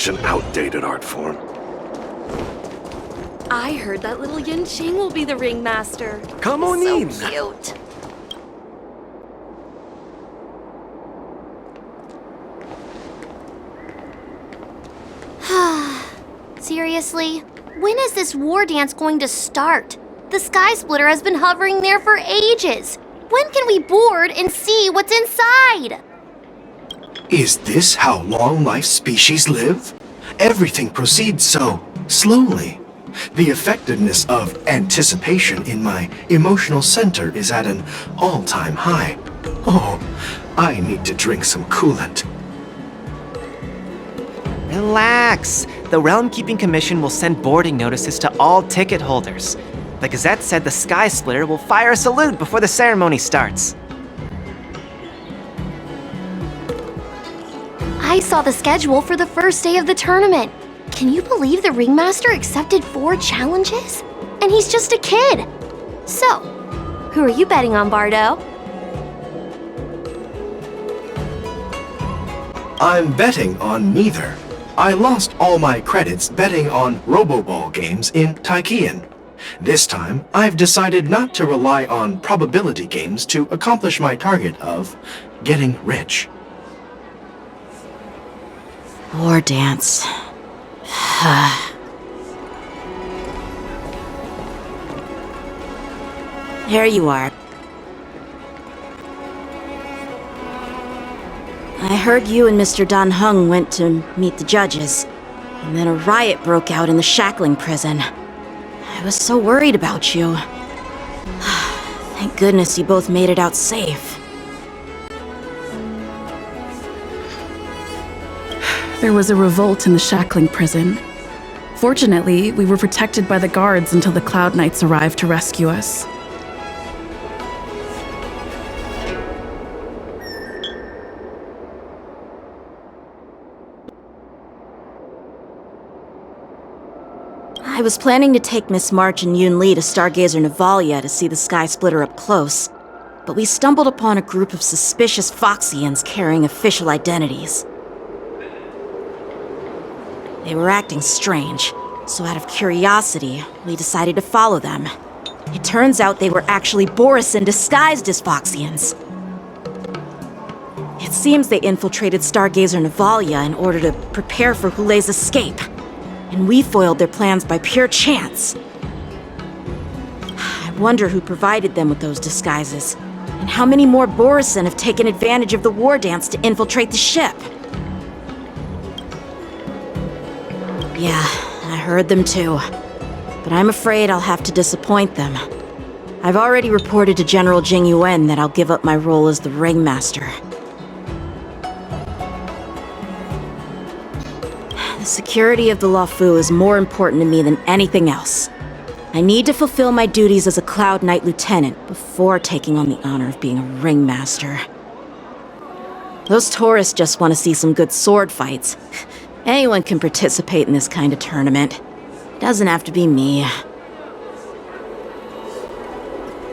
Such an outdated art form. I heard that little Yanqing will be the ringmaster. Come on So in. cute. Seriously? When is this war dance going to start? The Sky Splitter has been hovering there for ages. When can we board and see what's inside? Is this how long-life species live? Everything proceeds so slowly. The effectiveness of anticipation in my emotional center is at an all-time high. Oh, I need to drink some coolant. Relax. The Realm Keeping Commission will send boarding notices to all ticket holders. The Gazette said the Sky Splitter will fire a salute before the ceremony starts. I saw the schedule for the first day of the tournament. Can you believe the ringmaster accepted 4 challenges? And he's just a kid. So, who are you betting on, Bardo? I'm betting on neither. I lost all my credits betting on Roboball games in Taikian. This time, I've decided not to rely on probability games to accomplish my target of getting rich. War dance. There you are. I heard you and Mr. Dan Heng went to meet the judges, and then a riot broke out in the shackling prison. I was so worried about you. Thank goodness you both made it out safe. There was a revolt in the shackling prison. Fortunately, we were protected by the guards until the Cloud Knights arrived to rescue us. I was planning to take Miss March and Yun Li to Stargazer Navalia to see the Sky Splitter up close, but we stumbled upon a group of suspicious Foxians carrying official identities. They were acting strange, so out of curiosity, we decided to follow them. It turns out they were actually Borisin disguised as Foxians. It seems they infiltrated Stargazer Navalia in order to prepare for Hulei's escape, and we foiled their plans by pure chance. I wonder who provided them with those disguises, and how many more Borisin have taken advantage of the war dance to infiltrate the ship. Yeah, I heard them too, but I'm afraid I'll have to disappoint them. I've already reported to General Jing Yuan that I'll give up my role as the ringmaster. The security of the Luofu is more important to me than anything else. I need to fulfill my duties as a Cloud Knight Lieutenant before taking on the honor of being a ringmaster. Those tourists just want to see some good sword fights. Anyone can participate in this kind of tournament. It doesn't have to be me.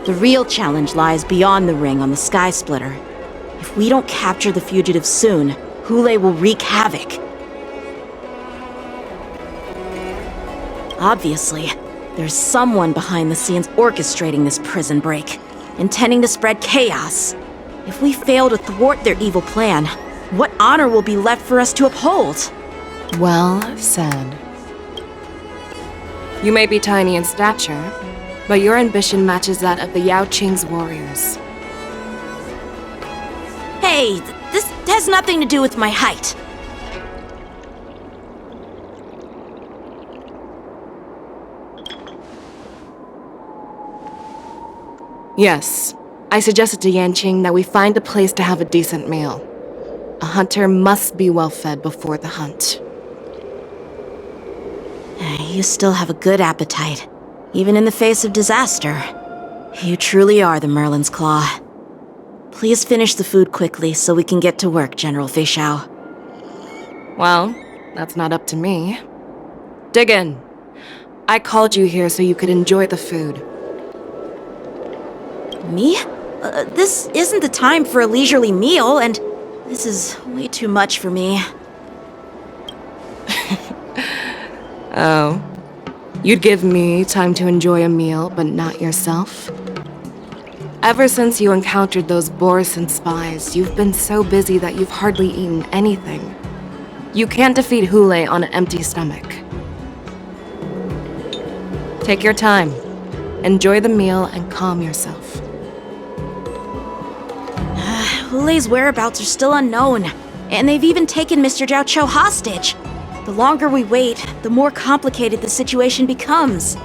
The real challenge lies beyond the ring on the Sky Splitter. If we don't capture the fugitives soon, Hulei will wreak havoc. Obviously, there's someone behind the scenes orchestrating this prison break, intending to spread chaos. If we fail to thwart their evil plan, what honor will be left for us to uphold? Well said. You may be tiny in stature, but your ambition matches that of the Yao Qing's warriors. Hey, this has nothing to do with my height. Yes, I suggested to Yanqing that we find a place to have a decent meal. A hunter must be well fed before the hunt. You still have a good appetite, even in the face of disaster. You truly are the Merlin's Claw. Please finish the food quickly so we can get to work, General Feixiao. Well, that's not up to me. Dig in. I called you here so you could enjoy the food. Me? This isn't the time for a leisurely meal, and this is way too much for me. Oh. You'd give me time to enjoy a meal, but not yourself? Ever since you encountered those Borison spies, you've been so busy that you've hardly eaten anything. You can't defeat Hule on an empty stomach. Take your time. Enjoy the meal and calm yourself. Hule's whereabouts are still unknown, and they've even taken Mr. Jiao Cho hostage. The longer we wait, the more complicated the situation becomes.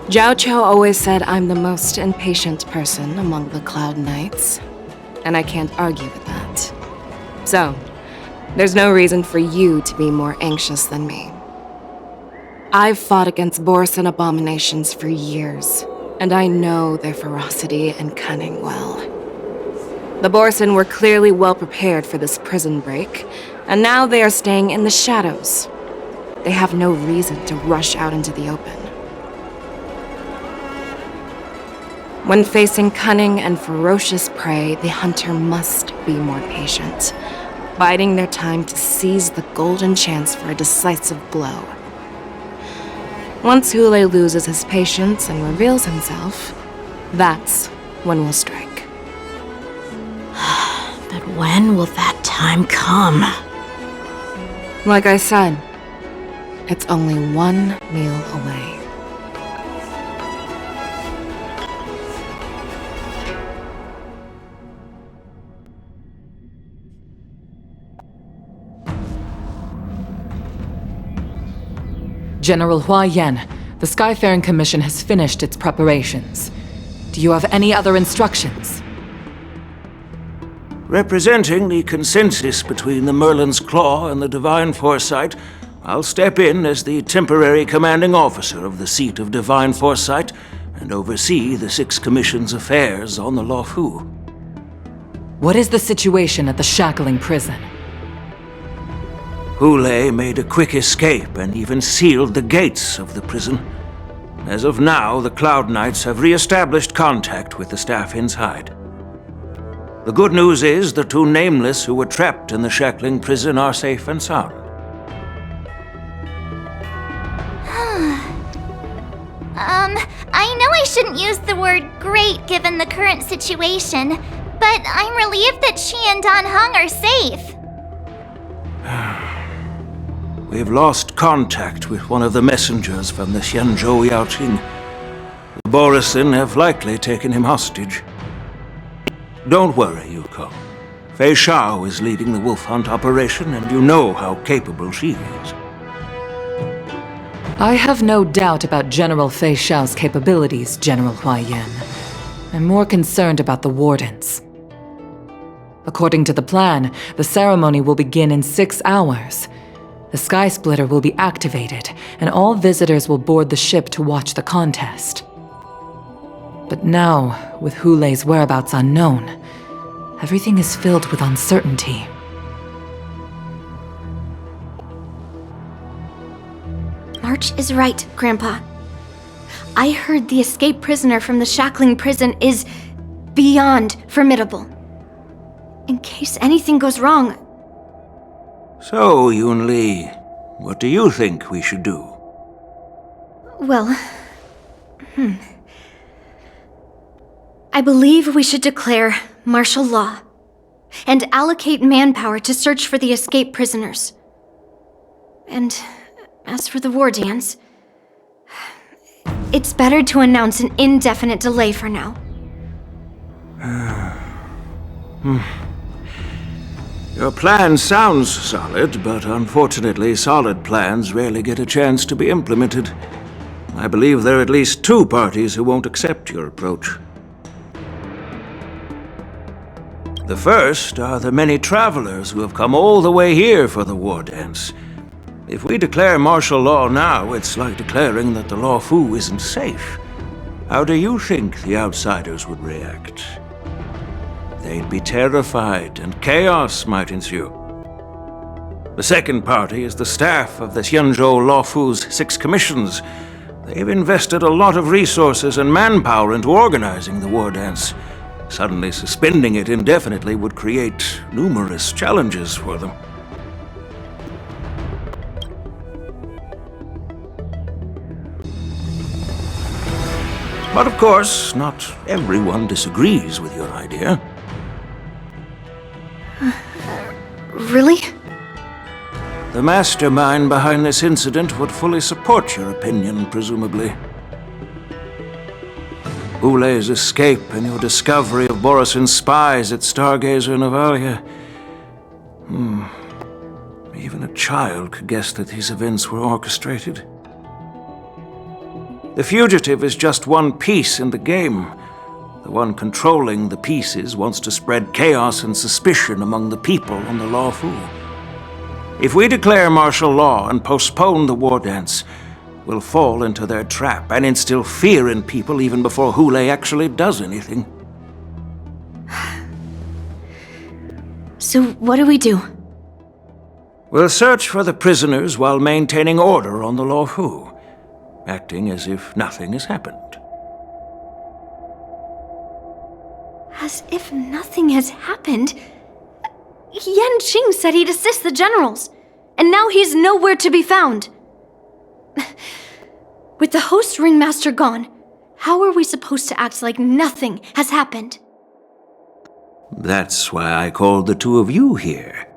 Jiao Cho always said I'm the most impatient person among the Cloud Knights, and I can't argue with that. So, there's no reason for you to be more anxious than me. I've fought against Borison abominations for years, and I know their ferocity and cunning well. The Borison were clearly well prepared for this prison break, and now they are staying in the shadows. They have no reason to rush out into the open. When facing cunning and ferocious prey, the hunter must be more patient, biding their time to seize the golden chance for a decisive blow. Once Hule loses his patience and reveals himself, that's when we'll strike. But when will that time come? Like I said, it's only one meal away. General Hua Yan, the Skyfaring Commission has finished its preparations. Do you have any other instructions? Representing the consensus between the Merlin's Claw and the Divine Foresight, I'll step in as the temporary commanding officer of the seat of Divine Foresight and oversee the Six Commission's affairs on the Luofu. What is the situation at the shackling prison? Hule made a quick escape and even sealed the gates of the prison. As of now, the Cloud Knights have re-established contact with the staff inside. The good news is the two Nameless who were trapped in the shackling prison are safe and sound. I know I shouldn't use the word great given the current situation, but I'm relieved that she and Dan Heng are safe. We've lost contact with one of the messengers from the Xianzhou Yaoqing. The Borison have likely taken him hostage. Don't worry, Yuko. Fei Shao is leading the wolf hunt operation, and you know how capable she is. I have no doubt about General Fei Shao's capabilities, General Hua Yan. I'm more concerned about the Wardens. According to the plan, the ceremony will begin in 6 hours. The Sky Splitter will be activated, and all visitors will board the ship to watch the contest. But now, with Hule's whereabouts unknown, everything is filled with uncertainty. March is right, Grandpa. I heard the escaped prisoner from the shackling prison is beyond formidable. In case anything goes wrong. So, Yun-Li, what do you think we should do? Well, I believe we should declare martial law and allocate manpower to search for the escaped prisoners. And as for the war dance, it's better to announce an indefinite delay for now. Your plan sounds solid, but unfortunately solid plans rarely get a chance to be implemented. I believe there are at least 2 parties who won't accept your approach. The first are the many travelers who have come all the way here for the war dance. If we declare martial law now, it's like declaring that the Luofu isn't safe. How do you think the outsiders would react? They'd be terrified, and chaos might ensue. The second party is the staff of the Xianzhou Luofu's 6 commissions. They've invested a lot of resources and manpower into organizing the war dance. Suddenly suspending it indefinitely would create numerous challenges for them. But of course, not everyone disagrees with your idea. Really? The mastermind behind this incident would fully support your opinion, presumably. Ule's escape and your discovery of Borisin's spies at Stargazer Navalia. Even a child could guess that these events were orchestrated. The fugitive is just one piece in the game. The one controlling the pieces wants to spread chaos and suspicion among the people on the Lawfu. If we declare martial law and postpone the war dance, we'll fall into their trap and instill fear in people even before Hule actually does anything. So what do we do? We'll search for the prisoners while maintaining order on the Lawfu, acting as if nothing has happened. As if nothing has happened? Yan Qing said he'd assist the generals, and now he's nowhere to be found. With the host ringmaster gone, how are we supposed to act like nothing has happened? That's why I called the two of you here.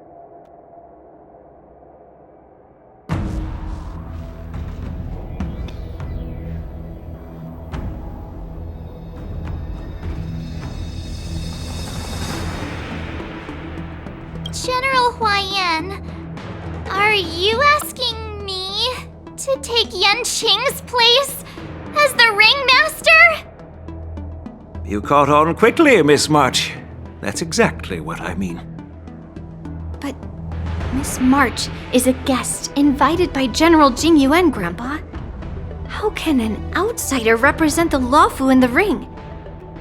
General Huaiyan, are you asking me to take Yan Qing's place as the ringmaster? You caught on quickly, Miss March. That's exactly what I mean. But Miss March is a guest invited by General Jing Yuan, Grandpa. How can an outsider represent the Lawfu in the ring?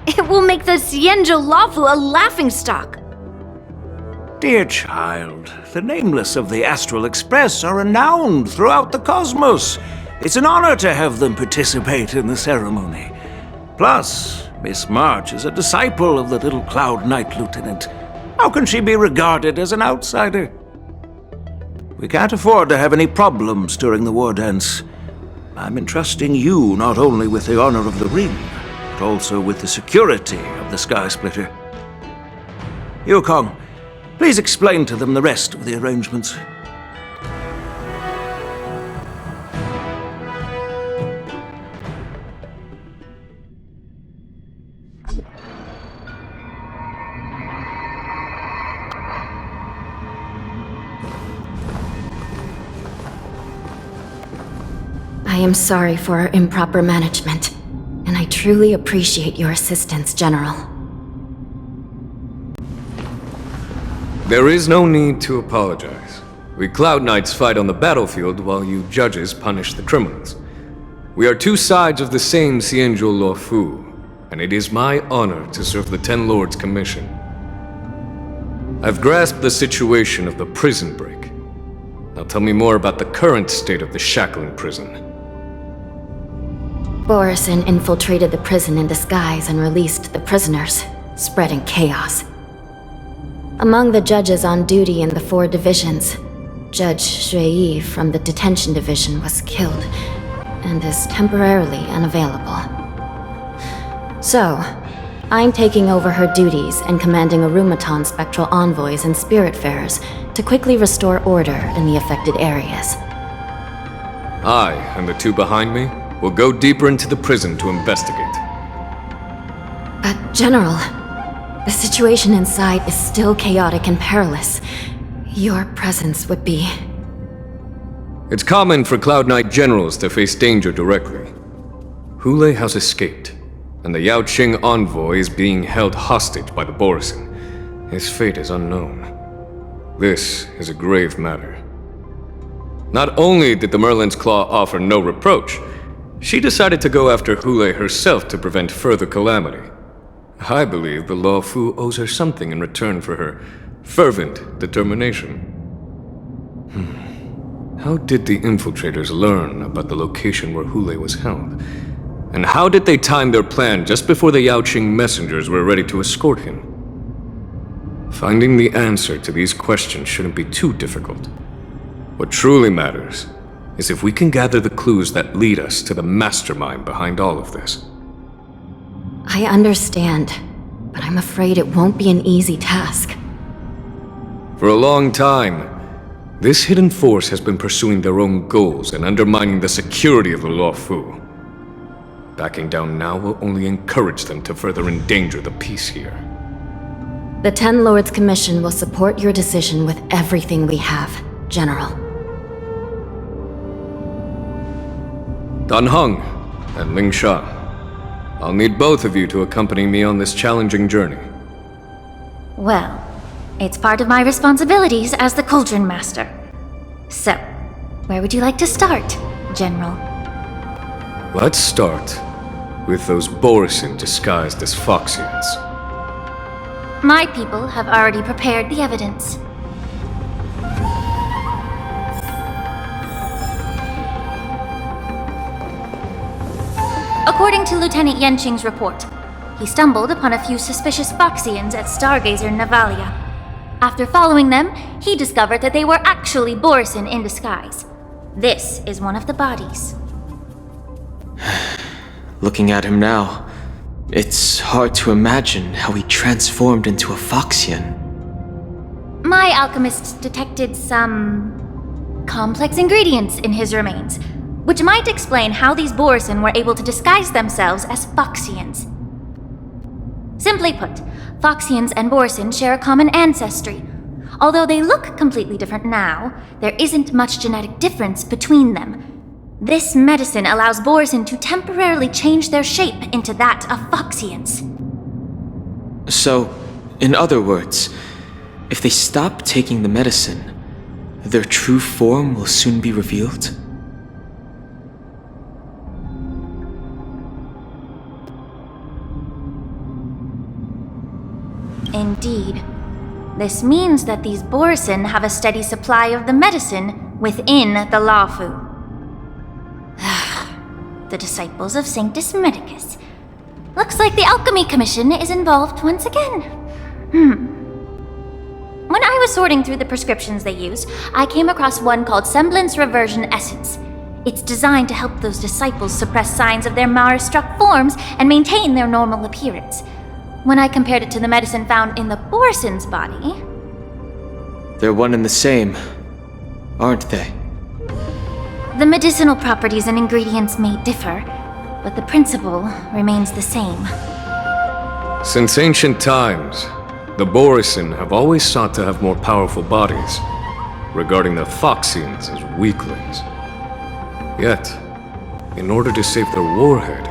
It will make the Xianzhou Lawfu a laughingstock. Dear child, the nameless of the Astral Express are renowned throughout the cosmos. It's an honor to have them participate in the ceremony. Plus, Miss March is a disciple of the little Cloud Knight Lieutenant. How can she be regarded as an outsider? We can't afford to have any problems during the war dance. I'm entrusting you not only with the honor of the ring, but also with the security of the Sky Splitter. Yukong, please explain to them the rest of the arrangements. I am sorry for our improper management, and I truly appreciate your assistance, General. There is no need to apologize. We Cloud Knights fight on the battlefield while you judges punish the criminals. We are two sides of the same Xianzhou Luofu, and it is my honor to serve the Ten Lords' commission. I've grasped the situation of the prison break. Now tell me more about the current state of the shackling prison. Borisin infiltrated the prison in disguise and released the prisoners, spreading chaos. Among the judges on duty in the 4 divisions, Judge Shui from the detention division was killed and is temporarily unavailable. So, I'm taking over her duties and commanding Arumaton spectral envoys and spiritfarers to quickly restore order in the affected areas. I and the two behind me will go deeper into the prison to investigate. But, General, the situation inside is still chaotic and perilous. Your presence would be... It's common for Cloud Knight generals to face danger directly. Hule has escaped, and the Yao Qing envoy is being held hostage by the Borisin. His fate is unknown. This is a grave matter. Not only did the Merlin's Claw offer no reproach, she decided to go after Hule herself to prevent further calamity. I believe the Law Fu owes her something in return for her fervent determination. How did the infiltrators learn about the location where Hule was held? And how did they time their plan just before the Yao Qing messengers were ready to escort him? Finding the answer to these questions shouldn't be too difficult. What truly matters is if we can gather the clues that lead us to the mastermind behind all of this. I understand, but I'm afraid it won't be an easy task. For a long time, this hidden force has been pursuing their own goals and undermining the security of the Luofu. Backing down now will only encourage them to further endanger the peace here. The Ten Lords Commission will support your decision with everything we have, General. Dan Heng and Ling Sha, I'll need both of you to accompany me on this challenging journey. Well, it's part of my responsibilities as the Cauldron Master. So, where would you like to start, General? Let's start with those Borisin disguised as Foxians. My people have already prepared the evidence. According to Lieutenant Yenqing's report, he stumbled upon a few suspicious Foxians at Stargazer Navalia. After following them, he discovered that they were actually Borisin in disguise. This is one of the bodies. Looking at him now, it's hard to imagine how he transformed into a Foxian. My alchemists detected some complex ingredients in his remains, which might explain how these Borisin were able to disguise themselves as Foxians. Simply put, Foxians and Borisin share a common ancestry. Although they look completely different now, there isn't much genetic difference between them. This medicine allows Borisin to temporarily change their shape into that of Foxians. So, in other words, if they stop taking the medicine, their true form will soon be revealed? Indeed. This means that these Borisin have a steady supply of the medicine within the Luofu. The disciples of Sanctus Medicus. Looks like the Alchemy Commission is involved once again. When I was sorting through the prescriptions they use, I came across one called Semblance Reversion Essence. It's designed to help those disciples suppress signs of their Mara-struck forms and maintain their normal appearance. When I compared it to the medicine found in the Borisin's body... They're one and the same, aren't they? The medicinal properties and ingredients may differ, but the principle remains the same. Since ancient times, the Borisin have always sought to have more powerful bodies, regarding the Foxians as weaklings. Yet, in order to save their warhead,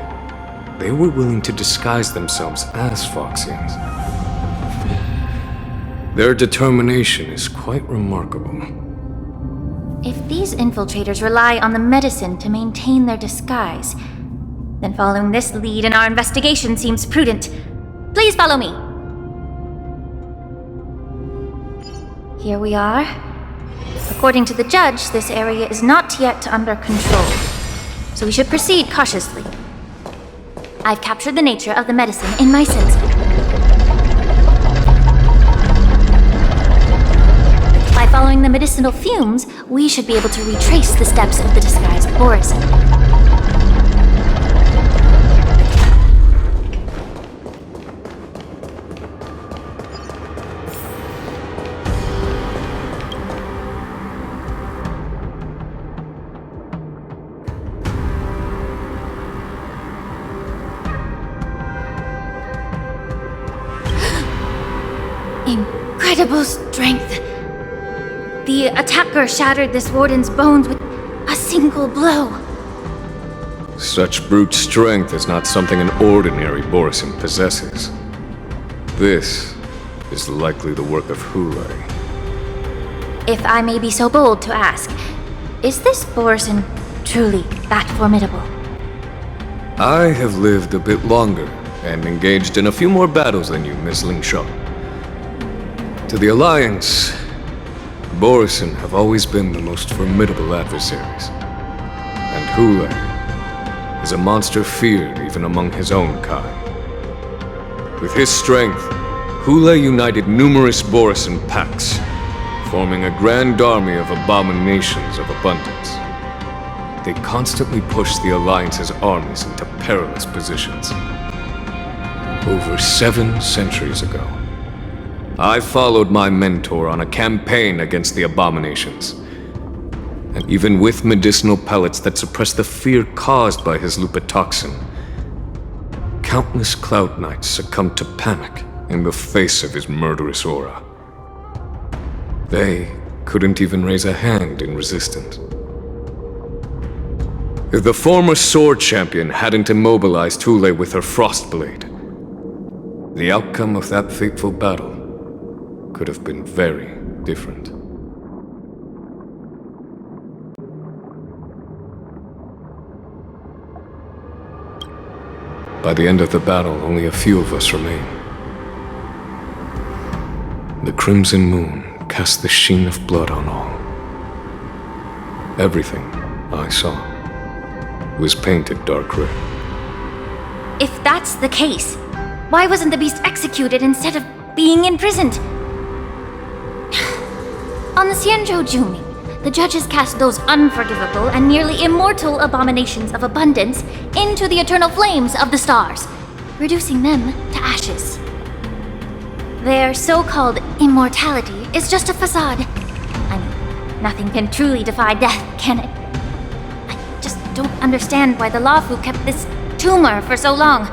they were willing to disguise themselves as Foxians. Their determination is quite remarkable. If these infiltrators rely on the medicine to maintain their disguise, then following this lead in our investigation seems prudent. Please follow me. Here we are. According to the judge, this area is not yet under control, so we should proceed cautiously. I've captured the nature of the medicine in my sensor. By following the medicinal fumes, we should be able to retrace the steps of the disguised Borisin. Incredible strength. The attacker shattered this warden's bones with a single blow. Such brute strength is not something an ordinary Borisin possesses. This is likely the work of Hulei. If I may be so bold to ask, is this Borisin truly that formidable? I have lived a bit longer and engaged in a few more battles than you, Miss Ling Sha. To the Alliance, Borisin have always been the most formidable adversaries. And Hulei is a monster feared even among his own kind. With his strength, Hulei united numerous Borisin packs, forming a grand army of abominations of abundance. They constantly push the Alliance's armies into perilous positions. over 7 centuries ago, I followed my mentor on a campaign against the abominations. And even with medicinal pellets that suppressed the fear caused by his lupitoxin, countless Cloud Knights succumbed to panic in the face of his murderous aura. They couldn't even raise a hand in resistance. If the former sword champion hadn't immobilized Thule with her Frostblade, the outcome of that fateful battle could have been very different. By the end of the battle, only a few of us remain. The crimson moon cast the sheen of blood on all. Everything I saw was painted dark red. If that's the case, why wasn't the beast executed instead of being imprisoned? On the Xianzhou Jumi, the judges cast those unforgivable and nearly immortal abominations of abundance into the eternal flames of the stars, reducing them to ashes. Their so-called immortality is just a facade. I mean, nothing can truly defy death, can it? I just don't understand why the Luofu kept this tumor for so long,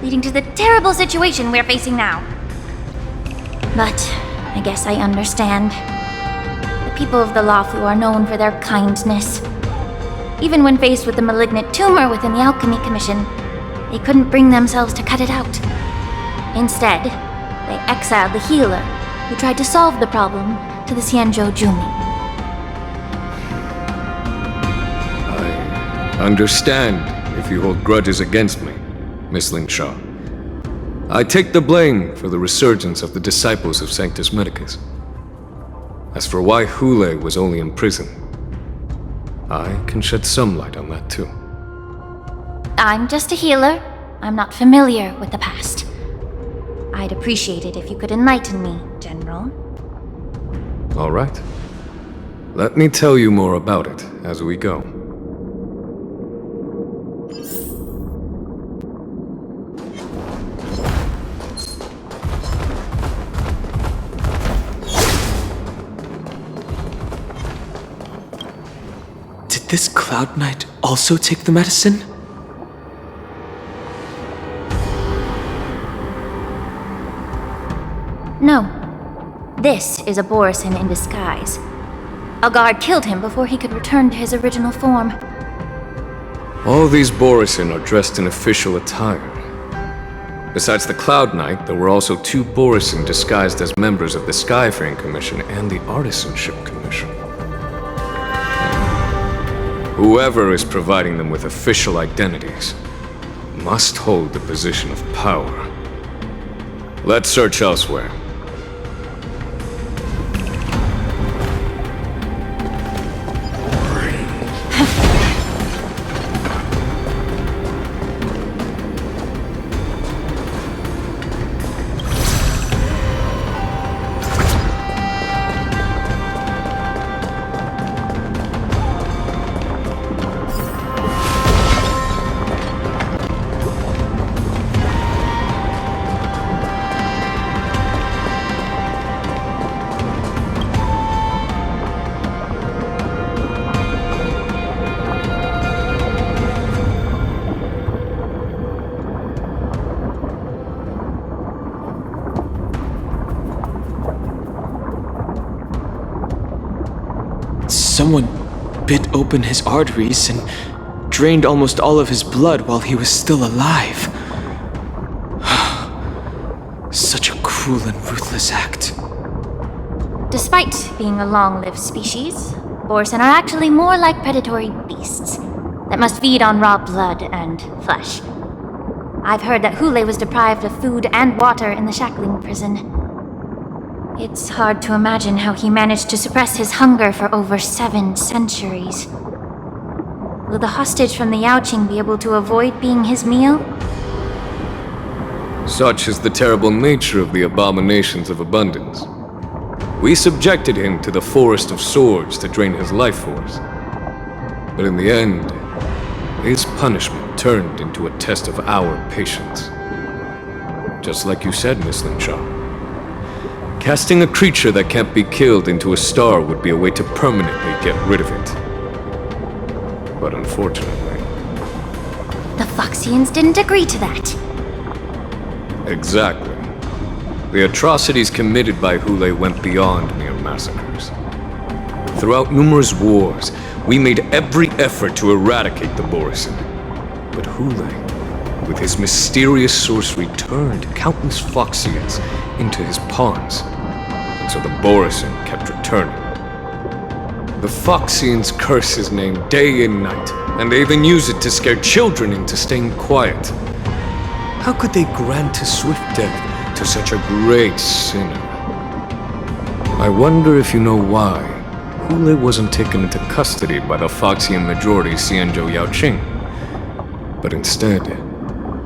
leading to the terrible situation we're facing now. But I guess I understand. The people of the Luofu are known for their kindness. Even when faced with the malignant tumor within the Alchemy Commission, they couldn't bring themselves to cut it out. Instead, they exiled the healer, who tried to solve the problem, to the Xianzhou Jumi. I understand if you hold grudges against me, Miss Lingshaw. I take the blame for the resurgence of the disciples of Sanctus Medicus. As for why Hule was only in prison, I can shed some light on that too. I'm just a healer. I'm not familiar with the past. I'd appreciate it if you could enlighten me, General. All right. Let me tell you more about it as we go. Did this Cloud Knight also take the medicine? No. This is a Borisin in disguise. A guard killed him before he could return to his original form. All these Borisin are dressed in official attire. Besides the Cloud Knight, there were also 2 Borisin disguised as members of the Skyfaring Commission and the Artisanship Commission. Whoever is providing them with official identities must hold the position of power. Let's search elsewhere. Someone bit open his arteries and drained almost all of his blood while he was still alive. Such a cruel and ruthless act. Despite being a long-lived species, Borisin are actually more like predatory beasts that must feed on raw blood and flesh. I've heard that Hule was deprived of food and water in the shackling prison. It's hard to imagine how he managed to suppress his hunger for over 7 centuries. Will the hostage from the Yaoqing be able to avoid being his meal? Such is the terrible nature of the abominations of abundance. We subjected him to the Forest of Swords to drain his life force. But in the end, his punishment turned into a test of our patience. Just like you said, Miss Linshaw. Casting a creature that can't be killed into a star would be a way to permanently get rid of it. But unfortunately... The Foxians didn't agree to that. Exactly. The atrocities committed by Hule went beyond mere massacres. Throughout numerous wars, we made every effort to eradicate the Borisin. But Hule, with his mysterious sorcery, turned countless Foxians into his pawns. And so the Borisin kept returning. The Foxians curse his name day and night, and they even use it to scare children into staying quiet. How could they grant a swift death to such a great sinner? I wonder if you know why Hule wasn't taken into custody by the Foxian majority Xianzhou Yaoqing, but instead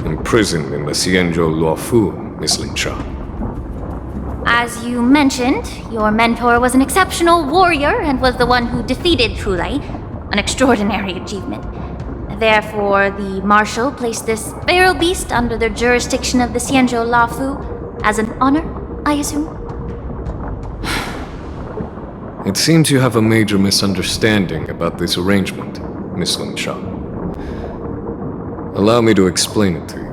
imprisoned in the Xianzhou Luofu, Miss Linshaw. As you mentioned, your mentor was an exceptional warrior and was the one who defeated Hule, an extraordinary achievement. Therefore, the Marshal placed this feral beast under the jurisdiction of the Xianzhou Luofu as an honor, I assume? It seems you have a major misunderstanding about this arrangement, Miss Linshaw. Allow me to explain it to you.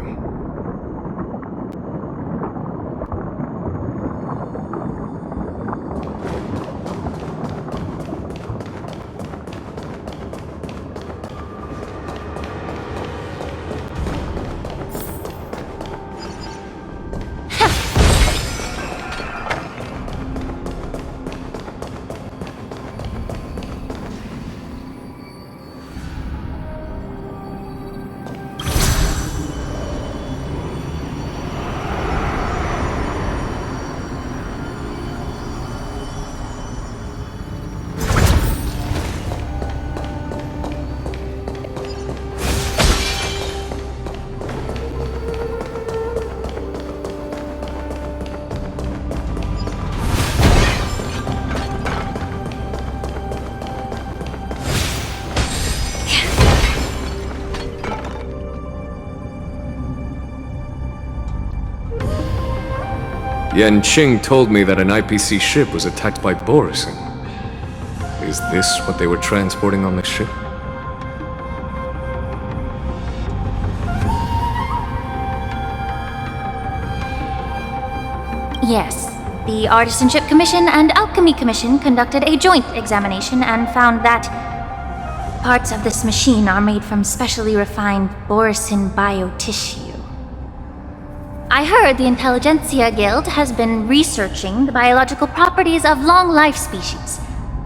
Yanqing told me that an IPC ship was attacked by Borisin. Is this what they were transporting on the ship? Yes. The Artisanship Commission and Alchemy Commission conducted a joint examination and found that parts of this machine are made from specially refined Borisin biotissue. I heard the Intelligentsia Guild has been researching the biological properties of long-life species,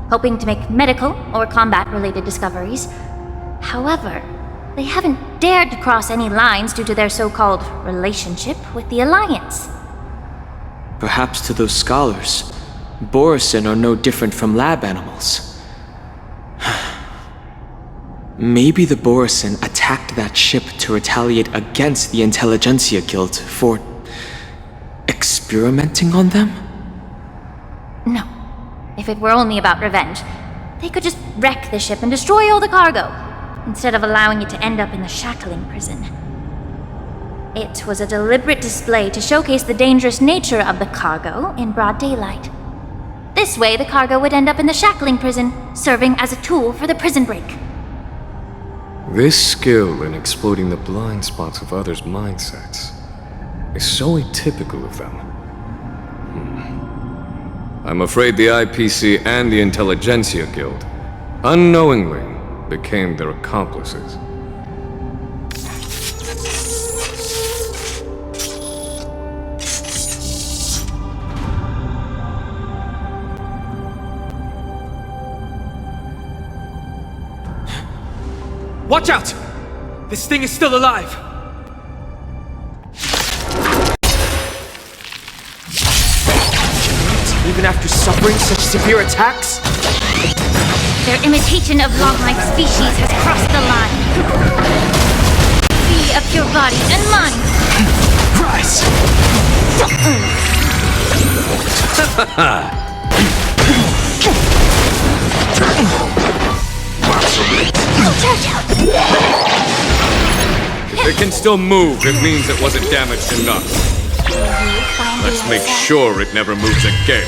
hoping to make medical or combat-related discoveries. However, they haven't dared to cross any lines due to their so-called relationship with the Alliance. Perhaps to those scholars, Borisin are no different from lab animals. Maybe the Borisin attacked that ship to retaliate against the Intelligentsia Guild for experimenting on them? No. If it were only about revenge, they could just wreck the ship and destroy all the cargo, instead of allowing it to end up in the shackling prison. It was a deliberate display to showcase the dangerous nature of the cargo in broad daylight. This way, the cargo would end up in the shackling prison, serving as a tool for the prison break. This skill in exploiting the blind spots of others' mindsets is so atypical of them. I'm afraid the IPC and the Intelligentsia Guild unknowingly became their accomplices. Watch out! This thing is still alive! Even after suffering such severe attacks? Their imitation of long-life species has crossed the line. Be of your body and mind! Rise! If it can still move, it means it wasn't damaged enough. find Let's the make answer. sure it never moves again.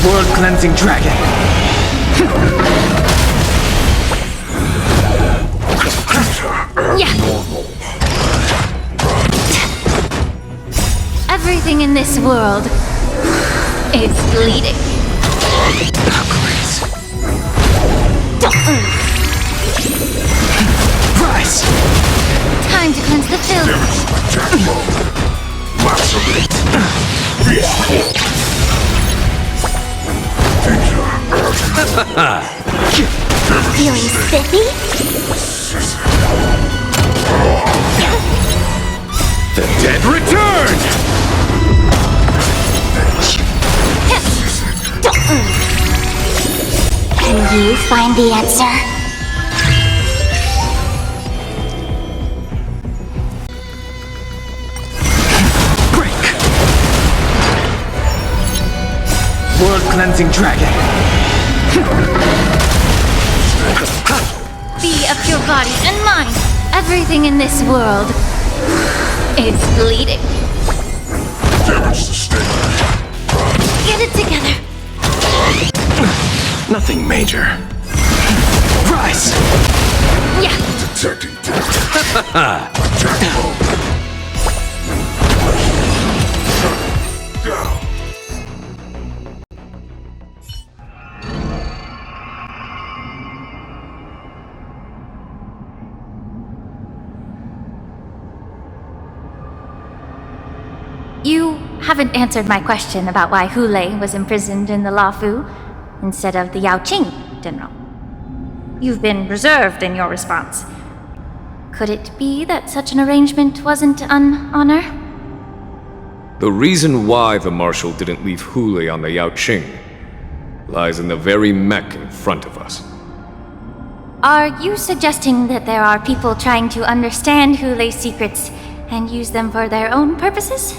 World-cleansing dragon. Yeah. Everything in this world is bleeding. Rise! Time to cleanse the filth. Feeling spiffy? The dead return! Can you find the answer? World-cleansing dragon. Be of your body and mind. Everything in this world is bleeding. Damage sustained. Get it together. Nothing major. Rise! Yeah. Detecting damage. Attack mode. Down. You haven't answered my question about why Hule was imprisoned in the Lafu instead of the Yaoqing, General. You've been reserved in your response. Could it be that such an arrangement wasn't an honor? The reason why the Marshal didn't leave Hule on the Yaoqing lies in the very mech in front of us. Are you suggesting that there are people trying to understand Hule's secrets and use them for their own purposes?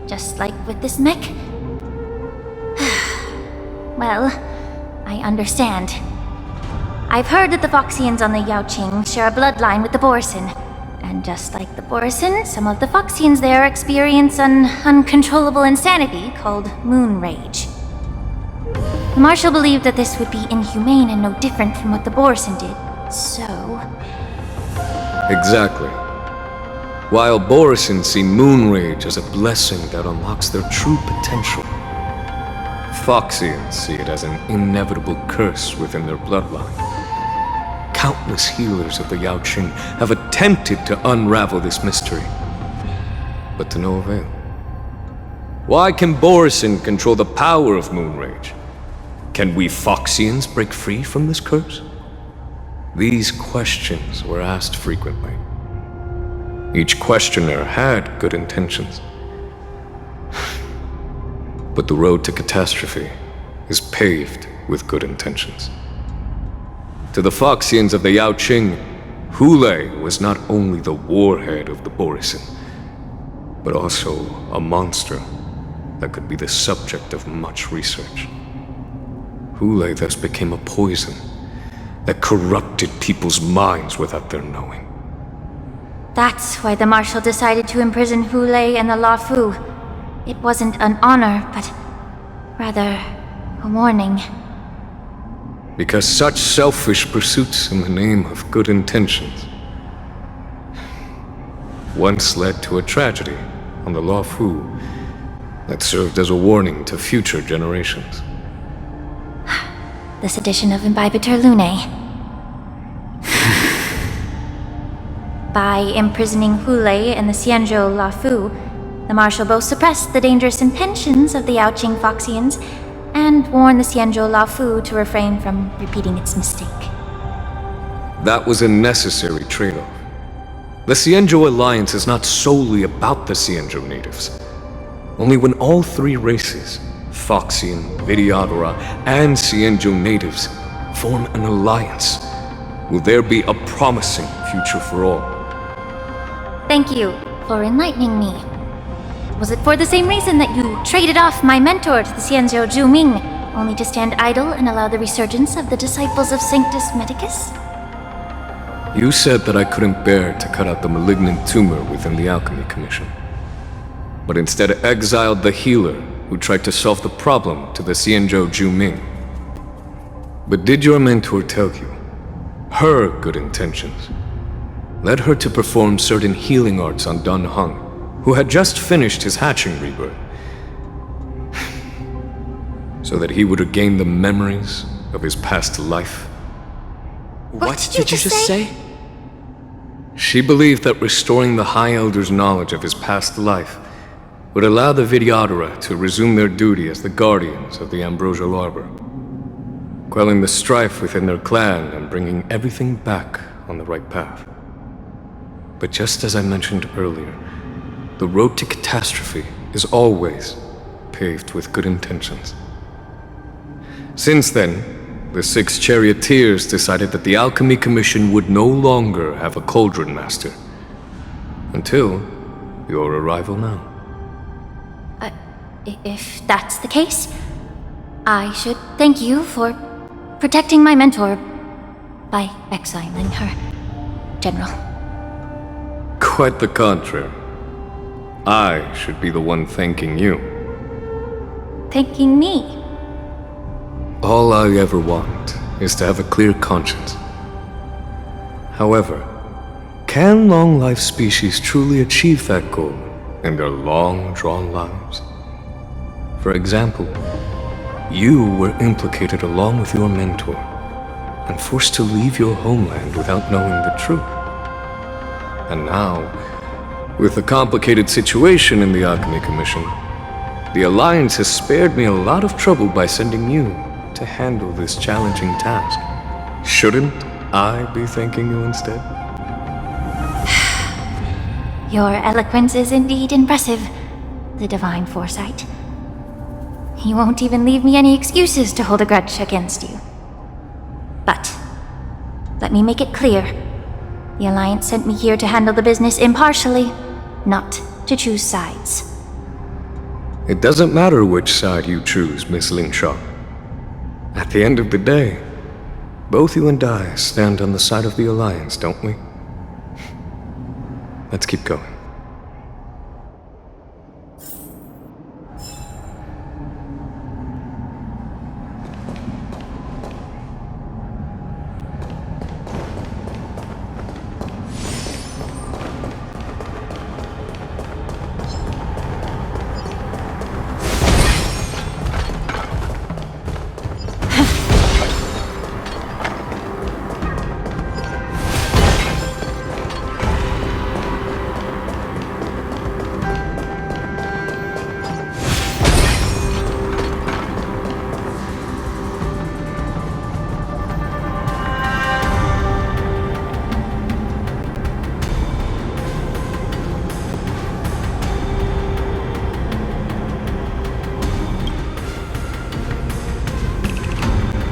Just like with this mech? Well, I understand. I've heard that the Foxians on the Yaoqing share a bloodline with the Borison. And just like the Borison, some of the Foxians there experience an uncontrollable insanity called moon rage. The Marshal believed that this would be inhumane and no different from what the Borison did, so... Exactly. While Borison see moon rage as a blessing that unlocks their true potential, Foxians see it as an inevitable curse within their bloodline. Countless healers of the Yaoqing have attempted to unravel this mystery, but to no avail. Why can Borison control the power of moon rage? Can we Foxians break free from this curse? These questions were asked frequently. Each questioner had good intentions. But the road to catastrophe is paved with good intentions. To the Foxians of the Yaoqing, Hule was not only the warhead of the Borison, but also a monster that could be the subject of much research. Hule thus became a poison that corrupted people's minds without their knowing. That's why the Marshal decided to imprison Hule and the Lafu. It wasn't an honor, but rather a warning. Because such selfish pursuits in the name of good intentions once led to a tragedy on the Lafu that served as a warning to future generations. This edition of Imbibitor Lunae. By imprisoning Hule and the Xianzhou Lafu, the Marshal both suppressed the dangerous intentions of the Yaoqing Foxians and warned the Xianzhou Lafu to refrain from repeating its mistake. That was a necessary trade-off. The Xianzhou alliance is not solely about the Xianzhou natives. Only when all three races, Foxian, Vidyadhara, and Xianzhou natives, form an alliance, will there be a promising future for all. Thank you for enlightening me. Was it for the same reason that you traded off my mentor to the Xianzhou Zhuming, only to stand idle and allow the resurgence of the disciples of Sanctus Medicus? You said that I couldn't bear to cut out the malignant tumor within the Alchemy Commission, but instead exiled the healer who tried to solve the problem to the Xianzhou Juming. But did your mentor tell you her good intentions led her to perform certain healing arts on Dan Heng, who had just finished his hatching rebirth, so that he would regain the memories of his past life? What did you just say? She believed that restoring the High Elder's knowledge of his past life would allow the Vidyadhara to resume their duty as the guardians of the Ambrosial Arbor, quelling the strife within their clan and bringing everything back on the right path. But just as I mentioned earlier, the road to catastrophe is always paved with good intentions. Since then, the 6 charioteers decided that the Alchemy Commission would no longer have a cauldron master. Until your arrival now. If that's the case, I should thank you for protecting my mentor by exiling her, General. Quite the contrary. I should be the one thanking you. Thanking me? All I ever want is to have a clear conscience. However, can long-life species truly achieve that goal in their long-drawn lives? For example, you were implicated along with your mentor and forced to leave your homeland without knowing the truth. And now, with the complicated situation in the Alchemy Commission, the Alliance has spared me a lot of trouble by sending you to handle this challenging task. Shouldn't I be thanking you instead? Your eloquence is indeed impressive, the divine foresight. You won't even leave me any excuses to hold a grudge against you. But, let me make it clear. The Alliance sent me here to handle the business impartially, not to choose sides. It doesn't matter which side you choose, Miss Lingshaw. At the end of the day, both you and I stand on the side of the Alliance, don't we? Let's keep going.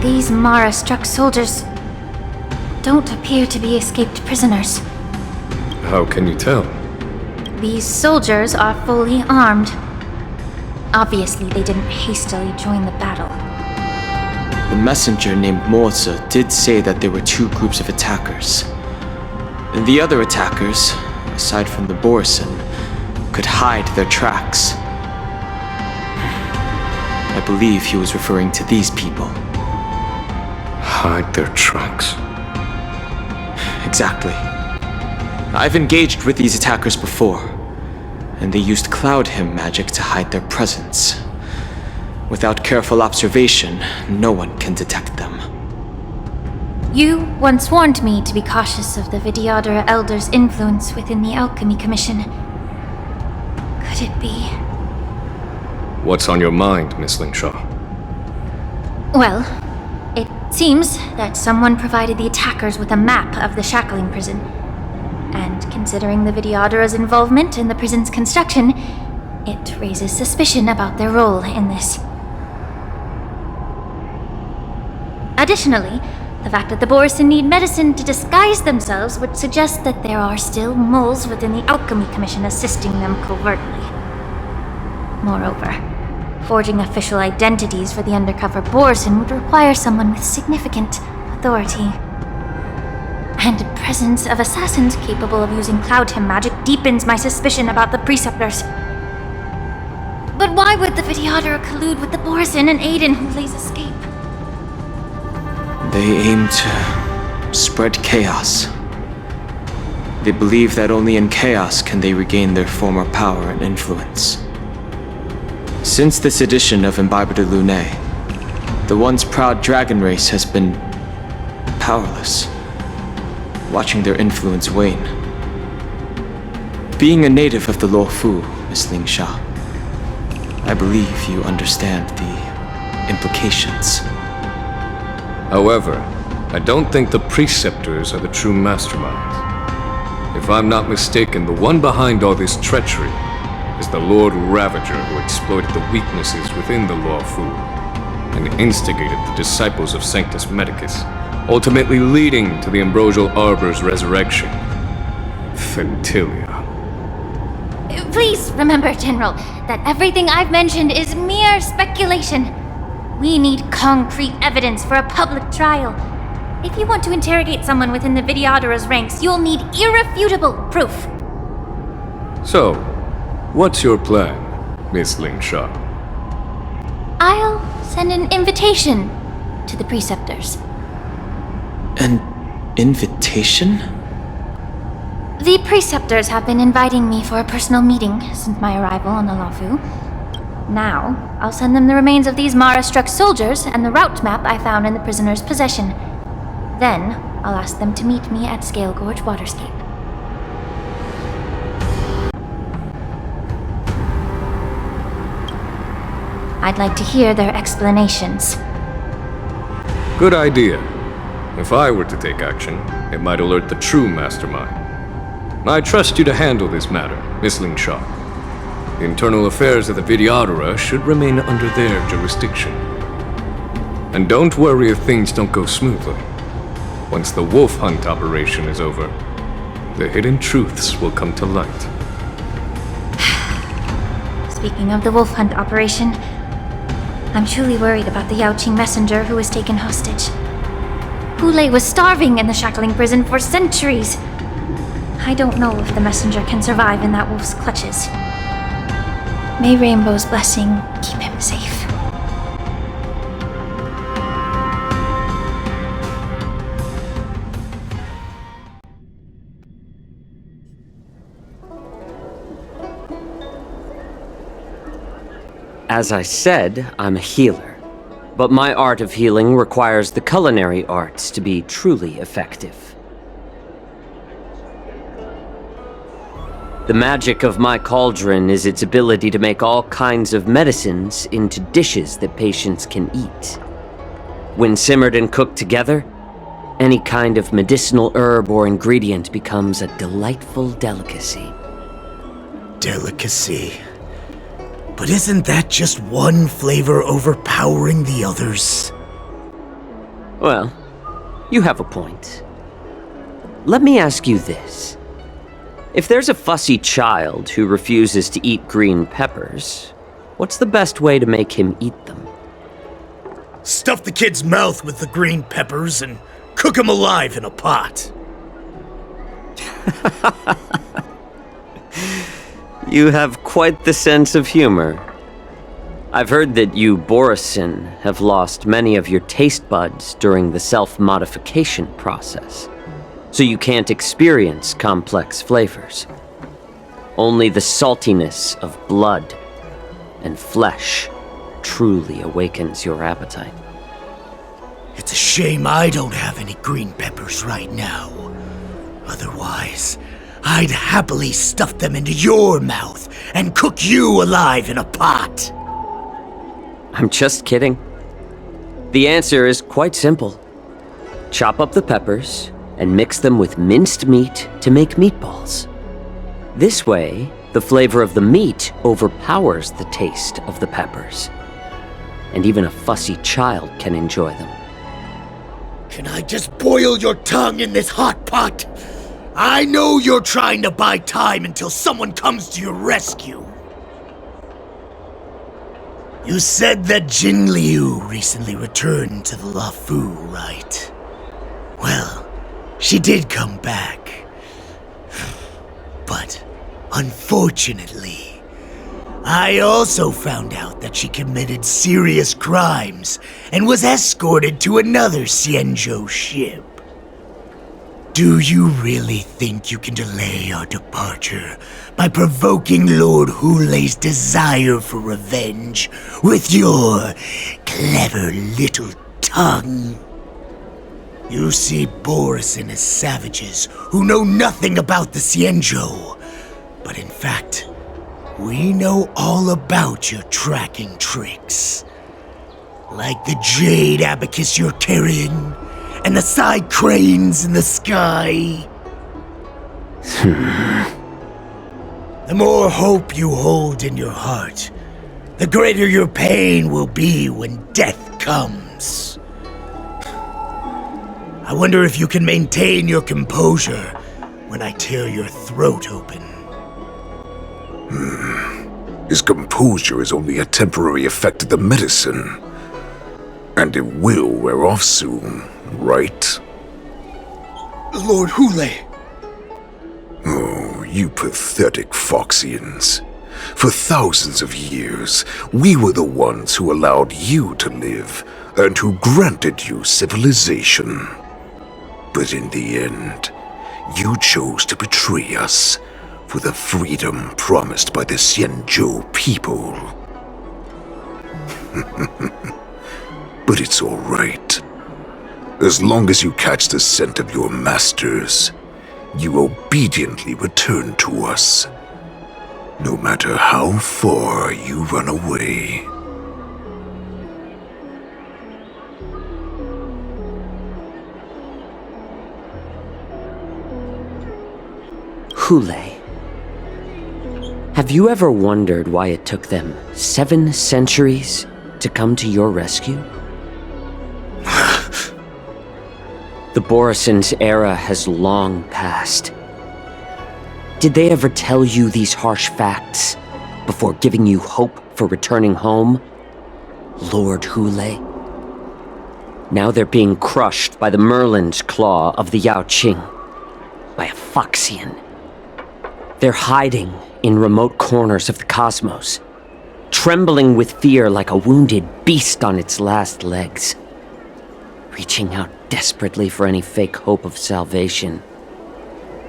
These Mara-struck soldiers don't appear to be escaped prisoners. How can you tell? These soldiers are fully armed. Obviously, they didn't hastily join the battle. The messenger named Morza did say that there were 2 groups of attackers. And the other attackers, aside from the Borison, could hide their tracks. I believe he was referring to these people. Hide their tracks? Exactly. I've engaged with these attackers before, and they used Cloud Hymn magic to hide their presence. Without careful observation, no one can detect them. You once warned me to be cautious of the Vidyadhara Elder's influence within the Alchemy Commission. Could it be? What's on your mind, Miss Lingshaw? Well, it seems that someone provided the attackers with a map of the shackling prison. And considering the Vidyadhara's involvement in the prison's construction, it raises suspicion about their role in this. Additionally, the fact that the Borison need medicine to disguise themselves would suggest that there are still moles within the Alchemy Commission assisting them covertly. Moreover, forging official identities for the undercover Borison would require someone with significant authority. and presence of assassins capable of using Cloudhim magic deepens my suspicion about the Preceptors. But why would the Vidyadhara collude with the Borison and aid in Hule's escape? They aim to spread chaos. They believe that only in chaos can they regain their former power and influence. Since this edition of Imbibe de Lune, the once proud dragon race has been powerless, watching their influence wane. Being a native of the Luofu, Miss Ling Sha, I believe you understand the implications. However, I don't think the Preceptors are the true masterminds. If I'm not mistaken, the one behind all this treachery is the Lord Ravager who exploited the weaknesses within the Luofu and instigated the disciples of Sanctus Medicus, ultimately leading to the Ambrosial Arbor's resurrection. Fentilia. Please remember, General, that everything I've mentioned is mere speculation. We need concrete evidence for a public trial. If you want to interrogate someone within the Vidyadhara's ranks, you'll need irrefutable proof. So, what's your plan, Miss Ling Sha? I'll send an invitation to the Preceptors. An invitation? The Preceptors have been inviting me for a personal meeting since my arrival on the Luofu. Now, I'll send them the remains of these Mara-struck soldiers and the route map I found in the prisoner's possession. Then, I'll ask them to meet me at Scale Gorge Waterscape. I'd like to hear their explanations. Good idea. If I were to take action, it might alert the true mastermind. I trust you to handle this matter, Miss Ling Sha. The internal affairs of the Vidyadhara should remain under their jurisdiction. And don't worry if things don't go smoothly. Once the wolf hunt operation is over, the hidden truths will come to light. Speaking of the wolf hunt operation, I'm truly worried about the Yaoqing messenger who was taken hostage. Hule was starving in the shackling prison for centuries. I don't know if the messenger can survive in that wolf's clutches. May Rainbow's blessing keep him safe. As I said, I'm a healer. But my art of healing requires the culinary arts to be truly effective. The magic of my cauldron is its ability to make all kinds of medicines into dishes that patients can eat. When simmered and cooked together, any kind of medicinal herb or ingredient becomes a delightful delicacy. Delicacy. But isn't that just one flavor overpowering the others? Well, you have a point. Let me ask you this. If there's a fussy child who refuses to eat green peppers, what's the best way to make him eat them? Stuff the kid's mouth with the green peppers and cook him alive in a pot. You have quite the sense of humor. I've heard that you, Borison, have lost many of your taste buds during the self-modification process, so you can't experience complex flavors. Only the saltiness of blood and flesh truly awakens your appetite. It's a shame I don't have any green peppers right now. Otherwise, I'd happily stuff them into your mouth and cook you alive in a pot. I'm just kidding. The answer is quite simple. Chop up the peppers and mix them with minced meat to make meatballs. This way, the flavor of the meat overpowers the taste of the peppers. And even a fussy child can enjoy them. Can I just boil your tongue in this hot pot? I know you're trying to buy time until someone comes to your rescue. You said that Jin Liu recently returned to the Luofu, right? Well, she did come back. But, unfortunately, I also found out that she committed serious crimes and was escorted to another Xianzhou ship. Do you really think you can delay our departure by provoking Lord Hulei's desire for revenge with your clever little tongue? You see Borison as savages who know nothing about the Xianzhou, but in fact, we know all about your tracking tricks. Like the jade abacus you're carrying, and the side cranes in the sky. The more hope you hold in your heart, the greater your pain will be when death comes. I wonder if you can maintain your composure when I tear your throat open. His composure is only a temporary effect of the medicine. And it will wear off soon, right? Lord Hulei! Oh, you pathetic Foxians. For thousands of years, we were the ones who allowed you to live, and who granted you civilization. But in the end, you chose to betray us for the freedom promised by the Xianzhou people. But it's all right. As long as you catch the scent of your masters, you obediently return to us, no matter how far you run away. Hulei. Have you ever wondered why it took them 7 centuries to come to your rescue? The Borison's era has long passed. Did they ever tell you these harsh facts before giving you hope for returning home, Lord Hulei? Now they're being crushed by the Merlin's claw of the Yaoqing, by a Foxian. They're hiding in remote corners of the cosmos, trembling with fear like a wounded beast on its last legs, reaching out desperately for any fake hope of salvation,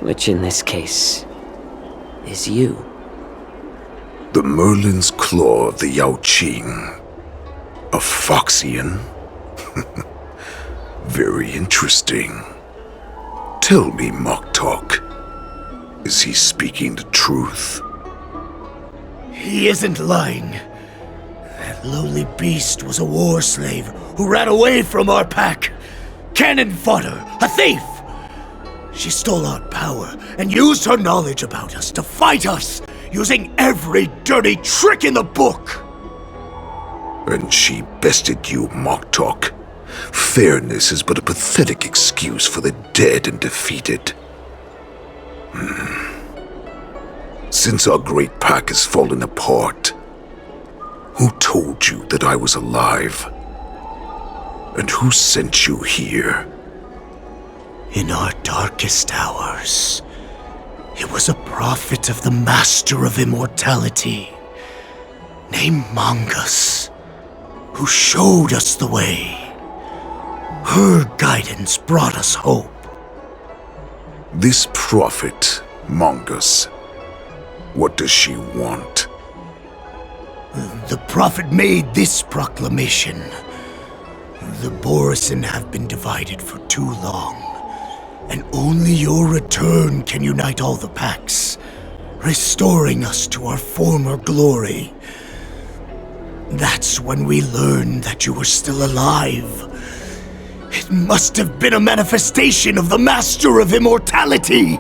which in this case is you. The Merlin's claw of the Yaoqing. A Foxian? Very interesting. Tell me, Moktok, is he speaking the truth? He isn't lying. That lowly beast was a war slave who ran away from our pack. Cannon fodder, a thief! She stole our power and used her knowledge about us to fight us, using every dirty trick in the book! And she bested you, Moktok. Fairness is but a pathetic excuse for the dead and defeated. Since our great pack has fallen apart, who told you that I was alive? And who sent you here? In our darkest hours, it was a prophet of the Master of Immortality, named Mongus, who showed us the way. Her guidance brought us hope. This prophet, Mongus, what does she want? The prophet made this proclamation. The Borison have been divided for too long, and only your return can unite all the packs, restoring us to our former glory. That's when we learned that you were still alive. It must have been a manifestation of the Master of Immortality!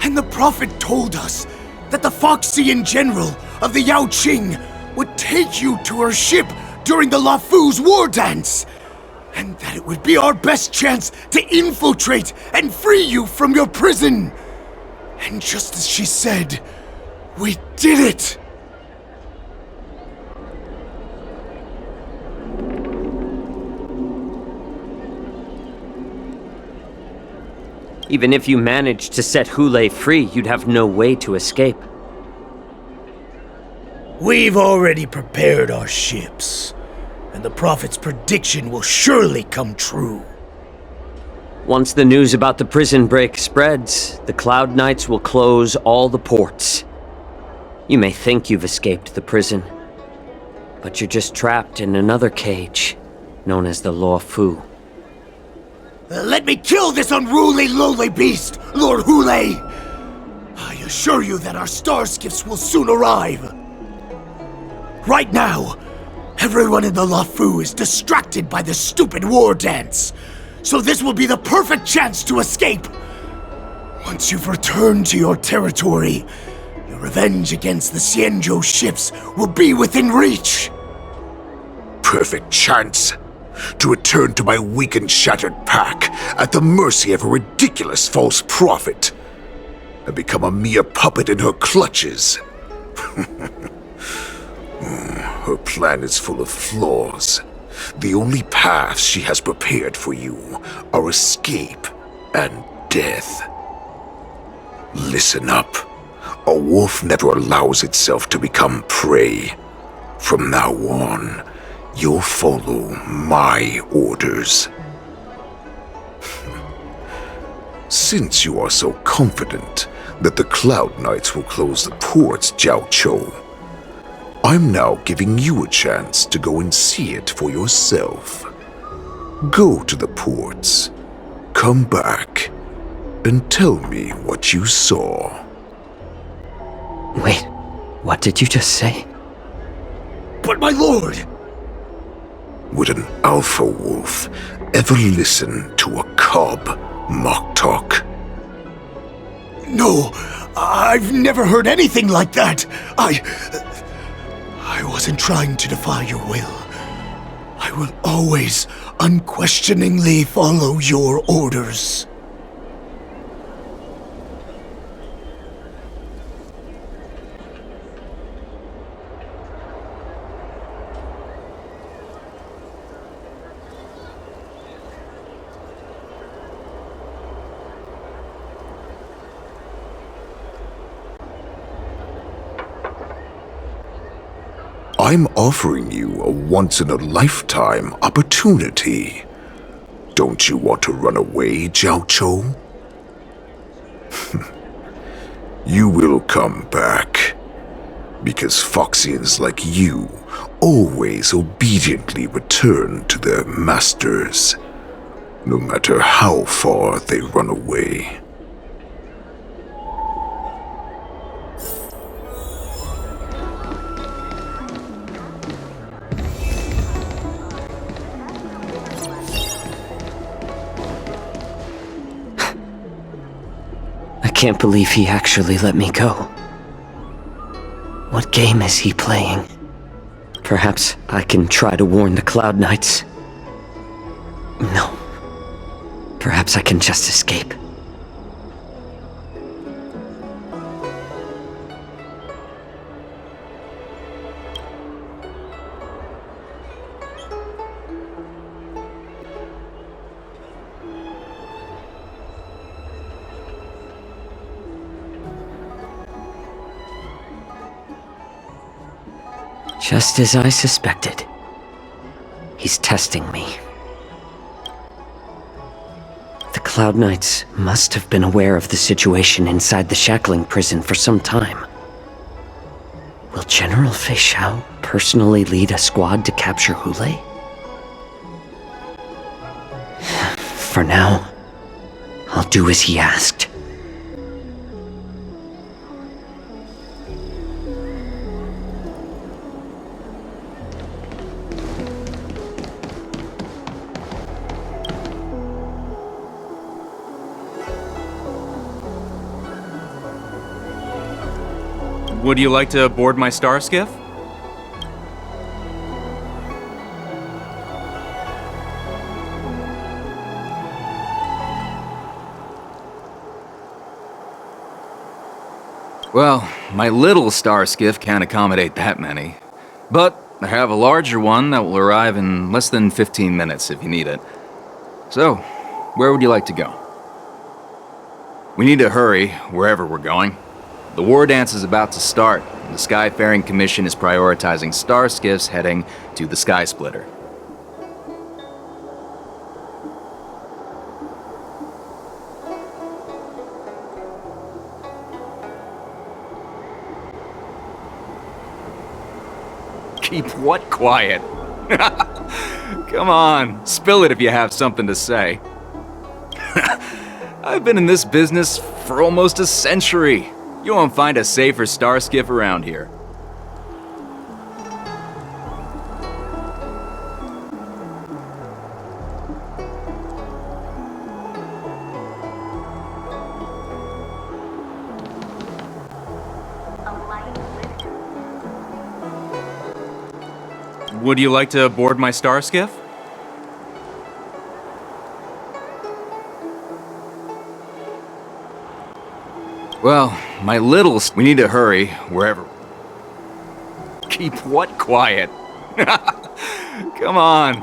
And the prophet told us that the Foxian general of the Yaoqing would take you to her ship during the Lafu's war dance, and that it would be our best chance to infiltrate and free you from your prison. And just as she said, we did it! Even if you managed to set Hule free, you'd have no way to escape. We've already prepared our ships, and the Prophet's prediction will surely come true. Once the news about the prison break spreads, the Cloud Knights will close all the ports. You may think you've escaped the prison, but you're just trapped in another cage, known as the Law Fu. Let me kill this unruly, lowly beast, Lord Hule! I assure you that our star skiffs will soon arrive. Right now, everyone in the Law Fu is distracted by the stupid war dance, so this will be the perfect chance to escape. Once you've returned to your territory, your revenge against the Xianzhou ships will be within reach. Perfect chance to return to my weak and shattered pack at the mercy of a ridiculous false prophet and become a mere puppet in her clutches. Her plan is full of flaws. The only paths she has prepared for you are escape and death. Listen up. A wolf never allows itself to become prey. From now on, you'll follow my orders. Since you are so confident that the Cloud Knights will close the ports, Jiao Chou, I'm now giving you a chance to go and see it for yourself. Go to the ports, come back, and tell me what you saw. Wait, what did you just say? But my lord! Would an alpha wolf ever listen to a cub, Moktok? No, I've never heard anything like that. I wasn't trying to defy your will. I will always unquestioningly follow your orders. I'm offering you a once-in-a-lifetime opportunity. Don't you want to run away, Jiao Chou? You will come back. Because Foxians like you always obediently return to their masters, no matter how far they run away. I can't believe he actually let me go. What game is he playing? Perhaps I can try to warn the Cloud Knights. No. Perhaps I can just escape. Just as I suspected. He's testing me. The Cloud Knights must have been aware of the situation inside the shackling prison for some time. Will General Fei Xiao personally lead a squad to capture Hule? For now, I'll do as he asked. Would you like to board my star skiff? Well, my little star skiff can't accommodate that many. But I have a larger one that will arrive in less than 15 minutes if you need it. So, where would you like to go? We need to hurry, wherever we're going. The war dance is about to start, and the Skyfaring Commission is prioritizing star skiffs heading to the Sky Splitter. Keep what quiet? Come on, spill it if you have something to say. I've been in this business for almost a century. You won't find a safer star skiff around here. Would you like to board my star skiff? Well, my we need to hurry, wherever. Keep what quiet? Come on.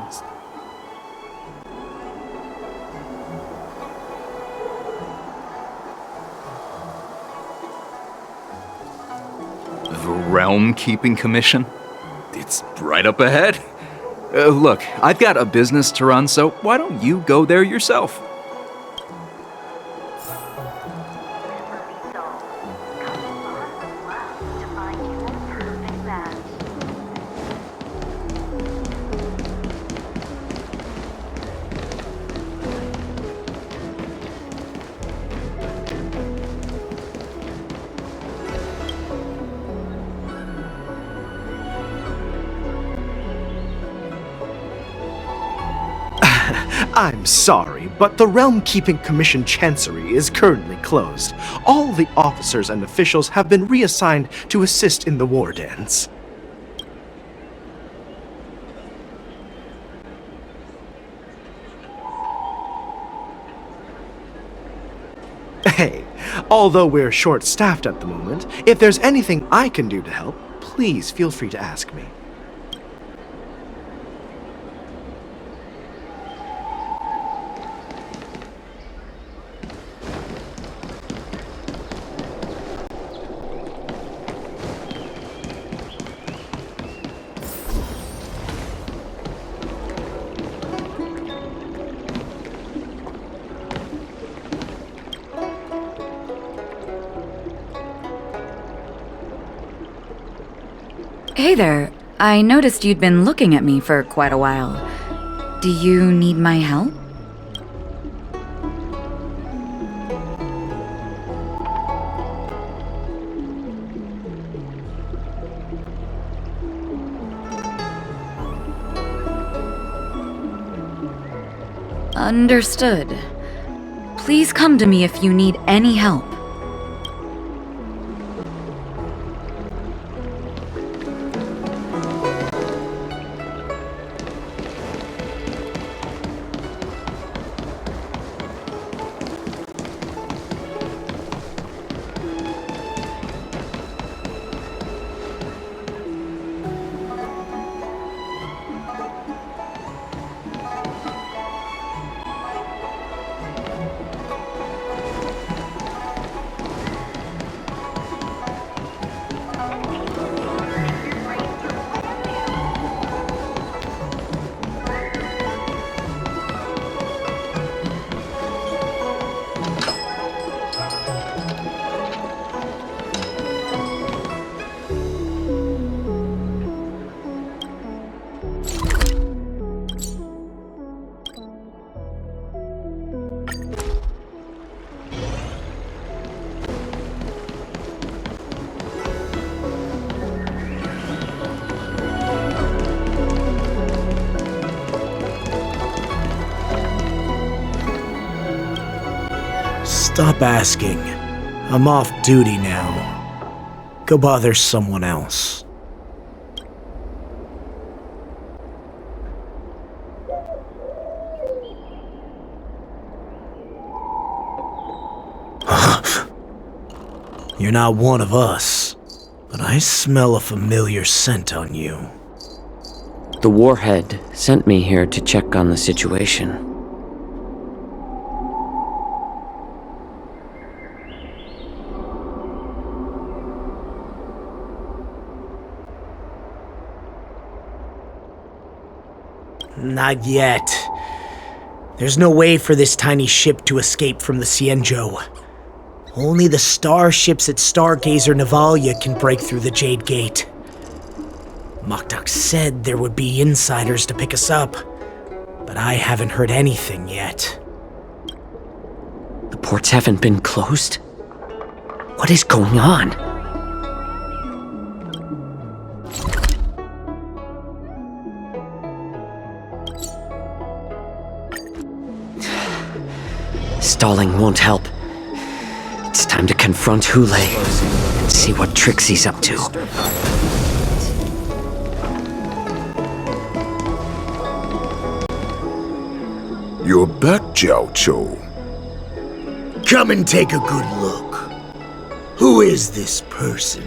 The Realm Keeping Commission? It's right up ahead. Look, I've got a business to run, so why don't you go there yourself? I'm sorry, but the Realm Keeping Commission Chancery is currently closed. All the officers and officials have been reassigned to assist in the war dance. Hey, although we're short-staffed at the moment, if there's anything I can do to help, please feel free to ask me. Hey there. I noticed you'd been looking at me for quite a while. Do you need my help? Understood. Please come to me if you need any help. Stop asking. I'm off duty now. Go bother someone else. You're not one of us, but I smell a familiar scent on you. The warhead sent me here to check on the situation. Not yet. There's no way for this tiny ship to escape from the Cienjo. Only the starships at Stargazer Navalia can break through the Jade Gate. Moktok said there would be insiders to pick us up, but I haven't heard anything yet. The ports haven't been closed? What is going on? Stalling won't help. It's time to confront Hule and see what tricks he's up to. You're back, Jiaoqiu. Come and take a good look. Who is this person?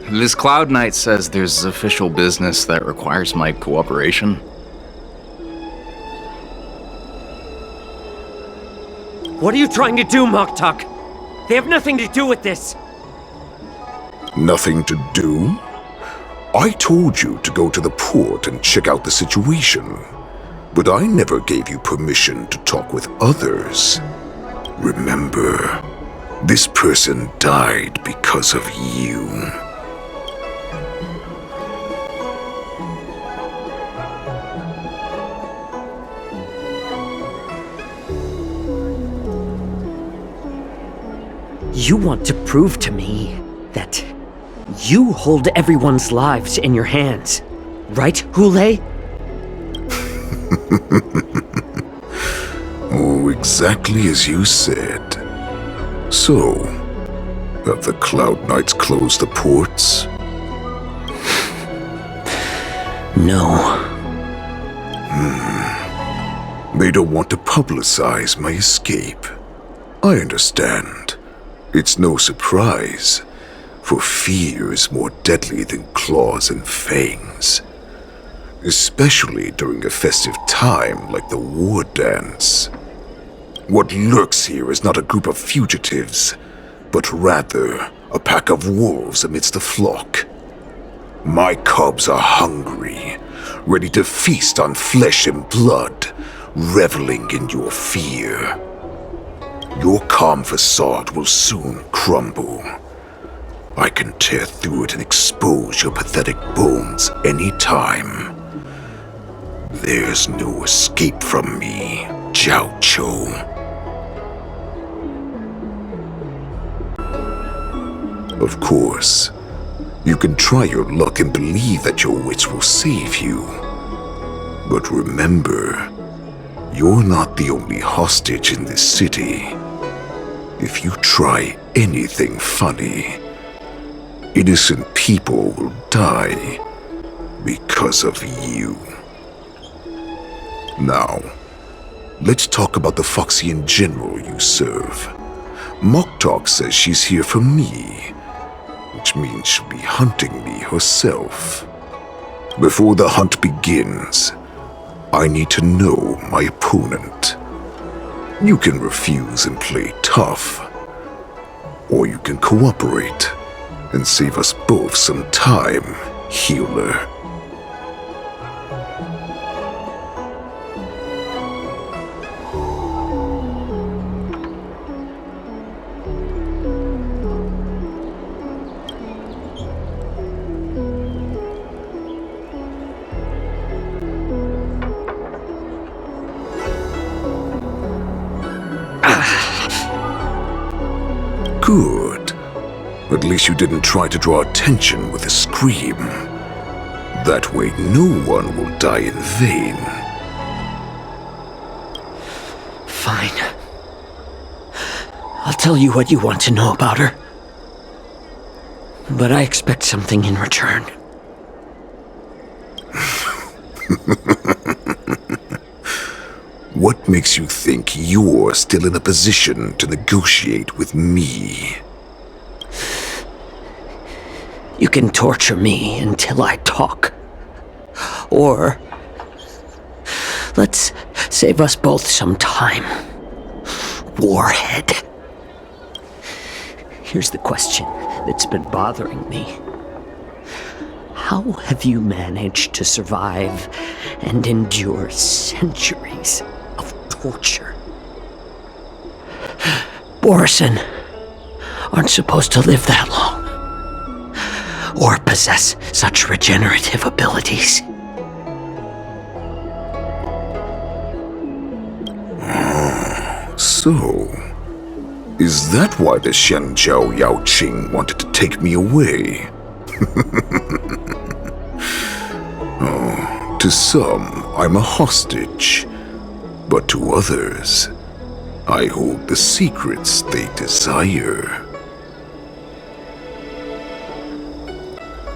This Cloud Knight says there's official business that requires my cooperation. What are you trying to do, Moktok? They have nothing to do with this. Nothing to do? I told you to go to the port and check out the situation. But I never gave you permission to talk with others. Remember, this person died because of you. You want to prove to me that you hold everyone's lives in your hands, right, Hule? Oh, exactly as you said. So, have the Cloud Knights closed the ports? No. They don't want to publicize my escape. I understand. It's no surprise, for fear is more deadly than claws and fangs. Especially during a festive time like the war dance. What lurks here is not a group of fugitives, but rather a pack of wolves amidst the flock. My cubs are hungry, ready to feast on flesh and blood, reveling in your fear. Your calm facade will soon crumble. I can tear through it and expose your pathetic bones any time. There's no escape from me, Jiaoqiu. Of course, you can try your luck and believe that your wits will save you. But remember, you're not the only hostage in this city. If you try anything funny, innocent people will die because of you. Now, let's talk about the Foxian general you serve. Moktok says she's here for me, which means she'll be hunting me herself. Before the hunt begins, I need to know my opponent. You can refuse and play tough, or you can cooperate and save us both some time, healer. Good. At least you didn't try to draw attention with a scream. That way no one will die in vain. Fine. I'll tell you what you want to know about her. But I expect something in return. What makes you think you're still in a position to negotiate with me? You can torture me until I talk. Or let's save us both some time. Warhead. Here's the question that's been bothering me. How have you managed to survive and endure centuries of torture? Borison aren't supposed to live that long, or possess such regenerative abilities. So, is that why the Shenjiao Yao Qing wanted to take me away? To some, I'm a hostage, but to others, I hold the secrets they desire.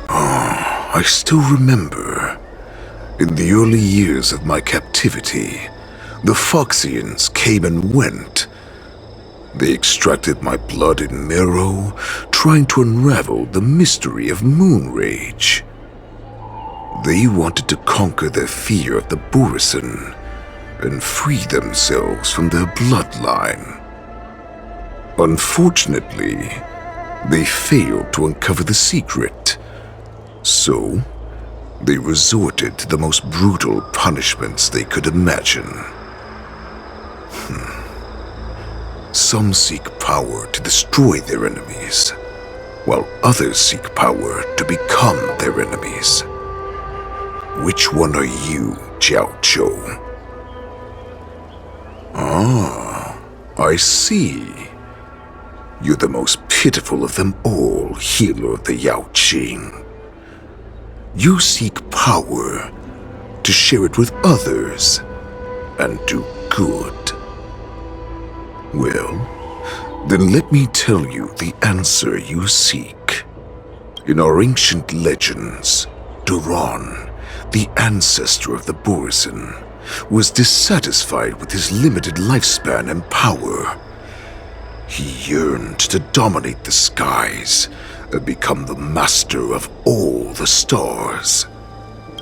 I still remember, in the early years of my captivity, the Foxians came and went. They extracted my blood and marrow, trying to unravel the mystery of moon rage. They wanted to conquer their fear of the Borison and free themselves from their bloodline. Unfortunately, they failed to uncover the secret, so they resorted to the most brutal punishments they could imagine. Some seek power to destroy their enemies, while others seek power to become their enemies. Which one are you, Jiao Chou? I see. You're the most pitiful of them all, healer of the Yao Qing. You seek power to share it with others and do good. Well, then let me tell you the answer you seek. In our ancient legends, Duran, the ancestor of the Borison, was dissatisfied with his limited lifespan and power. He yearned to dominate the skies and become the master of all the stars.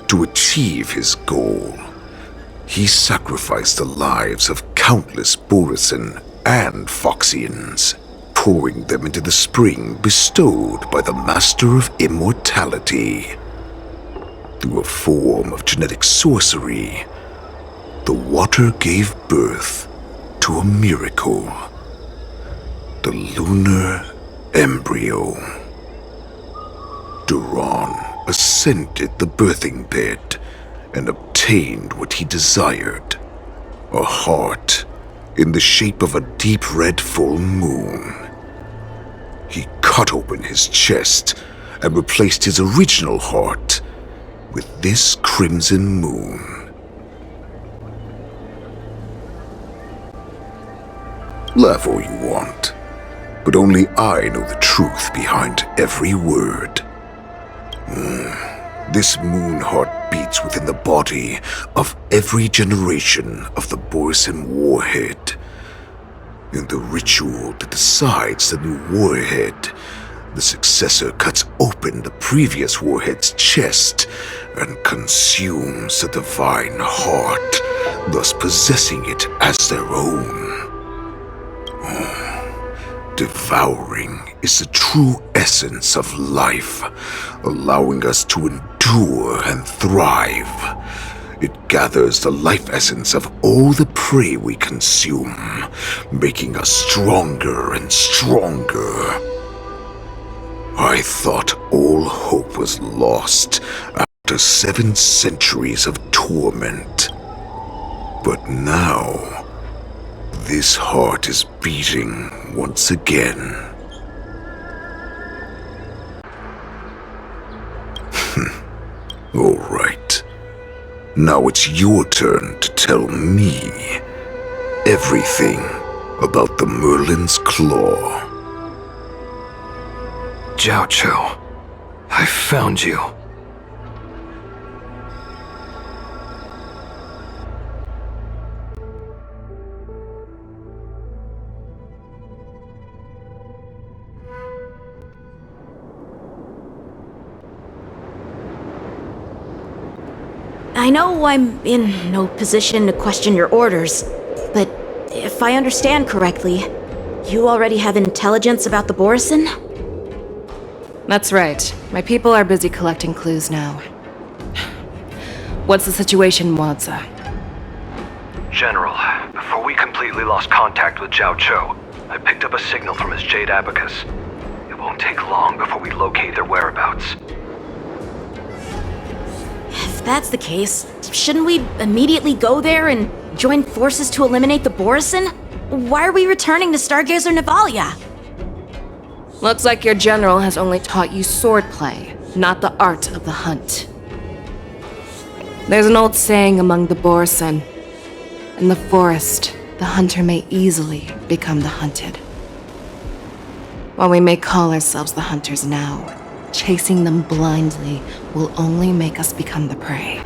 To achieve his goal, he sacrificed the lives of countless Borison and Foxians, pouring them into the spring bestowed by the Master of Immortality. Through a form of genetic sorcery, the water gave birth to a miracle, the lunar embryo. Duran ascended the birthing bed and obtained what he desired, a heart in the shape of a deep red full moon. He cut open his chest and replaced his original heart with this crimson moon. Laugh all you want, but only I know the truth behind every word. This moon heart beats within the body of every generation of the Borison warhead. In the ritual that decides the new warhead, the successor cuts open the previous warhead's chest and consumes the divine heart, thus possessing it as their own. Devouring is the true essence of life, allowing us to endure and thrive. It gathers the life essence of all the prey we consume, making us stronger and stronger. I thought all hope was lost after 7 centuries of torment. But now, this heart is beating once again. All right. Now it's your turn to tell me everything about the Merlin's Claw. Jiao Chou, I found you. I know I'm in no position to question your orders, but if I understand correctly, you already have intelligence about the Borison? That's right. My people are busy collecting clues now. What's the situation, Wadza? General, before we completely lost contact with Zhao Cho, I picked up a signal from his Jade Abacus. It won't take long before we locate their whereabouts. If that's the case, shouldn't we immediately go there and join forces to eliminate the Borisin? Why are we returning to Stargazer Navalia? Looks like your general has only taught you swordplay, not the art of the hunt. There's an old saying among the Borisin. In the forest, the hunter may easily become the hunted. While we may call ourselves the hunters now, chasing them blindly will only make us become the prey.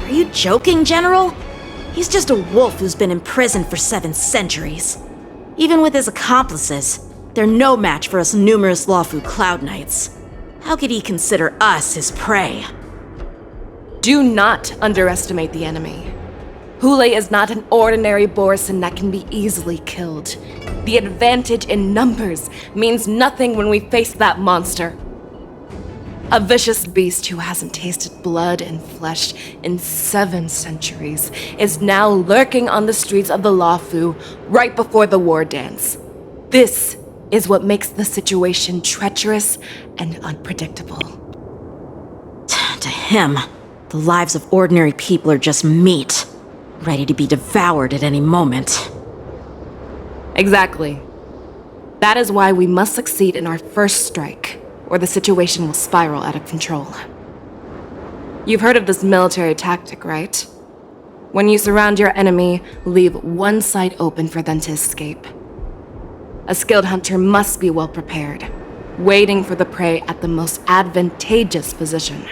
Are you joking, General? He's just a wolf who's been imprisoned for 7 centuries. Even with his accomplices, they're no match for us numerous Lawfu Cloud Knights. How could he consider us his prey? Do not underestimate the enemy. Hule is not an ordinary Borisin that can be easily killed. The advantage in numbers means nothing when we face that monster. A vicious beast who hasn't tasted blood and flesh in 7 centuries is now lurking on the streets of the Lawfu right before the war dance. This is what makes the situation treacherous and unpredictable. To him, the lives of ordinary people are just meat, ready to be devoured at any moment. Exactly. That is why we must succeed in our first strike, or the situation will spiral out of control. You've heard of this military tactic, right? When you surround your enemy, leave one side open for them to escape. A skilled hunter must be well prepared, waiting for the prey at the most advantageous position.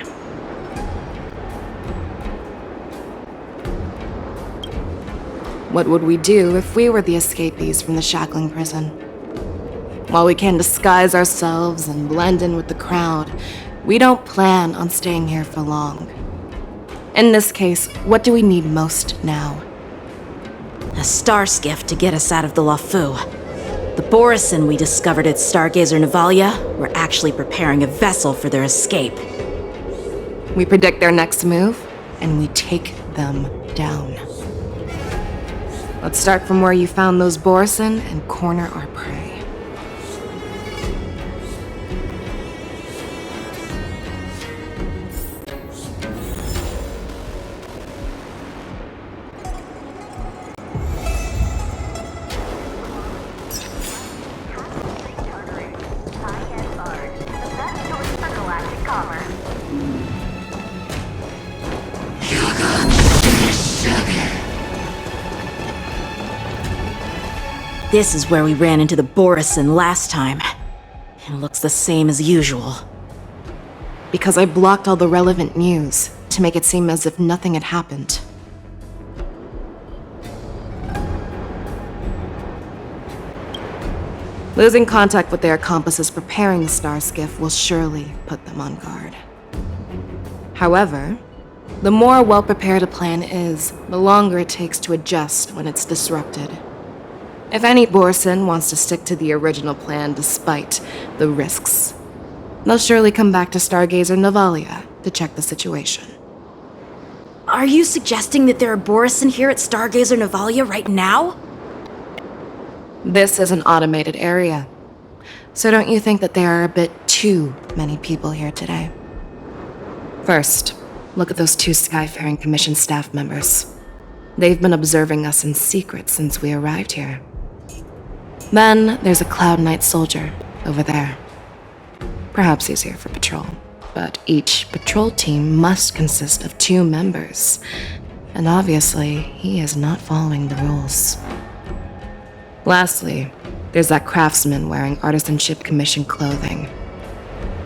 What would we do if we were the escapees from the shackling prison? While we can disguise ourselves and blend in with the crowd, we don't plan on staying here for long. In this case, what do we need most now? A star skiff to get us out of the Lawfu. The Borisin we discovered at Stargazer Navalia were actually preparing a vessel for their escape. We predict their next move, and we take them down. Let's start from where you found those Borisin and corner our prey. This is where we ran into the Borisin last time. It looks the same as usual. Because I blocked all the relevant news to make it seem as if nothing had happened. Losing contact with their accomplices preparing the star skiff will surely put them on guard. However, the more well-prepared a plan is, the longer it takes to adjust when it's disrupted. If any Borisin wants to stick to the original plan despite the risks, they'll surely come back to Stargazer Navalia to check the situation. Are you suggesting that there are Borisin here at Stargazer Navalia right now? This is an automated area, so don't you think that there are a bit too many people here today? First, look at those 2 Skyfaring Commission staff members. They've been observing us in secret since we arrived here. Then there's a Cloud Knight soldier over there. Perhaps he's here for patrol, but each patrol team must consist of 2 members, and obviously he is not following the rules. Lastly, there's that craftsman wearing Artisanship Commission clothing.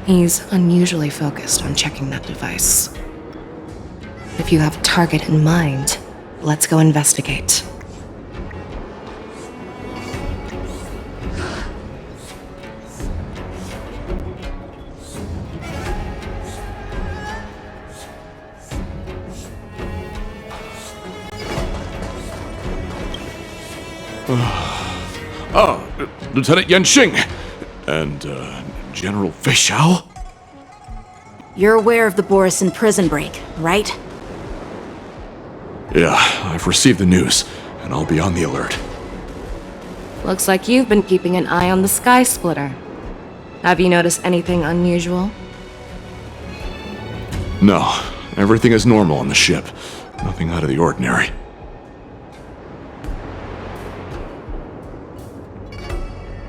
He's unusually focused on checking that device. If you have a target in mind, let's go investigate. Lieutenant Yanqing! And, General Fei Xiao? You're aware of the Borison prison break, right? Yeah, I've received the news, and I'll be on the alert. Looks like you've been keeping an eye on the Sky Splitter. Have you noticed anything unusual? No, everything is normal on the ship. Nothing out of the ordinary.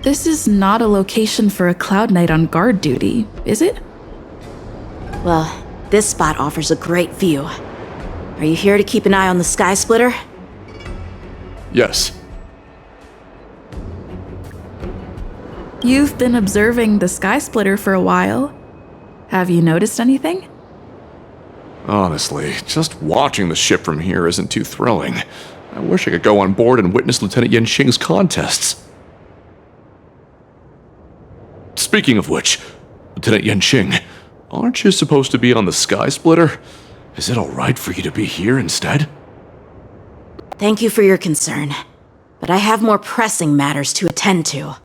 This is not a location for a Cloud Knight on guard duty, is it? Well, this spot offers a great view. Are you here to keep an eye on the Sky Splitter? Yes. You've been observing the Sky Splitter for a while. Have you noticed anything? Honestly, just watching the ship from here isn't too thrilling. I wish I could go on board and witness Lieutenant Yanqing's contests. Speaking of which, Lieutenant Yanqing, aren't you supposed to be on the Sky Splitter? Is it alright for you to be here instead? Thank you for your concern, but I have more pressing matters to attend to.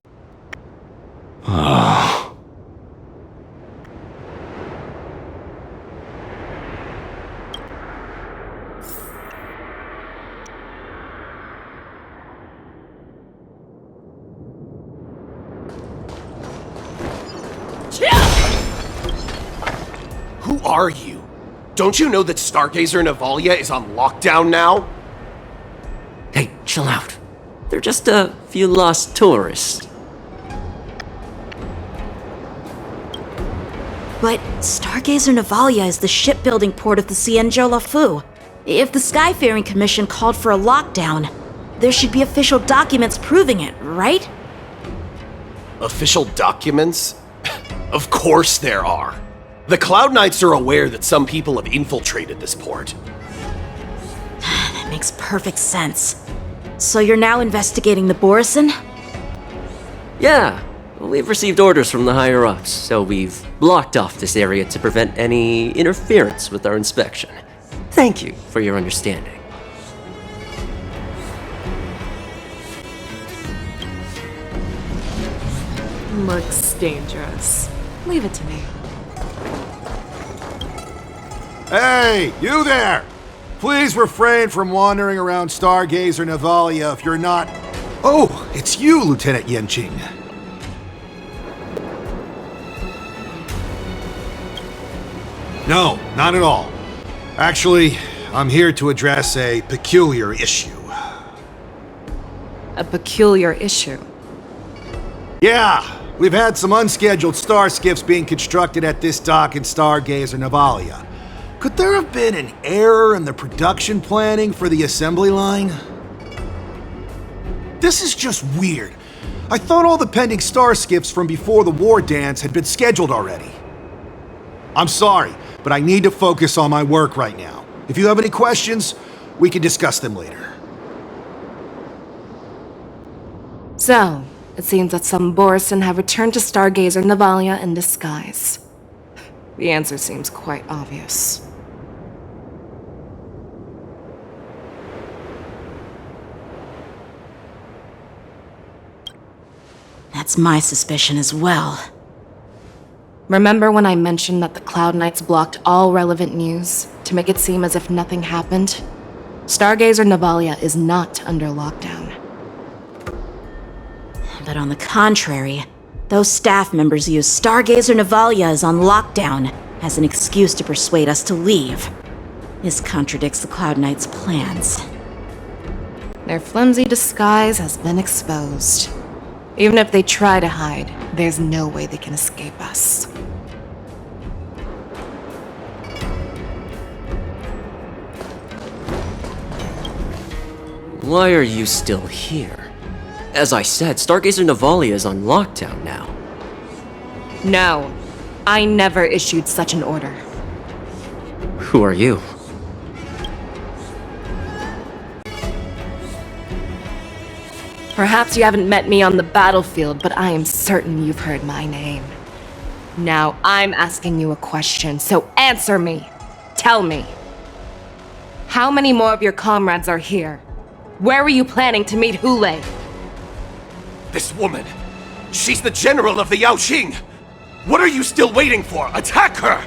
Who are you? Don't you know that Stargazer Navalia is on lockdown now? Hey, chill out. They're just a few lost tourists. But Stargazer Navalia is the shipbuilding port of the Cienjo Lafu. If the Skyfaring Commission called for a lockdown, there should be official documents proving it, right? Official documents? Of course there are. The Cloud Knights are aware that some people have infiltrated this port. That makes perfect sense. So you're now investigating the Borison? Yeah, we've received orders from the higher-ups, so we've blocked off this area to prevent any interference with our inspection. Thank you for your understanding. Looks dangerous. Leave it to me. Hey, you there! Please refrain from wandering around Stargazer Navalia if you're not... Oh, it's you, Lieutenant Yanqing. No, not at all. Actually, I'm here to address a peculiar issue. A peculiar issue? Yeah, we've had some unscheduled star skiffs being constructed at this dock in Stargazer Navalia. Could there have been an error in the production planning for the assembly line? This is just weird. I thought all the pending star skiffs from before the war dance had been scheduled already. I'm sorry, but I need to focus on my work right now. If you have any questions, we can discuss them later. So, it seems that some Borison have returned to Stargazer Navalia in disguise. The answer seems quite obvious. That's my suspicion as well. Remember when I mentioned that the Cloud Knights blocked all relevant news to make it seem as if nothing happened? Stargazer Navalia is not under lockdown. But on the contrary, those staff members use Stargazer Navalia is on lockdown as an excuse to persuade us to leave. This contradicts the Cloud Knights' plans. Their flimsy disguise has been exposed. Even if they try to hide, there's no way they can escape us. Why are you still here? As I said, Stargazer Navalia is on lockdown now. No, I never issued such an order. Who are you? Perhaps you haven't met me on the battlefield, but I am certain you've heard my name. Now I'm asking you a question, so answer me. Tell me. How many more of your comrades are here? Where were you planning to meet Hule? This woman, she's the general of the Yaoqing! What are you still waiting for? Attack her!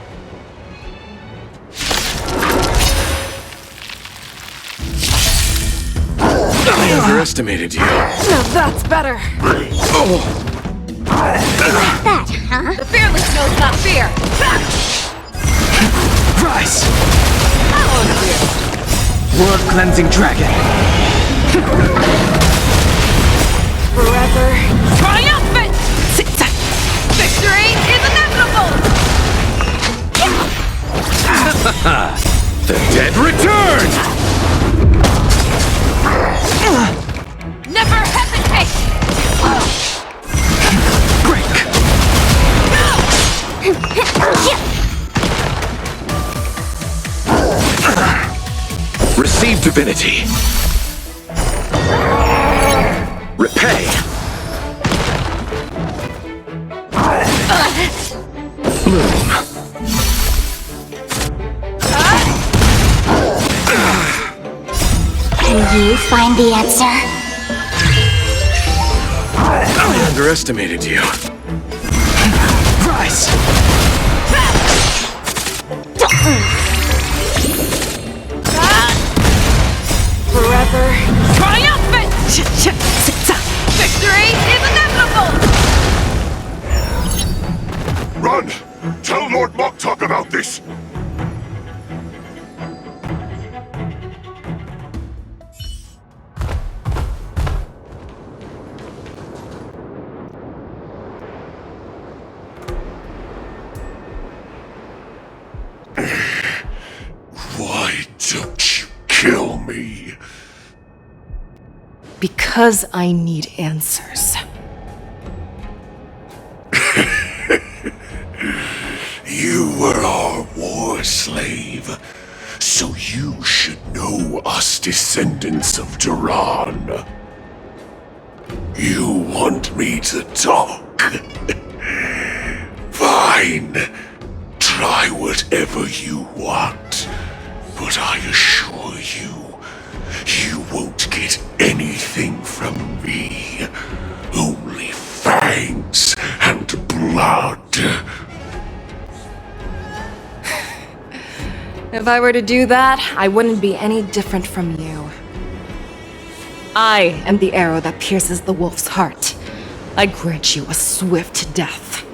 I underestimated you. Now that's better. That, huh? The fearless knows not fear. Rise! World-cleansing dragon. Forever triumphant! Victory is inevitable! The dead return! Never hesitate! Break! Receive divinity. Repay. Bloom. Can you find the answer? I underestimated you. Rise! Forever triumphant! Victory is inevitable! Run! Tell Lord Moktok about this! Why don't you kill me? Because I need answers. You were our war slave, so you should know us descendants of Duran. You want me to talk? Fine. Try whatever you want, but I assure you, you won't get anything from me. Only fangs and blood. If I were to do that, I wouldn't be any different from you. I am the arrow that pierces the wolf's heart. I grant you a swift death.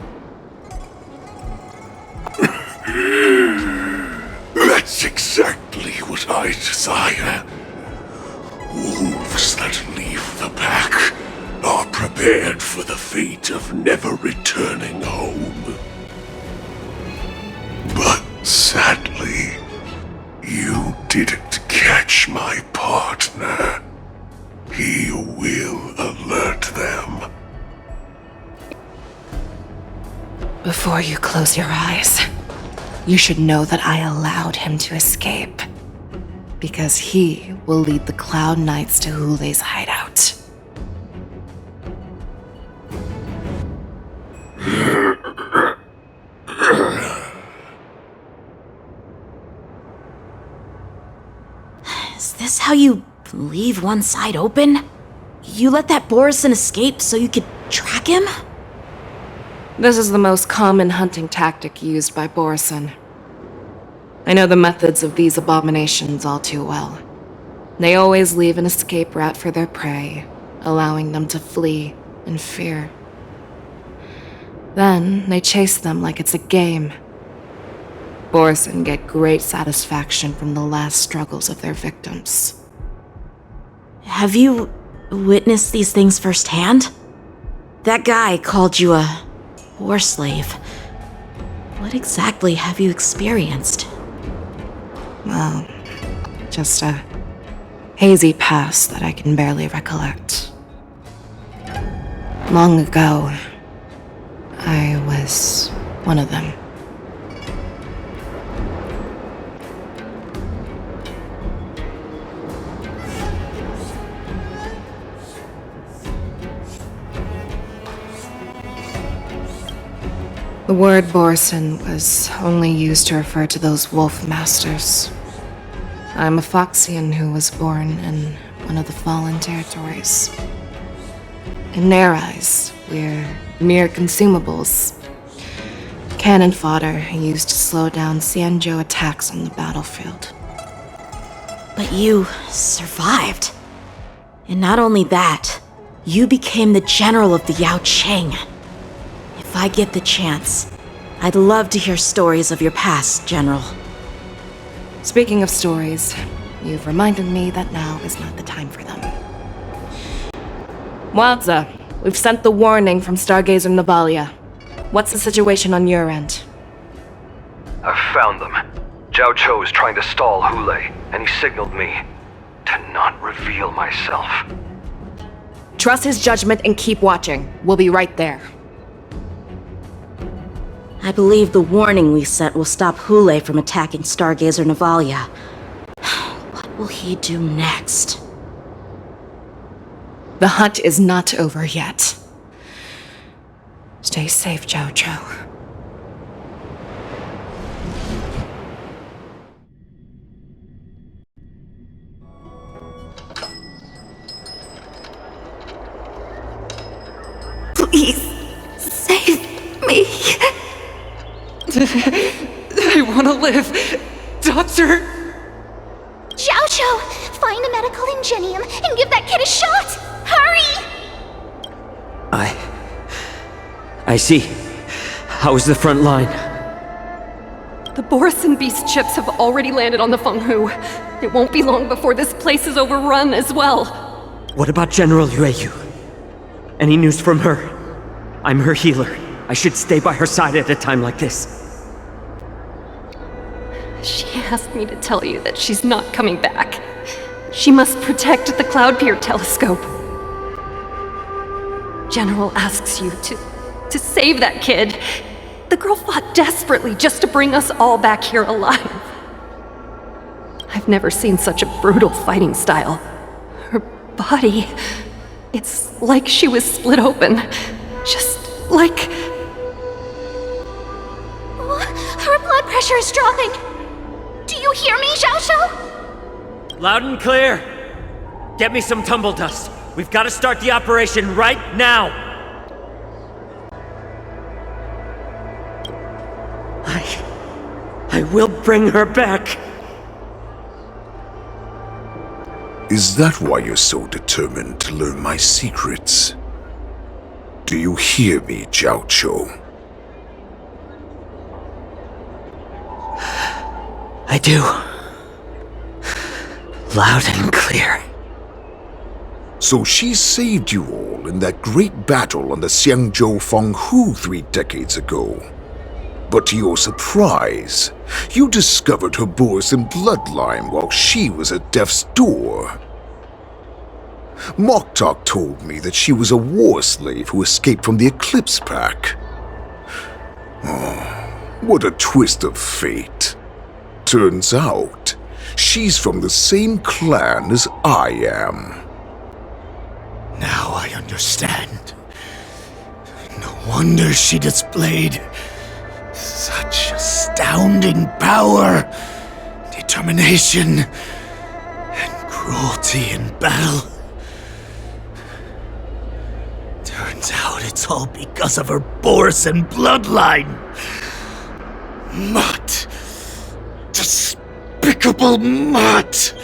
That's exactly what I desire. Wolves that leave the pack are prepared for the fate of never returning home. But sadly, you didn't catch my partner. He will alert them. Before you close your eyes, you should know that I allowed him to escape. Because he will lead the Cloud Knights to Hule's hideout. Is this how you leave one side open? You let that Borison escape so you could track him? This is the most common hunting tactic used by Borison. I know the methods of these abominations all too well. They always leave an escape route for their prey, allowing them to flee in fear. Then they chase them like it's a game. Borison get great satisfaction from the last struggles of their victims. Have you witnessed these things firsthand? That guy called you a war slave. What exactly have you experienced? Well, just a hazy past that I can barely recollect. Long ago, I was one of them. The word Borison was only used to refer to those wolf masters. I'm a Foxian who was born in one of the Fallen Territories. In their eyes, we're mere consumables. Cannon fodder used to slow down Xianzhou attacks on the battlefield. But you survived. And not only that, you became the general of the Yao Qing. If I get the chance, I'd love to hear stories of your past, General. Speaking of stories, you've reminded me that now is not the time for them. Wadza, we've sent the warning from Stargazer Navalia. What's the situation on your end? I've found them. Zhao Chou is trying to stall Hule, and he signaled me to not reveal myself. Trust his judgment and keep watching. We'll be right there. I believe the warning we sent will stop Hule from attacking Stargazer Navalia. What will he do next? The hunt is not over yet. Stay safe, Zhao Chou. Please, save me. I want to live. Doctor! Zhao Chou, find a medical ingenium and give that kid a shot! Hurry! I see. How's the front line? The Borisin Beast chips have already landed on the Fenghu. It won't be long before this place is overrun as well. What about General Yueyu? Any news from her? I'm her healer. I should stay by her side at a time like this. She asked me to tell you that she's not coming back. She must protect the Cloud Pier telescope. General asks you to save that kid. The girl fought desperately just to bring us all back here alive. I've never seen such a brutal fighting style. Her body, it's like she was split open. Just like... Her blood pressure is dropping. Do you hear me, Zhao Chou? Loud and clear. Get me some tumble dust. We've got to start the operation right now. I will bring her back. Is that why you're so determined to learn my secrets? Do you hear me, Zhao Chou? I do. Loud and clear. So she saved you all in that great battle on the Xiangzhou Fenghu 3 decades ago. But to your surprise, you discovered her Borisin bloodline while she was at death's door. Moktok told me that she was a war slave who escaped from the Eclipse Pack. Oh, what a twist of fate. Turns out, she's from the same clan as I am. Now I understand. No wonder she displayed such astounding power, determination, and cruelty in battle. Turns out it's all because of her Borisin bloodline. Mutt. Despicable mutt.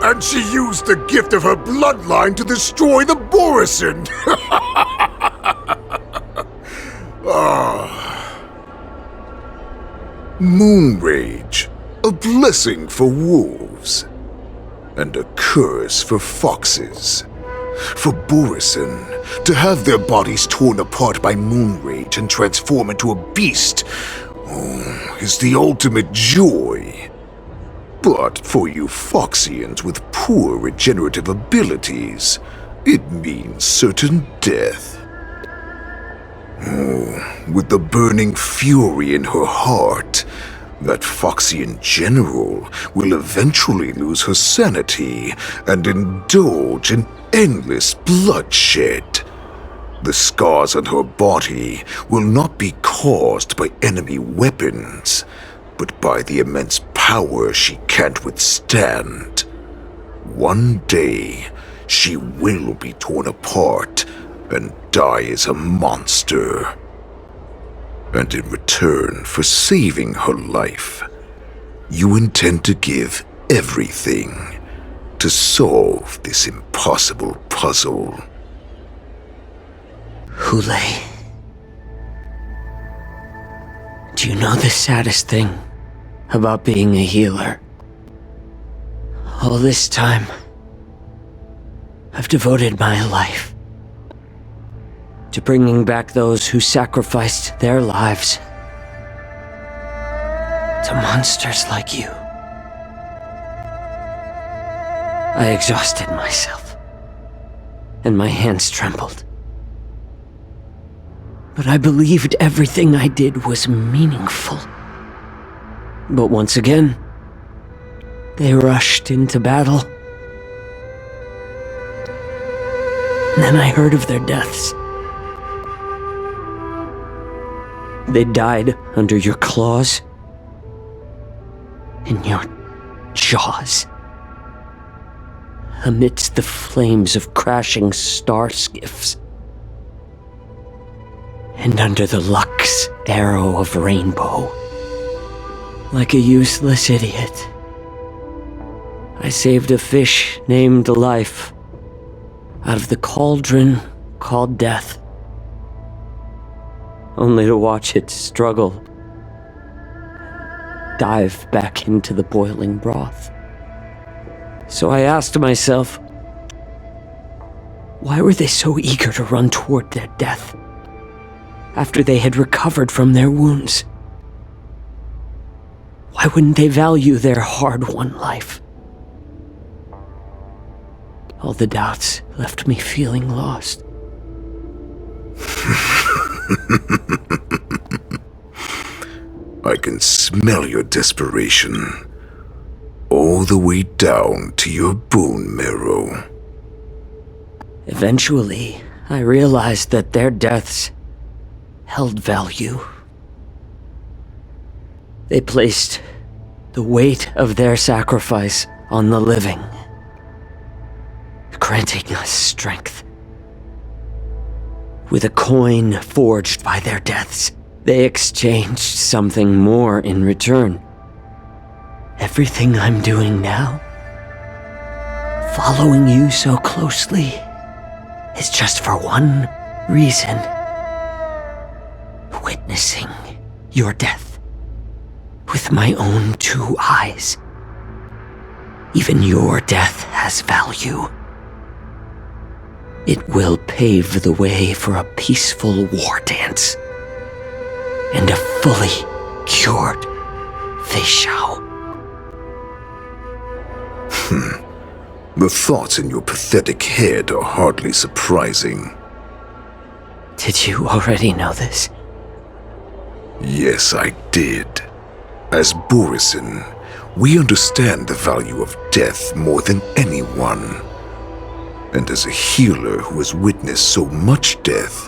And she used the gift of her bloodline to destroy the Borisin! Moon Rage, a blessing for wolves, and a curse for foxes. For Borisin, to have their bodies torn apart by Moon Rage and transform into a beast, is the ultimate joy. But for you Foxians with poor regenerative abilities, it means certain death. With the burning fury in her heart, that Foxian general will eventually lose her sanity and indulge in endless bloodshed. The scars on her body will not be caused by enemy weapons, but by the immense power she can't withstand. One day, she will be torn apart and die as a monster. And in return for saving her life, you intend to give everything to solve this impossible puzzle. Hule, do you know the saddest thing about being a healer? All this time, I've devoted my life to bringing back those who sacrificed their lives to monsters like you. I exhausted myself, and my hands trembled. But I believed everything I did was meaningful. But once again, they rushed into battle. And then I heard of their deaths. They died under your claws, in your jaws, amidst the flames of crashing star skiffs, and under the Lux arrow of rainbow. Like a useless idiot, I saved a fish named Life out of the cauldron called Death, only to watch it struggle, dive back into the boiling broth. So I asked myself, why were they so eager to run toward their death after they had recovered from their wounds? Why wouldn't they value their hard-won life? All the doubts left me feeling lost. I can smell your desperation, all the way down to your bone marrow. Eventually, I realized that their deaths held value. They placed the weight of their sacrifice on the living, granting us strength. With a coin forged by their deaths, they exchanged something more in return. Everything I'm doing now, following you so closely, is just for one reason: witnessing your death with my own 2 eyes. Even your death has value. It will pave the way for a peaceful war dance and a fully cured Feishao. The thoughts in your pathetic head are hardly surprising. Did you already know this? Yes, I did. As Borisin, we understand the value of death more than anyone. And as a healer who has witnessed so much death,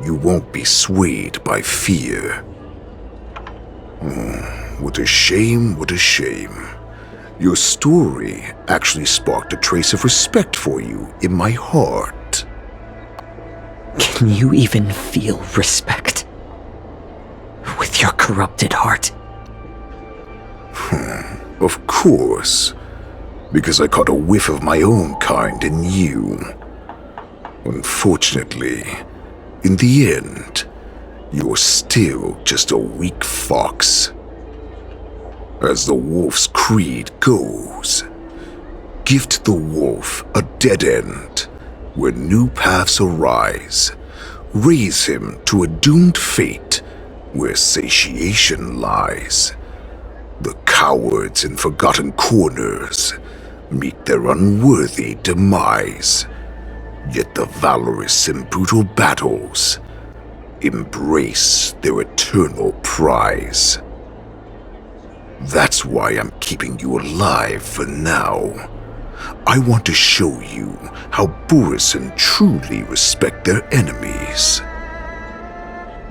you won't be swayed by fear. What a shame, what a shame. Your story actually sparked a trace of respect for you in my heart. Can you even feel respect with your corrupted heart? Of course. Because I caught a whiff of my own kind in you. Unfortunately, in the end, you're still just a weak fox. As the wolf's creed goes, gift the wolf a dead end where new paths arise. Raise him to a doomed fate where satiation lies. The cowards in forgotten corners meet their unworthy demise. Yet the valorous in brutal battles embrace their eternal prize. That's why I'm keeping you alive for now. I want to show you how Borisin truly respect their enemies.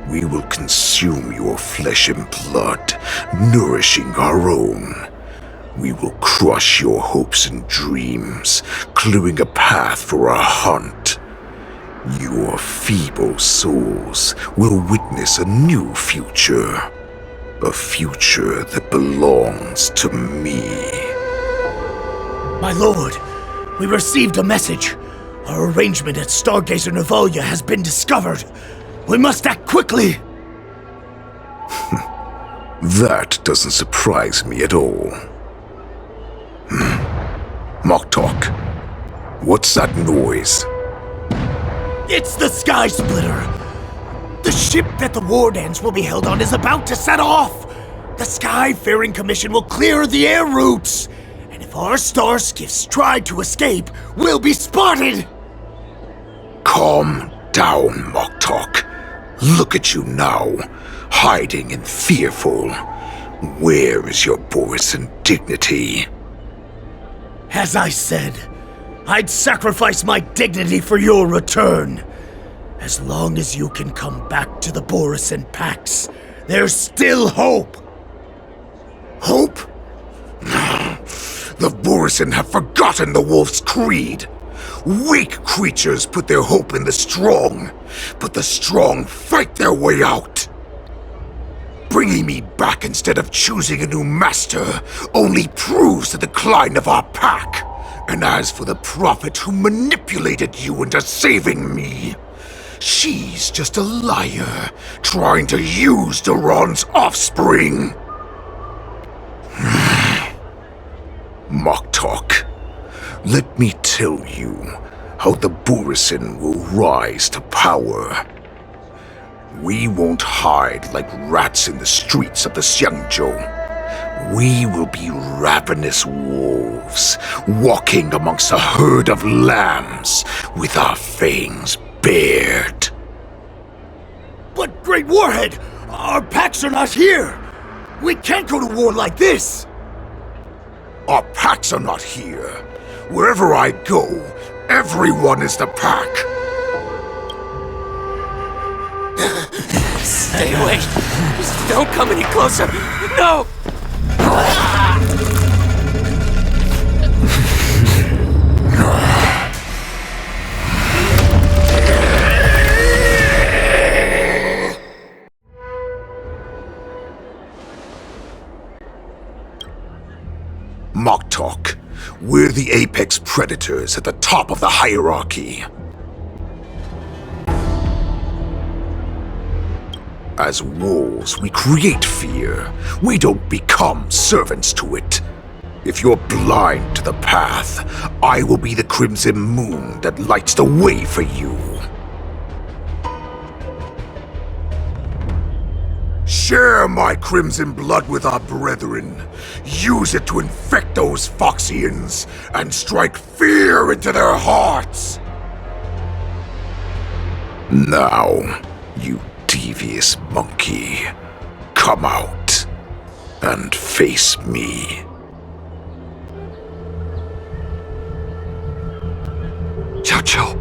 We will consume your flesh and blood, nourishing our own. We will crush your hopes and dreams, clearing a path for our hunt. Your feeble souls will witness a new future. A future that belongs to me. My lord, we received a message. Our arrangement at Stargazer Navalia has been discovered. We must act quickly. That doesn't surprise me at all. Moktok, what's that noise? It's the Sky Splitter. The ship that the Wardans will be held on is about to set off. The Skyfaring Commission will clear the air routes. And if our star skiffs try to escape, we'll be spotted. Calm down, Moktok. Look at you now, hiding and fearful. Where is your Borisan dignity? As I said, I'd sacrifice my dignity for your return. As long as you can come back to the Borisan Pax, there's still hope. Hope? The Borisan have forgotten the wolf's creed. Weak creatures put their hope in the strong, but the strong fight their way out. Bringing me back instead of choosing a new master only proves the decline of our pack. And as for the prophet who manipulated you into saving me, she's just a liar trying to use Duran's offspring. Moktok, let me tell you how the Borisan will rise to power. We won't hide like rats in the streets of the Xiangzhou. We will be ravenous wolves, walking amongst a herd of lambs with our fangs bared. But, Great Warhead, our packs are not here. We can't go to war like this. Our packs are not here. Wherever I go, everyone is the pack. Stay away. Just don't come any closer. No! Moktok, we're the apex predators at the top of the hierarchy. As wolves, we create fear. We don't become servants to it. If you're blind to the path, I will be the crimson moon that lights the way for you. Share my crimson blood with our brethren. Use it to infect those Foxians and strike fear into their hearts. Now, you devious monkey, come out and face me. Xiao.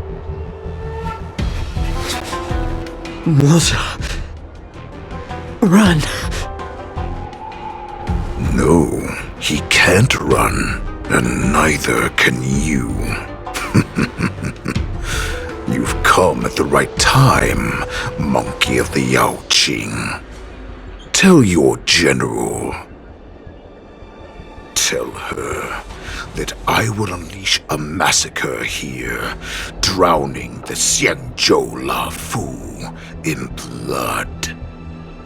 Moza. Run. No, he can't run, and neither can you. You've come at the right time, monkey of the Yao Qing. Tell your general. Tell her that I will unleash a massacre here, drowning the Xiangzhou La Fu in blood.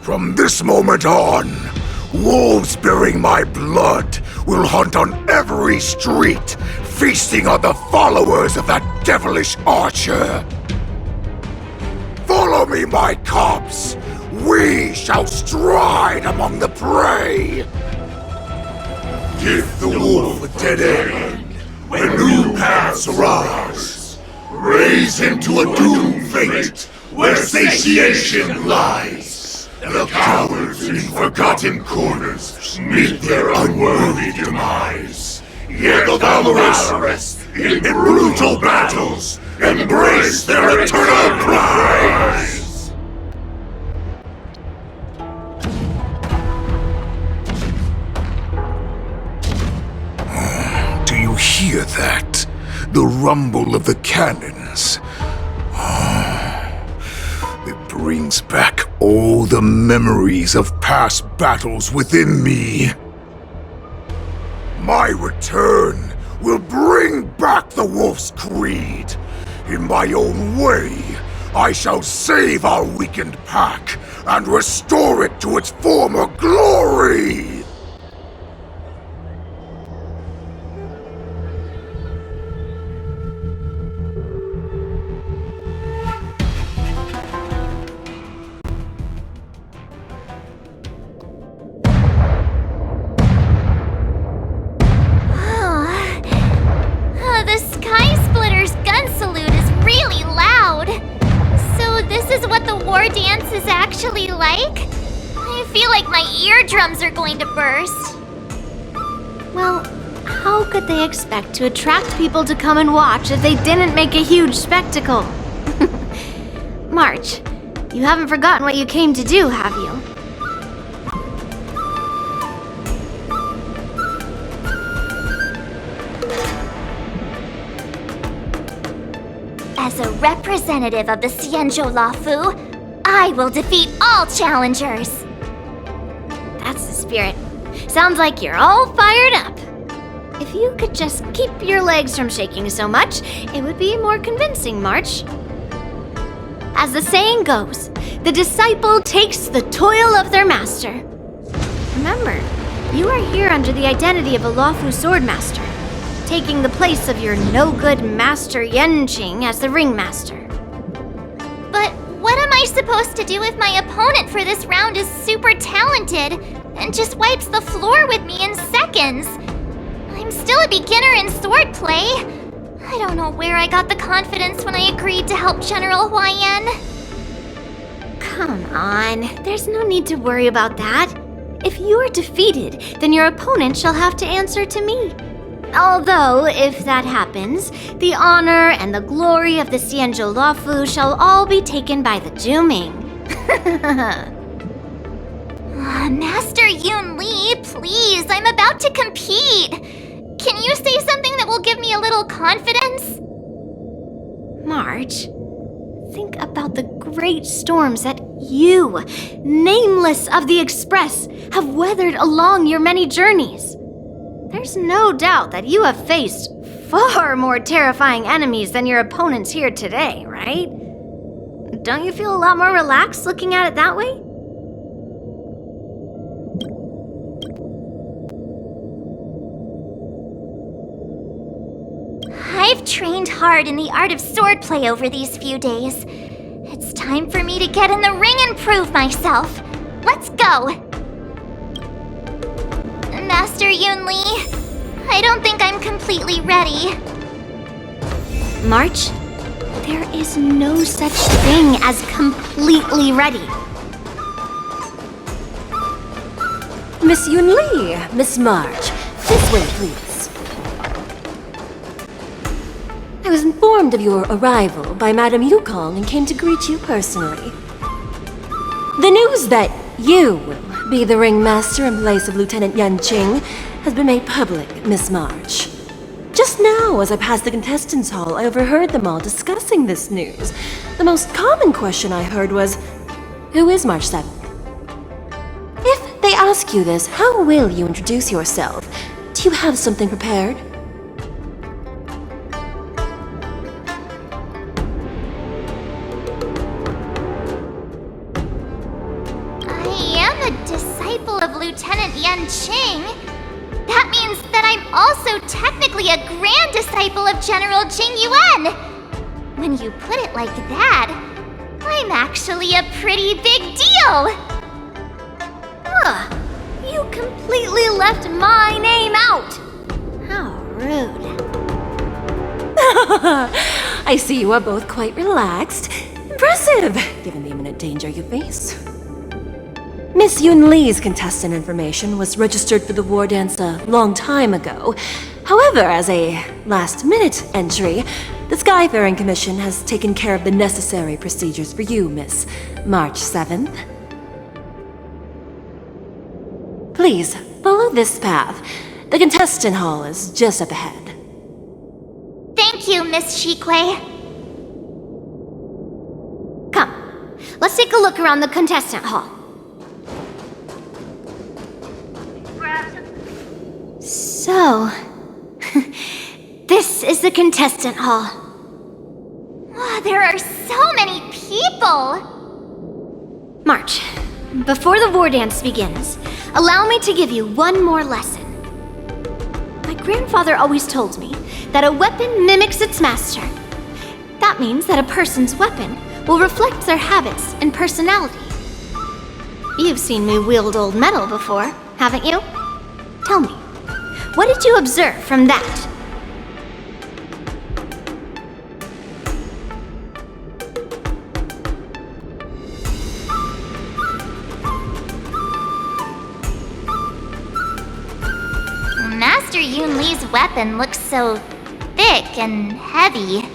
From this moment on, wolves bearing my blood will hunt on every street, feasting on the followers of that devilish archer. Follow me, my cubs! We shall stride among the prey! Give the wolf a dead end when new paths arise. Raise him to a doomed fate where satiation lies. The cowards in forgotten corners meet their unworthy demise. Yet the valorous in brutal battles embrace their eternal prize. hear that? The rumble of the cannons. It brings back all the memories of past battles within me. My return will bring back the Wolf's Creed. In my own way, I shall save our weakened pack and restore it to its former glory! The Sky Splitter's gun salute is really loud. So this is what the war dance is actually like? I feel like my eardrums are going to burst. Well, how could they expect to attract people to come and watch if they didn't make a huge spectacle? March, you haven't forgotten what you came to do, have you? As a representative of the Xianzhou Lafu, I will defeat all challengers. That's the spirit. Sounds like you're all fired up. If you could just keep your legs from shaking so much, it would be more convincing, March. As the saying goes, the disciple takes the toil of their master. Remember, you are here under the identity of a Lafu swordmaster, taking the place of your no-good master Yanqing as the ringmaster. But what am I supposed to do if my opponent for this round is super talented and just wipes the floor with me in seconds? I'm still a beginner in swordplay. I don't know where I got the confidence when I agreed to help General Huaiyan. Come on, there's no need to worry about that. If you are defeated, then your opponent shall have to answer to me. Although, if that happens, the honor and the glory of the Xianzhou Lafu shall all be taken by the Zhuming. Master Yun Li, please, I'm about to compete. Can you say something that will give me a little confidence? March, think about the great storms that you, nameless of the Express, have weathered along your many journeys. There's no doubt that you have faced far more terrifying enemies than your opponents here today, right? Don't you feel a lot more relaxed looking at it that way? I've trained hard in the art of swordplay over these few days. It's time for me to get in the ring and prove myself. Let's go! Master Yun Li, I don't think I'm completely ready. March, there is no such thing as completely ready. Miss Yun Li, Miss March, this way, please. I was informed of your arrival by Madame Yukong and came to greet you personally. The news that you will be the ringmaster in place of Lieutenant Yanqing has been made public, Miss March. Just now, as I passed the contestants' hall, I overheard them all discussing this news. The most common question I heard was, who is March 7th? If they ask you this, how will you introduce yourself? Do you have something prepared? Of Lieutenant Yanqing. That means that I'm also technically a grand disciple of General Jing Yuan. When you put it like that, I'm actually a pretty big deal. You completely left my name out. How rude. I see you are both quite relaxed. Impressive, given the imminent danger you face. Miss Yun Li's contestant information was registered for the war dance a long time ago. However, as a last-minute entry, the Skyfaring Commission has taken care of the necessary procedures for you, Miss March 7th. Please, follow this path. The contestant hall is just up ahead. Thank you, Miss Shikwe. Come, let's take a look around the contestant hall. So, this is the contestant hall. Wow, there are so many people! March, before the war dance begins, allow me to give you one more lesson. My grandfather always told me that a weapon mimics its master. That means that a person's weapon will reflect their habits and personality. You've seen me wield old metal before, haven't you? Tell me, what did you observe from that? Master Yun Li's weapon looks so thick and heavy.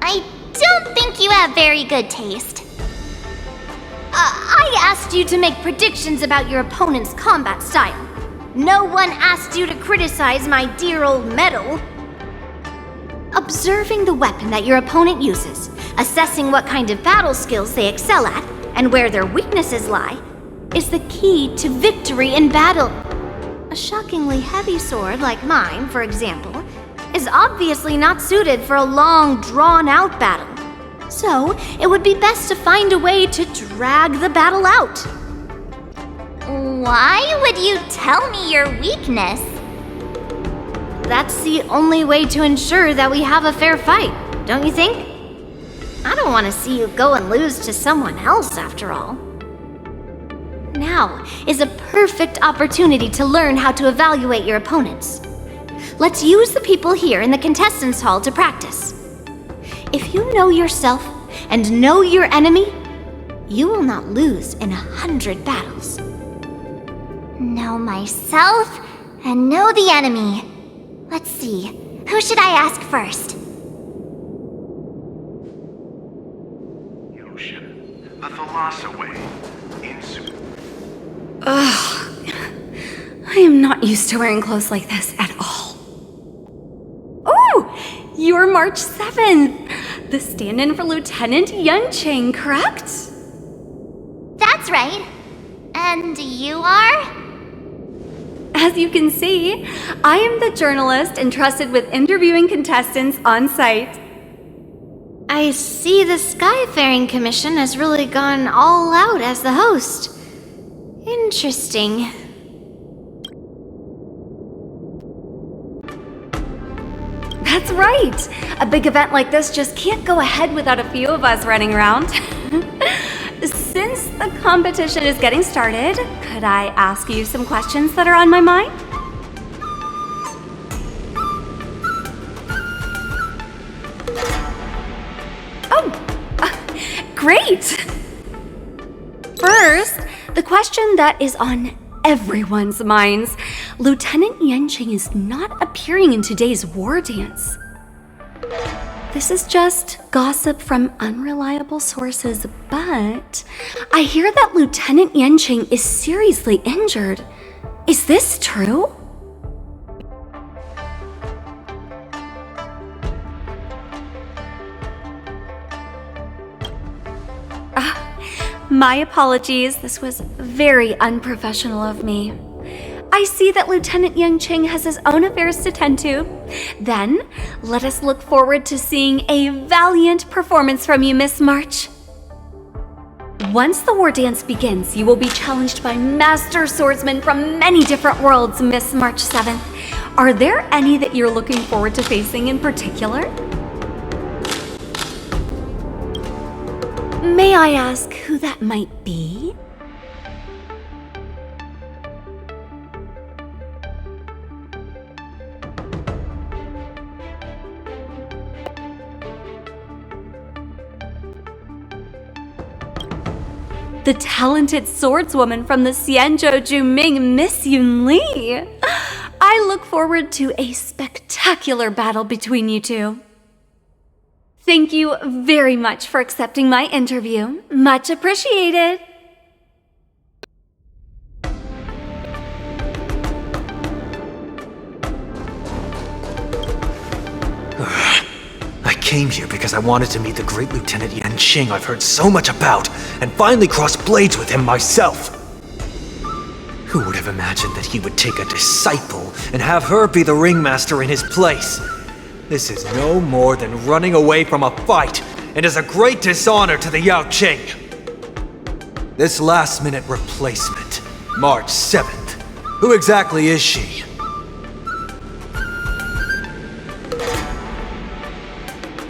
I don't think you have very good taste. I asked you to make predictions about your opponent's combat style. No one asked you to criticize my dear old metal. Observing the weapon that your opponent uses, assessing what kind of battle skills they excel at, and where their weaknesses lie, is the key to victory in battle. A shockingly heavy sword like mine, for example, is obviously not suited for a long, drawn-out battle. So, it would be best to find a way to drag the battle out. Why would you tell me your weakness? That's the only way to ensure that we have a fair fight, don't you think? I don't want to see you go and lose to someone else, after all. Now is a perfect opportunity to learn how to evaluate your opponents. Let's use the people here in the contestants' hall to practice. If you know yourself and know your enemy, you will not lose in 100 battles. Know myself and know the enemy. Let's see, who should I ask first? The Thalassa way. Ugh. I am not used to wearing clothes like this at all. Oh! You're March 7th! The stand-in for Lieutenant Yunqing, correct? That's right. And you are? As you can see, I am the journalist entrusted with interviewing contestants on site. I see the Skyfaring Commission has really gone all out as the host. Interesting. That's right! A big event like this just can't go ahead without a few of us running around. Since the competition is getting started, could I ask you some questions that are on my mind? Oh, great! First, the question that is on everyone's minds. Lieutenant Yunqing is not appearing in today's war dance. This is just gossip from unreliable sources, but I hear that Lieutenant Yunqing is seriously injured. Is this true? My apologies. This was very unprofessional of me. I see that Lieutenant Yunqing has his own affairs to tend to. Then, let us look forward to seeing a valiant performance from you, Miss March. Once the war dance begins, you will be challenged by master swordsmen from many different worlds, Miss March 7th. Are there any that you're looking forward to facing in particular? May I ask who that might be? The talented swordswoman from the Xianzhou Juming, Miss Yun Li. I look forward to a spectacular battle between you two. Thank you very much for accepting my interview. Much appreciated. came here because I wanted to meet the great Lieutenant Yanqing I've heard so much about, and finally cross blades with him myself. Who would have imagined that he would take a disciple and have her be the ringmaster in his place? This is no more than running away from a fight, and is a great dishonor to the Yaoqing. This last-minute replacement, March 7th. Who exactly is she?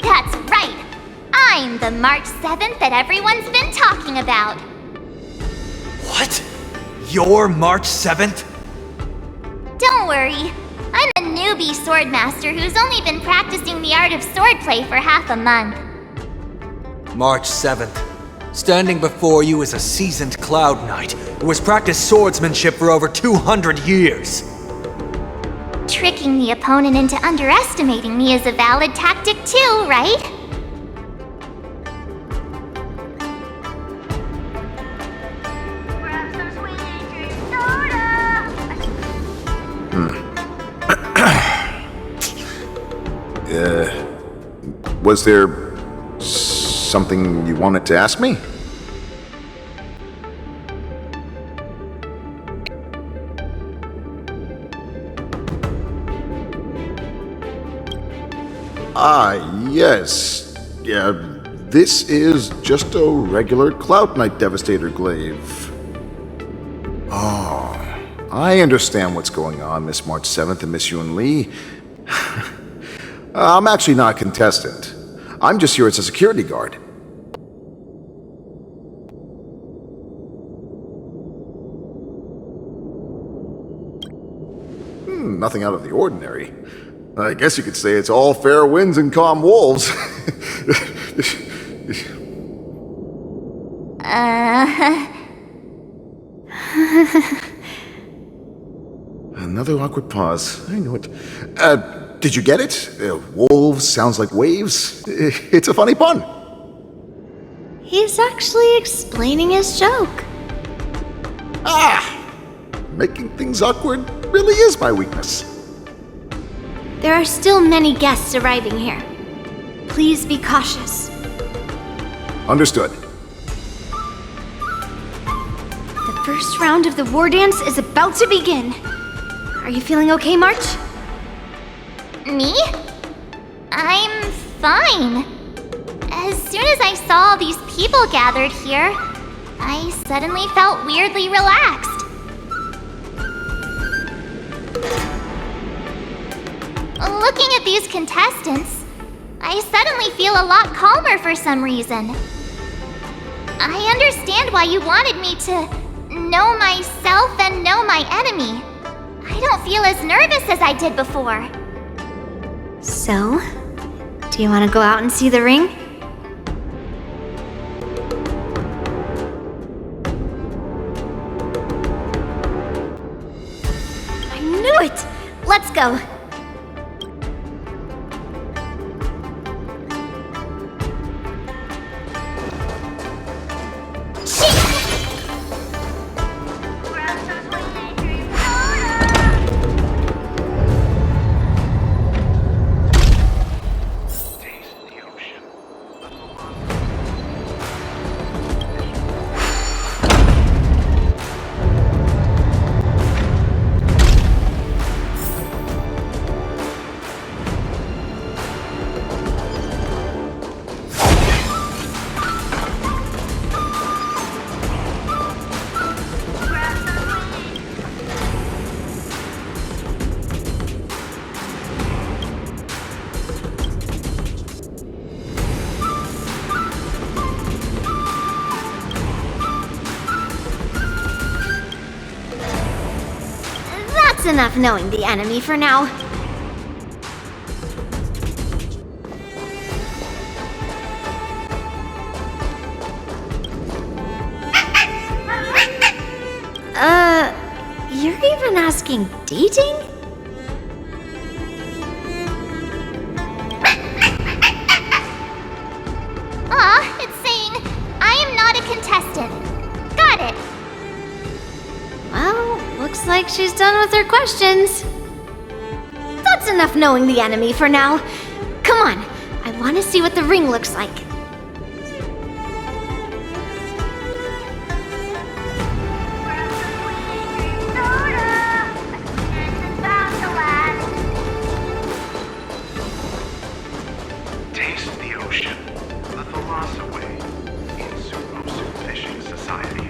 That's right! I'm the March 7th that everyone's been talking about. What? You're March 7th? Don't worry. I'm a newbie swordmaster who's only been practicing the art of swordplay for half a month. March 7th. Standing before you is a seasoned Cloud Knight who has practiced swordsmanship for over 200 years. Tricking the opponent into underestimating me is a valid tactic too, right? Was there something you wanted to ask me? Yes. Yeah, this is just a regular Cloud Knight Devastator glaive. Oh, I understand what's going on, Miss March 7th and Miss Yun Li. I'm actually not a contestant. I'm just here as a security guard. Nothing out of the ordinary. I guess you could say it's all fair winds and calm wolves. Another awkward pause. I knew it. Did you get it? Wolves sounds like waves. It's a funny pun. He's actually explaining his joke. Making things awkward really is my weakness. There are still many guests arriving here. Please be cautious. Understood. The first round of the war dance is about to begin. Are you feeling okay, March? Me? I'm fine. As soon as I saw all these people gathered here, I suddenly felt weirdly relaxed. Looking at these contestants, I suddenly feel a lot calmer for some reason. I understand why you wanted me to know myself and know my enemy. I don't feel as nervous as I did before. So, do you want to go out and see the ring? I knew it! Let's go! Enough knowing the enemy for now. You're even asking dating? It's saying, I am not a contestant. Got it. Well, looks like she's done with her questions. That's enough knowing the enemy for now. Come on, I want to see what the ring looks like. Taste the ocean. The philosophy in Sumo Fishing Society.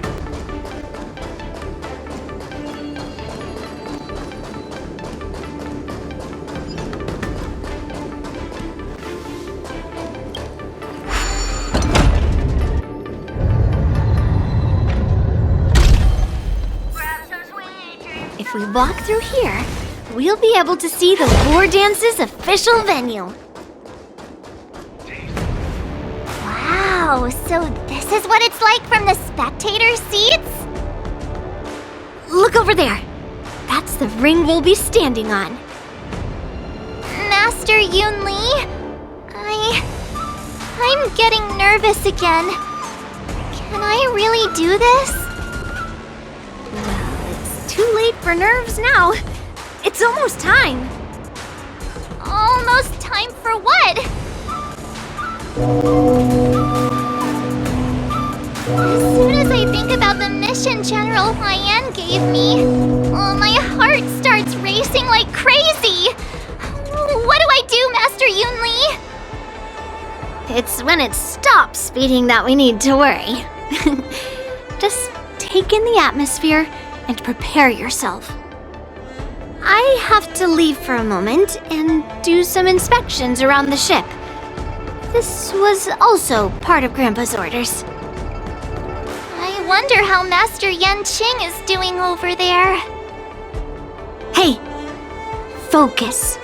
If we walk through here, we'll be able to see the War Dance's official venue. Wow, so this is what it's like from the spectator seats? Look over there. That's the ring we'll be standing on. Master Yoon Lee? I'm getting nervous again. Can I really do this? Well, it's too late for nerves now. It's almost time. Almost time for what? As soon as I think about the mission General Hyan gave me, my heart starts racing like crazy. What do I do, Master Yoon Lee? It's when it stops beating that we need to worry. Just take in the atmosphere and prepare yourself. I have to leave for a moment and do some inspections around the ship. This was also part of Grandpa's orders. I wonder how Master Yan Qing is doing over there. Hey, focus.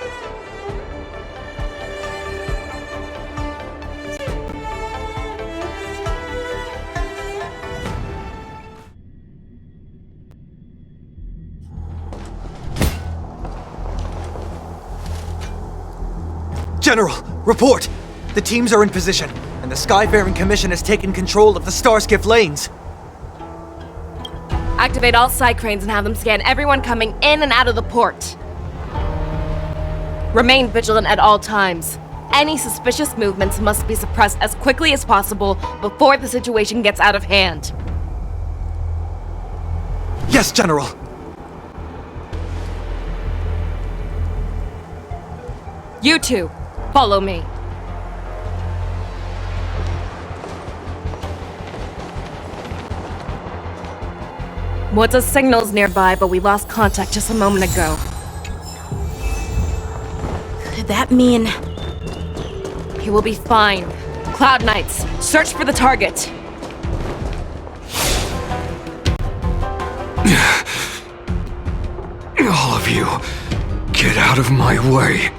General, report! The teams are in position, and the Skyfaring Commission has taken control of the Starskiff lanes. Activate all side cranes and have them scan everyone coming in and out of the port. Remain vigilant at all times. Any suspicious movements must be suppressed as quickly as possible before the situation gets out of hand. Yes, General! You two, follow me. What's a signal's nearby, but we lost contact just a moment ago. Could that mean... He will be fine. Cloud Knights, search for the target. All of you, get out of my way.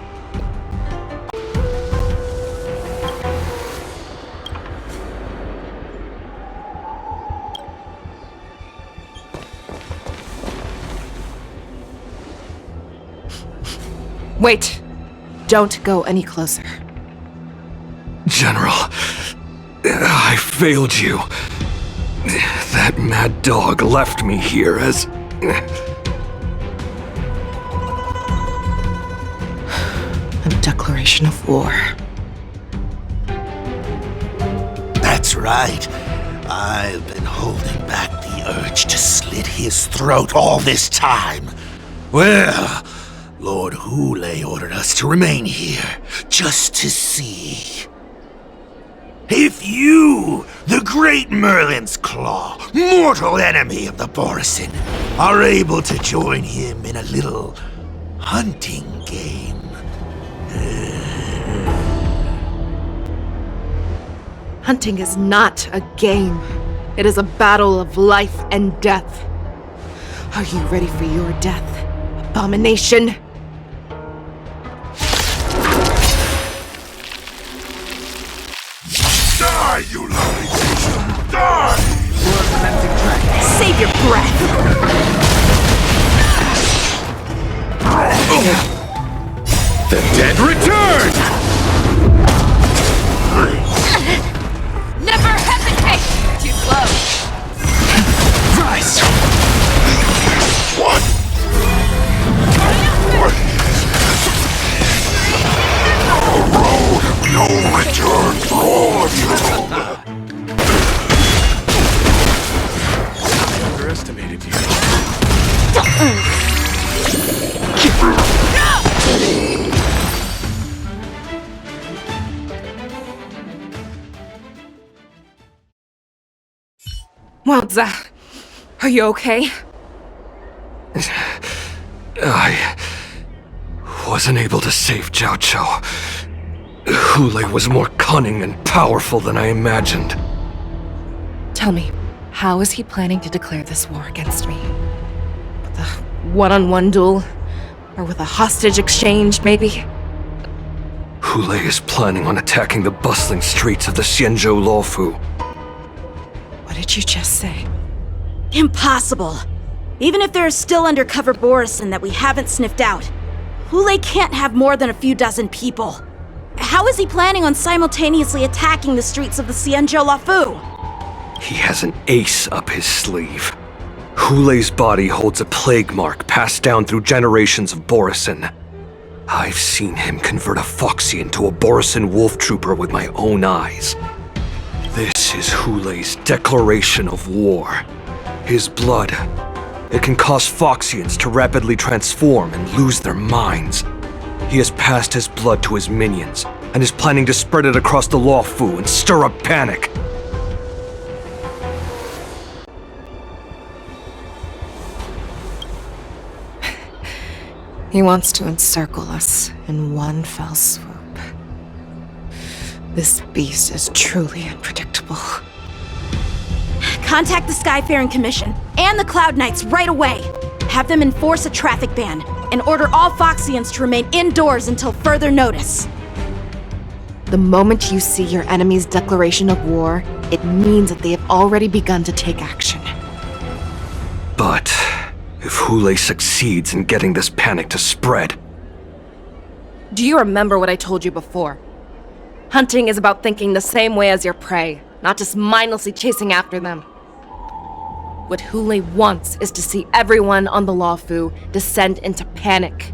Wait. Don't go any closer. General, I failed you. That mad dog left me here as... A declaration of war. That's right. I've been holding back the urge to slit his throat all this time. Well, Lord Hule ordered us to remain here, just to see. If you, the great Merlin's Claw, mortal enemy of the Borisin, are able to join him in a little hunting game. Hunting is not a game. It is a battle of life and death. Are you ready for your death, abomination? Die, you lovely creature! Die! Save your breath! The dead return! Never hesitate! Too slow. Rise! What? A road of no Vietsub, are you okay? I wasn't able to save Jiao Chou. Hule was more cunning and powerful than I imagined. Tell me, how is he planning to declare this war against me? With a one-on-one duel? Or with a hostage exchange, maybe? Hule is planning on attacking the bustling streets of the Xianzhou Luofu. What did you just say? Impossible. Even if there are still undercover Borisin that we haven't sniffed out, Hule can't have more than a few dozen people. How is he planning on simultaneously attacking the streets of the Xianzhou Luofu? He has an ace up his sleeve. Hule's body holds a plague mark passed down through generations of Borisin. I've seen him convert a Foxian to a Borisin wolf trooper with my own eyes. This is Hule's declaration of war. His blood. It can cause Foxians to rapidly transform and lose their minds. He has passed his blood to his minions, and is planning to spread it across the Luofu and stir up panic. He wants to encircle us in one fell swoop. This beast is truly unpredictable. Contact the Skyfaring Commission and the Cloud Knights right away. Have them enforce a traffic ban and order all Foxians to remain indoors until further notice. The moment you see your enemy's declaration of war, it means that they have already begun to take action. But if Hule succeeds in getting this panic to spread... Do you remember what I told you before? Hunting is about thinking the same way as your prey, not just mindlessly chasing after them. What Hule wants is to see everyone on the Luofu descend into panic.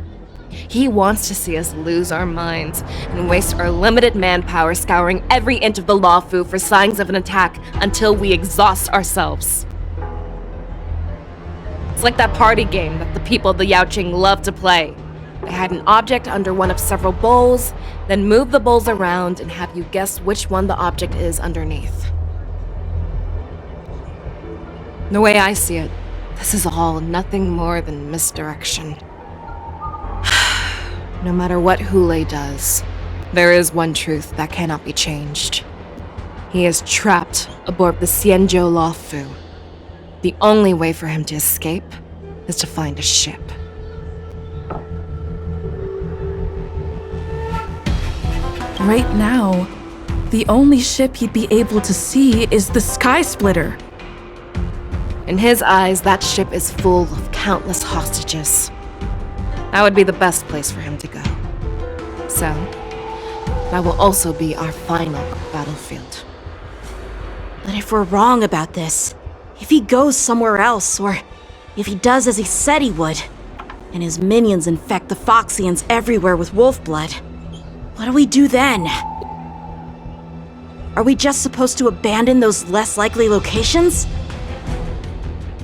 He wants to see us lose our minds and waste our limited manpower scouring every inch of the Luofu for signs of an attack until we exhaust ourselves. It's like that party game that the people of the Yaoqing love to play. They hide an object under one of several bowls, then move the bowls around and have you guess which one the object is underneath. The way I see it, this is all nothing more than misdirection. No matter what Hule does, there is one truth that cannot be changed. He is trapped aboard the Xianzhou Luofu. The only way for him to escape is to find a ship. Right now, the only ship he'd be able to see is the Sky Splitter. In his eyes, that ship is full of countless hostages. That would be the best place for him to go. So, that will also be our final battlefield. But if we're wrong about this, if he goes somewhere else, or if he does as he said he would, and his minions infect the Foxians everywhere with wolf blood, what do we do then? Are we just supposed to abandon those less likely locations?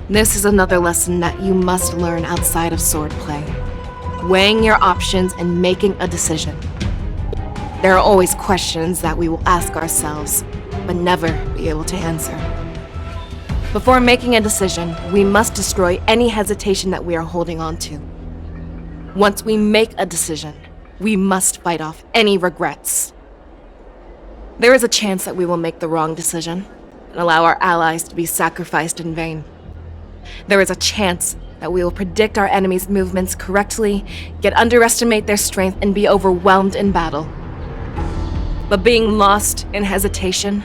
This is another lesson that you must learn outside of swordplay. Weighing your options and making a decision. There are always questions that we will ask ourselves, but never be able to answer. Before making a decision, we must destroy any hesitation that we are holding on to. Once we make a decision, we must fight off any regrets. There is a chance that we will make the wrong decision and allow our allies to be sacrificed in vain. There is a chance that we will predict our enemies' movements correctly, yet underestimate their strength and be overwhelmed in battle. But being lost in hesitation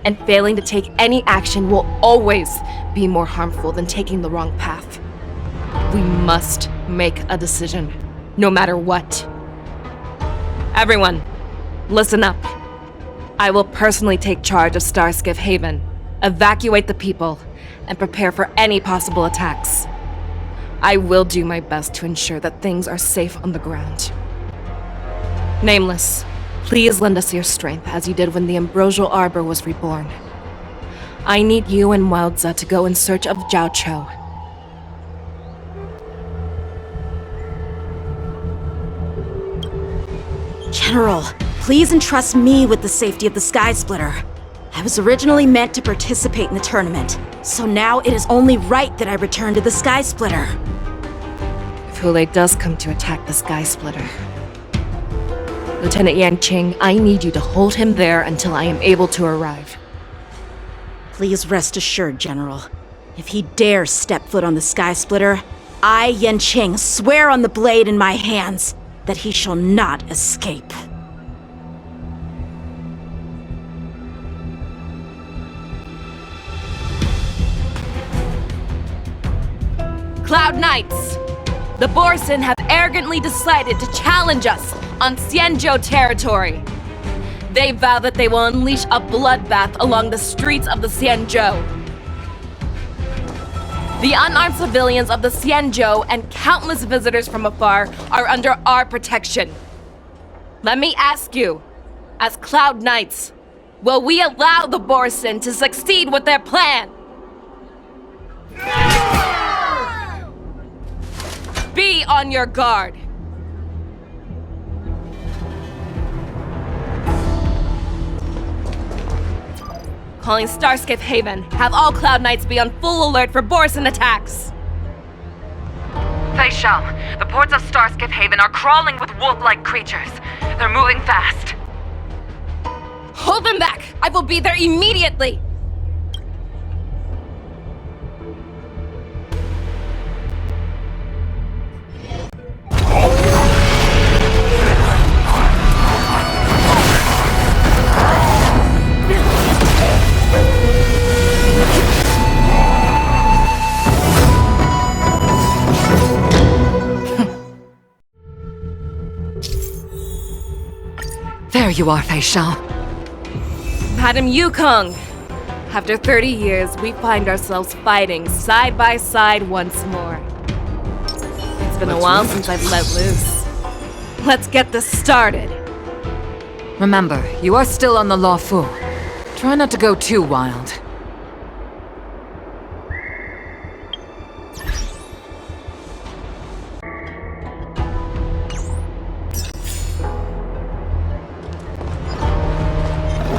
and failing to take any action will always be more harmful than taking the wrong path. We must make a decision, no matter what. Everyone, listen up. I will personally take charge of Starskiff Haven, evacuate the people, and prepare for any possible attacks. I will do my best to ensure that things are safe on the ground. Nameless, please lend us your strength as you did when the Ambrosial Arbor was reborn. I need you and Vietsub to go in search of Jiao Chou. General, please entrust me with the safety of the Sky Splitter. I was originally meant to participate in the tournament, so now it is only right that I return to the Sky Splitter. If Hule does come to attack the Sky Splitter, Lieutenant Yanqing, I need you to hold him there until I am able to arrive. Please rest assured, General. If he dares step foot on the Sky Splitter, I, Yanqing, swear on the blade in my hands that he shall not escape. Cloud Knights! The Borson have arrogantly decided to challenge us on Xianzhou territory. They vow that they will unleash a bloodbath along the streets of the Xianzhou. The unarmed civilians of the Xianzhou and countless visitors from afar are under our protection. Let me ask you, as Cloud Knights, will we allow the Borson to succeed with their plan? Be on your guard. Calling Starskip Haven. Have all Cloud Knights be on full alert for Borson attacks. Fei Shao, the ports of Starskip Haven are crawling with wolf-like creatures. They're moving fast. Hold them back! I will be there immediately! There you are, Fei Shao. Madam Yukong, after 30 years, we find ourselves fighting side by side once more. It's been a while since I've let loose. Let's get this started. Remember, you are still on the Luofu. Try not to go too wild.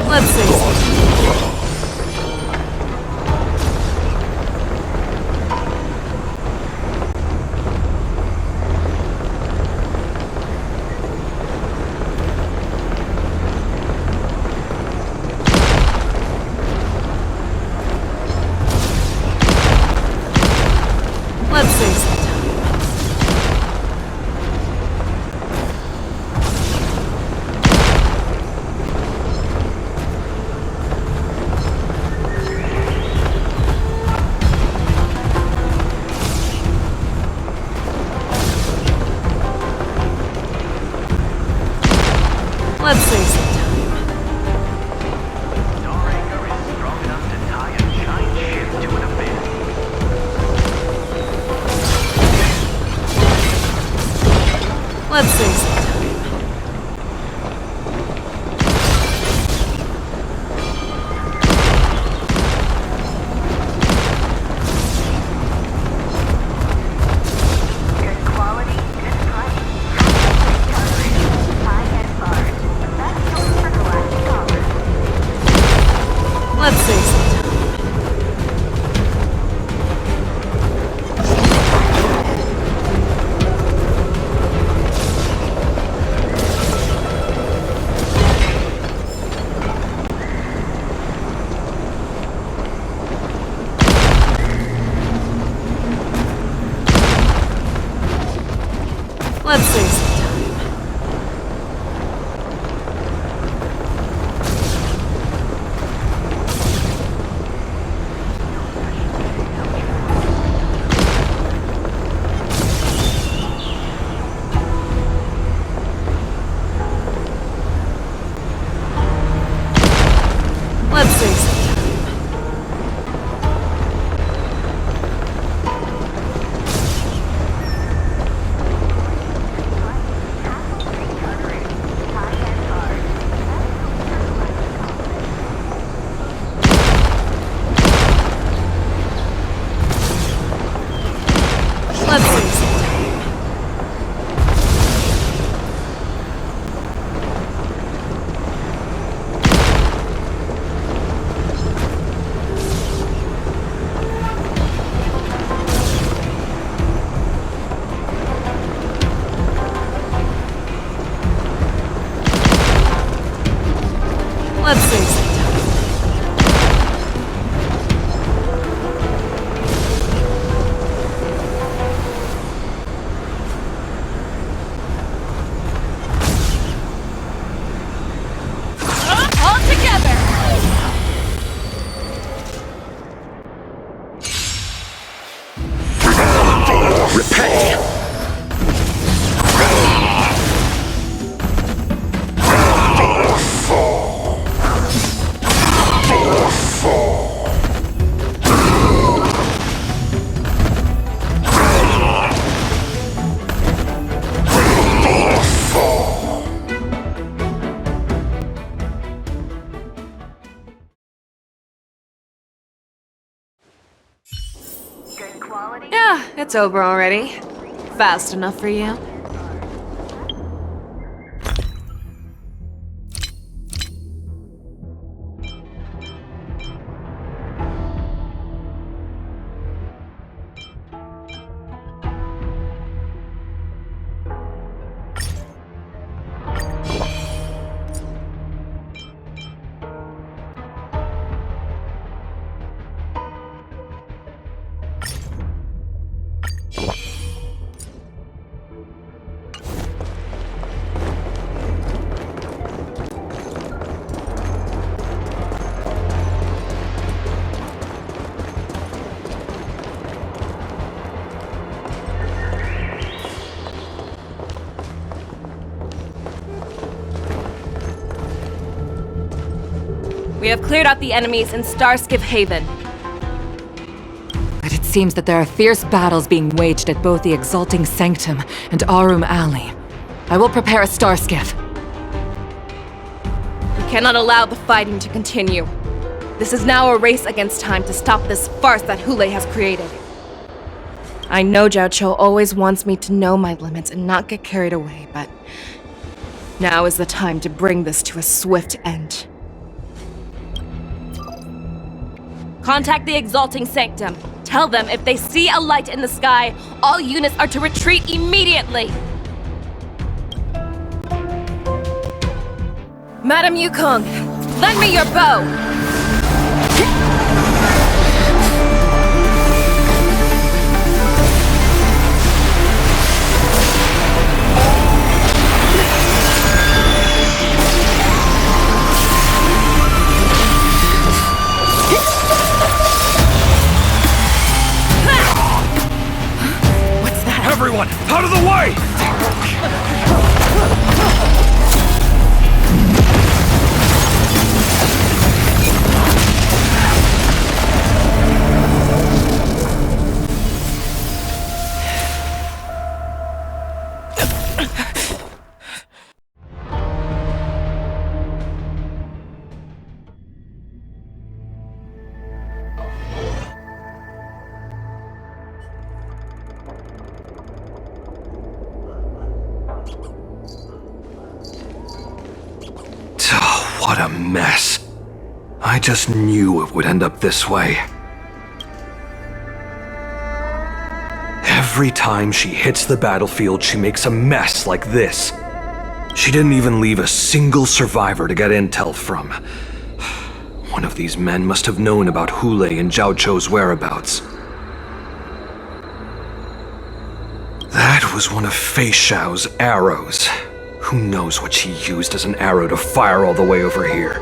Let's see. Let's see. Let's save some time. Let's save some time. Let's save some time. Let's save some time. Let's save some time. Let's save some time. Let's save some time. All together! Repent! Yeah, it's over already. Fast enough for you? We have cleared out the enemies in Starskiff Haven. But it seems that there are fierce battles being waged at both the Exalting Sanctum and Arum Alley. I will prepare a Starskiff. We cannot allow the fighting to continue. This is now a race against time to stop this farce that Hule has created. I know Zhao Cho always wants me to know my limits and not get carried away, but now is the time to bring this to a swift end. Contact the Exalting Sanctum. Tell them if they see a light in the sky, all units are to retreat immediately. Madam Yukong, lend me your bow. Everyone, out of the way! What a mess. I just knew it would end up this way. Every time she hits the battlefield, she makes a mess like this. She didn't even leave a single survivor to get intel from. One of these men must have known about Hule and Zhao Cho's whereabouts. That was one of Fei Xiao's arrows. Who knows what she used as an arrow to fire all the way over here?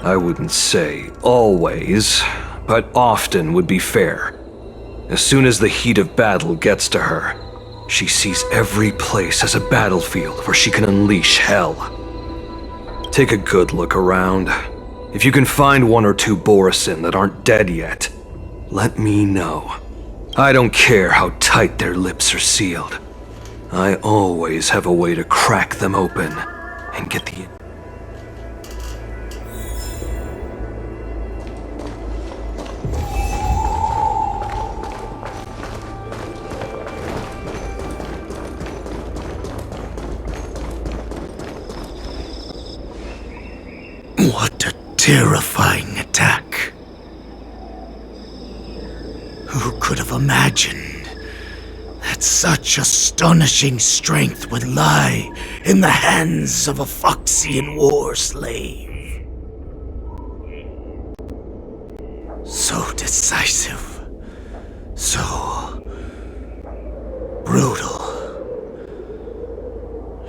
I wouldn't say always, but often would be fair. As soon as the heat of battle gets to her, she sees every place as a battlefield where she can unleash hell. Take a good look around. If you can find one or two Borisin that aren't dead yet, let me know. I don't care how tight their lips are sealed. I always have a way to crack them open and get the... What a terrifying attack. Who could could have imagined that such astonishing strength would lie in the hands of a Foxian war slave. So decisive, so brutal.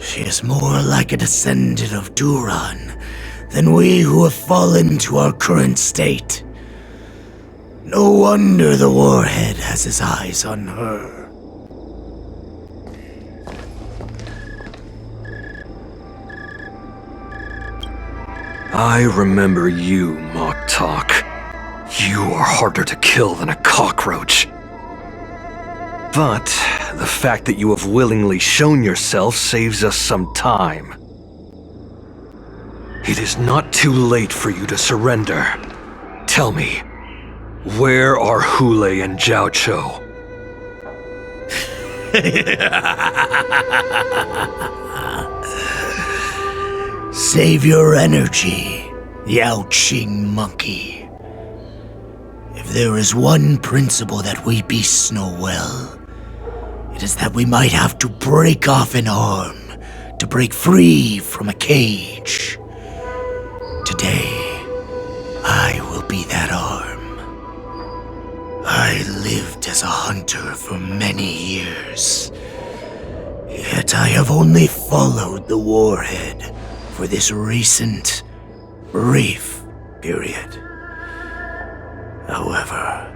She is more like a descendant of Duran than we who have fallen to our current state. No wonder the Warhead has his eyes on her. I remember you, Mock Talk. You are harder to kill than a cockroach. But the fact that you have willingly shown yourself saves us some time. It is not too late for you to surrender. Tell me, where are Hule and Zhao Cho? Save your energy, Yao Qing monkey. If there is one principle that we beasts know well, it is that we might have to break off an arm to break free from a cage. Today, I will be that arm. I lived as a hunter for many years, yet I have only followed the Warhead for this recent, brief period. However,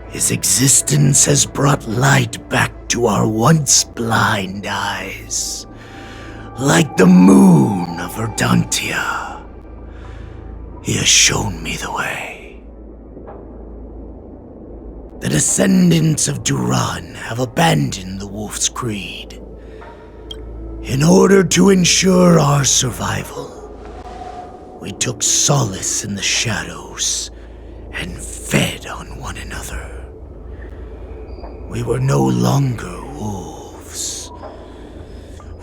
his existence has brought light back to our once blind eyes, like the moon of Verdantia. He has shown me the way. The descendants of Duran have abandoned the Wolf's Creed. In order to ensure our survival, we took solace in the shadows and fed on one another. We were no longer wolves.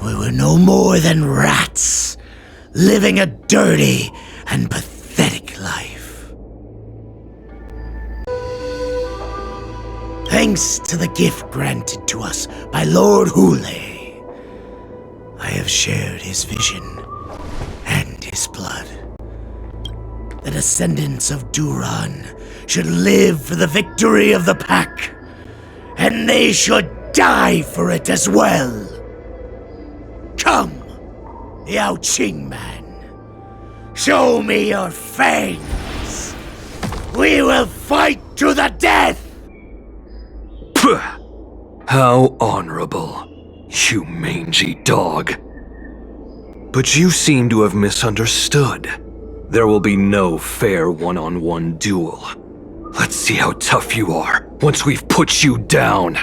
We were no more than rats, living a dirty and pathetic life. Thanks to the gift granted to us by Lord Hule, I have shared his vision and his blood. The descendants of Duran should live for the victory of the pack, and they should die for it as well. Come, Yao Qing man. Show me your fangs. We will fight to the death! How honorable, you mangy dog. But you seem to have misunderstood. There will be no fair one-on-one duel. Let's see how tough you are once we've put you down.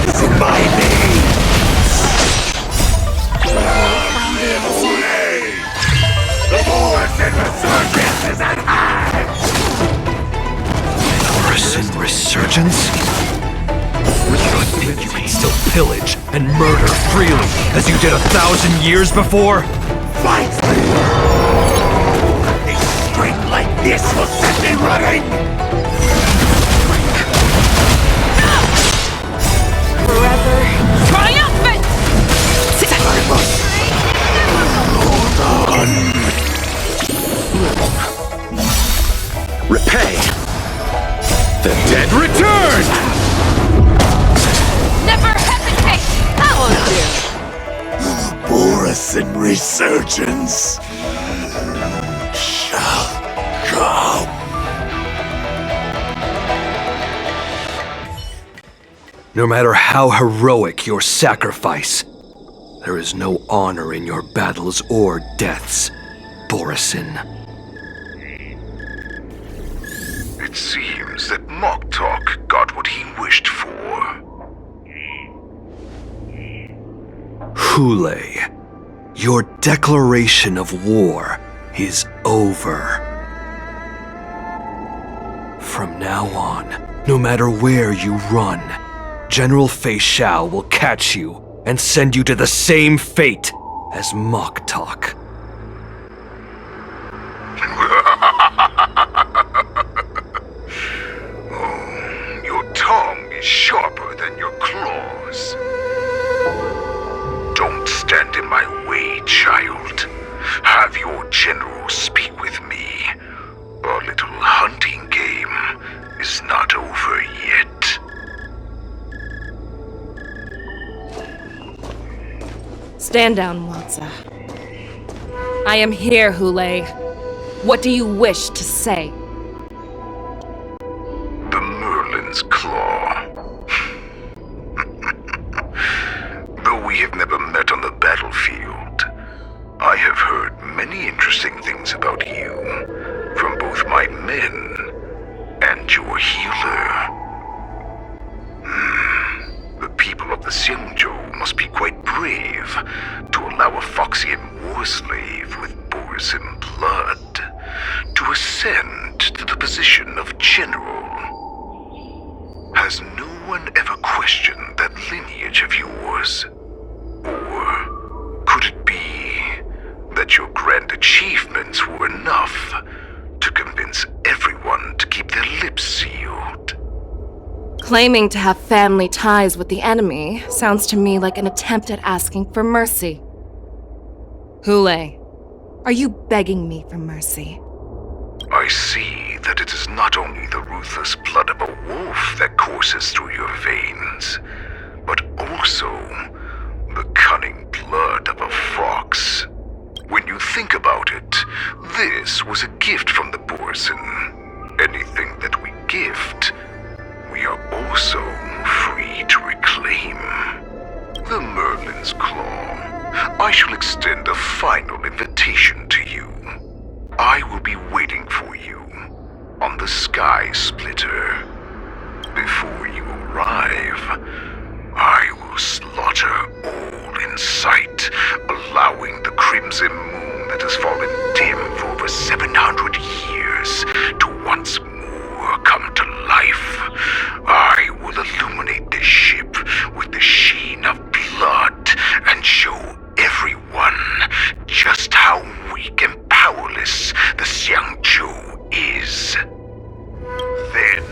It's in my veins! The Morrison Resurgence is at hand! Morrison Resurgence? You think you can still pillage and murder freely as you did 1,000 years before? Fight me! A strength like this will set me running! Forever triumphant! I must hold on. Repay! The dead return! Never hesitate! How dear! Morrison Resurgence shall come. No matter how heroic your sacrifice, there is no honor in your battles or deaths, Borison. It seems that Mock Talk got what he wished for. Hule, your declaration of war is over. From now on, no matter where you run, General Fei Xiao will catch you and send you to the same fate as Mock Talk. Oh, your tongue is sharper than your claws. Don't stand in my way, child. Have your general speak with me. Our little hunting game is not over yet. Stand down, Watsa. I am here, Hule. What do you wish to say? The Merlin's Claw. Though we have never met on the battlefield, I have heard many interesting things about you from both my men and your healer. The people of the Xiangzhou must be quite brave to allow a Foxian war slave with Borisin blood to ascend to the position of general. Has no one ever questioned that lineage of yours? Or could it be that your grand achievements were enough to convince everyone to keep their lips sealed? Claiming to have family ties with the enemy sounds to me like an attempt at asking for mercy. Hule, are you begging me for mercy? I see that it is not only the ruthless blood of a wolf that courses through your veins, but also the cunning blood of a fox. When you think about it, this was a gift from the Borisin. Anything that we gift, we are also free to reclaim. The Merlin's Claw. I shall extend a final invitation to you. I will be waiting for you on the Sky Splitter. Before you arrive, I will slaughter all in sight, allowing the crimson moon that has fallen dim for over 700 years to once more come to life. I will illuminate this ship with the sheen of blood and show everyone just how weak and powerless the Xiangzhou is. Then,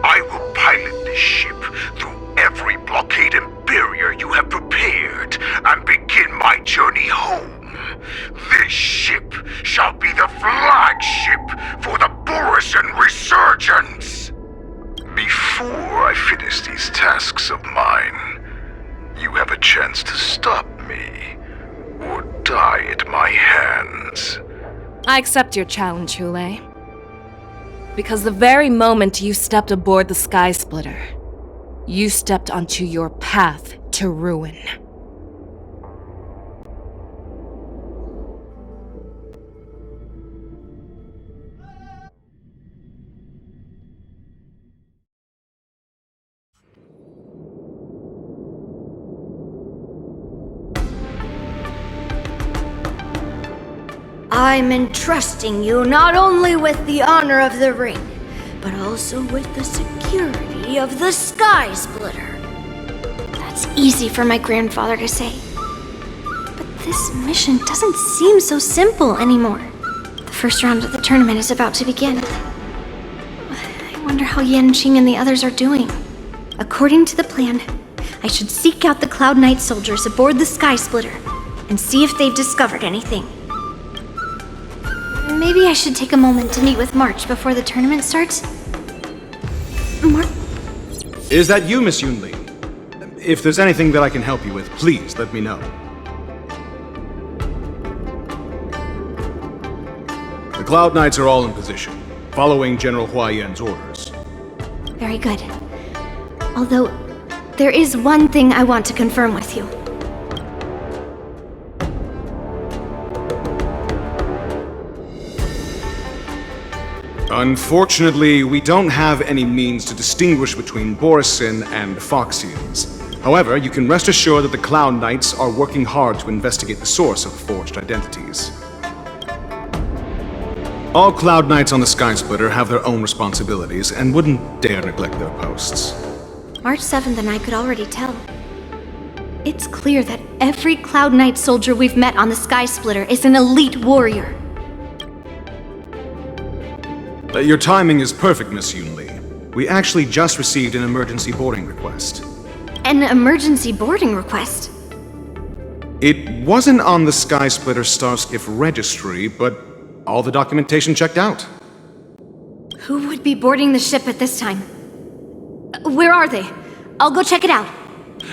I will pilot this ship through every blockade and barrier you have prepared and begin my journey home. This ship shall be the flagship for the Borisin Resurgence. Before I finish these tasks of mine, you have a chance to stop me or die at my hands. I accept your challenge, Hule. Because the very moment you stepped aboard the Sky Splitter, you stepped onto your path to ruin. I'm entrusting you not only with the honor of the ring, but also with the security of the Sky Splitter. That's easy for my grandfather to say. But this mission doesn't seem so simple anymore. The first round of the tournament is about to begin. I wonder how Yanqing and the others are doing. According to the plan, I should seek out the Cloud Knight soldiers aboard the Sky Splitter and see if they've discovered anything. Maybe I should take a moment to meet with March before the tournament starts. Is that you, Miss Yunli? If there's anything that I can help you with, please let me know. The Cloud Knights are all in position, following General Hua Yan's orders. Very good. Although, there is one thing I want to confirm with you. Unfortunately, we don't have any means to distinguish between Borisin and Foxians. However, you can rest assured that the Cloud Knights are working hard to investigate the source of forged identities. All Cloud Knights on the Sky Splitter have their own responsibilities and wouldn't dare neglect their posts. March 7th and I could already tell. It's clear that every Cloud Knight soldier we've met on the Sky Splitter is an elite warrior. Your timing is perfect, Miss Yunli. We actually just received an emergency boarding request. An emergency boarding request? It wasn't on the Sky Splitter Starskiff registry, but all the documentation checked out. Who would be boarding the ship at this time? Where are they? I'll go check it out.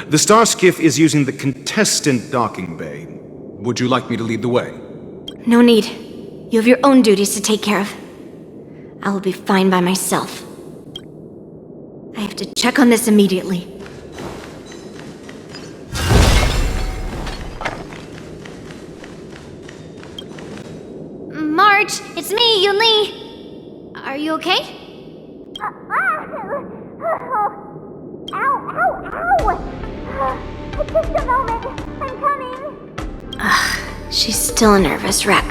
The Starskiff is using the contestant docking bay. Would you like me to lead the way? No need. You have your own duties to take care of. I will be fine by myself. I have to check on this immediately. March, it's me, Yunli. Are you okay? Just a moment. I'm coming. She's still a nervous wreck.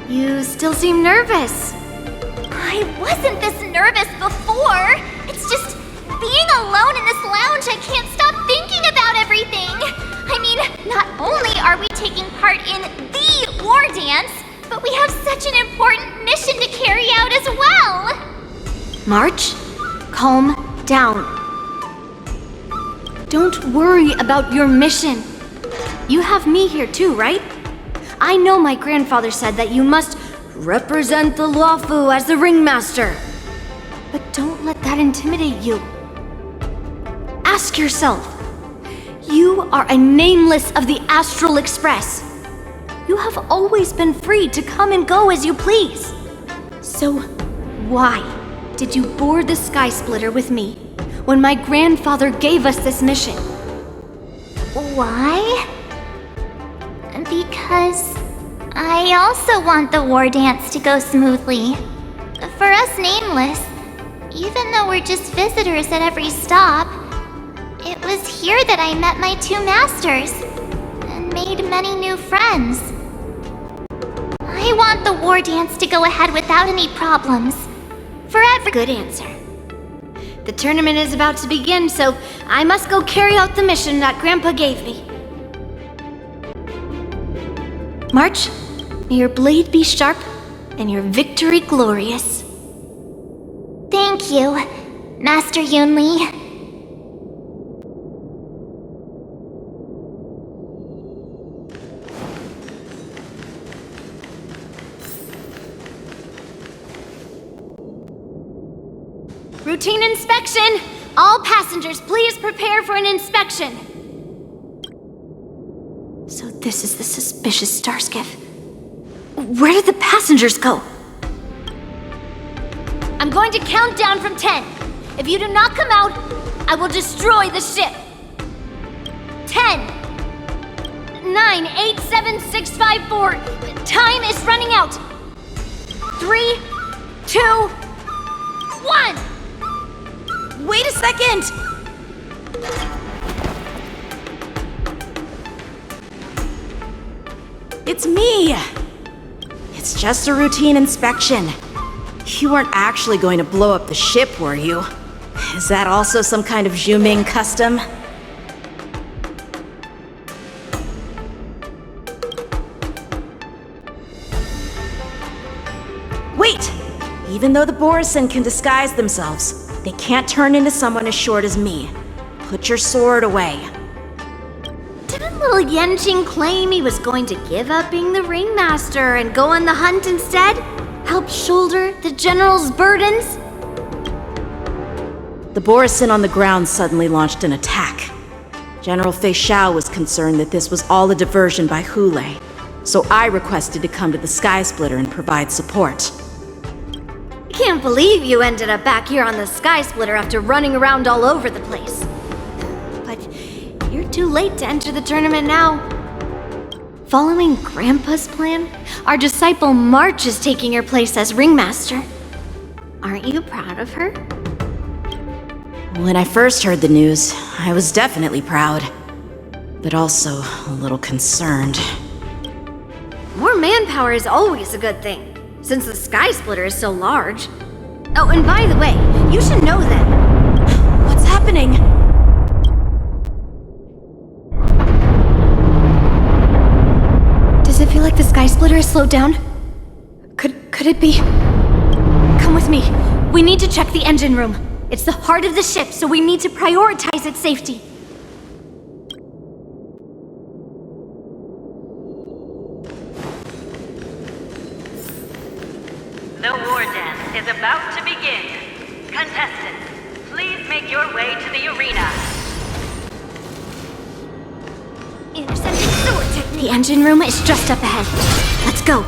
You still seem nervous. I wasn't this nervous before. It's just being alone in this lounge, I can't stop thinking about everything. I mean, not only are we taking part in the war dance, but we have such an important mission to carry out as well. March, calm down. Don't worry about your mission. You have me here too, right? I know my grandfather said that you must represent the Luofu as the ringmaster. But don't let that intimidate you. Ask yourself, you are a nameless of the Astral Express. You have always been free to come and go as you please. So why did you board the Sky Splitter with me when my grandfather gave us this mission? Why? Because I also want the war dance to go smoothly. For us nameless, even though we're just visitors at every stop, it was here that I met my two masters and made many new friends. I want the war dance to go ahead without any problems. For every good answer. The tournament is about to begin, so I must go carry out the mission that Grandpa gave me. March, may your blade be sharp and your victory glorious. Thank you, Master Yunli. Routine inspection! All passengers, please prepare for an inspection. So this is the suspicious Starskiff. Where did the passengers go? I'm going to count down from 10. If you do not come out, I will destroy the ship. 10, 9, 8, 7, 6, 5, 4. Time is running out. 3, 2, 1. Wait a second! It's me! It's just a routine inspection. You weren't actually going to blow up the ship, were you? Is that also some kind of Zhuming custom? Wait! Even though the Borisin can disguise themselves, they can't turn into someone as short as me. Put your sword away. Didn't little Yanqing claim he was going to give up being the ringmaster and go on the hunt instead? Help shoulder the general's burdens? The Borisin on the ground suddenly launched an attack. General Fei Xiao was concerned that this was all a diversion by Hule, so I requested to come to the Sky Splitter and provide support. Can't believe you ended up back here on the Sky Splitter after running around all over the place. But you're too late to enter the tournament now. Following Grandpa's plan, our disciple March is taking your place as ringmaster. Aren't you proud of her? When I first heard the news, I was definitely proud, but also a little concerned. More manpower is always a good thing, since the Sky Splitter is so large. Oh, and by the way, you should know that... What's happening? happening? Does it feel like the sky splitter has slowed down? Could it be? Come with me. We need to check the engine room. It's the heart of the ship, so we need to prioritize its safety. The war dance is about to begin. Contestants, please make your way to the arena. Intercepting sword technique. The engine room is just up ahead. Let's go.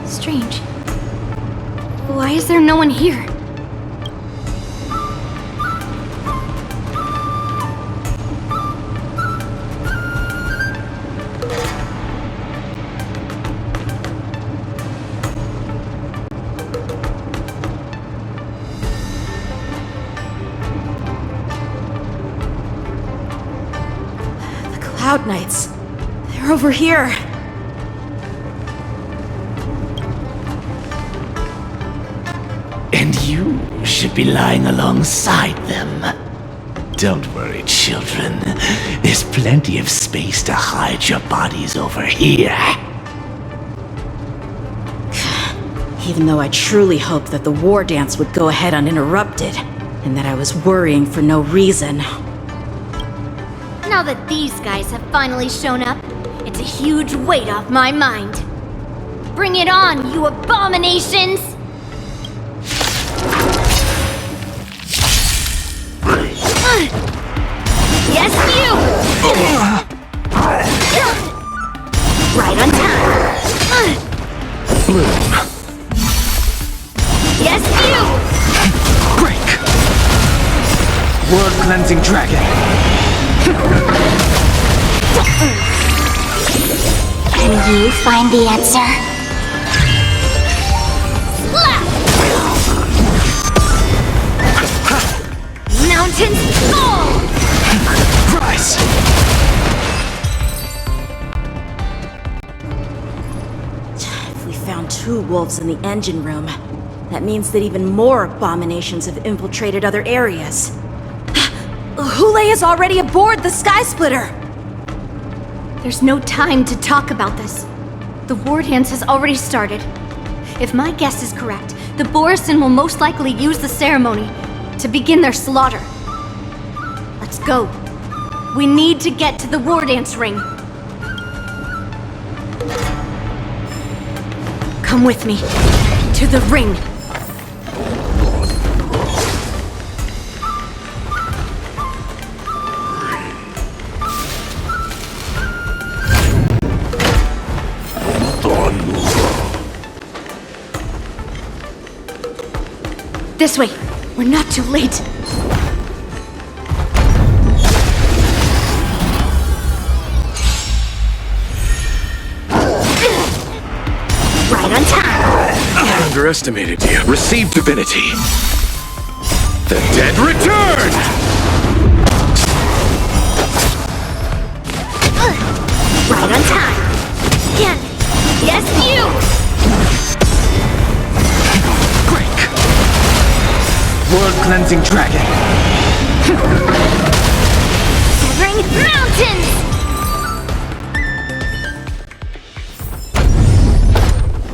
Strange. Why is there no one here? The Cloud Knights. They're over here. And you should be lying alongside them. Don't worry, children. There's plenty of space to hide your bodies over here. Even though I truly hoped that the war dance would go ahead uninterrupted, and that I was worrying for no reason. Now that these guys have finally shown up, it's a huge weight off my mind. Bring it on, you abominations! Yes, you! Right on time. Bloom. Yes, you! Break! World-cleansing dragon. Can you find the answer? Slap! Mountains fall! Rise! If we found 2 wolves in the engine room, that means that even more abominations have infiltrated other areas. Hule is already aboard the Sky Splitter! There's no time to talk about this. The war dance has already started. If my guess is correct, the Borisin will most likely use the ceremony to begin their slaughter. Let's go. We need to get to the war dance ring. Come with me. To the ring. This way. We're not too late. Right on time. I underestimated you. Receive divinity. The dead return! Right on time. Yes, you! World-cleansing dragon. Severing mountains!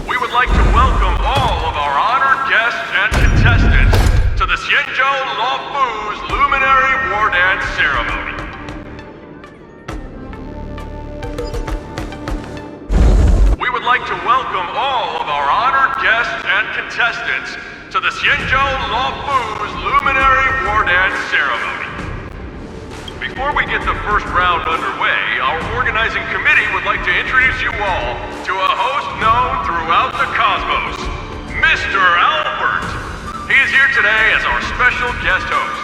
We would like to welcome all of our honored guests and contestants to the Xianzhou Luofu's Luminary War Dance Ceremony. We would like to welcome all of our honored guests and contestants to the Xianzhou Luofu's Luminary War Dance Ceremony. Before we get the first round underway, our organizing committee would like to introduce you all to a host known throughout the cosmos, Mr. Albert. He is here today as our special guest host.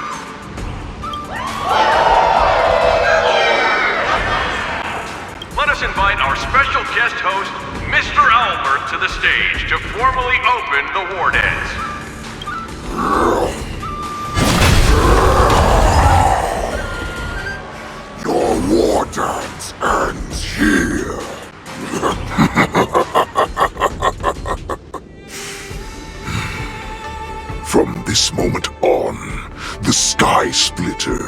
Let us invite our special guest host, Mr. Albert, to the stage to formally open the war dance. Your war dance ends here. From this moment on, the Sky Splitter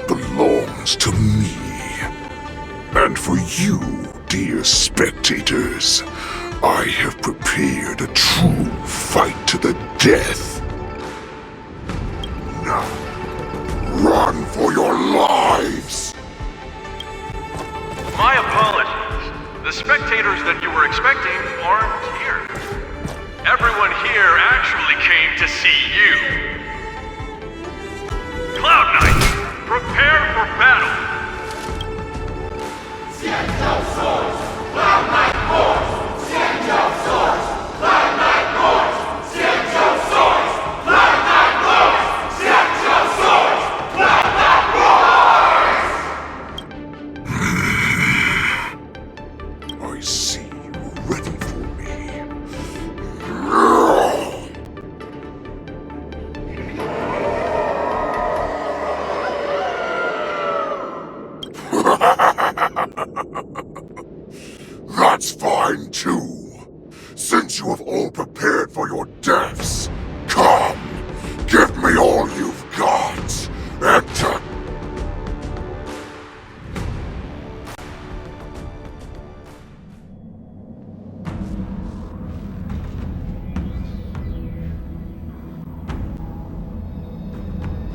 belongs to me. And for you, dear spectators, I have prepared a true fight to the death. Now, run for your lives! My apologies. The spectators that you were expecting aren't here. Everyone here actually came to see you. Cloud Knight, prepare for battle! Cloud Knight Force! Xianzhou Source! Cloud Knight Force! Xianzhou Source! Cloud Knight Force! Xianzhou Source! Cloud Knight Force! I see you were ready for me. That's fine too. Since you have all prepared for your deaths, come, give me all you've got. Enter.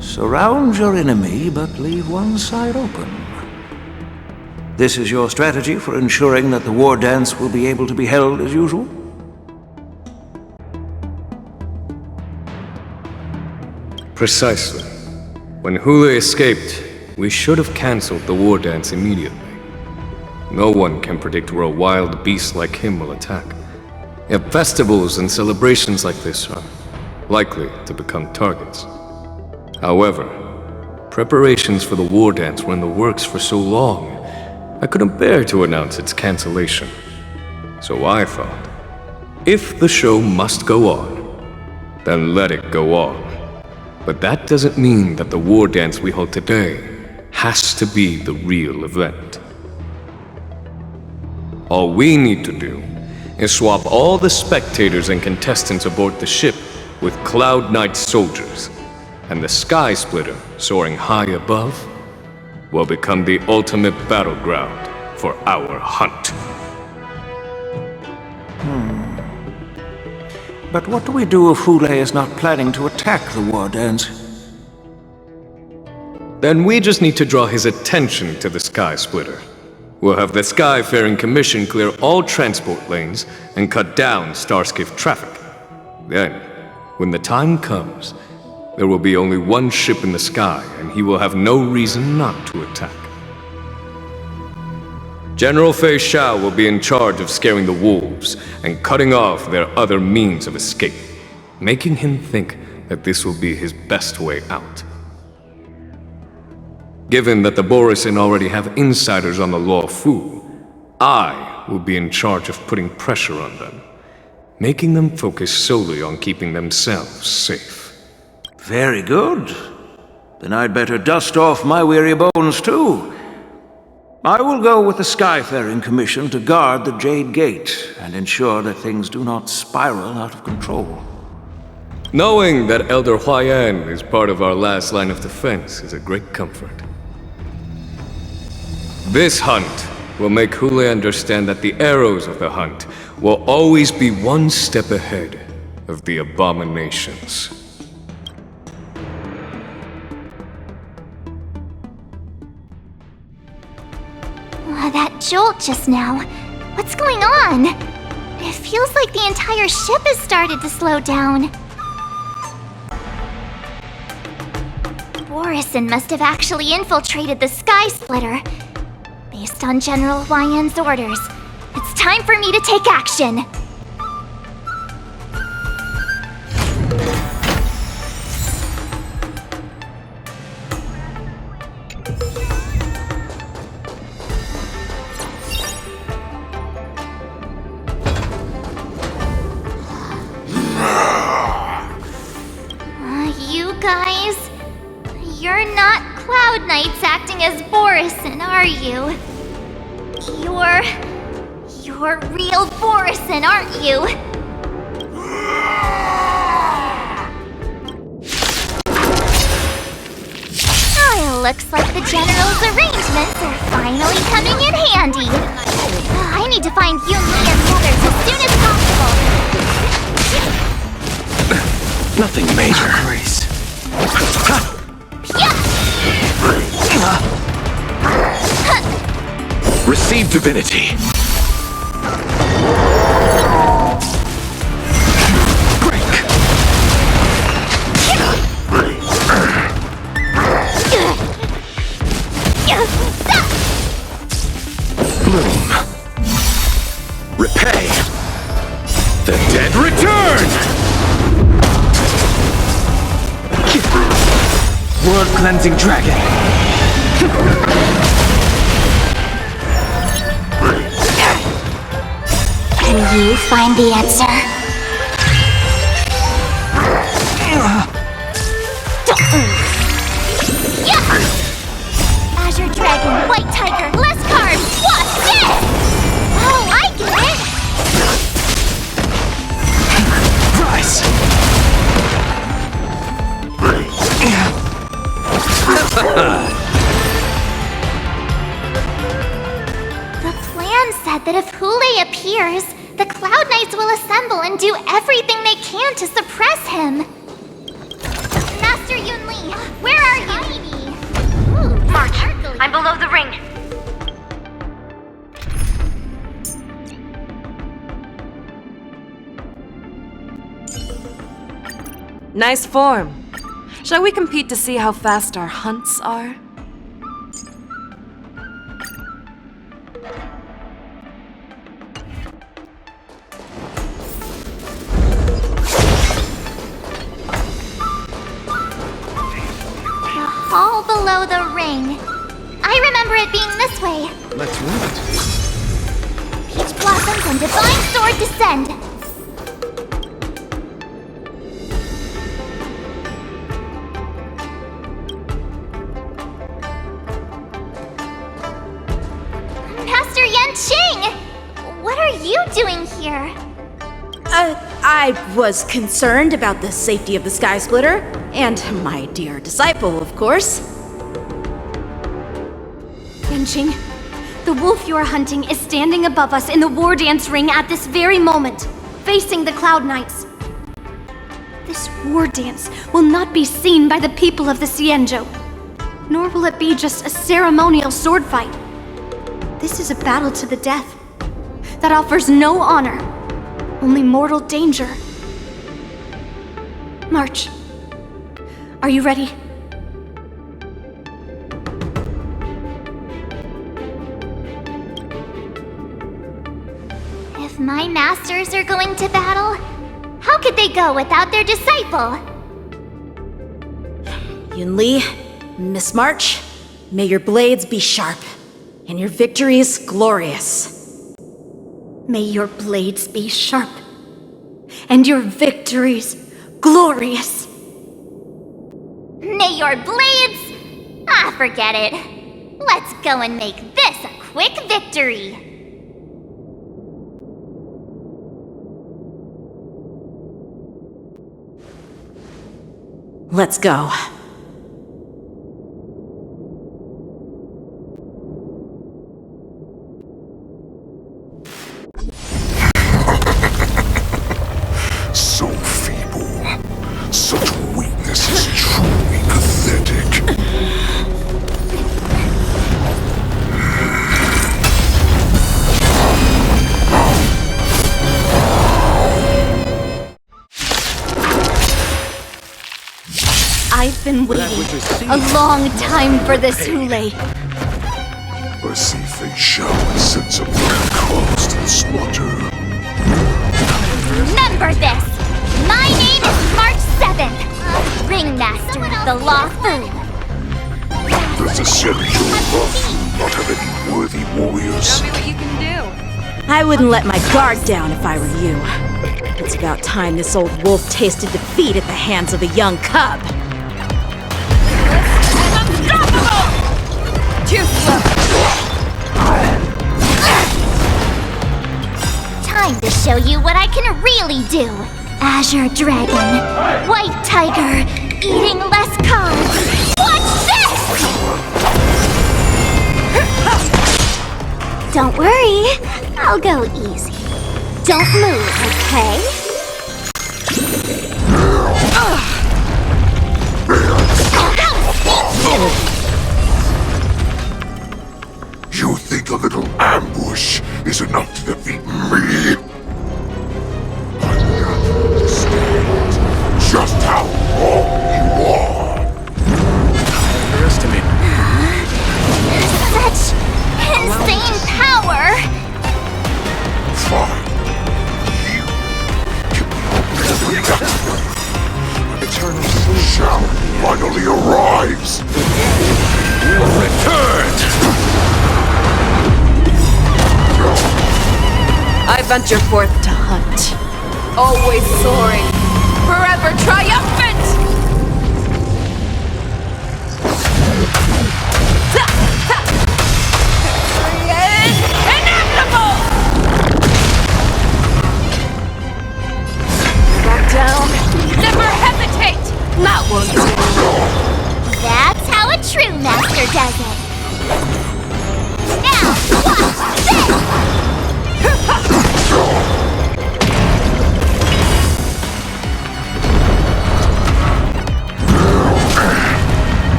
Surround your enemy, but leave one side open. This is your strategy for ensuring that the war dance will be able to be held as usual? Precisely. When Hule escaped, we should have cancelled the war dance immediately. No one can predict where a wild beast like him will attack. Yet festivals and celebrations like this are likely to become targets. However, preparations for the war dance were in the works for so long, I couldn't bear to announce its cancellation. So I thought, if the show must go on, then let it go on. But that doesn't mean that the war dance we hold today has to be the real event. All we need to do is swap all the spectators and contestants aboard the ship with Cloud Knight soldiers, and the Sky Splitter soaring high above will become the ultimate battleground for our hunt. But what do we do if Hule is not planning to attack the war dance? Then we just need to draw his attention to the Sky Splitter. We'll have the Skyfaring Commission clear all transport lanes and cut down Starskiff traffic. Then, when the time comes, there will be only one ship in the sky, and he will have no reason not to attack. General Fei Xiao will be in charge of scaring the wolves and cutting off their other means of escape, making him think that this will be his best way out. Given that the Borisin already have insiders on the Law Fu, I will be in charge of putting pressure on them, making them focus solely on keeping themselves safe. Very good. Then I'd better dust off my weary bones too. I will go with the Skyfaring Commission to guard the Jade Gate and ensure that things do not spiral out of control. Knowing that Elder Huayan is part of our last line of defense is a great comfort. This hunt will make Hule understand that the arrows of the hunt will always be one step ahead of the abominations. That jolt just now. What's going on? It feels like the entire ship has started to slow down. Borisin must have actually infiltrated the Sky Splitter. Based on General Huayan's orders, it's time for me to take action. You guys, you're not Cloud Knights acting as Borison, are you? You're real Borison, aren't you? Oh, it looks like the General's arrangements are finally coming in handy. I need to find Yunli and the others as soon as possible. Nothing major. Grace. Receive divinity. Bloom. Repay. The dead return! World-cleansing dragon. Can you find the answer? Azure Dragon, White Tiger, less cards! What's this? Oh, I get it! Rise! The plan said that if Hule appears, the Cloud Knights will assemble and do everything they can to suppress him. Master Yunli, where are you? March, I'm below the ring. Nice form. Shall we compete to see how fast our hunts are? The hall below the ring. I remember it being this way. Let's move it. Peach blossoms and divine sword descend. Master Yanqing! What are you doing here? I was concerned about the safety of the Sky Splitter, and my dear disciple, of course. Yanqing, the wolf you are hunting is standing above us in the war dance ring at this very moment, facing the Cloud Knights. This war dance will not be seen by the people of the Xianzhou, nor will it be just a ceremonial sword fight. This is a battle to the death that offers no honor, only mortal danger. March. Are you ready? If my masters are going to battle, how could they go without their disciple? Yunli, Miss March, may your blades be sharp, and your victories glorious. May your blades be sharp, and your victories glorious. May your blades... forget it. Let's go and make this a quick victory. Let's go. So feeble. Such weakness is truly pathetic. I've been waiting a long time for this, Hule. I see Fei Shao has sent some calls to the slaughter. Remember this! My name is March 7th, Ringmaster of the Law Fu. The Does the Xianzhou Luofu not have any worthy warriors? Show me what you can do. I wouldn't let my guard down if I were you. It's about time this old wolf tasted defeat at the hands of a young cub. Too slow. Time to show you what I can really do. Azure Dragon, White Tiger, eating less carbs. Watch this! Don't worry, I'll go easy. Don't move, okay? You think a little ambush is enough to defeat me? I now understand just how wrong you are. Underestimate. Such insane power! Fine. Eternal shall finally arrives. will return. I venture forth to hunt. Always soaring. Forever triumphant! Victory is inevitable! Back down. Never hesitate! That won't do. That's how a true master does it. Now, watch this!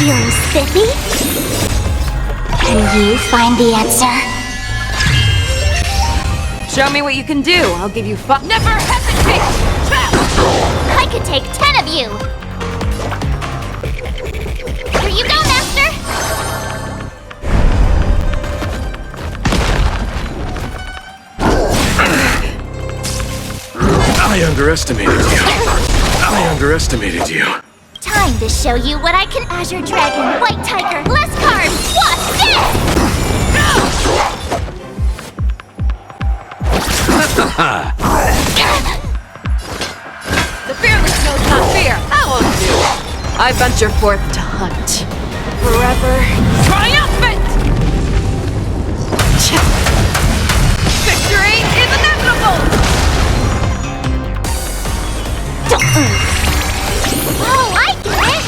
Feeling spiffy? Can you find the answer? Show me what you can do. I'll give you fun. Never hesitate! I could take 10 of you! Here you go, Master! I underestimated you. I underestimated you. Time to show you what I can. Azure Dragon, White Tiger, less carbs! Watch this! The fearless knows not fear. That won't do. I venture forth to hunt. Forever triumphant! Victory is inevitable! Oh, I get it!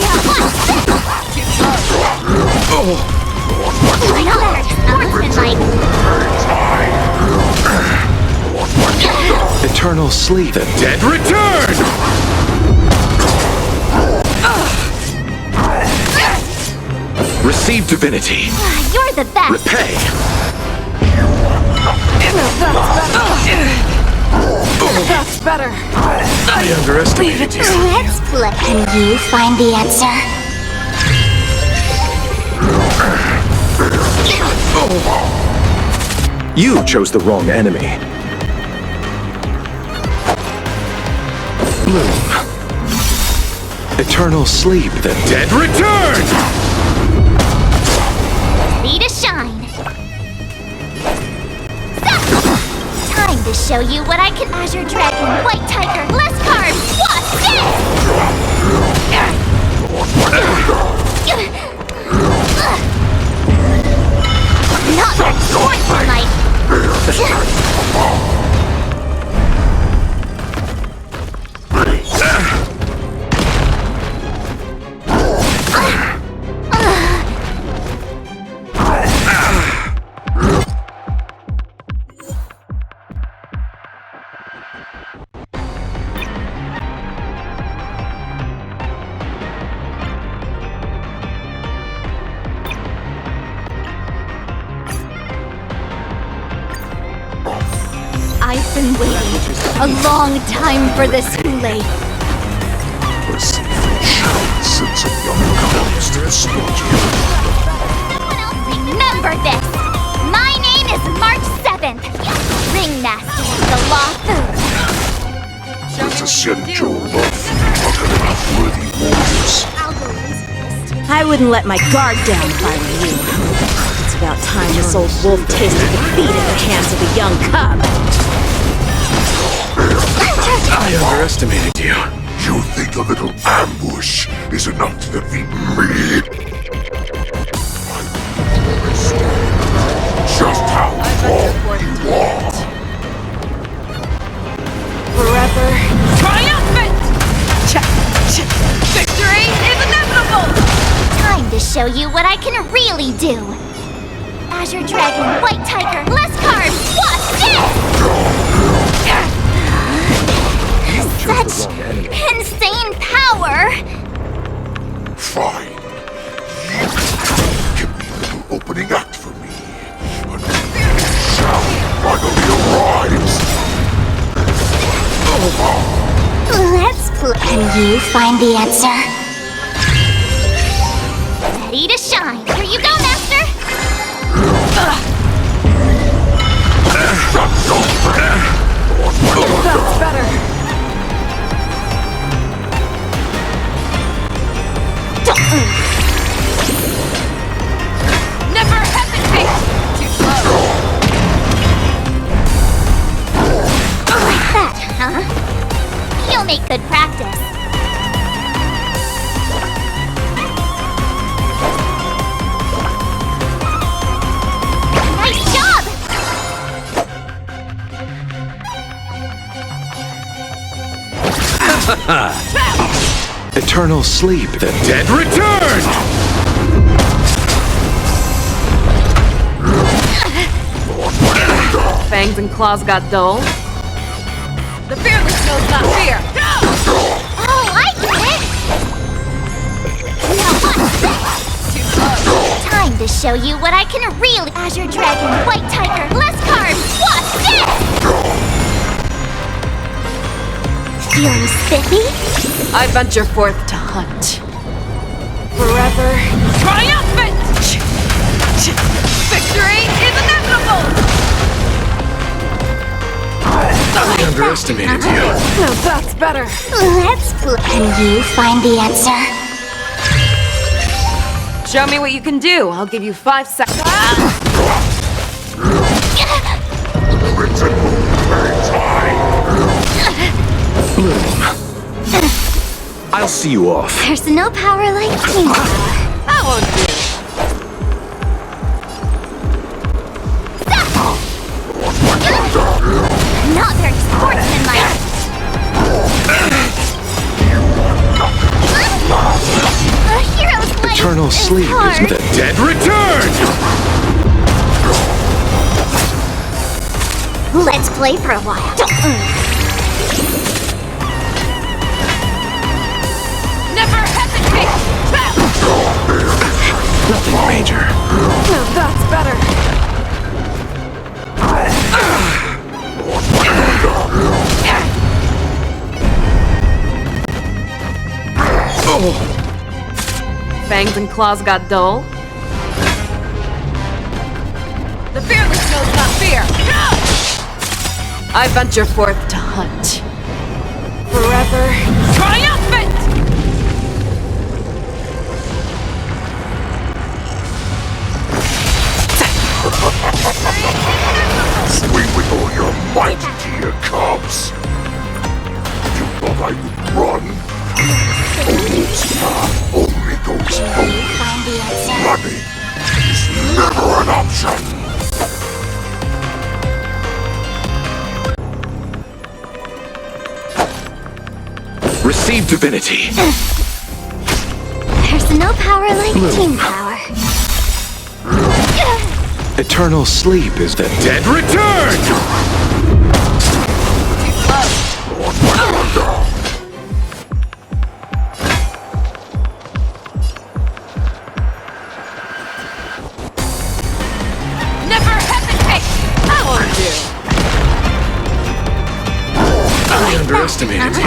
Now watch this! Another sportsmanlike. Eternal sleep. The dead return! Receive divinity. You're the best! Repay. That's better. I underestimated you. Let's play. Can you find the answer? You chose the wrong enemy. Bloom. Eternal sleep. The dead return! Ready to shine. Time to show you what I can. Azure Dragon, White Tiger, less carbs. Watch this! Not that sportsmanlike. I've been waiting a long time for this Kool-Aid. Since a young comes to the stage. Remember this! My name is March 7th, Ringmaster of the Law Food. secrets of Xianzhou are gonna be worthy warriors. I wouldn't let my guard down if I were you. It's about time this old wolf tasted defeat at the hands of a young cub. I underestimated you. You think a little ambush is enough to defeat me? Just how far you are. Forever triumphant! Victory is inevitable! Time to show you what I can really do. Azure Dragon, White Tiger, less cards, watch this! Such insane power! Fine. Give me a little opening act for me. And shall finally arise. Let's play. Can you find the answer? Ready to shine. Here you go, Master! That's better. Never hesitate! Too slow. Like that, huh? You'll make good practice. Nice job! Eternal sleep. The dead return! Fangs and claws got dull. The fearless knows not fear. Oh, I get it! Now watch this! Too slow. Time to show you what I can really... Azure Dragon, White Tiger, less cards, watch this! Feeling spiffy? I venture forth to hunt. Forever triumphant! Victory is inevitable! I underestimated you. Now that's better. Let's play. Can you find the answer? Show me what you can do. I'll give you 5 seconds. Bloom. I'll see you off. There's no power like team power. That won't do. Not very sportsmanlike. A hero's life Eternal is sleep hard. is the dead return! Let's play for a while. Never hesitate! Nothing major. Now that's better. Fangs and claws got dull. The fearless knows not fear. I venture forth to hunt. Forever triumphant! Swing with all your might, dear cubs. You thought I would run? A wolf's path only goes forward. Running is never an option. Receive divinity. There's no power like team power. Eternal sleep is the dead return! Never hesitate! That won't do. I underestimated you.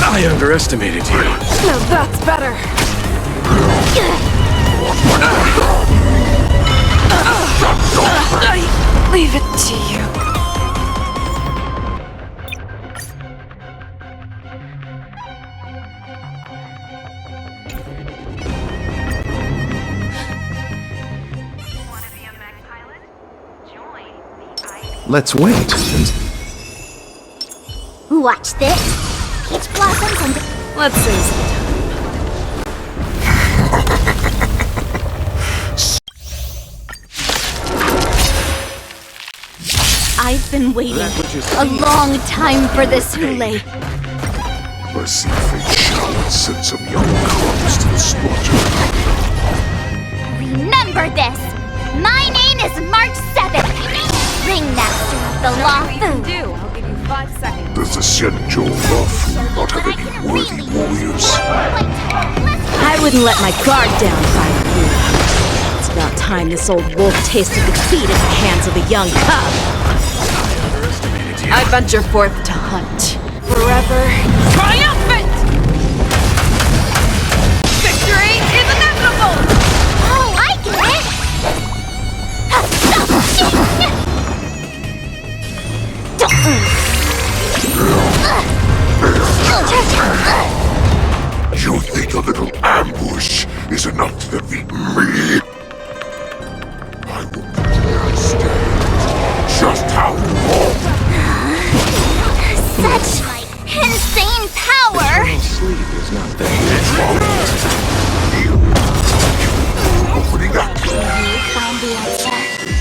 I underestimated you. Now that's better. I leave it to you. Let's wait. Watch this. Peach blossoms and... Let's save some time. I've been waiting a long time for this, Hule. I see fate shall send some young cubs to the slaughter. Remember this! My name is March 7th, Ringmaster of the Law Fu. I'll give you 5 seconds. Does the Xianzhou Law Fu not have any worthy warriors? I wouldn't let my guard down if I were you. It's about time this old wolf tasted defeat at the hands of a young cub. I venture forth to hunt. Forever triumphant! Victory is inevitable! Oh, I get it! You think a little ambush is enough to defeat me? I will understand just how long. Such insane power! Sleep is not that opening up. Find the answer.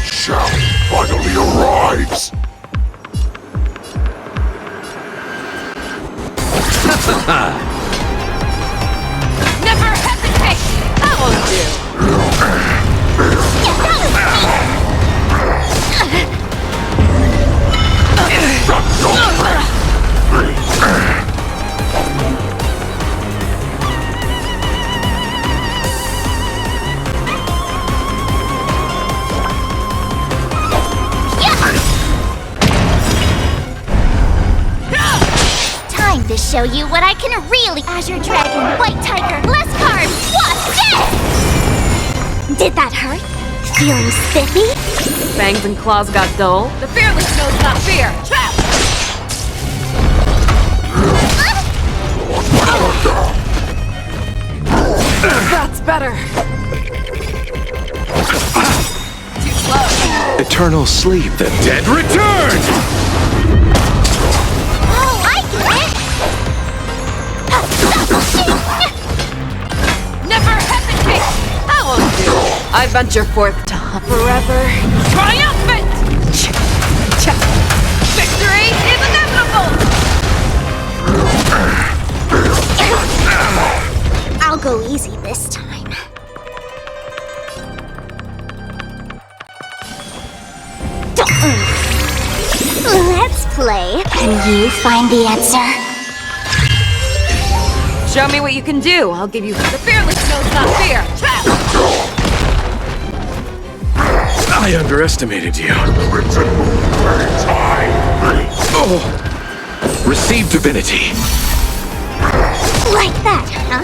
Shall finally arrives. Never hesitate! That won't do. Time to show you what I can really. Azure Dragon, White Tiger, less carbs, watch this! Did that hurt? Feeling spiffy? Fangs and claws got dull. The fearless knows not fear. Trap! That's better. Too slow. Eternal sleep, the dead return! Oh, I get it! Never hesitate! That won't do. I venture forth to hunt. Forever triumphant! Victory is inevitable! I'll go easy this time. Let's play. Can you find the answer? Show me what you can do. I'll give you the fearless knows not fear. Trap! I underestimated you. Oh! Receive divinity. Like that, huh?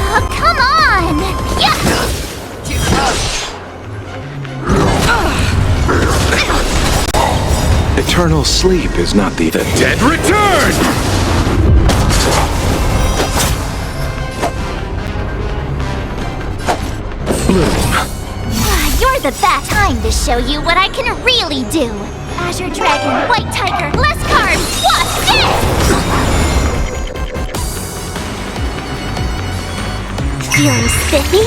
Oh, come on! Yeah! Too close. Eternal sleep is not the dead return! Bloom. You're the best. Time to show you what I can really do. Azure Dragon, White Tiger, less carbs, watch this! Feeling spiffy?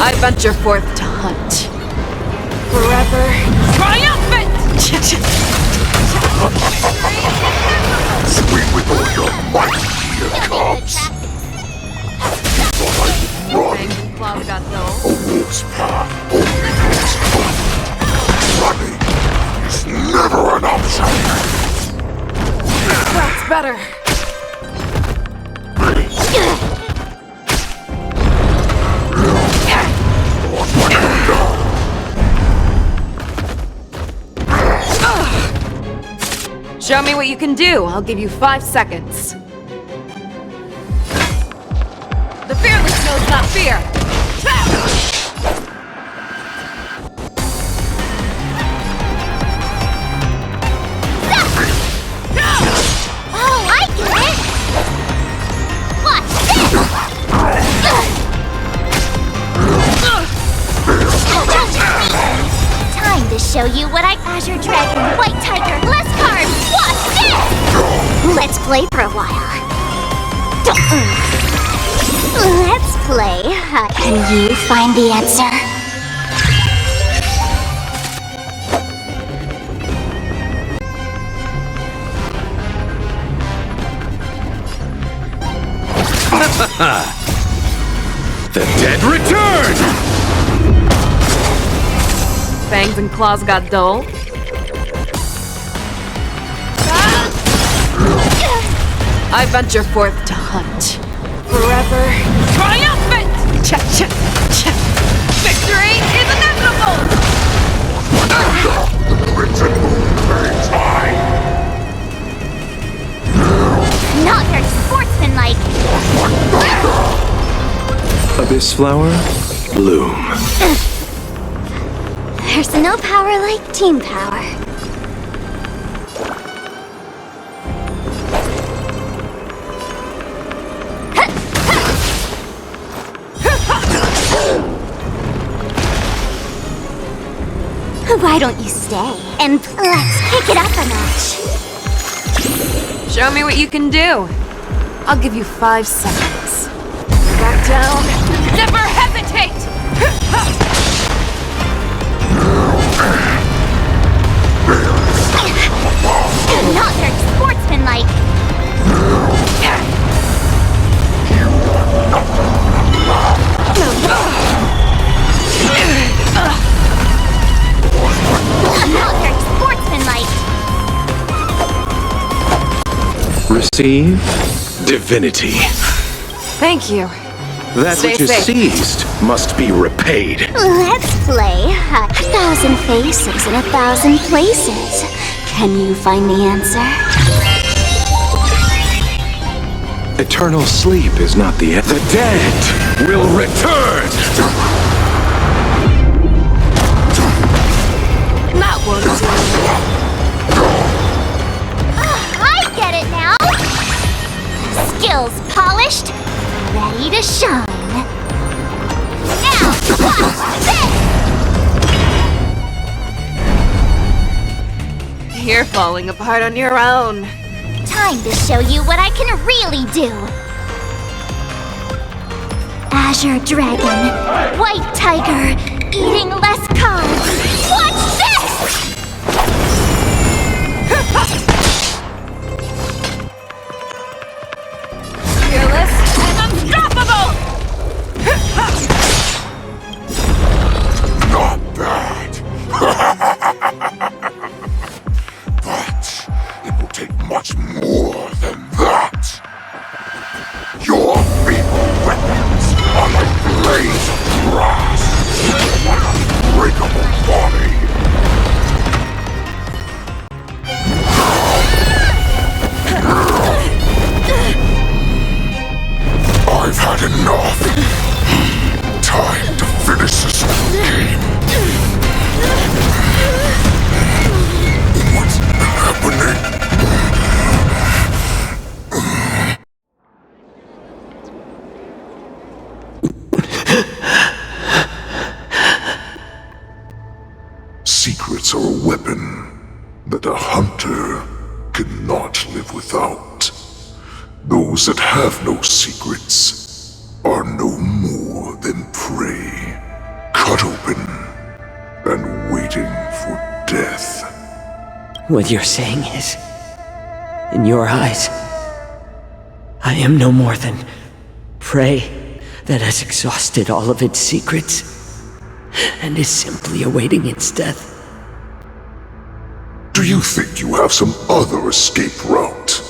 I venture forth to hunt. Forever triumphant! Swing with all your might, dear cubs. Fangs and claws got dull. A wolf's path only goes forward. Running is never an option. That's better. Show me what you can do. I'll give you 5 seconds. The fearless knows not fear. Oh, I get it! Watch this! Time to show you what Azure Dragon, White Tiger, less cards! Watch this! Let's play for a while. Let's play. Can you find the answer? The dead return! Fangs and claws got dull. I venture forth to hunt. Forever triumphant! Cha-cha-cha! Victory is inevitable! Not very sportsmanlike. Abyss flower, bloom. There's no power like team power. Why don't you stay? And let's kick it up a notch. Show me what you can do. I'll give you 5 seconds. Back down. Never hesitate! Not very sportsmanlike. Not very sportsmanlike. Receive divinity. Thank you. That Stay which is safe. seized must be repaid. Let's play 1,000 faces in 1,000 places. Can you find the answer? Eternal sleep is not the end. The dead will return! That won't do. I get it now! Skills polished, ready to shine. Now, watch this! You're falling apart on your own. Time to show you what I can really do. Azure Dragon, White Tiger, eating less cards. Watch this! Fearless and unstoppable! Not bad. But it will take much more than that. Your feeble weapons are like blades of brass, like an unbreakable body. I've had enough. Time to finish this game. What's happening? Secrets are a weapon that a hunter cannot live without. Those that have no secrets are no more than prey, cut open and waiting for death. What you're saying is, in your eyes, I am no more than prey that has exhausted all of its secrets and is simply awaiting its death. Do you think you have some other escape route?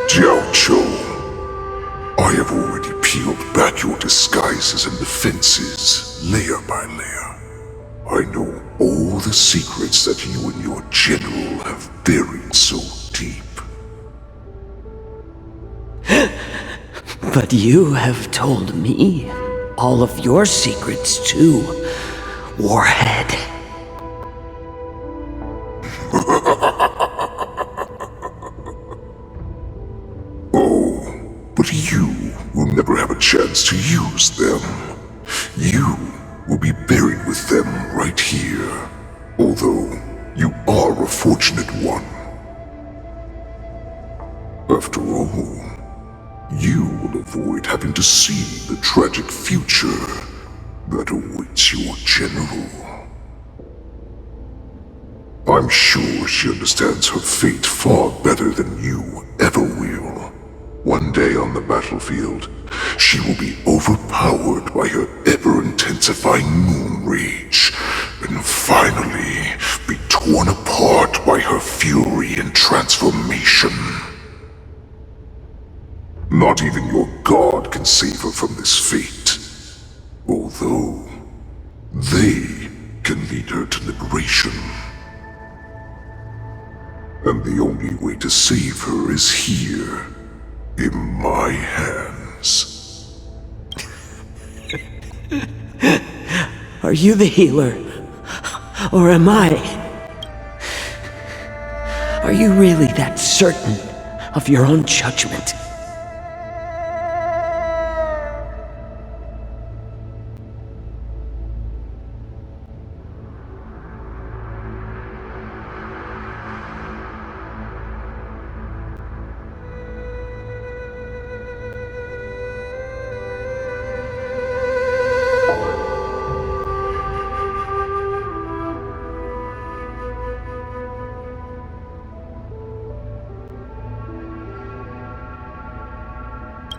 Jiao-Cho, I have already peeled back your disguises and defenses, layer by layer. I know all all the secrets that you and your general have buried so deep. But you have told me all of your secrets too, Warhead. Oh, but you will never have a chance to use them. You will be buried with them right here, although you are a fortunate one. After all, you will avoid having to see the tragic future that awaits your general. I'm sure she understands her fate far better than you ever will. One day on the battlefield, she will be overpowered by her ever-intensifying moon rage, and finally be torn apart by her fury and transformation. Not even your god can save her from this fate, although they can lead her to liberation. And the only way to save her is here, in my hands. Are you the healer? Or am I? Are you really that certain of your own judgment?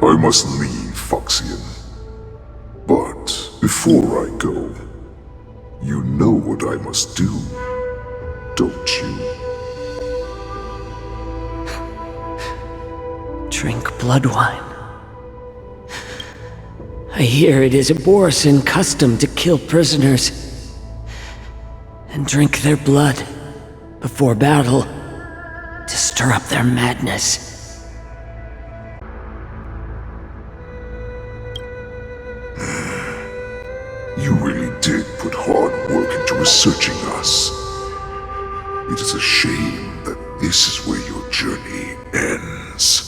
I must leave, Foxian. But before I go, you know what I must do, don't you? Drink blood wine. I hear it is a Borisin custom to kill prisoners and drink their blood before battle to stir up their madness. You really did put hard work into researching us. It is a shame that this is where your journey ends.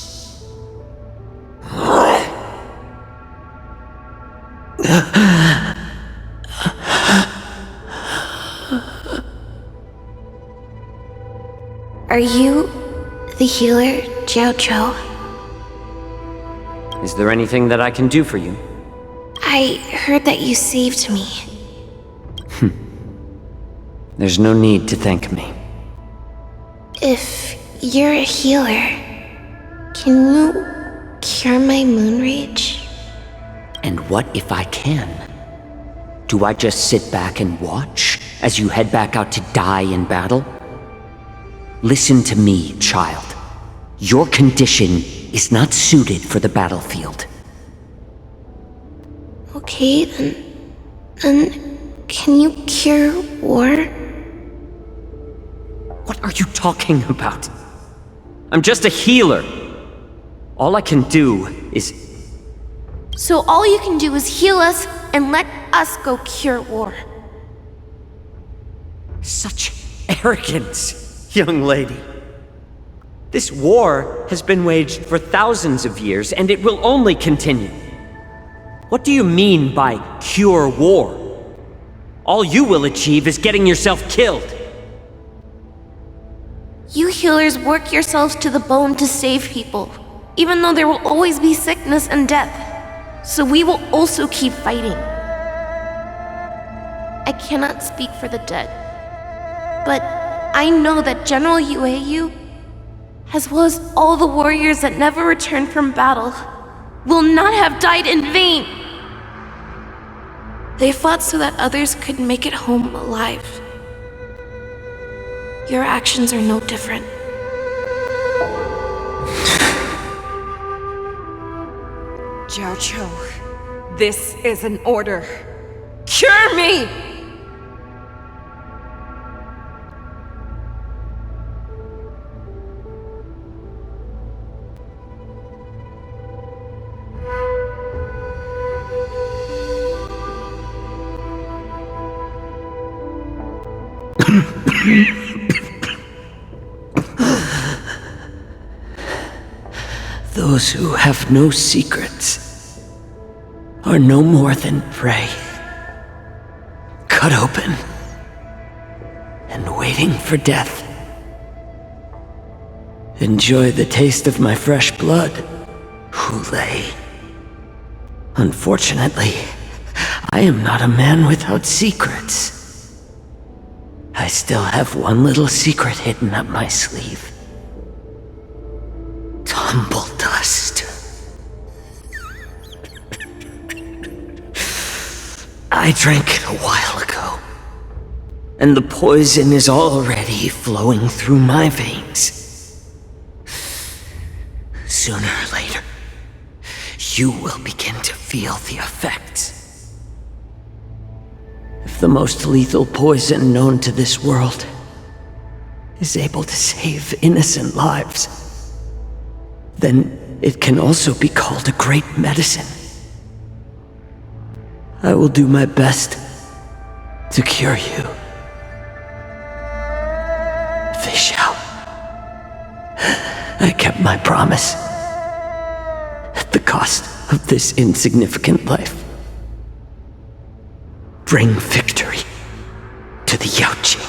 Are you the healer, Jiao Cho? Is there anything that I can do for you? I heard that you saved me. There's no need to thank me. If you're a healer, can you cure my moon rage? And what if I can? Do I just sit back and watch as you head back out to die in battle? Listen to me, child. Your condition is not suited for the battlefield. Okay, then can you cure war? What are you talking about? I'm just a healer. All I can do is... So all you can do is heal us and let us go cure war. Such arrogance, young lady. This war has been waged for thousands of years, and it will only continue. What do you mean by cure war? All you will achieve is getting yourself killed. You healers work yourselves to the bone to save people, even though there will always be sickness and death. So we will also keep fighting. I cannot speak for the dead, but I know that General Yueyu, as well as all the warriors that never returned from battle, will not have died in vain. They fought so that others could make it home alive. Your actions are no different. Jiao Cho, this is an order. Cure me! Those who have no secrets are no more than prey, cut open and waiting for death. Enjoy the taste of my fresh blood, Hule. Unfortunately, I am not a man without secrets. I still have one little secret hidden up my sleeve. Tumble dust. I drank it a while ago, and the poison is already flowing through my veins. Sooner or later, you will begin to feel the effects. If the most lethal poison known to this world is able to save innocent lives, then it can also be called a great medicine. I will do my best to cure you. Fish out. I kept my promise. At the cost of this insignificant life. Bring victory to the Yaoqing.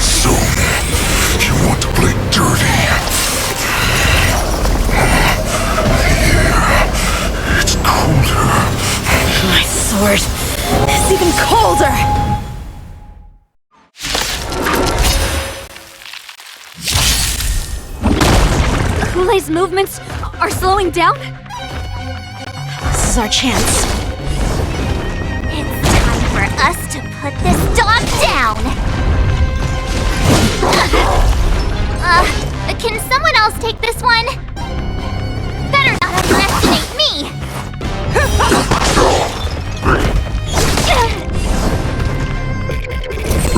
So, you want to play dirty? Here, it's colder. My sword is even colder! Hule's movements are slowing down? This is our chance. It's time for us to put this dog down! Can someone else take this one? Better not underestimate me!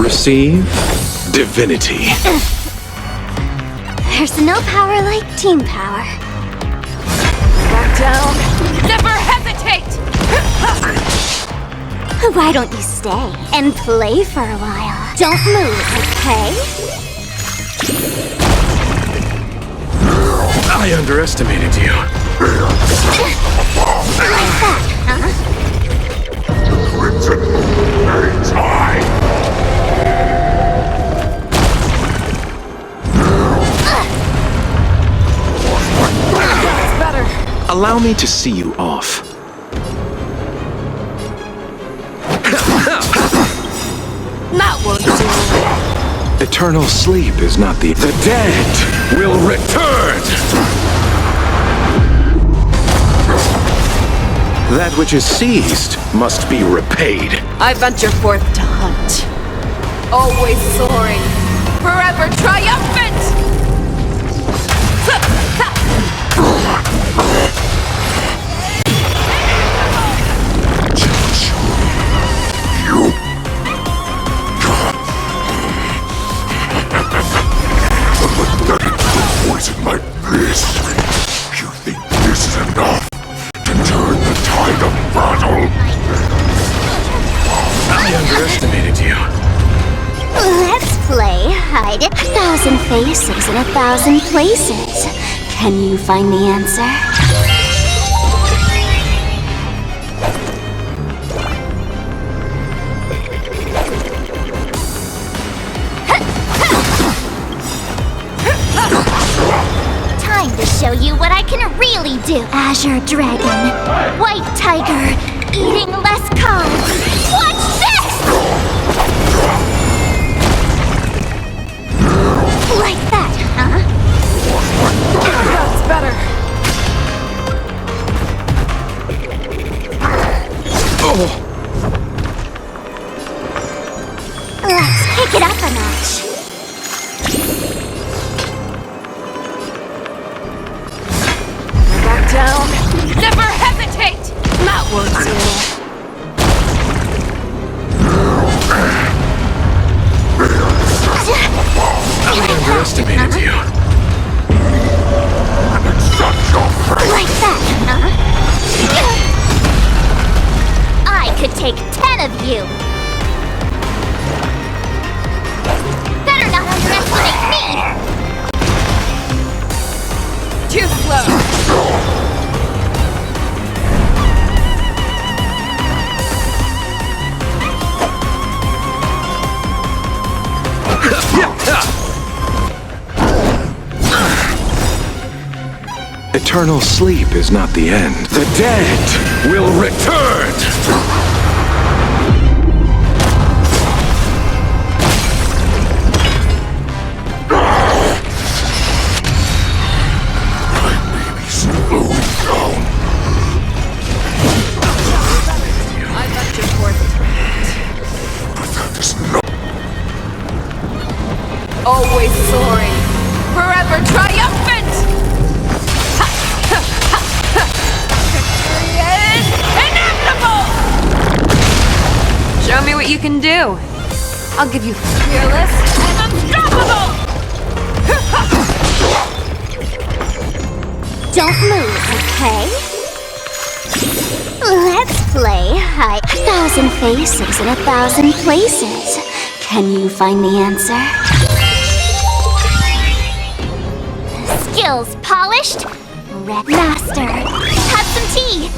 Receive divinity. There's no power like team power. Back down. Never hesitate! Why don't you stay and play for a while? Don't move, okay? I underestimated you. Like that, huh? Crimson Moon's eye. That's better. Allow me to see you off. That won't do. Eternal sleep is not the dead will return! That which is seized must be repaid. I venture forth to hunt. Always soaring. Forever triumphant! Poison like this. You think this is enough to turn the tide of battle? I underestimated you. Let's play hide 1,000 faces in 1,000 places. Can you find the answer? Time to show you what I can really do. Azure Dragon, White Tiger, eating less carbs. Watch this! Like that, huh? That's better. Let's kick it up a notch. Back down. Never hesitate! That won't do. I underestimated you. Eternal sleep is not the end. The dead will return! Always soaring, forever triumphant! Victory is inevitable! Show me what you can do. I'll give you fearless and unstoppable! Don't move, okay? Let's play hide 1,000 faces in 1,000 places. Can you find the answer? Skills polished. Red Master. Have some tea.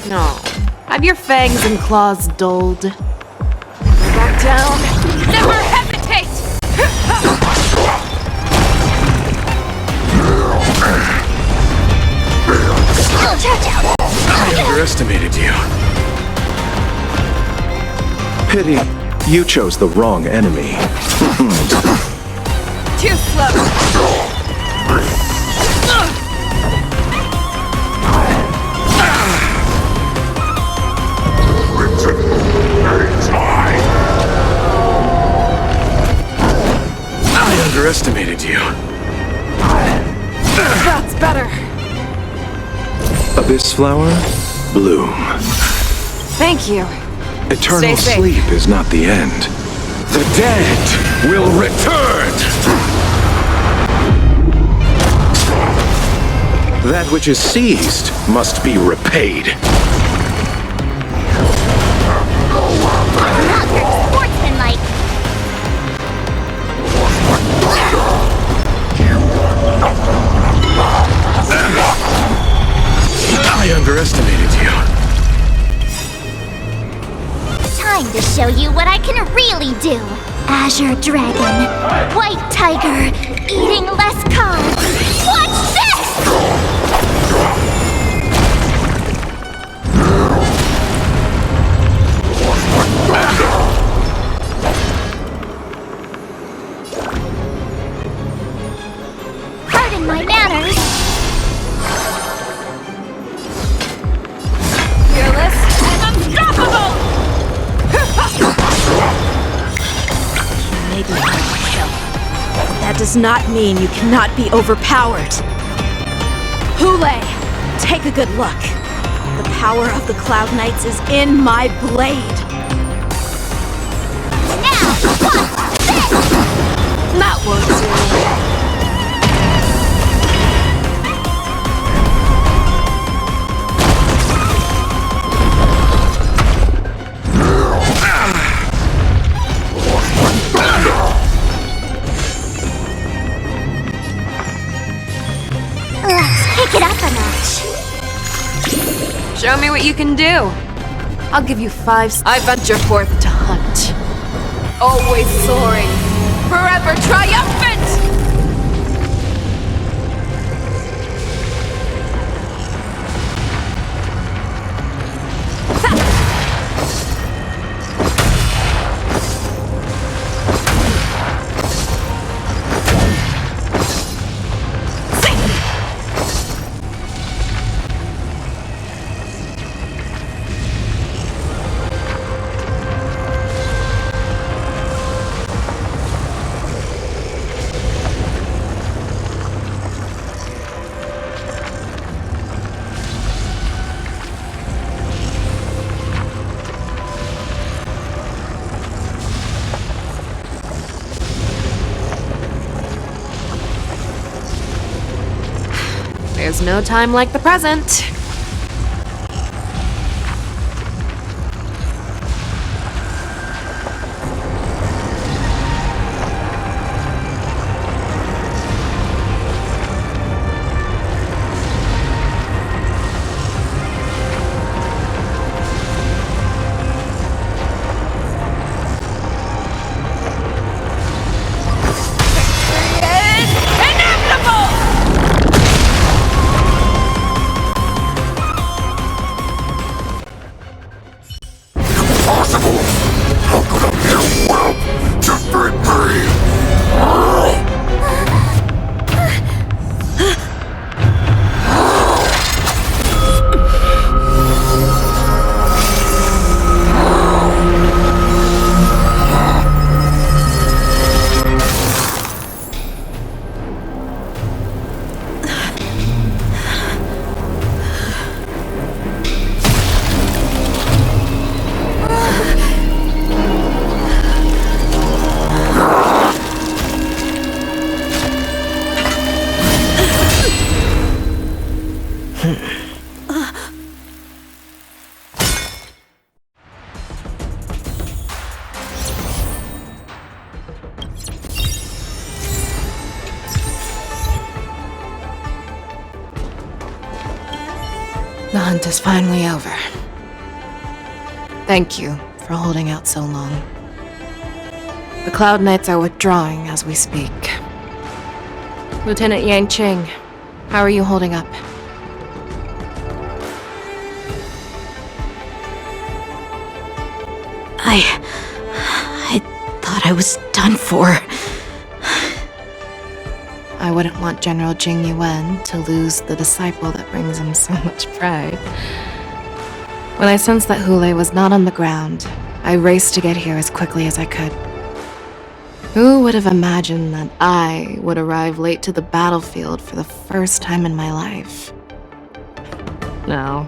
No. Have your fangs and claws dulled. Never back down. Never hesitate! I underestimated you. Pity, you chose the wrong enemy. Too slow. I underestimated you. That's better. Abyss flower, bloom. Thank you. Eternal Stay safe. sleep is not the end. The dead will return! That which is seized must be repaid. Not your sportsmanlike. I underestimated you. Time to show you what I can really do. Azure Dragon, White Tiger, eating less carbs. Watch this! Pardon my manners. Fearless and unstoppable! Maybe I will. But that does not mean you cannot be overpowered. Hule, take a good look. The power of the Cloud Knights is in my blade. Now, watch this! That won't do. Let's kick it up a notch. Show me what you can do. I'll give you 5. I venture forth to hunt. Always soaring, forever triumphant! There's no time like the present. The hunt is finally over. Thank you for holding out so long. The Cloud Knights are withdrawing as we speak. Lieutenant Yanqing, how are you holding up? I thought I was done for. I wouldn't want General Jing Yuan to lose the disciple that brings him so much pride. When I sensed that Hule was not on the ground, I raced to get here as quickly as I could. Who would have imagined that I would arrive late to the battlefield for the first time in my life? No.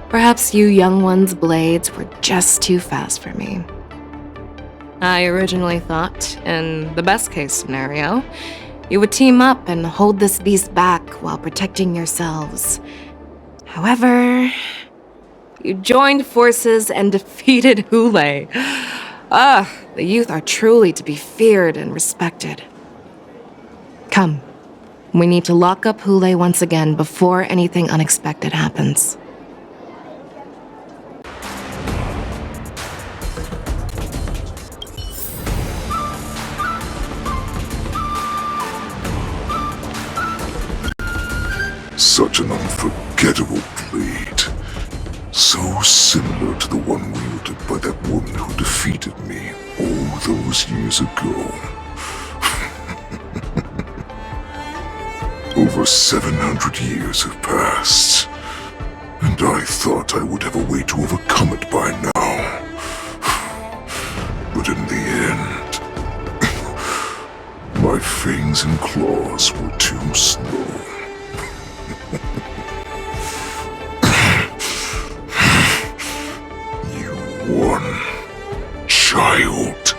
Perhaps you young ones' blades were just too fast for me. I originally thought, in the best case scenario, you would team up and hold this beast back while protecting yourselves. However, you joined forces and defeated Hule. The youth are truly to be feared and respected. Come, we need to lock up Hule once again before anything unexpected happens. Such an unforgettable blade. So similar to the one wielded by that woman who defeated me all those years ago. Over 700 years have passed, and I thought I would have a way to overcome it by now. But in the end, my fangs and claws were too slow. One child.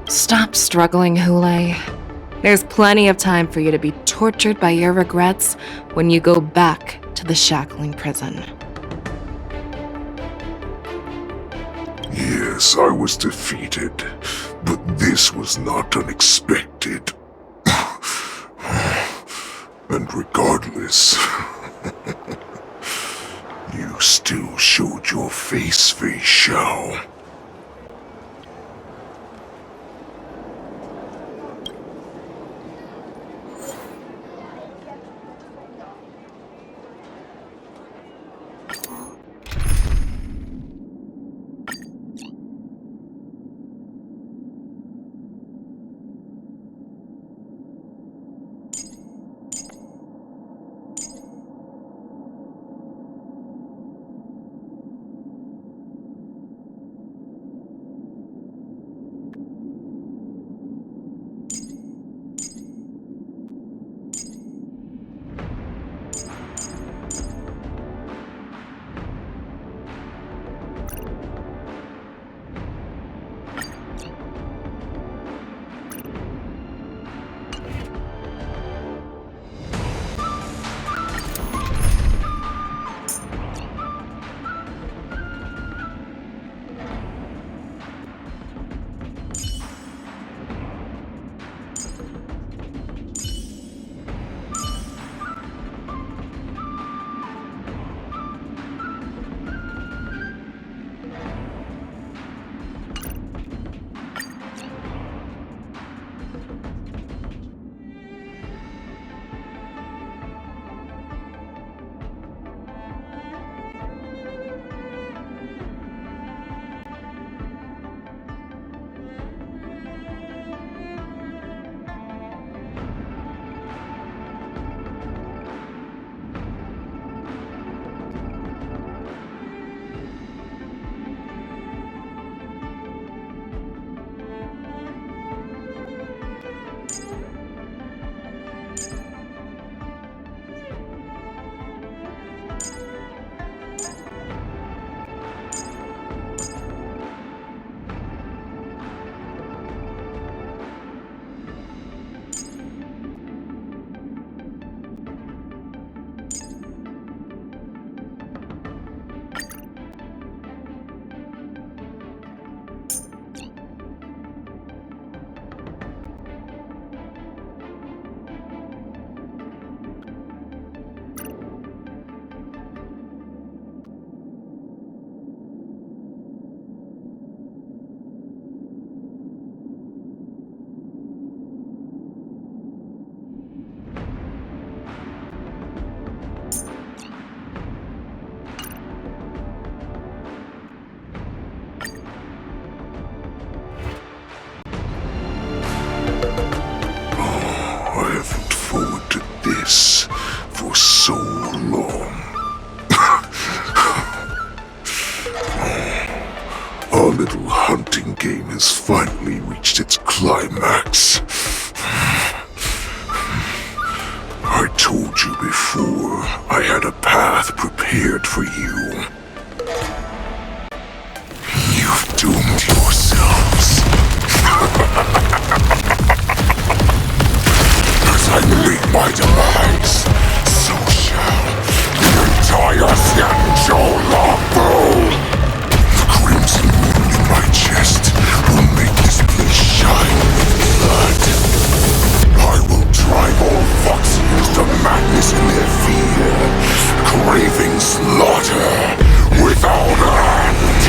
Stop struggling, Hule. There's plenty of time for you to be tortured by your regrets when you go back to the shackling prison. Yes, I was defeated, but this was not unexpected. And regardless, you still showed your face, Fei Xiao. little hunting game has finally reached its climax. I told you before, I had a path prepared for you. You've doomed yourselves. As I meet my demise, so shall the entire Xianzhou Lafu. The crimson moon in my chest will make this place shine with blood. I will drive all Foxians to madness in their fear, craving slaughter without end.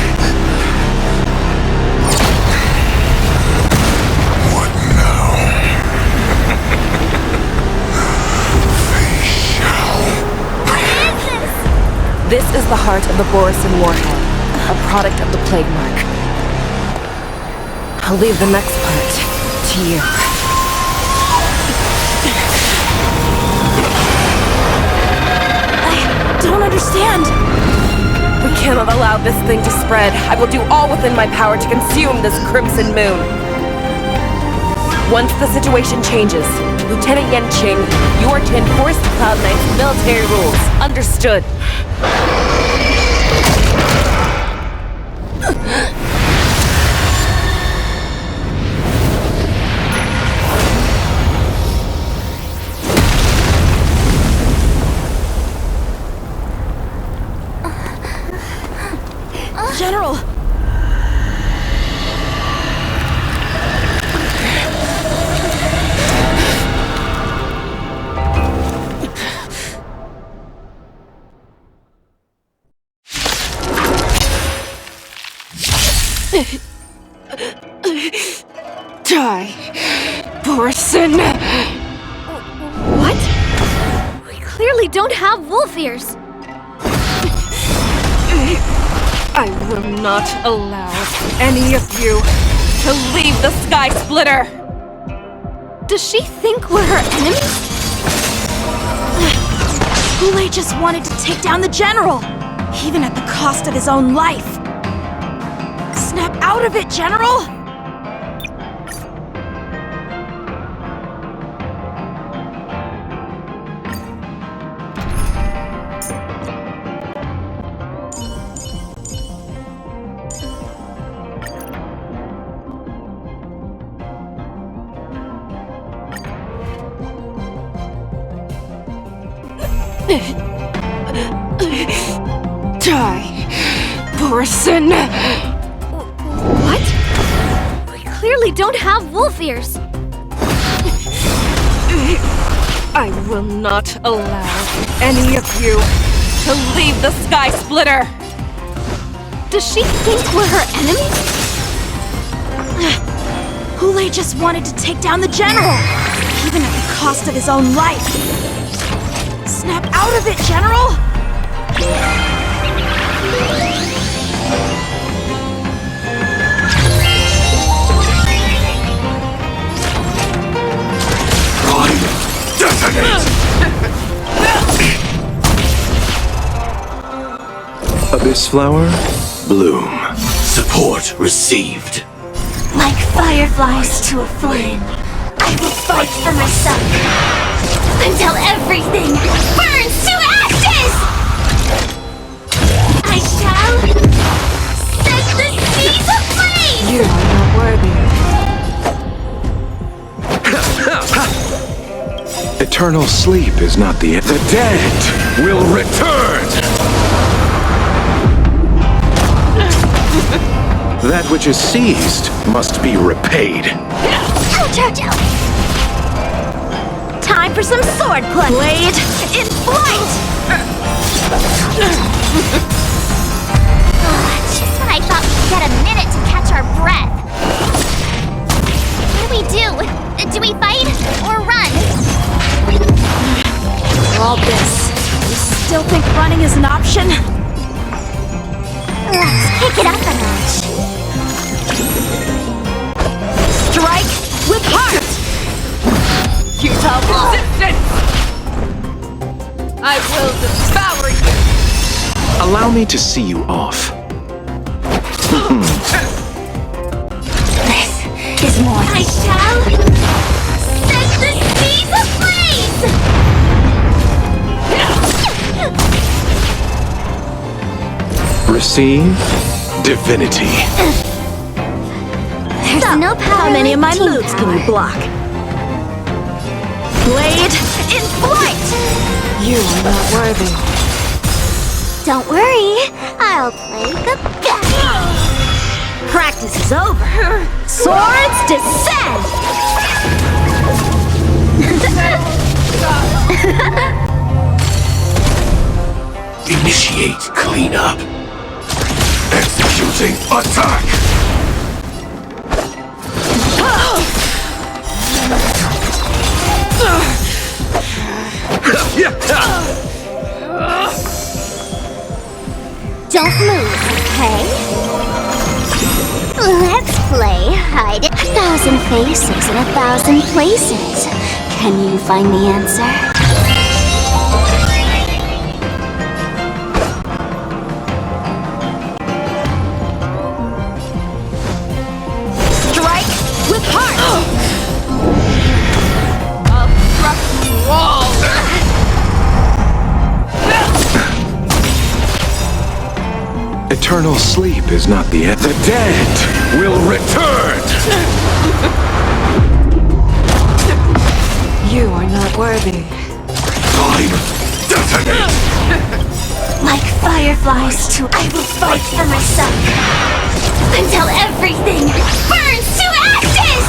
What now? They shall. This is the heart of the Borisin Warhead, a product of the Plague Mark. I'll leave the next part to you. I don't understand. We cannot allow this thing to spread. I will do all within my power to consume this Crimson Moon. Once the situation changes, Lieutenant Yanqing, you are to enforce the Cloud Knight's military rules. Understood. General! Die, Borisin! What? We clearly don't have wolf ears. I will not allow any of you to leave the Sky Splitter! Does she think we're her enemies? Hule just wanted to take down the General, even at the cost of his own life. Snap out of it, General! Die, Borisin! What? We clearly don't have wolf ears. I will not allow any of you to leave the Sky Splitter! Does she think we're her enemies? Hule just wanted to take down the General, even at the cost of his own life. Snap out of it, General! Abyss flower, bloom. Support received. Like fireflies to a flame, I will fight for myself until everything burns to ashes! I shall set the seas ablaze! You are not worthy. Eternal sleep is not the end. The dead will return! That which is seized must be repaid. Ouch, ouch, ouch! Time for some sword play! Blade in flight! Just when I thought we'd get a minute to catch our breath. What do we do? Do we fight or run? For all this, you still think running is an option? Let's kick it up a notch. Strike with heart! Futile resistance! I will devour you! Allow me to see you off. Receive divinity. There's no power. How many of my like team moves can power. you block? Blade in flight! You are not worthy. Don't worry, I'll play the best. Practice is over. Swords descend! Initiate cleanup. Executing attack. Don't move, okay? Let's play hide it. 1,000 faces in 1,000 places. Can you find the answer? Strike with heart! Obstruct wall! Eternal sleep is not the end. The dead will return! You are not worthy. Time. Detonate. Like fireflies too, I will fight for myself. Until everything burns to ashes!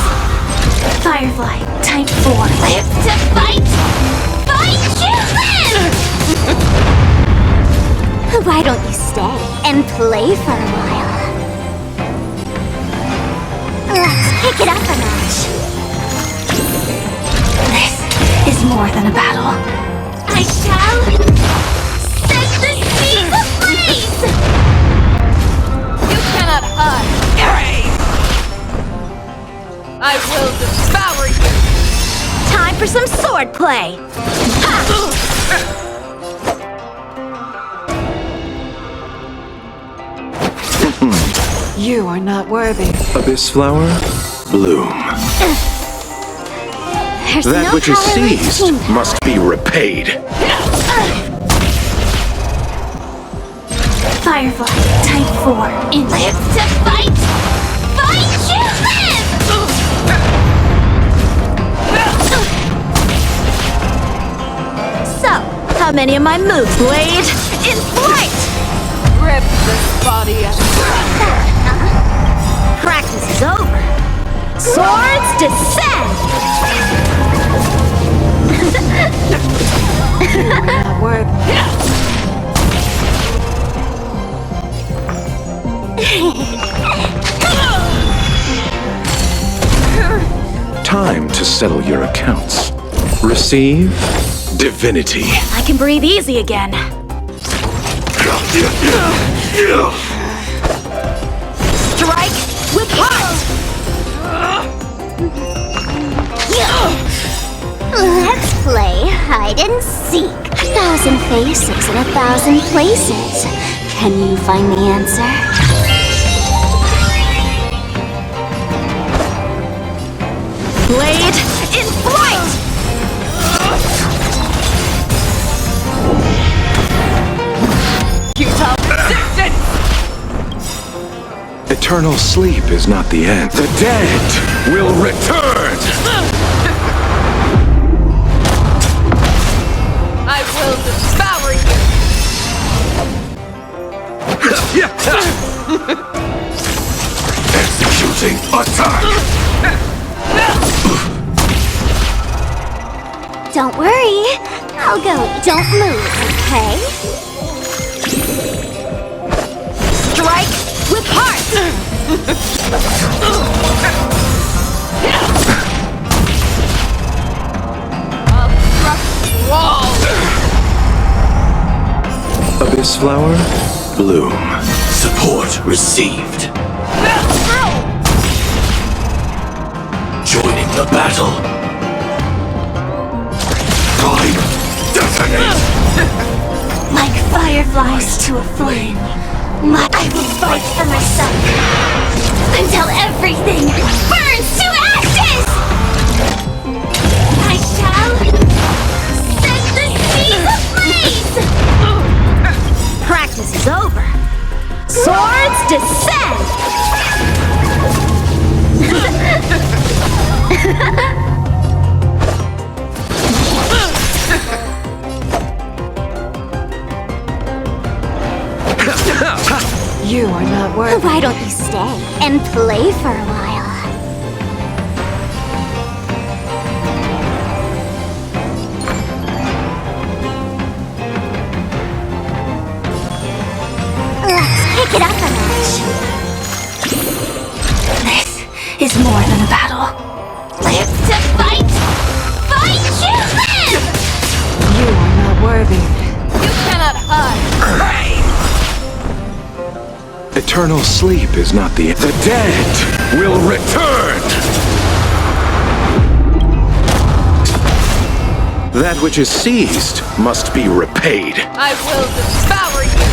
Firefly, type 4. Live to fight! Fight you live! Why don't you stay and play for a while? Let's kick it up a notch. This is more than a battle. I shall set the seas ablaze! You cannot hide. I will devour you. Time for some sword play! You are not worthy. Abyss flower, bloom. There's That no which is power like seized team. must be repaid. Firefly, type 4. In live to fight! Fight you live! So, how many of my moves? Blade in flight! Rip this body up. Practice is over. Swords descend! You are not worthy. Time to settle your accounts. Receive divinity. I can breathe easy again. Strike with heart! Let's play hide and seek. 1,000 faces in 1,000 places. Can you find the answer? Blade in flight! Futile resistance! Eternal sleep is not the end. The dead will return! I will devour you! Executing attack. Don't worry. I'll go. Don't move, okay? Strike with heart! Obstruct wall! Abyss flower, bloom. Support received. Joining the battle. Time. Detonate. Like fireflies to a flame. I will fight for myself. Until everything burns to ashes! I shall set the seas ablaze! Practice is over. not worthy. Why don't you stay and play for a while? Let's kick it up a notch. This is more than a battle. Live to fight! Fight to live! You are not worthy. You cannot hide. Eternal sleep is not the dead will return! That which is seized must be repaid. I will devour you!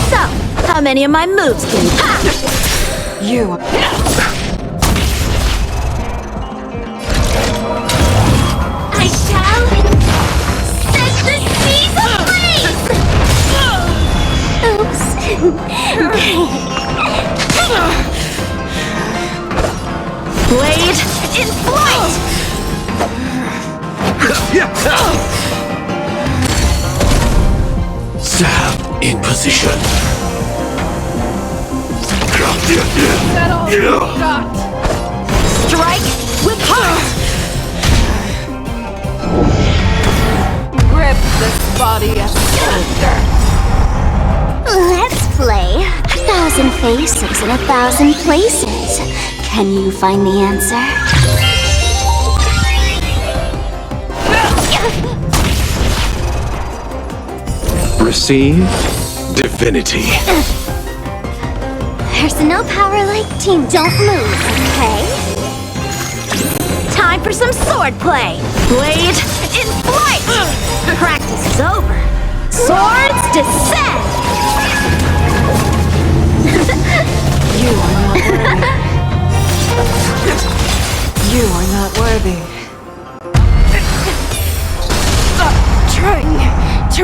So, how many of my moves can you pop? You are... I shall set the seas ablaze! Oops. Blade In flight! Stab in position. strike with heart. Rip this body asunder. Let's play 1,000 faces in 1,000 places. Can you find the answer? Receive divinity. There's no power like team. Don't move, okay? Time for some swordplay. Blade In flight! practice is over. Swords descend. You are not worthy. You are not worthy. Stop trying to...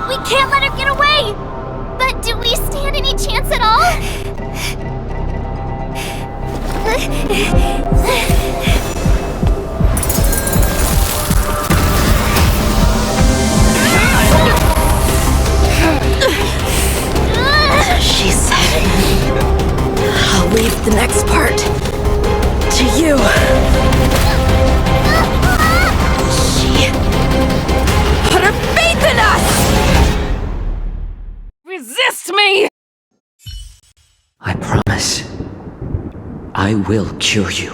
We can't let her get away! But do we stand any chance at all? She said, I'll leave the next part to you. She put her faith in us! Resist me! I promise. I will cure you.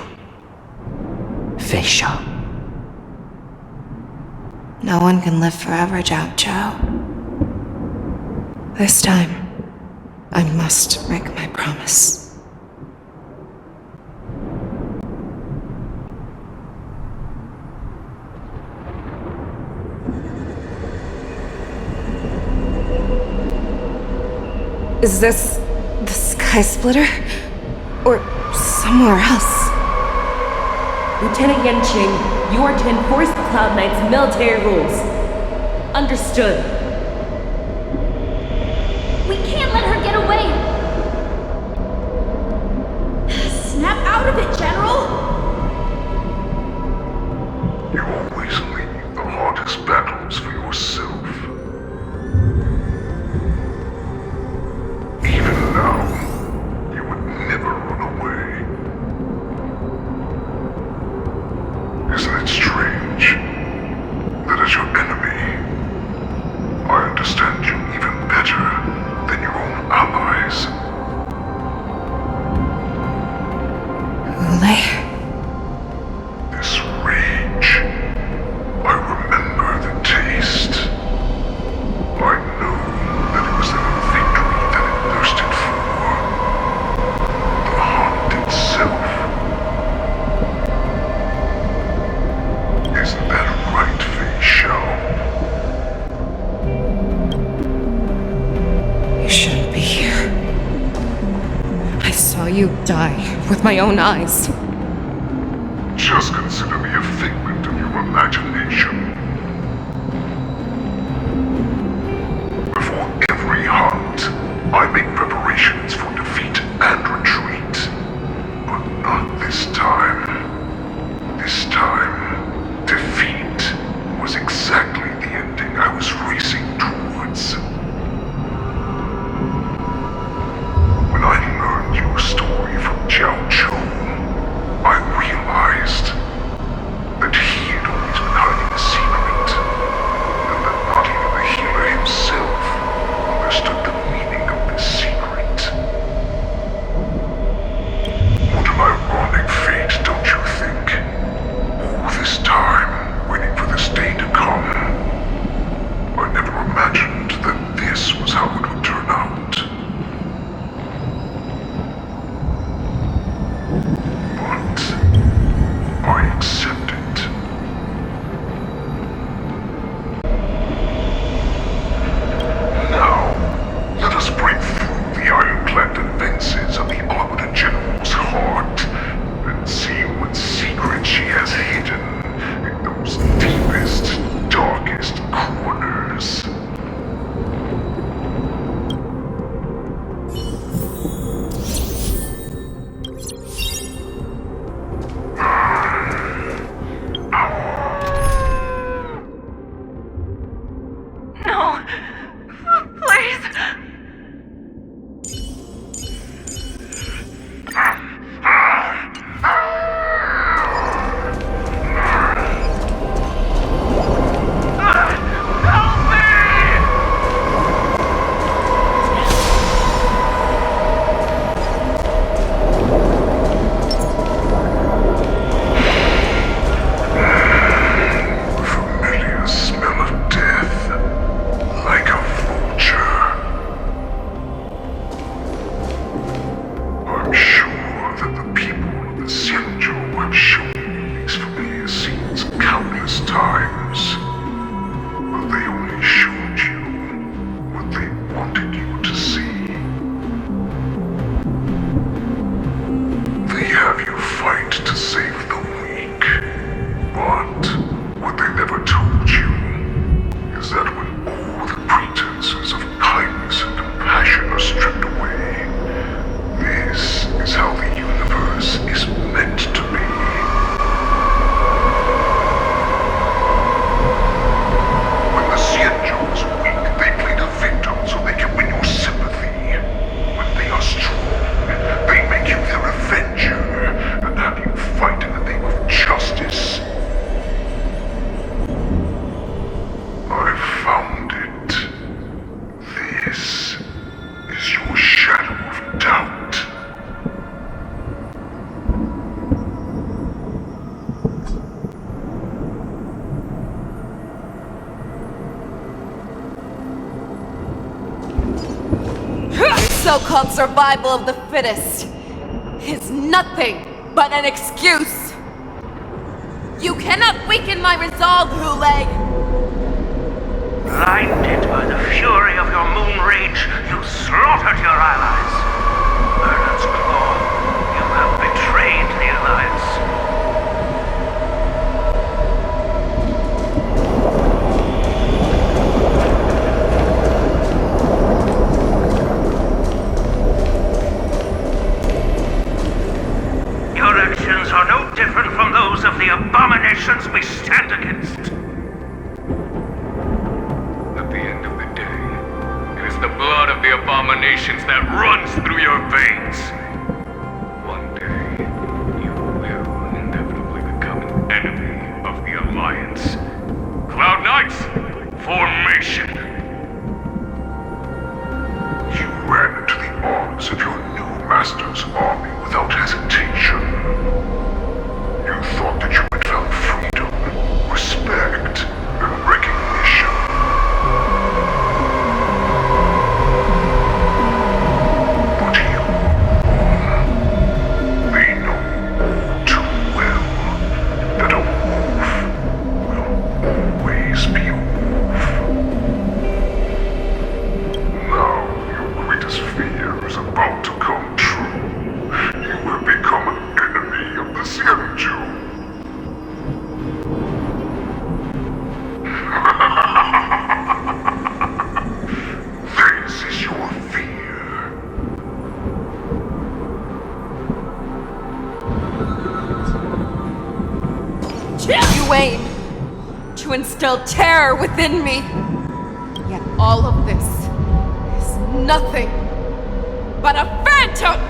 Feisha. No one can live forever, Zhao Zhao. This time, I must break my promise. Is this the Sky Splitter? Or somewhere else? Lieutenant Yanqing, you are to enforce the Cloud Knight's military rules. Understood. We can't let her get away! Snap out of it, General! You always leave the hardest battles for yourself. Even now, you would never run away. Isn't it strange that as your enemy, I understand you even better than your own allies? This rage, I remember the taste. I know that it was the victory that it thirsted for. The hunt itself. Isn't that right, Fei Shao? You shouldn't be here. I saw you die with my own eyes. Just consider me a figment of your imagination. Before every hunt, I make preparations for defeat and retreat. But not this time. This time, defeat was exactly the No. Please. Familiar smell of death, like a vulture. I'm sure that the people of the Xianzhou have shown you these familiar scenes countless times, but they only showed you what they wanted you to see. They have you fight to save the weak, but what they never told you is that when all the pretenses of kindness and compassion are stripped away, this is how the universe is meant to be. When the Xianzhou is weak, they play the victim so they can win your sympathy. When they are strong, they make you their avenger and have you fight in the name of justice. I found it. This is your shadow of doubt. Your so-called survival of the fittest is nothing but an excuse. You cannot weaken my resolve, Hule. Blinded by the fury of your moon rage, you slaughtered your allies. Bernard's Claw, you have betrayed the Alliance. Your actions are no different from those of the abominations we stand against. At the end of the day, it is the blood of the abominations that runs through your veins. One day, you will inevitably become an enemy of the Alliance. Cloud Knights, formation! You ran into the arms of your new master's army without hesitation. You thought that you had found freedom, respect, and recognition. But you they know all too well that a wolf will always be a wolf. Now your greatest fear is about to come true. You have become an enemy of the Xianzhou. This is your fear. You aim to instill terror within me. Yet all of this is nothing but a phantom!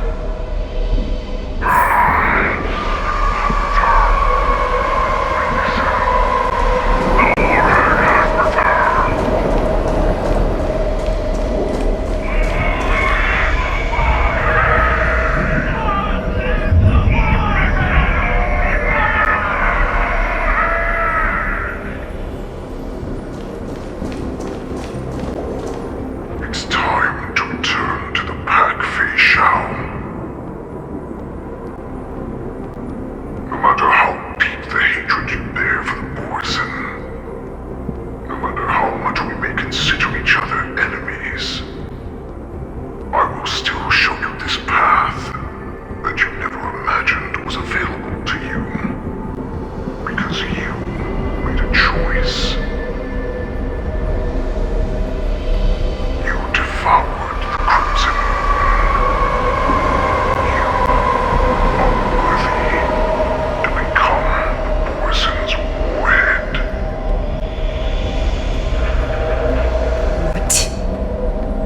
It's time to return to the pack, Fei Shao.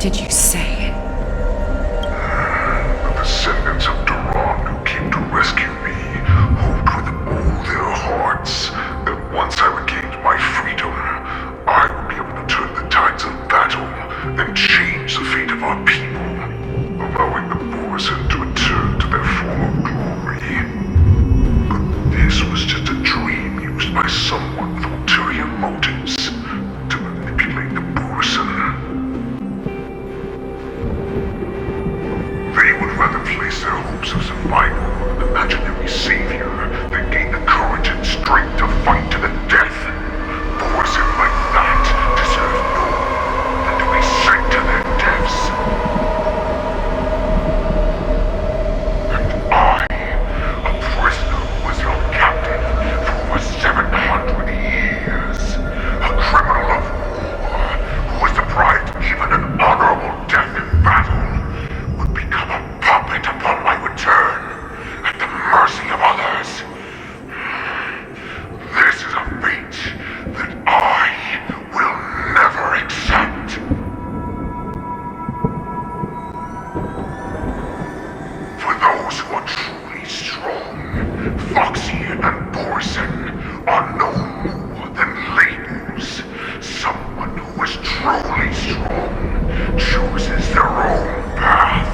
did you say? The descendants of Duran who came to rescue me hoped with all their hearts that once I regained my freedom, I would be able to turn the tides of battle and change the fate of our people, allowing the Borisin to return to their former glory. But this was just a dream used by someone with ulterior motives to manipulate the Borisin. They would rather place their hopes of survival on an imaginary savior than gain the courage and strength to fight to the death. Borisin like that deserve no more than to be sent to their deaths. And I, a prisoner who was held captive for over 700 years, a criminal of war who was deprived even an honorable death in battle, would become a puppet upon my return, at the mercy of others. This is a fate that I will never accept. For those who are truly strong, Foxian and Borisin are no more than labels. Someone who is truly strong chooses their own path.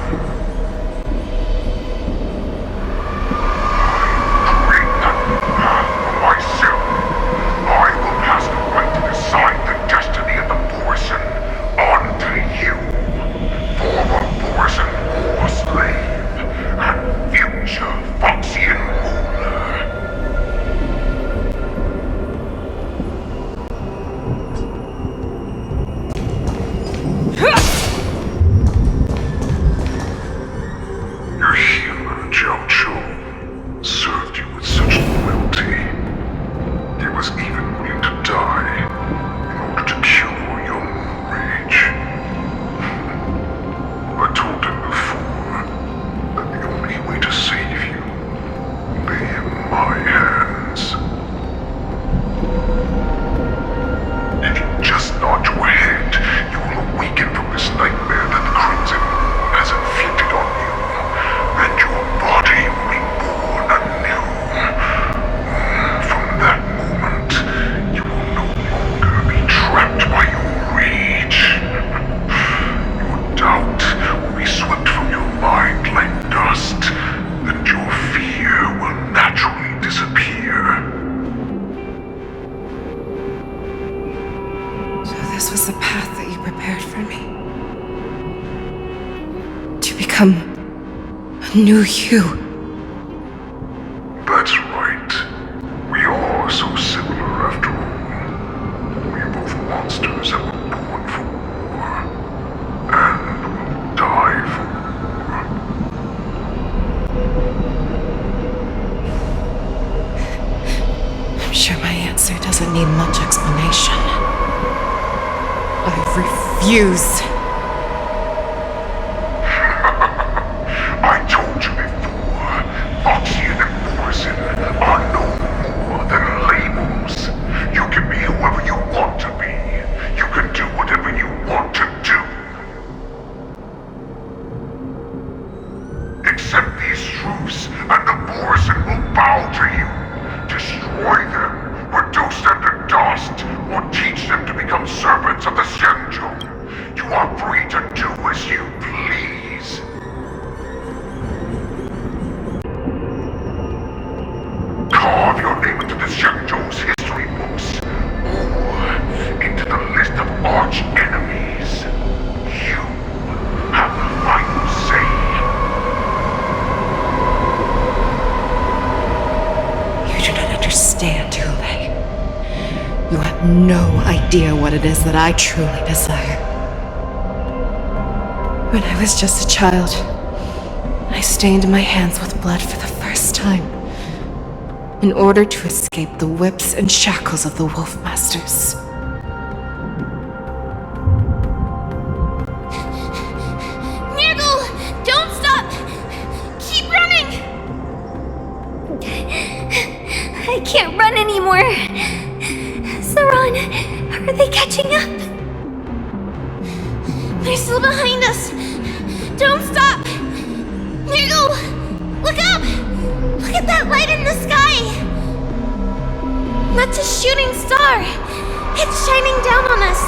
Create that path for myself. I will pass the right to decide the destiny of the Borisin on to you, former Borisin war slave and future Foxian ruler. Your healer, Jiao Cho, served you with such loyalty. He was even willing to die in order to cure your rage. I told him before that the only way to save you lay in my hands. If you just nod your head, you will awaken from this nightmare that the Crimson Moon has inflicted on you, and your body will be born anew. From that moment, you will no longer be trapped by your rage. Your doubt will be swept from your mind like dust, and your fear will naturally disappear. So this was the path that you prepared for me. To become a new you. That's right. We are so similar after all. We are both monsters that were born for war, and will die for war. I'm sure my answer doesn't need much explanation. I refuse. I told you before, Foxian and Borisin are no more than labels. You can be whoever you want to be. You can do whatever you want to do. Accept these truths, and the Borisin will bow to you. Destroy them, reduce them to dust, or teach them to become servants of the Xianzhou. You are free to do as you please. Carve your name into the Xianzhou's history books, or into the list of arch enemies. You have the final say. You do not understand, Hule. You have no idea what it is that I truly desire. When I was just a child, I stained my hands with blood for the first time, in order to escape the whips and shackles of the Wolf Masters. Niggle! Don't stop! Keep running! I can't run anymore. Saran, are they catching up? They're still behind us! Don't stop! Niggle! Look up! Look at that light in the sky! That's a shooting star! It's shining down on us!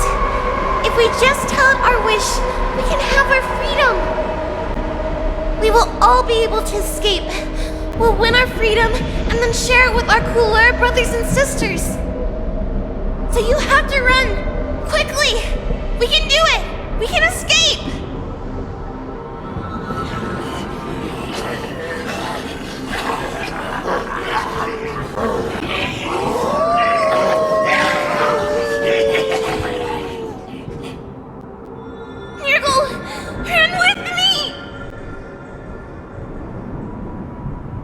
If we just tell it our wish, we can have our freedom! We will all be able to escape. We'll win our freedom and then share it with our cooler brothers and sisters. So you have to run! Quickly! We can do it! We can escape!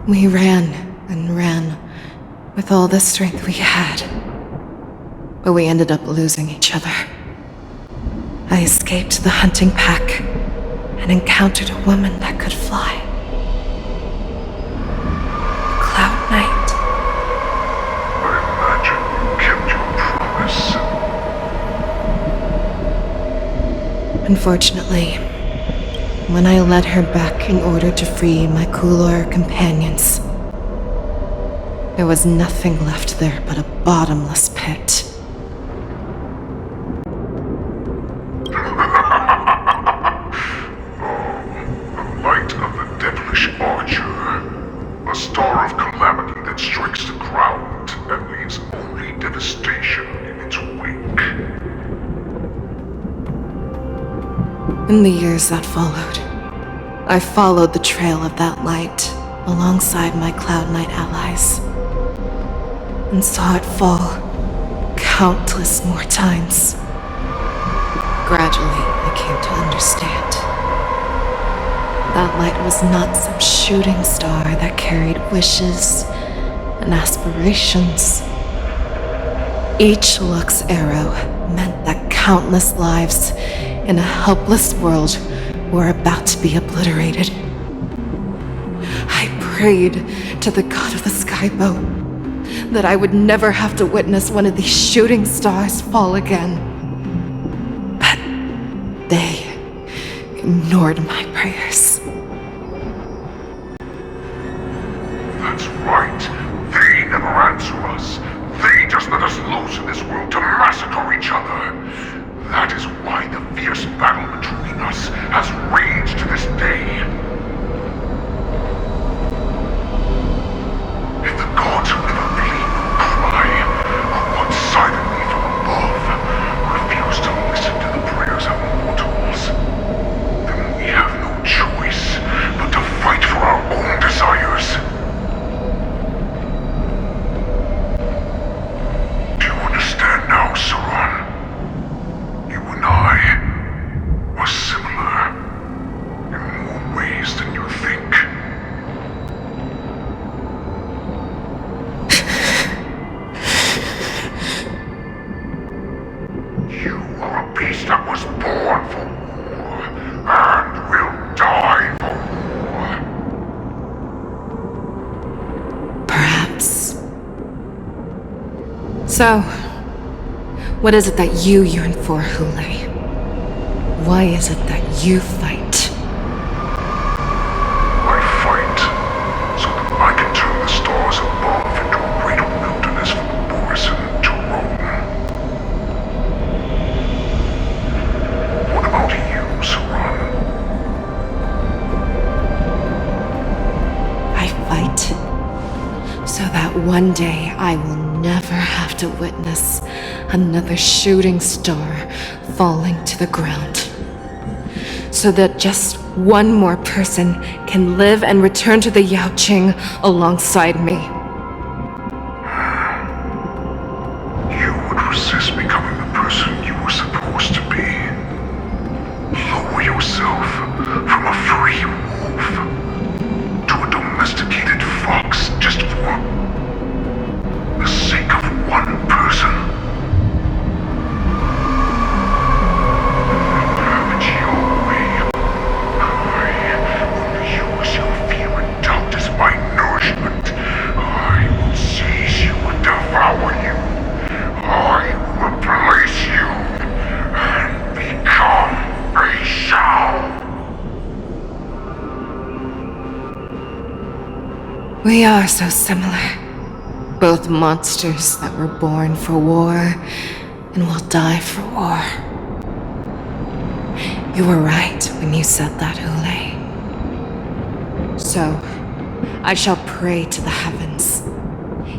We ran and ran with all the strength we had, but we ended up losing each other. I escaped the hunting pack and encountered a woman that could fly. Cloud Knight. I imagine you kept your promise. Unfortunately, when I led her back in order to free my Kulor companions, there was nothing left there but a bottomless pit. The light of the devilish archer. A star of calamity that strikes the ground and leaves only devastation in its wake. In the years that followed, I followed the trail of that light alongside my Cloud Knight allies, and saw it fall countless more times. Gradually, I came to understand. That light was not some shooting star that carried wishes and aspirations. Each Lux arrow meant that countless lives in a helpless world were about to be obliterated. I prayed to the god of the skyboat that I would never have to witness one of these shooting stars fall again. But they ignored my prayers. That's right. They never answer us. They just let us loose in this world to massacre each other. That is why the fierce battle between us has raged to this day. If the gods who never bleed will cry, who watch silently from above, refuse to listen to the prayers of mortals, then we have no choice but to fight for our own desires. Do you understand now, Saran? You and I are similar in more ways than you think. You are a beast that was born for war and will die for war. Perhaps. So, what is it that you yearn for, Hule? Why is it that you fight? I fight so that I can turn the stars above into a great wilderness for Borisin to roam. What about you, Saran? I fight so that one day I will never have to witness another shooting star falling to the ground. So that just one more person can live and return to the Yaoqing alongside me. You would resist becoming the person you were supposed to be. Lower yourself from a free wolf to a domesticated fox just for the sake of one person. Have it your way. I will use your fear and doubt as my nourishment. We are so similar. Both monsters that were born for war and will die for war. You were right when you said that, Hule. So, I shall pray to the heavens.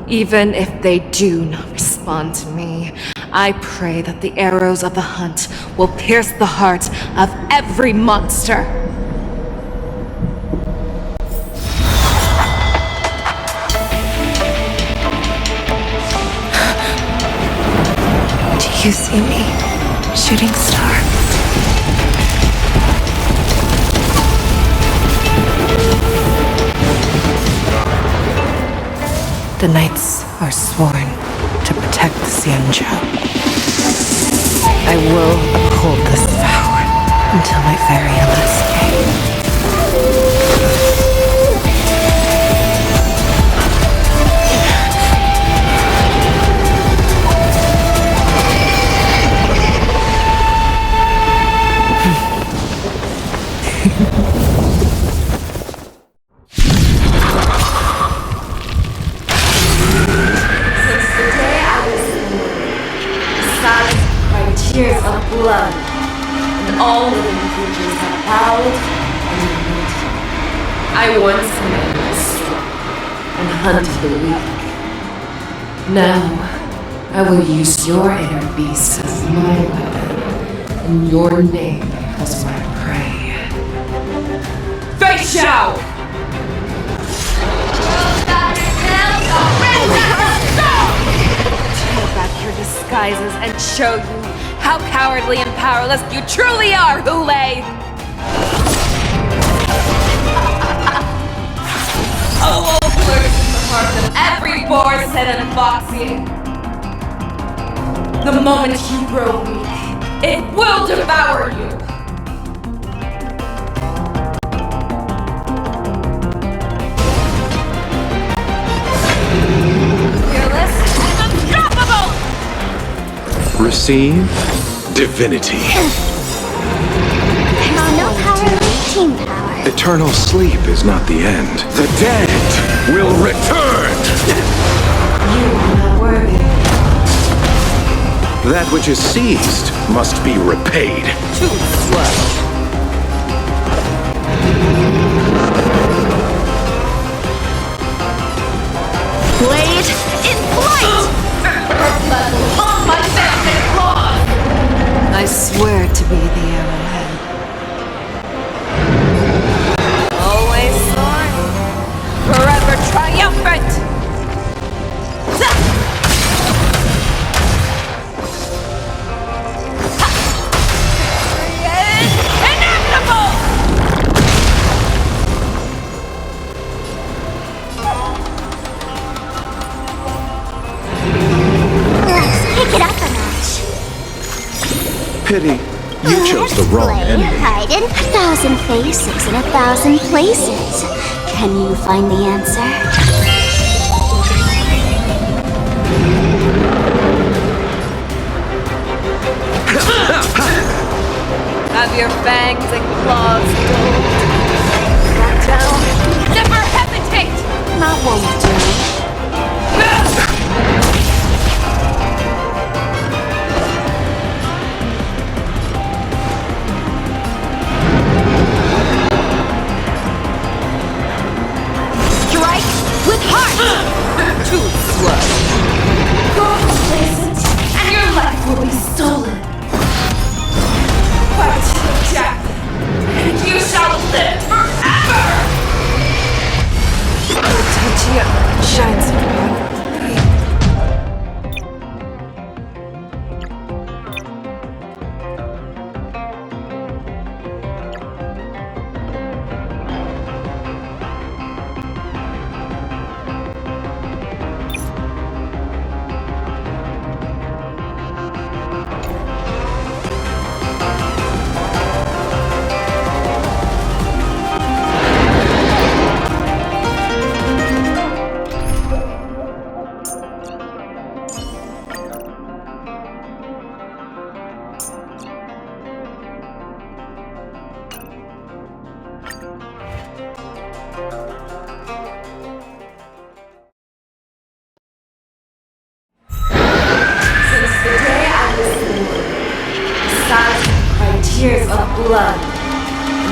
Even if they do not respond to me, I pray that the arrows of the hunt will pierce the heart of every monster. Do you see me, shooting star? The knights are sworn to protect the Xianzhou. I will uphold this vow until my very last day. Tears of blood, and all living creatures have howled and wept. I once commanded the strong and hunted the weak. Now, I will use your inner beast as my weapon, and your name as my prey. Fei Xiao! Tear back your disguises and show you how cowardly and powerless you truly are, Hule! A wolf lurks in the heart of every Borson and Foxy. The moment you grow weak, it will devour you. Fearless and unstoppable! Receive divinity. There's no power like team power. Eternal sleep is not the end. The dead will return! You are not worthy. That which is seized must be repaid. Too slow. Blade in flight! On my back and claws! I swear to be the arrowhead. Always soaring, forever triumphant! Inevitable! Let's pick it up a notch. Pity, you chose the wrong enemy. Hide in 1,000 faces in 1,000 places. Can you find the answer? Have your fangs and claws dulled. Back down. Never hesitate! That won't do. Strike with heart! Too slow. Go complacent, and your life will be stolen. Fight to the death, and you shall live forever! Touch you shines of blood,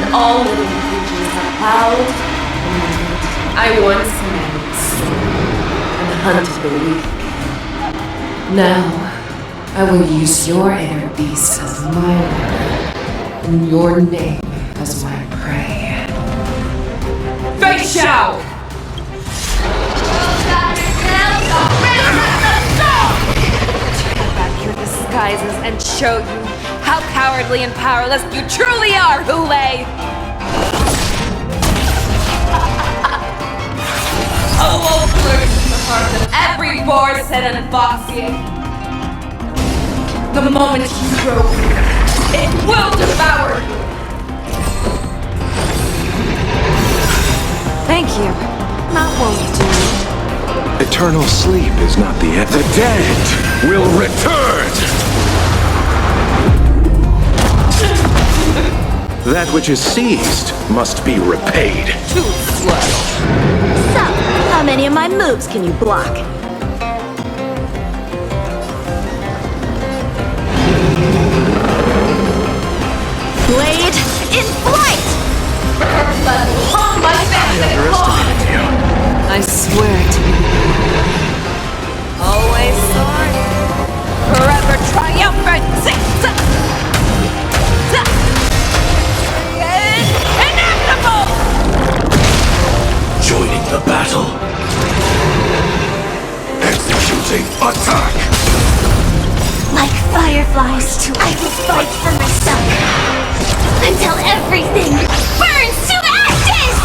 and all living creatures are proud and wicked. I once meant and hunted the weak. Now, I will use your inner beast as my weapon, and your name as my prey. Face Shao! Back your disguises and show you how cowardly and powerless you truly are, Hule! A wolf lurks in the heart of every Borson and Foxian. The moment you grow, it will devour you! Thank you. Not won't do. Eternal sleep is not the end. The dead will return! That which is seized must be repaid. Too slow. So, how many of my moves can you block? Blade in flight! On my back and I swear to you. Always sorry. Forever triumphant. Inevitable! Joining the battle. Executing attack! Like fireflies too, I will fight for myself. Until everything burns to ashes!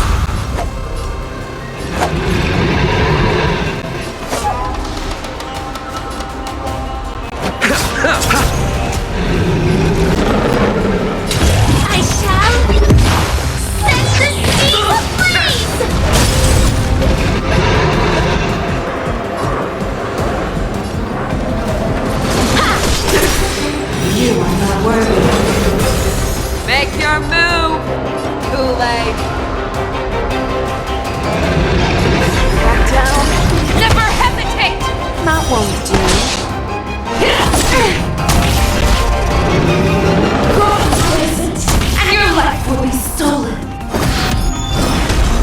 I shall set the sea ablaze! You are not worthy. Make your move, Kool-Aid. Back down. Never hesitate. That won't do. Go present, and your life will be stolen.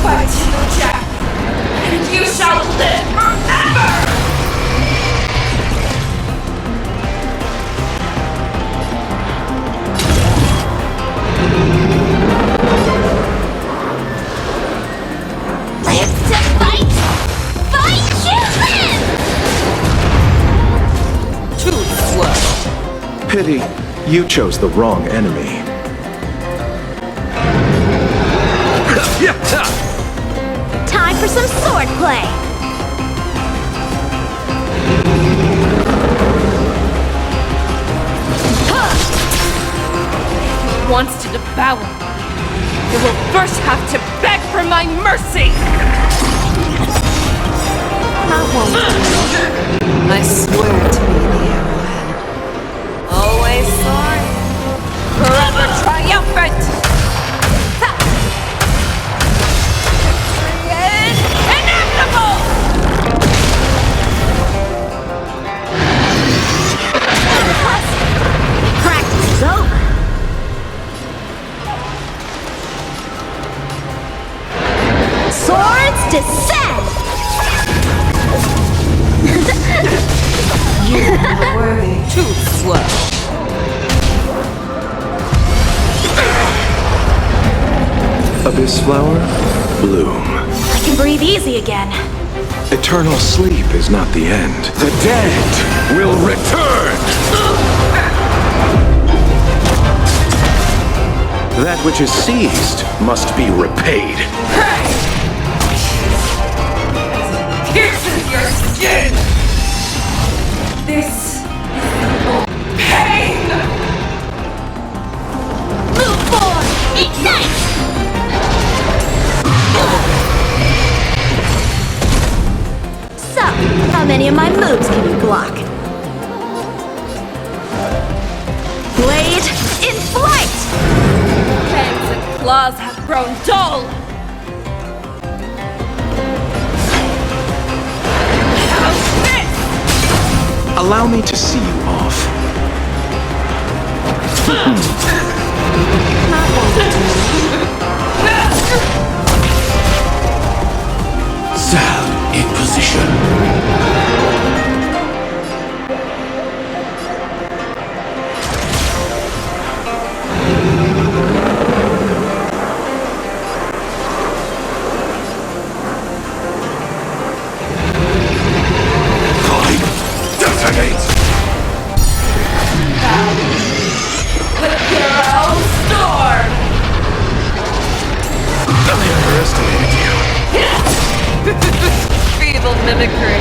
Fight to the death, and you shall live forever! Live to fight! Fight to live! Too slow. Pity, you chose the wrong enemy. Time for some sword play! Wants to devour me. You will first have to beg for my mercy! That won't do. I swear to be the arrowhead. Always sorry. Forever triumphant! Inevitable! Practice is over. Swords descend! You are not worthy. Too slow. Abyss flower, bloom. I can breathe easy again. Eternal sleep is not the end. The dead will return! That which is seized must be repaid. Pierces your skin! This is pain! Move forward! Ignite! So, how many of my moves can you block? Blade in flight! Fangs and claws have grown dull. Allow me to see you off. Feeble mimicry.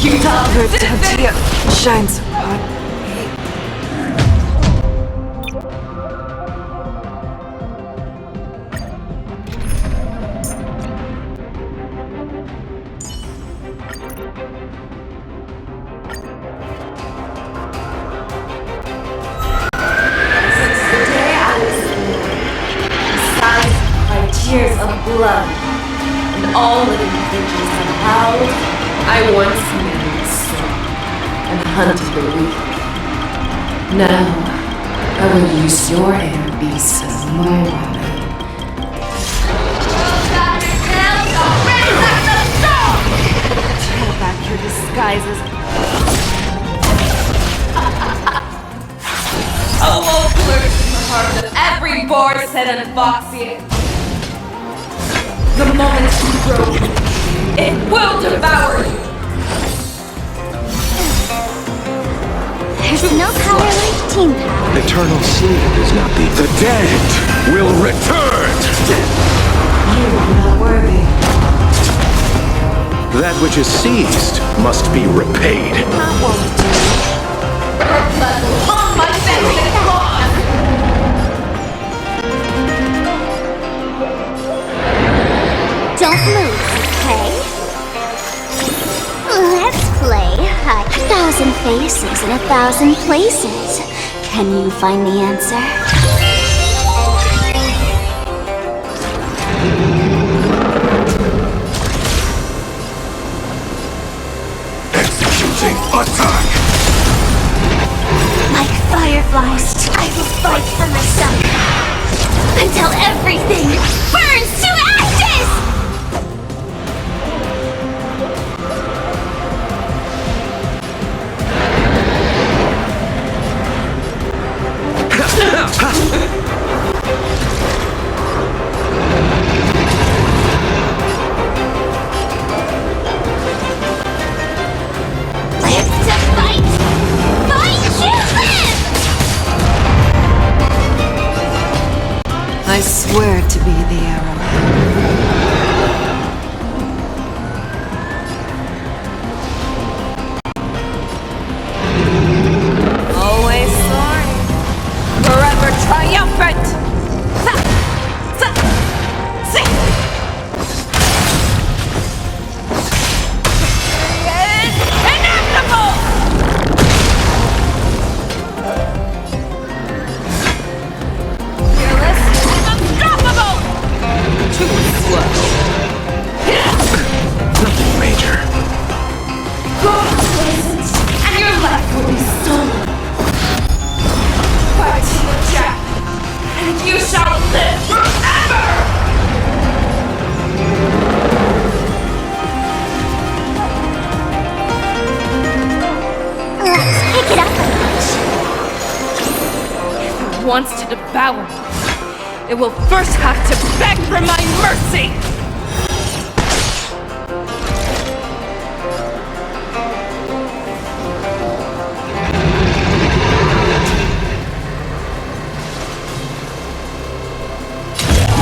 You taught her tortilla shines upon me. Since the day I was born, besides my tears of blood and all living creatures have howled, I once knew the strong and hunted the weak. Now, I will use your air beasts as my weapon. Tear back your disguises. A wolf lurks in the heart of every boar's head and foxy. The moment you grow, it will devour you. There's no power like team power. Eternal sleep is not the dead will return! You are not worthy. That which is seized must be repaid. Not what we do. Her blood will on my face and gone! Don't move, okay? Let's play 1,000 faces in 1,000 places. Can you find the answer? Executing attack! Like fireflies, I will fight for myself until everything burns to ashes! Live to fight! Fight to live! I swear to be the arrow. Always sorry. Forever triumphant! Inevitable! Fearless and unstoppable! Too slow. Nothing major. Go poisoned, and your life will be stolen. Fight to the death, and you shall live forever! Let's pick it up a notch. If it wants to devour me, it will first have to beg for my mercy!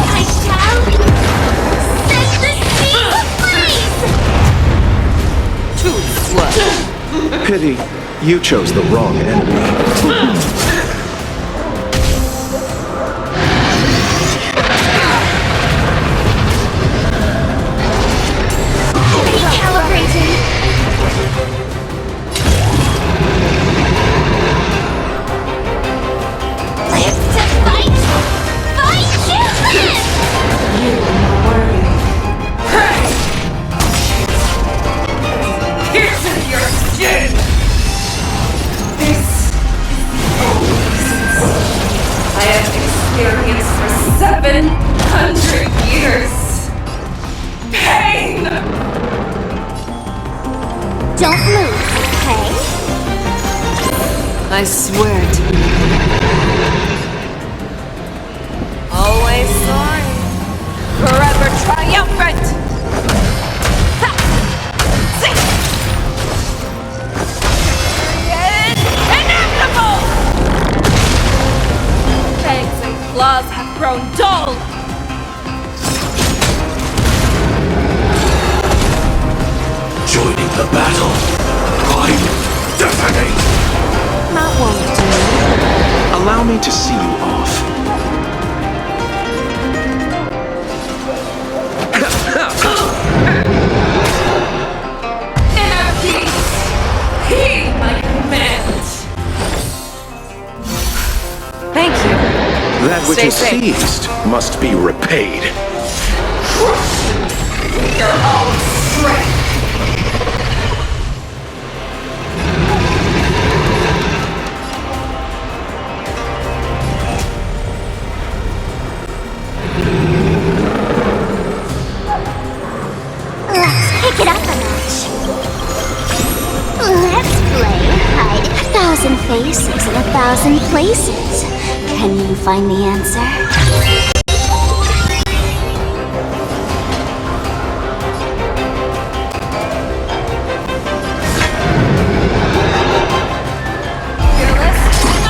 I shall set the sea ablaze! Too slow. Pity, you chose the wrong enemy. Recalibrating. Live to fight! Fight to live! You are not worthy. Here's your skin! This is the oasis I have experienced for 700 years. Pain! Don't move, okay? I swear to be. Always sorry. Forever triumphant! Ha! See! Inevitable! Fangs and claws have grown dull! the battle. I'm detonate. That won't do. Allow me to see you off. Inner peace! Heed my commands! Thank you. That which Stay is safe. seized must be repaid. Your own strength! Let's pick it up a notch. Let's play hide 1,000 faces in 1,000 places. Can you find the answer?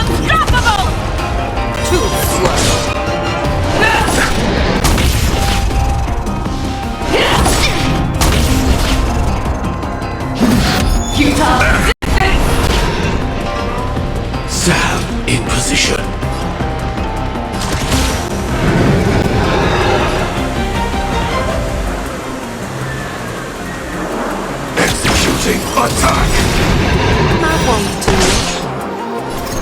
Unstoppable! Too slow. Futile. Sam in position. Executing attack. That won't do.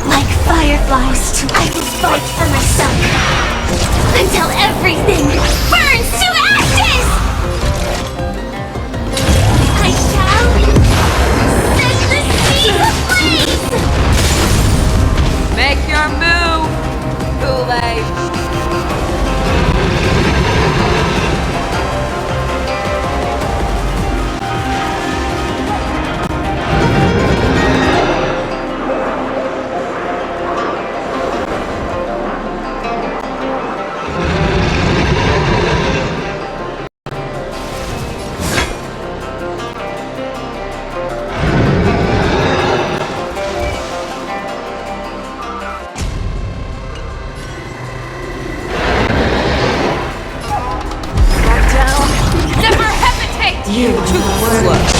Like fireflies, I will fight for myself until everything burns to ashes! I shall set the seas ablaze! Make your move, Kool-Aid. Never hesitate! You are Too not slow. worthy.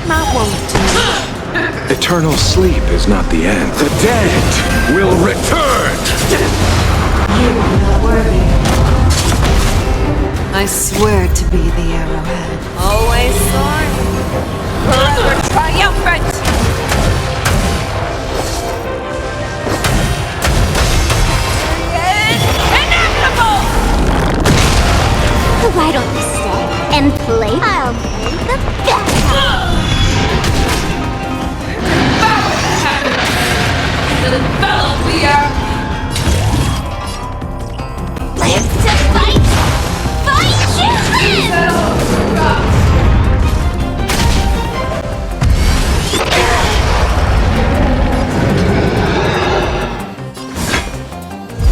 That won't do. Eternal sleep is not the end. The dead will return! You are not worthy. I swear to be the arrowhead. Always soaring. Forever triumphant! Inevitable! Why don't you stay and play? I'll play the best. Envelop the earth! Live to fight! Fight you live!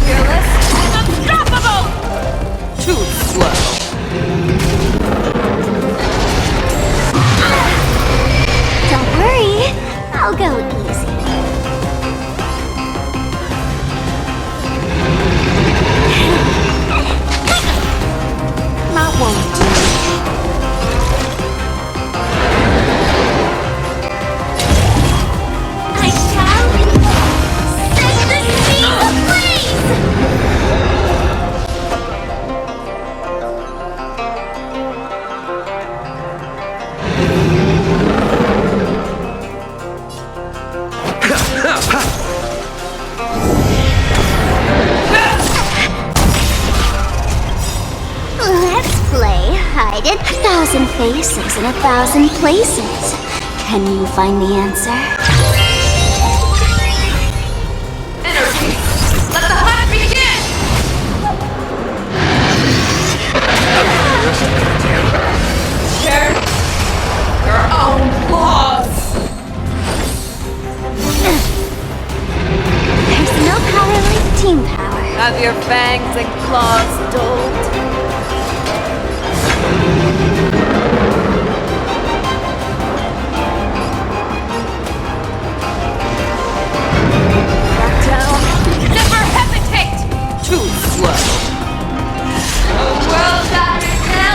Fearless, unstoppable! Too slow. Don't worry, I'll go easy. That won't do. I shall set the seas ablaze! Let's play hide it 1,000 faces in 1,000 places. Can you find the answer? Energy! Let the hunt begin! Share your own laws! There's no power like team power. Have your fangs and claws dulled? Back down. Never hesitate! Too slow. A world that is now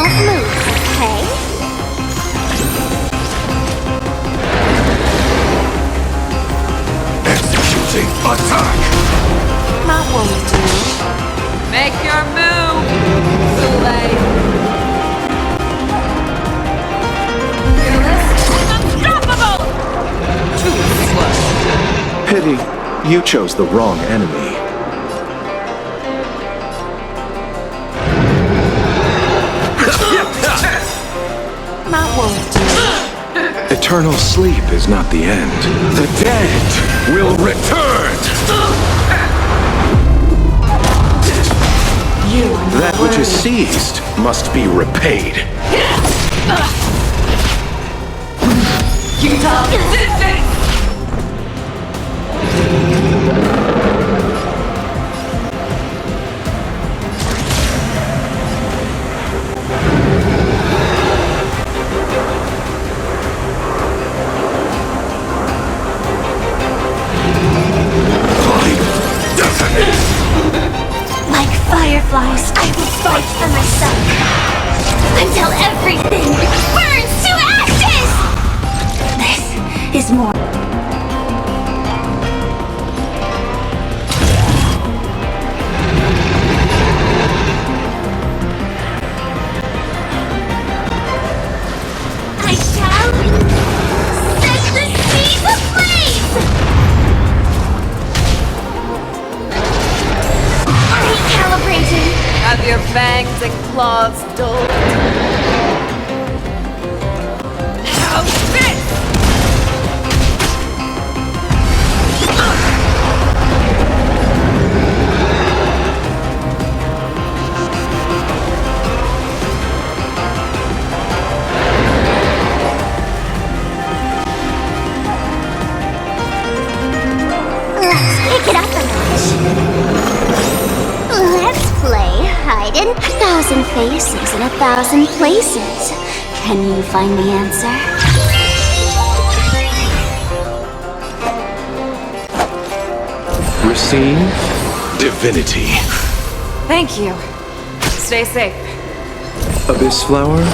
Don't move, okay? Executing attack! That won't do. Make your move, Zulay. Fearless, unstoppable! Too slow. Pity, you chose the wrong enemy. That won't do. Eternal sleep is not the end. The dead will return! That which is seized must be repaid. Utah, resistance! Like fireflies, I will fight for myself until everything burns to ashes! This is more. I shall set the seas ablaze! Recalibrating. Have your fangs and claws dulled. How's this? Let's pick it up a notch. Let's play hide in 1,000 faces in 1,000 places. Can you find the answer? Receive divinity. Thank you. Stay safe. Abyss flower,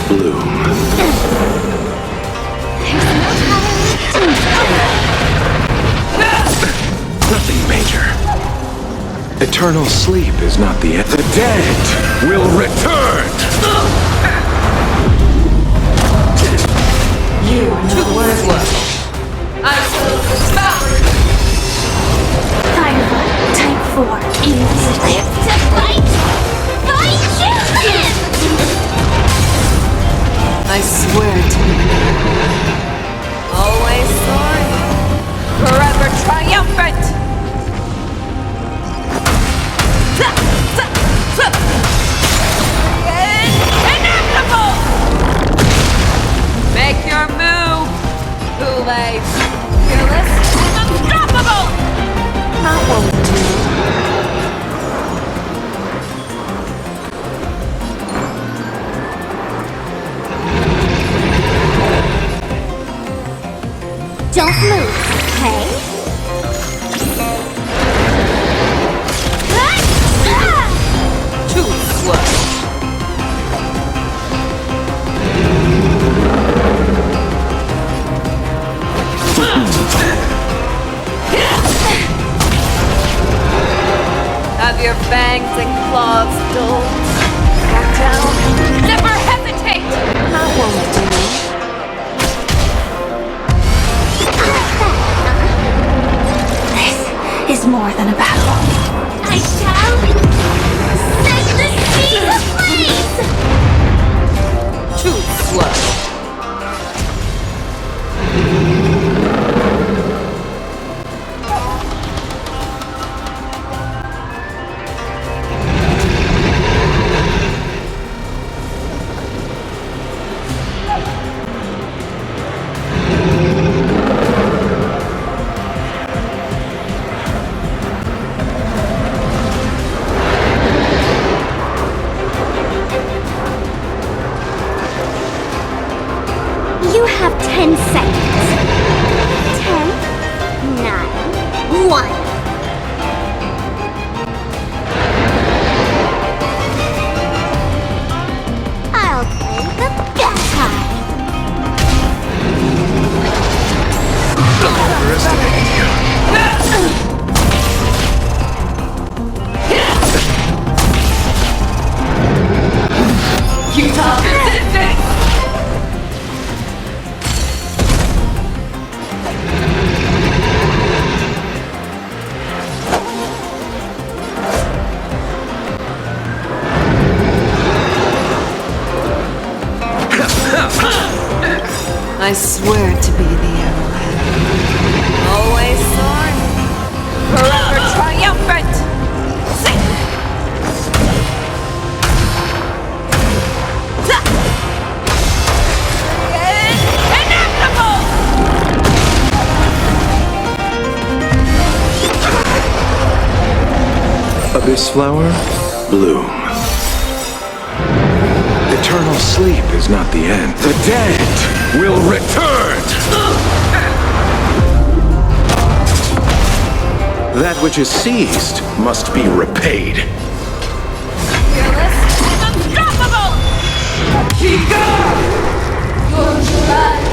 bloom. Nothing major. Eternal sleep is not the end. The dead will return! You are not worthless. I will stop. Firefly, type 4. Live to fight! Fight you! I swear to you. Always sorry. Forever triumphant! Inevitable! Make your move, Zulay. Fearless, unstoppable! That won't do. Don't move, okay? Too slow. Have your fangs and claws dulled. Back down. Never hesitate! That won't do. This is more than a battle. I shall set the seas ablaze! Too slow. this flower bloom. Eternal sleep is not the end. The dead will return! That which is seized must be repaid. Fearless, unstoppable! Your blood!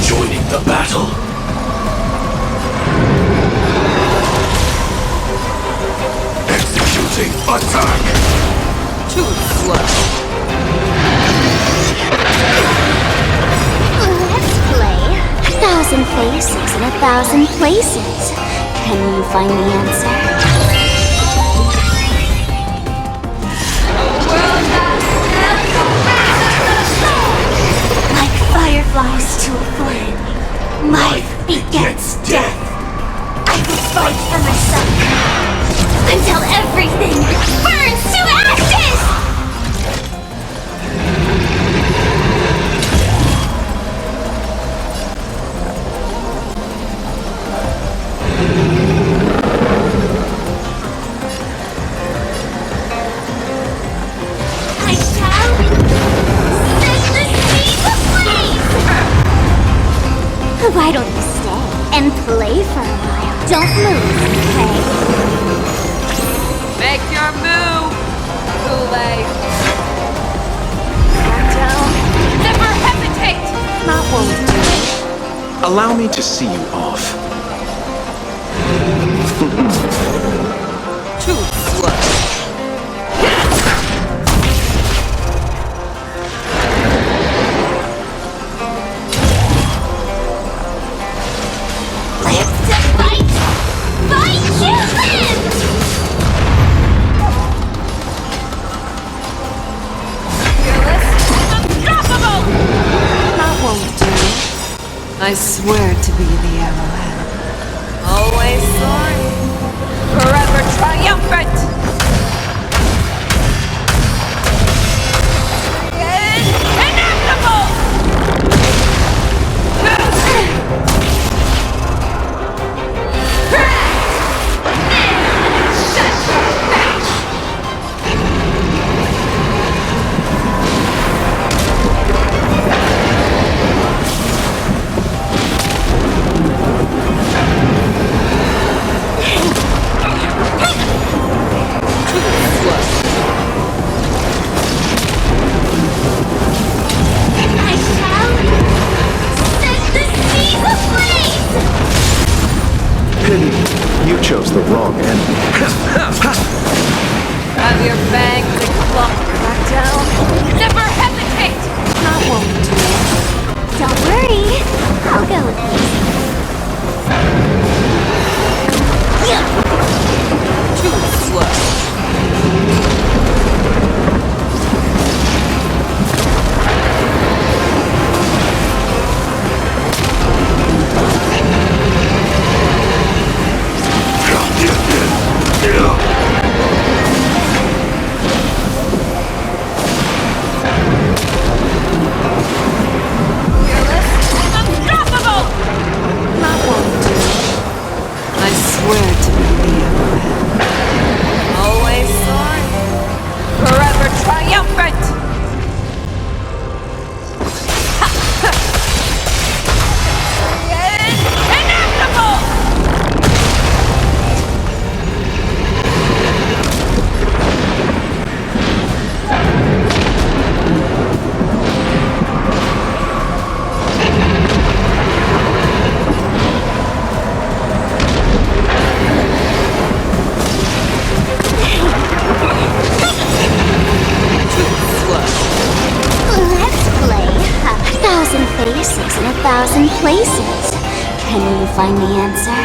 Joining the battle. Executing attack. Too slow. Let's play 1,000 faces in 1,000 places. Can you find the answer? Like fireflies to a flame, life begets death. I will fight for myself until everything burns to ashes! I shall set the seas ablaze! Why don't you stay and play for a while? Don't move, okay? Make your move, Kool-Aid. Never hesitate! Not won't. Allow me to see you off. Too slow. Live to fight! Fight to live! Fearless, unstoppable! That won't do. I swear to be the arrowhead. Always soaring. Forever triumphant! Inevitable! I shall set the seas ablaze! Pity, you chose the wrong enemy. Have your fangs and claws back down. Never hesitate! That won't do. Don't worry, I'll go with you. Too slow. Fearless, unstoppable! That won't do. I swear to be the arrowhead. Always soaring. Forever triumphant! Inevitable! Let's play 1,000 faces in 1,000 places. Can you find the answer?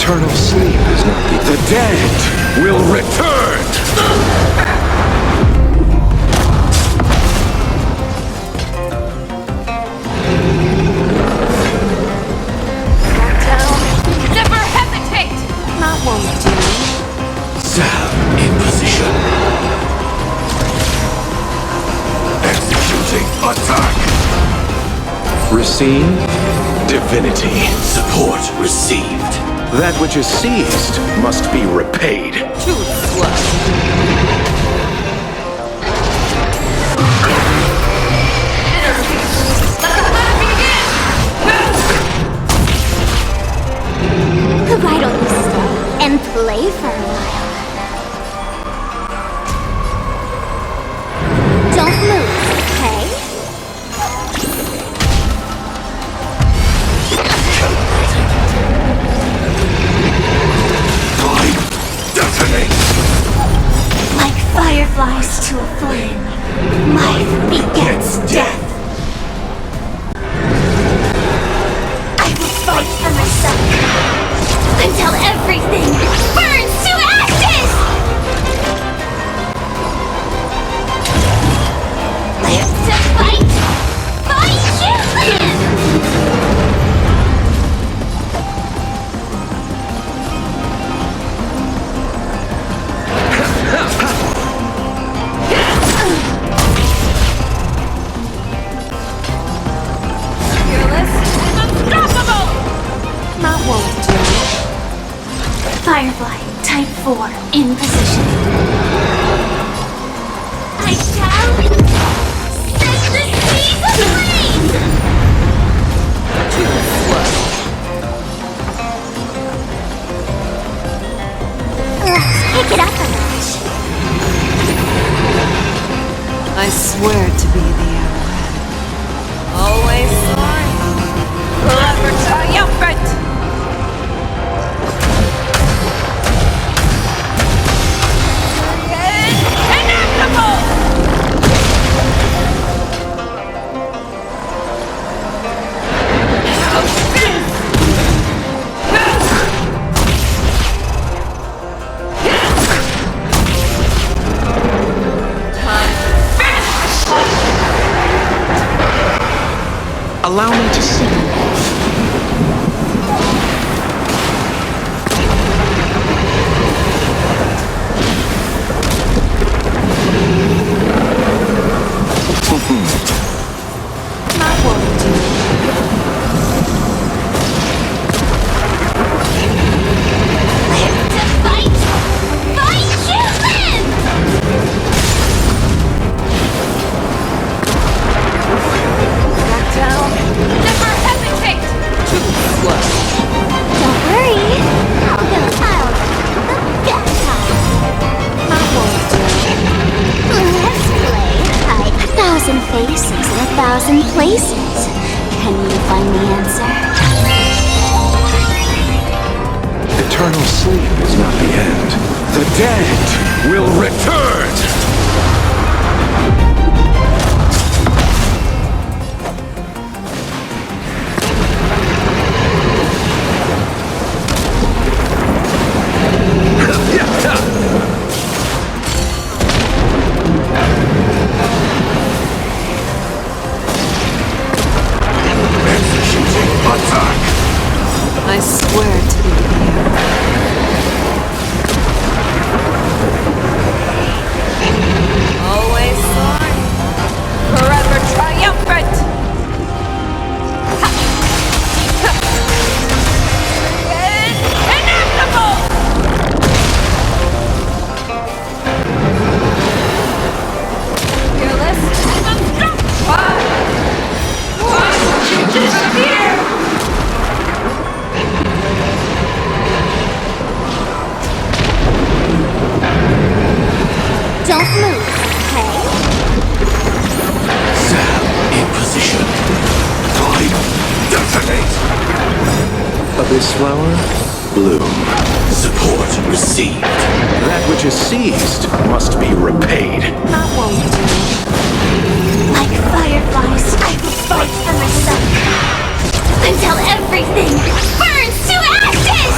Eternal sleep is not the dead will return! Never hesitate! That won't do. Sal in position. Executing attack. Receive divinity. Support received. That which is seized must be repaid. Too slow. Why don't you stay and play for a while? Don't move, okay? Time detonate. Like fireflies to a flame, life begets death. I will fight for myself until everything burns to ashes! Live to fight! Fight you live! That won't do. Firefly, type 4, in position. I shall set the seas ablaze! Too slow. Let's pick it up a notch. I swear to be the arrowhead. Always sorry. Forever triumphant! Allow me to see you off. That won't do. Live to fight! Fight you live! Back down. Never hesitate! Too slow. Don't worry, I'll go out the best time. That won't do. Let's play hide 1,000 faces in 1,000 places. Can you find the answer? Eternal sleep is not the end. The dead will return! Executing attack. I swear to be the arrowhead. Always sorry. Forever triumphant! Inevitable! Fearless. Why would you disappear? Don't move, okay? Sal in position. Time detonate. Abyss flower, bloom. Support received. That which is seized must be repaid. That won't do. Like fireflies, I will fight for myself until everything burns to ashes!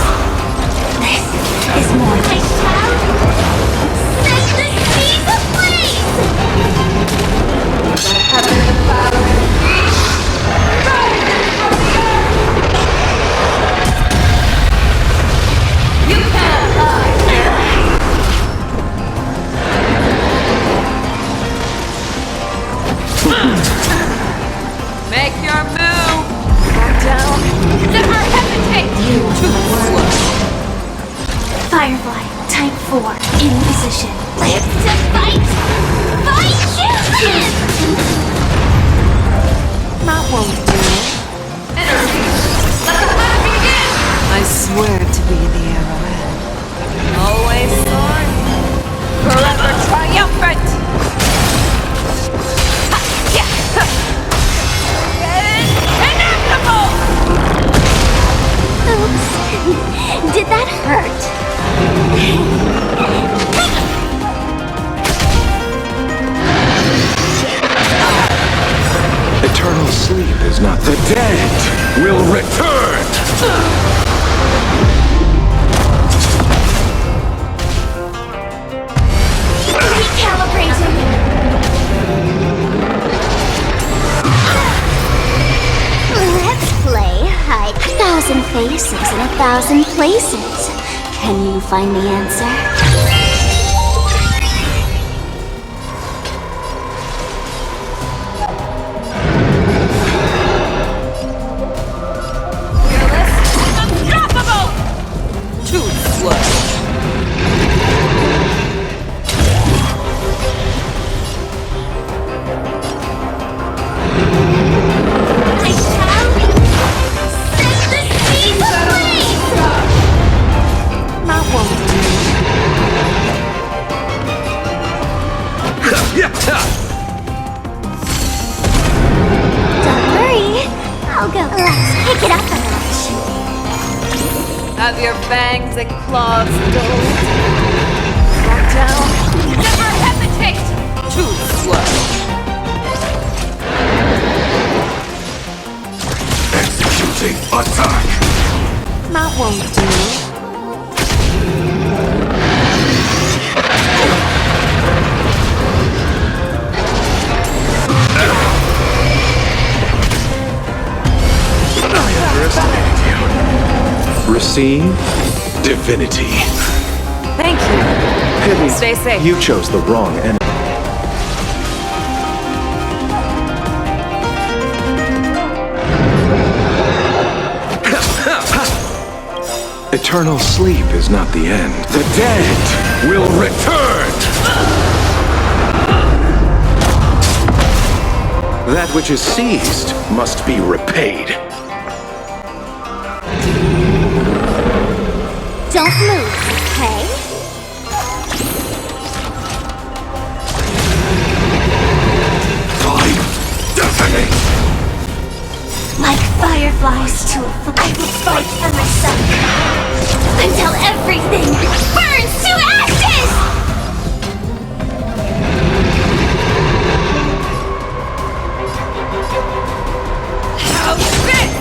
position. Live to fight! Fight you live! That won't do. Energy! Let the hunt begin! I swear to be the arrowhead. Always soaring. Forever triumphant! Inevitable! Oops. Did that hurt? Eternal sleep is not the dead will return! Recalibrating. Let's play hide. 1,000 faces in 1,000 places. Can you find the answer? Unstoppable! Too slow. I shall set the seas ablaze! That won't do. Don't worry. I'll go. Let's pick it up a notch. Have your fangs and claws dulled. Back down. Never hesitate! Too slow. Executing attack! That won't do. Receive divinity. Thank you. Pity, Stay safe. you chose the wrong enemy. Eternal sleep is not the end. The dead will return! That which is seized must be repaid. Don't move, okay? Time detonate! Like fireflies to a flame, I will fight for myself until everything burns to ashes! How's this?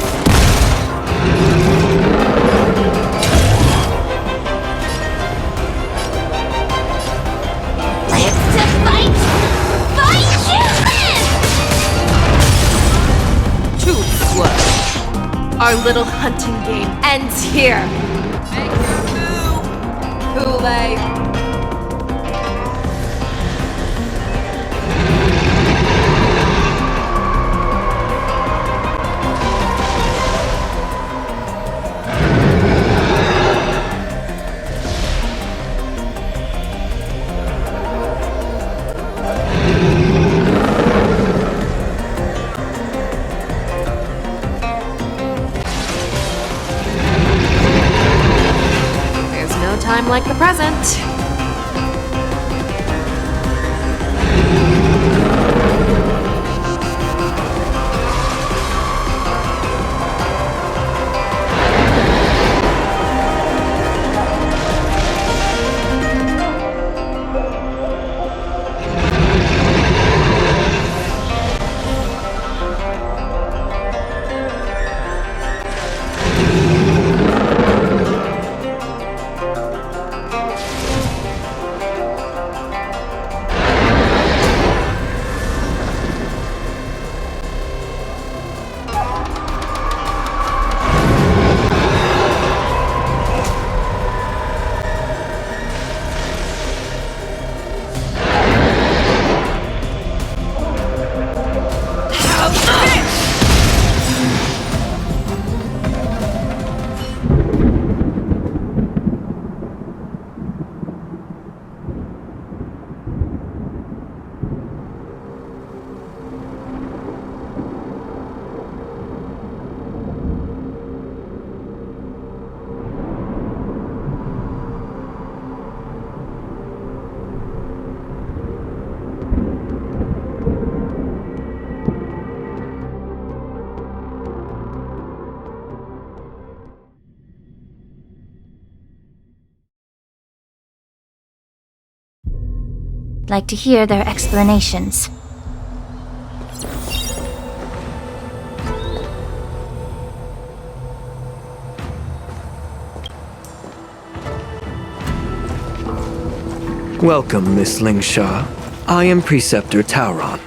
Live to fight! Fight you live! Too slow. Our little hunting game ends here. Make your move, Kool-Aid. There's no time like the present. like to hear their explanations. Welcome, Miss Lingsha. I am Preceptor Tauron.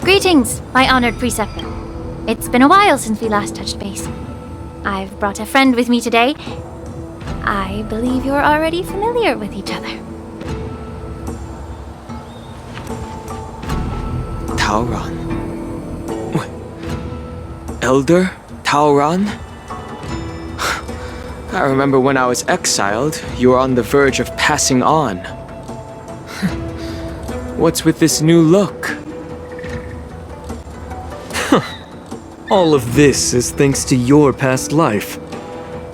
Greetings, my honored Preceptor. It's been a while since we last touched base. I've brought a friend with me today. I believe you're already familiar with each other. Tauron? Elder Tauron? I remember when I was exiled, you were on the verge of passing on. What's with this new look? All of this is thanks to your past life.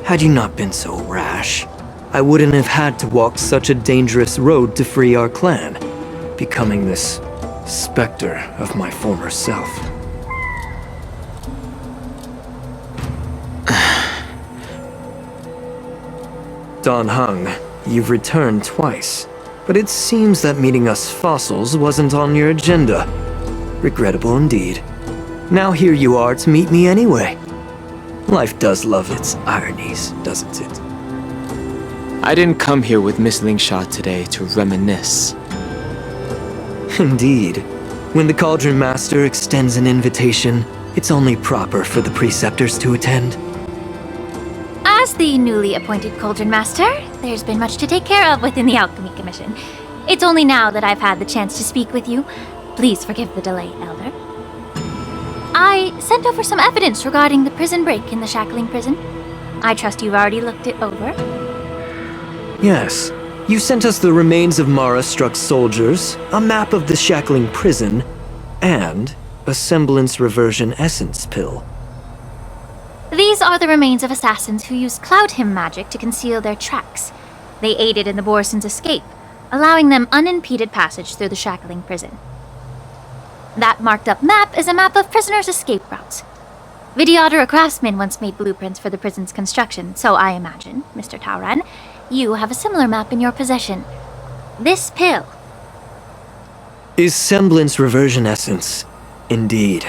Had you not been so rash, I wouldn't have had to walk such a dangerous road to free our clan, becoming this specter of my former self. Dan Heng, you've returned twice, but it seems that meeting us fossils wasn't on your agenda. Regrettable indeed. Now here you are to meet me anyway. Life does love its ironies, doesn't it? I didn't come here with Miss Lingsha today to reminisce. Indeed. When the Cauldron Master extends an invitation, it's only proper for the Preceptors to attend. As the newly appointed Cauldron Master, there's been much to take care of within the Alchemy Commission. It's only now that I've had the chance to speak with you. Please forgive the delay, Elder. I sent over some evidence regarding the prison break in the Shackling Prison. I trust you've already looked it over. Yes. You sent us the remains of Mara-struck soldiers, a map of the Shackling Prison, and a semblance reversion essence pill. These are the remains of assassins who used Cloud Hymn magic to conceal their tracks. They aided in the Borison's escape, allowing them unimpeded passage through the Shackling Prison. That marked-up map is a map of prisoners' escape routes. Vidyadhara craftsmen once made blueprints for the prison's construction, so I imagine, Mr. Tauron, you have a similar map in your possession. This pill is semblance reversion essence. Indeed.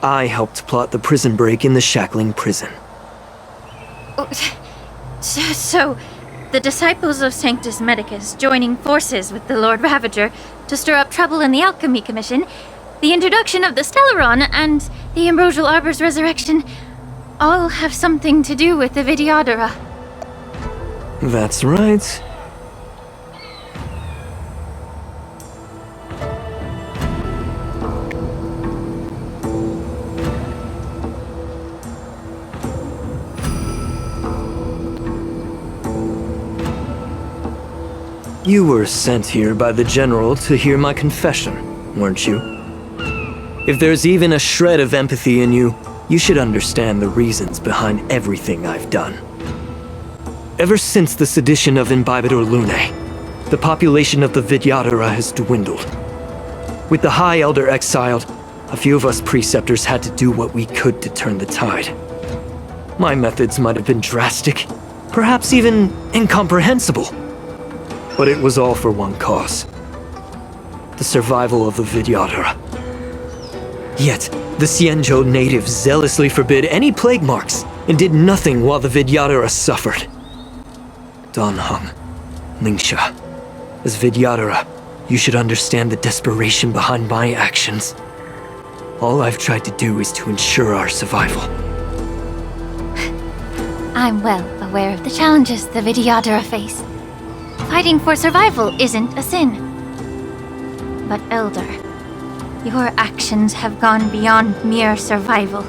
I helped plot the prison break in the Shackling Prison. So, the disciples of Sanctus Medicus joining forces with the Lord Ravager to stir up trouble in the Alchemy Commission, the introduction of the Stellaron, and the Ambrosial Arbor's resurrection all have something to do with the Vidyadhara. That's right. You were sent here by the General to hear my confession, weren't you? If there's even a shred of empathy in you, you should understand the reasons behind everything I've done. Ever since the sedition of Imbibidor Lunae, the population of the Vidyadhara has dwindled. With the High Elder exiled, a few of us Preceptors had to do what we could to turn the tide. My methods might have been drastic, perhaps even incomprehensible. But it was all for one cause. The survival of the Vidyadhara. Yet, the Xianzhou natives zealously forbid any plague marks and did nothing while the Vidyadhara suffered. Dan Heng, Lingsha, as Vidyadhara, you should understand the desperation behind my actions. All I've tried to do is to ensure our survival. I'm well aware of the challenges the Vidyadhara face. Fighting for survival isn't a sin. But Elder, your actions have gone beyond mere survival.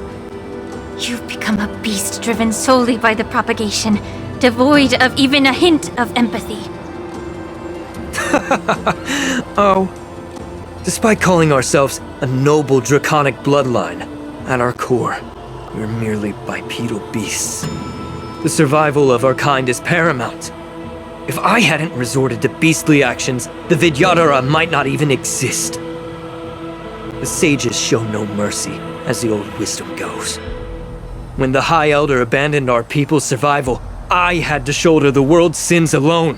You've become a beast driven solely by the propagation, devoid of even a hint of empathy. Oh. Despite calling ourselves a noble draconic bloodline, at our core, we're merely bipedal beasts. The survival of our kind is paramount. If I hadn't resorted to beastly actions, the Vidyadhara might not even exist. The sages show no mercy, as the old wisdom goes. When the High Elder abandoned our people's survival, I had to shoulder the world's sins alone.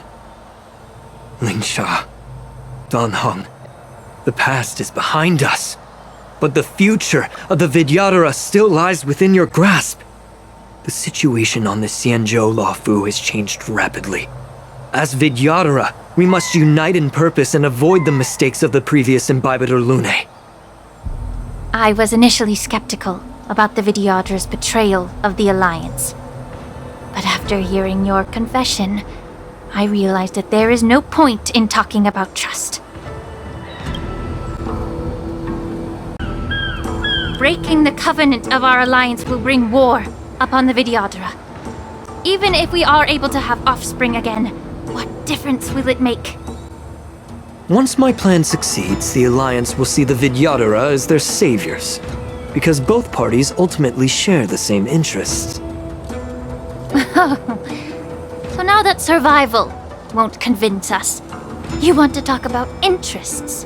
Lingsha, Danheng, the past is behind us, but the future of the Vidyadhara still lies within your grasp. The situation on the Xianzhou Luofu has changed rapidly. As Vidyadhara, we must unite in purpose and avoid the mistakes of the previous Imbibitor Lunae. I was initially skeptical about the Vidyadhara's betrayal of the Alliance. But after hearing your confession, I realized that there is no point in talking about trust. Breaking the covenant of our alliance will bring war upon the Vidyadhara. Even if we are able to have offspring again, what difference will it make? Once my plan succeeds, the Alliance will see the Vidyadhara as their saviors, because both parties ultimately share the same interests. So now that survival won't convince us, you want to talk about interests?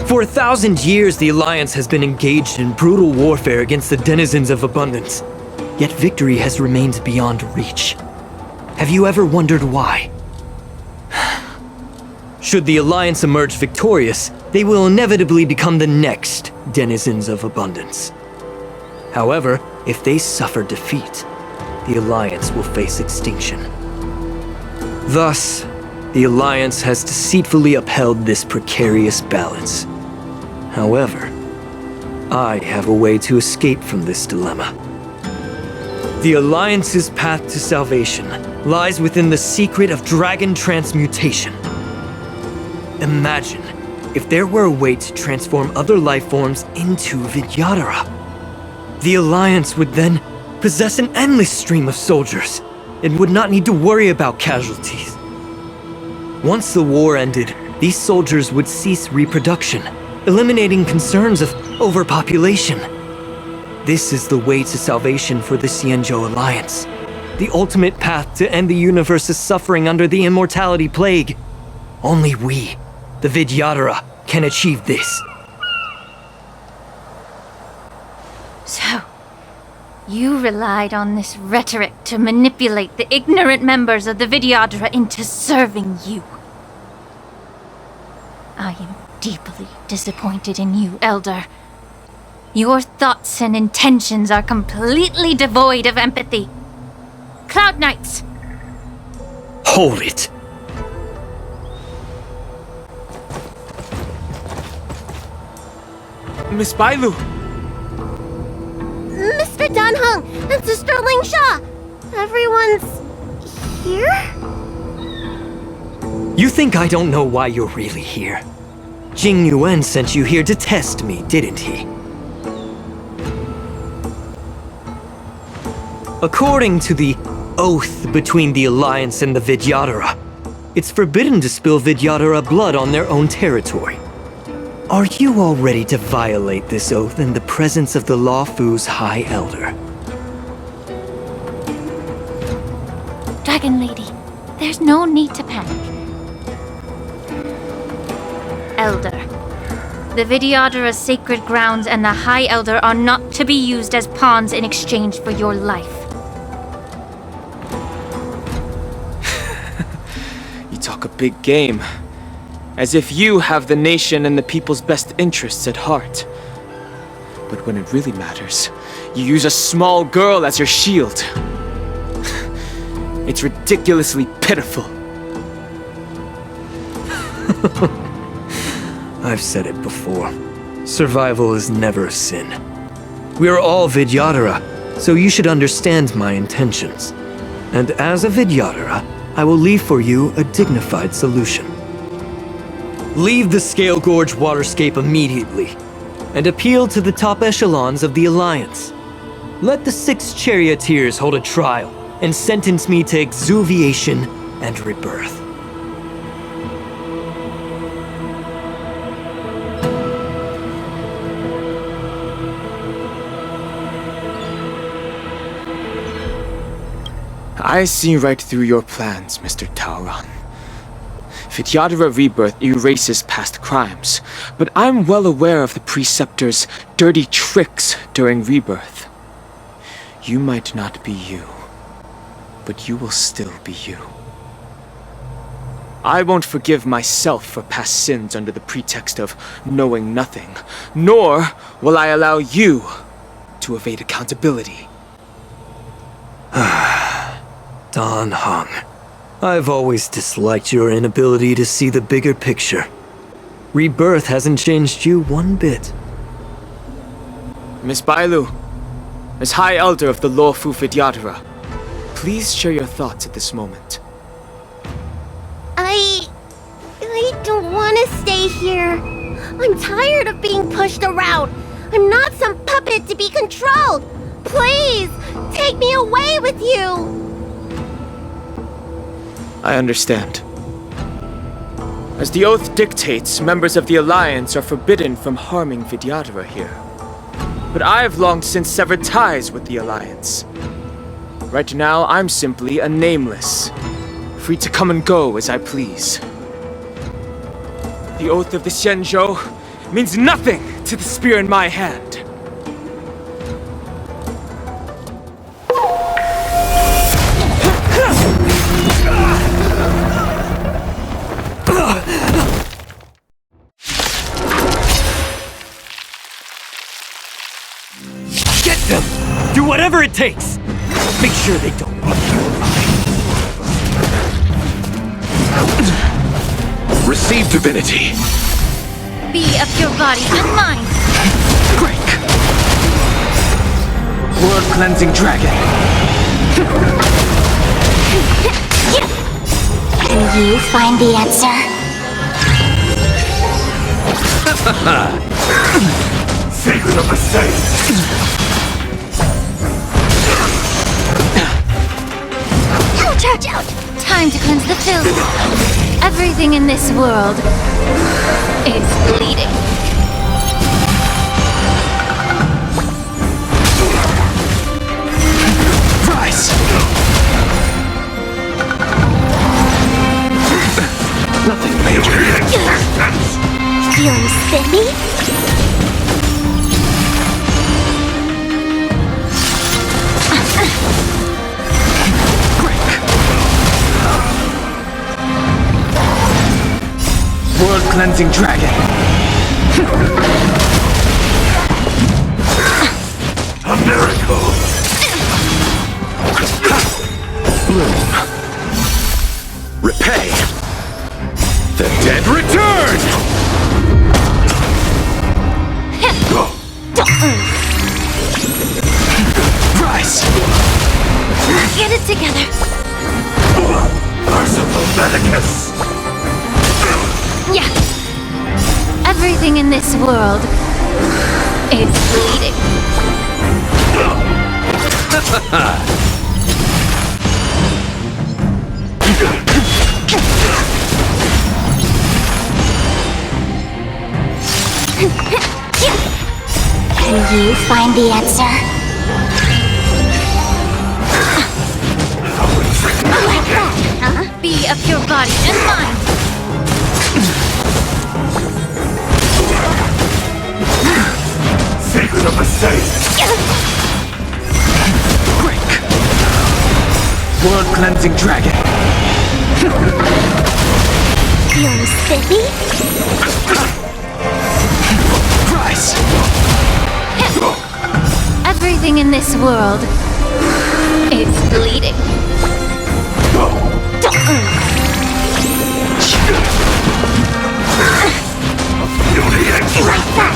For 1,000 years, the Alliance has been engaged in brutal warfare against the denizens of abundance, yet victory has remained beyond reach. Have you ever wondered why? Should the Alliance emerge victorious, they will inevitably become the next denizens of abundance. However, if they suffer defeat, the Alliance will face extinction. Thus, the Alliance has deceitfully upheld this precarious balance. However, I have a way to escape from this dilemma. The Alliance's path to salvation lies within the secret of dragon transmutation. Imagine if there were a way to transform other life forms into Vidyadhara. The Alliance would then possess an endless stream of soldiers and would not need to worry about casualties. Once the war ended, these soldiers would cease reproduction, eliminating concerns of overpopulation. This is the way to salvation for the Xianzhou Alliance, the ultimate path to end the universe's suffering under the immortality plague. Only we, the Vidyadhara, can achieve this. So, you relied on this rhetoric to manipulate the ignorant members of the Vidyadhara into serving you. I am deeply disappointed in you, Elder. Your thoughts and intentions are completely devoid of empathy. Cloud Knights! Hold it! Miss Bailu! Mr. Danheng and Sister Lingsha! Everyone's here? You think I don't know why you're really here? Jing Yuan sent you here to test me, didn't he? According to the oath between the Alliance and the Vidyadhara, it's forbidden to spill Vidyadhara blood on their own territory. Are you all ready to violate this oath in the presence of the Luofu's High Elder? Dragon Lady, there's no need to panic. Elder, the Vidyadhara's sacred grounds and the High Elder are not to be used as pawns in exchange for your life. You talk a big game. As if you have the nation and the people's best interests at heart. But when it really matters, you use a small girl as your shield. It's ridiculously pitiful. I've said it before. Survival is never a sin. We are all Vidyadhara, so you should understand my intentions. And as a Vidyadhara, I will leave for you a dignified solution. Leave the Scale Gorge waterscape immediately, and appeal to the top echelons of the Alliance. Let the 6 charioteers hold a trial, and sentence me to exuviation and rebirth. I see right through your plans, Mr. Tauron. Vidyadhara Rebirth erases past crimes, but I'm well aware of the Preceptor's dirty tricks during Rebirth. You might not be you, but you will still be you. I won't forgive myself for past sins under the pretext of knowing nothing, nor will I allow you to evade accountability. Dan Heng, I've always disliked your inability to see the bigger picture. Rebirth hasn't changed you one bit. Miss Bailu, as High Elder of the Lawfu Vidyadhara, please share your thoughts at this moment. I don't want to stay here. I'm tired of being pushed around. I'm not some puppet to be controlled. Please, take me away with you. I understand. As the oath dictates, members of the Alliance are forbidden from harming Vidyadhara here. But I've long since severed ties with the Alliance. Right now, I'm simply a nameless, free to come and go as I please. The oath of the Xianzhou means nothing to the spear in my hand. Get them! Do whatever it takes! Make sure they don't leave you alive. Receive divinity. Be of your body and mind. Break! World-cleansing dragon. Can you find the answer? Secret of the saints! Ouch, ouch! Time to cleanse the filth. Everything in this world is bleeding. Rise! Nothing major. Feeling spiffy? World-cleansing dragon. A miracle. Bloom. Repay. The dead return! Rise! Get it together. Merciful Medicus. Yeah. Everything in this world is bleeding. Can you find the answer? Like that, huh? Be of your body and mind. Secret of the saints! Break! World-cleansing dragon. Feeling spiffy? Rise! Everything in this world is bleeding. Like that,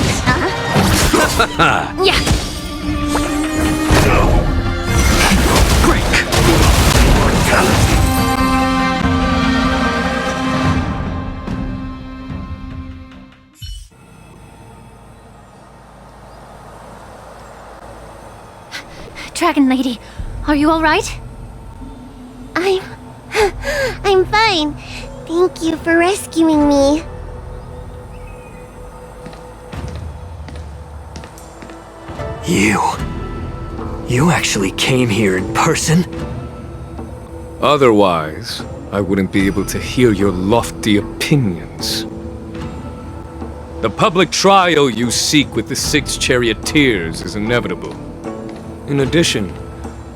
huh? Yeah. Break! Dragon Lady, are you all right? I'm fine. Thank you for rescuing me. You actually came here in person? Otherwise, I wouldn't be able to hear your lofty opinions. The public trial you seek with the 6 charioteers is inevitable. In addition,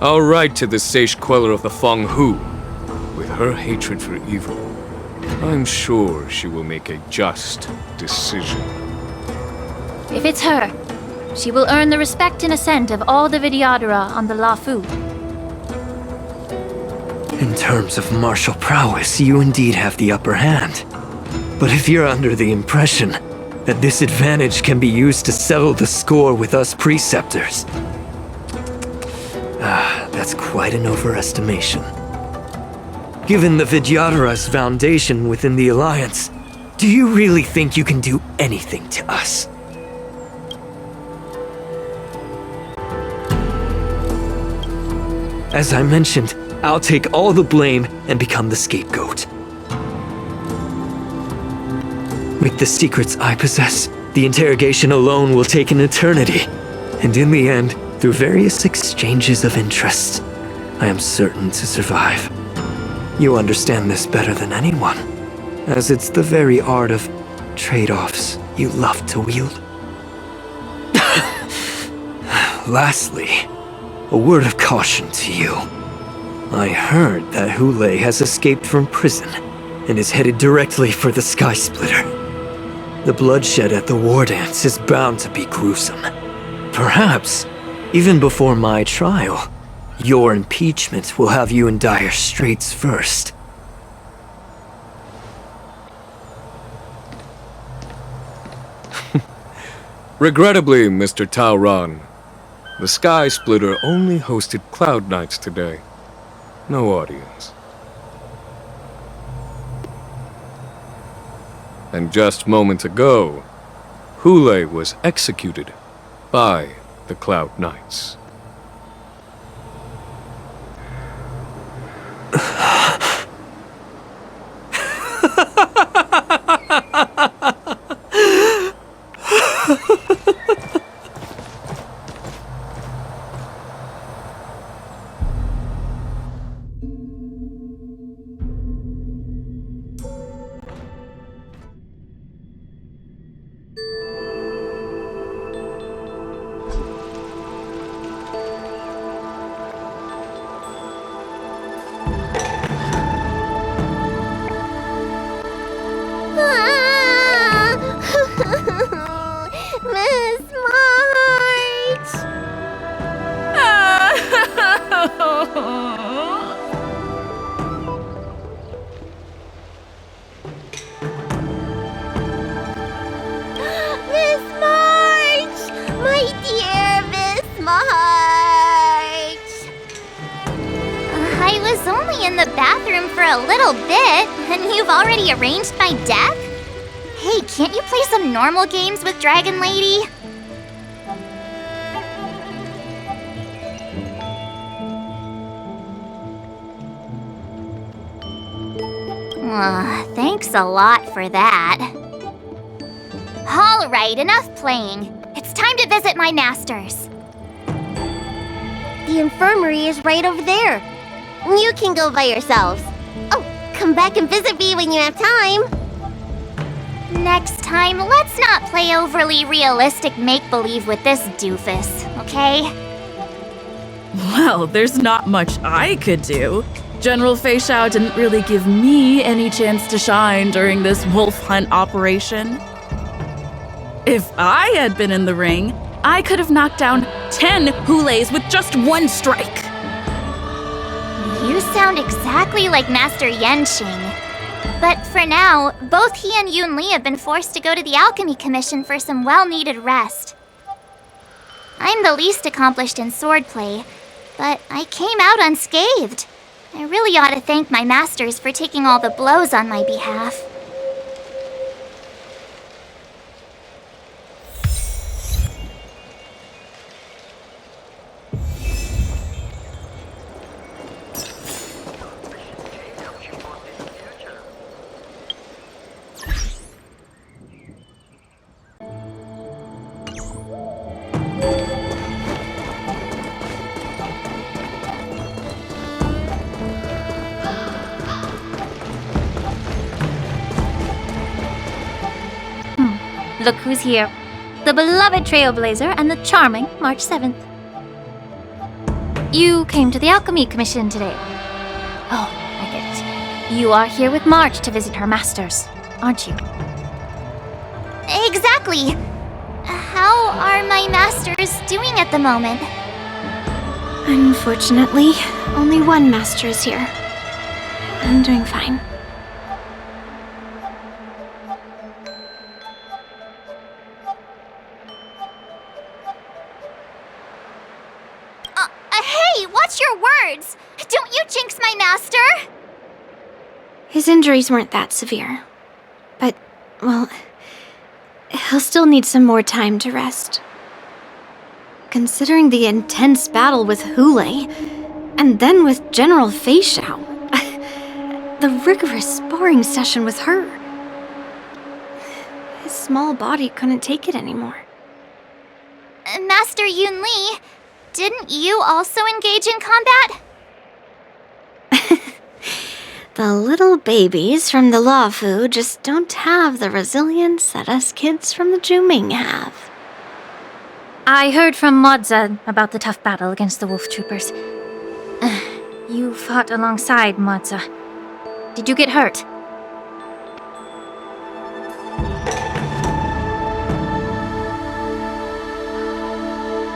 I'll write to the sage queller of the Feng Hu. With her hatred for evil, I'm sure she will make a just decision. If it's her, she will earn the respect and assent of all the Vidyadhara on the Lafu. In terms of martial prowess, you indeed have the upper hand. But if you're under the impression that this advantage can be used to settle the score with us preceptors, that's quite an overestimation. Given the Vidyadhara's foundation within the Alliance, do you really think you can do anything to us? As I mentioned, I'll take all the blame and become the scapegoat. With the secrets I possess, the interrogation alone will take an eternity. And in the end, through various exchanges of interest, I am certain to survive. You understand this better than anyone, as it's the very art of trade-offs you love to wield. Lastly, a word of caution to you. I heard that Hule has escaped from prison and is headed directly for the Sky Splitter. The bloodshed at the war dance is bound to be gruesome. Perhaps, even before my trial, your impeachment will have you in dire straits first. Regrettably, Mr. Taoran, the Sky Splitter only hosted Cloud Knights today. No audience. And just moments ago, Hule was executed by the Cloud Knights. Miss March! Miss March! My dear Miss March! I was only in the bathroom for a little bit, and you've already arranged my death? Hey, can't you play some normal games with Dragon Lady? Thanks a lot for that. Alright, enough playing. It's time to visit my masters. The infirmary is right over there. You can go by yourselves. Oh, come back and visit me when you have time. Next time, let's not play overly realistic make-believe with this doofus, okay? Well, there's not much I could do. General Fei Shao didn't really give me any chance to shine during this wolf hunt operation. If I had been in the ring, I could have knocked down 10 Hules with just one strike. You sound exactly like Master Yanqing. But for now, both he and Yun Li have been forced to go to the Alchemy Commission for some well-needed rest. I'm the least accomplished in swordplay, but I came out unscathed. I really ought to thank my masters for taking all the blows on my behalf. Look who's here. The beloved Trailblazer and the charming March 7th. You came to the Alchemy Commission today. Oh, I get it. You are here with March to visit her masters, aren't you? Exactly. How are my masters doing at the moment? Unfortunately, only one master is here. I'm doing fine. Hey, watch your words! Don't you jinx my master! His injuries weren't that severe. But, well, he'll still need some more time to rest. Considering the intense battle with Hule, and then with General Feixiao, the rigorous sparring session with her, his small body couldn't take it anymore. Master Yun Li, didn't you also engage in combat? The little babies from the Luofu just don't have the resilience that us kids from the Zhuming have. I heard from Modza about the tough battle against the wolf troopers. You fought alongside Modza. Did you get hurt?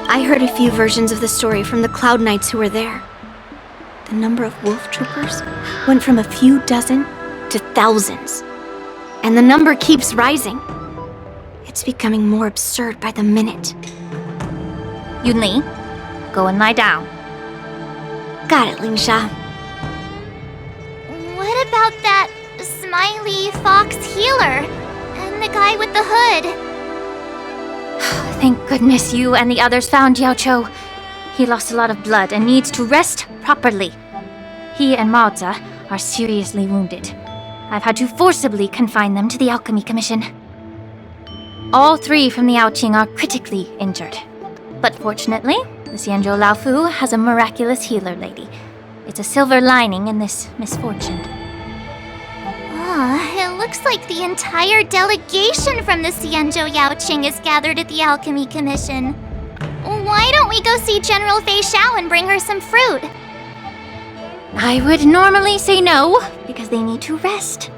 I heard a few versions of the story from the Cloud Knights who were there. The number of wolf troopers went from a few dozen to thousands. And the number keeps rising. It's becoming more absurd by the minute. Yun Li, go and lie down. Got it, Lingsha. What about that smiley fox healer? And the guy with the hood? Thank goodness you and the others found Yao Cho. He lost a lot of blood and needs to rest properly. He and Maoza are seriously wounded. I've had to forcibly confine them to the Alchemy Commission. All three from the Yaoqing are critically injured. But fortunately, the Xianzhou Laofu has a miraculous healer lady. It's a silver lining in this misfortune. It looks like the entire delegation from the Xianzhou Yaoqing is gathered at the Alchemy Commission. Why don't we go see General Feixiao and bring her some fruit? I would normally say no, because they need to rest.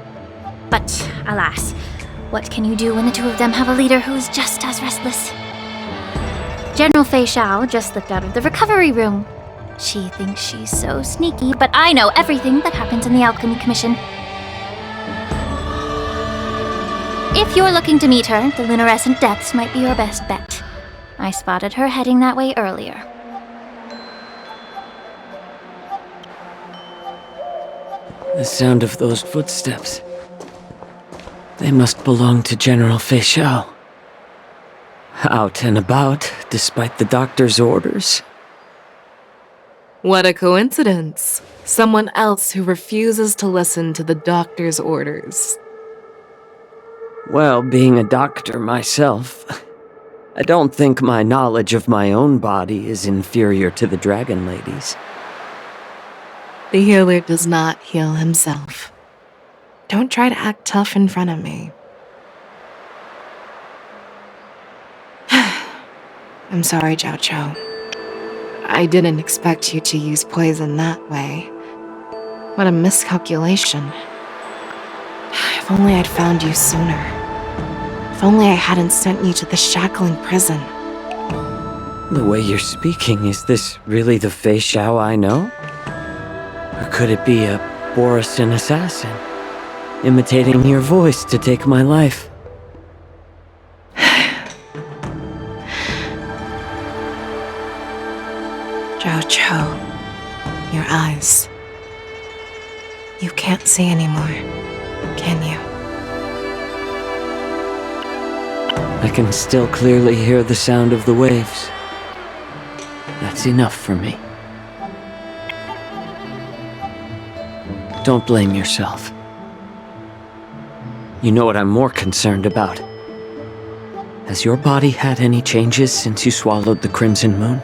But, alas, what can you do when the two of them have a leader who is just as restless? General Feixiao just slipped out of the recovery room. She thinks she's so sneaky, but I know everything that happens in the Alchemy Commission. If you're looking to meet her, the luminescent depths might be your best bet. I spotted her heading that way earlier. The sound of those footsteps. They must belong to General Feixiao. Out and about, despite the doctor's orders. What a coincidence. Someone else who refuses to listen to the doctor's orders. Well, being a doctor myself, I don't think my knowledge of my own body is inferior to the Dragon Lady's. The healer does not heal himself. Don't try to act tough in front of me. I'm sorry, Zhao Cho. I didn't expect you to use poison that way. What a miscalculation. If only I'd found you sooner. If only I hadn't sent you to the shackling prison. The way you're speaking, is this really the Feixiao I know? Or could it be a Borisin assassin, imitating your voice to take my life? Zhao Cho, your eyes. You can't see anymore, can you? I can still clearly hear the sound of the waves. That's enough for me. Don't blame yourself. You know what I'm more concerned about? Has your body had any changes since you swallowed the Crimson Moon?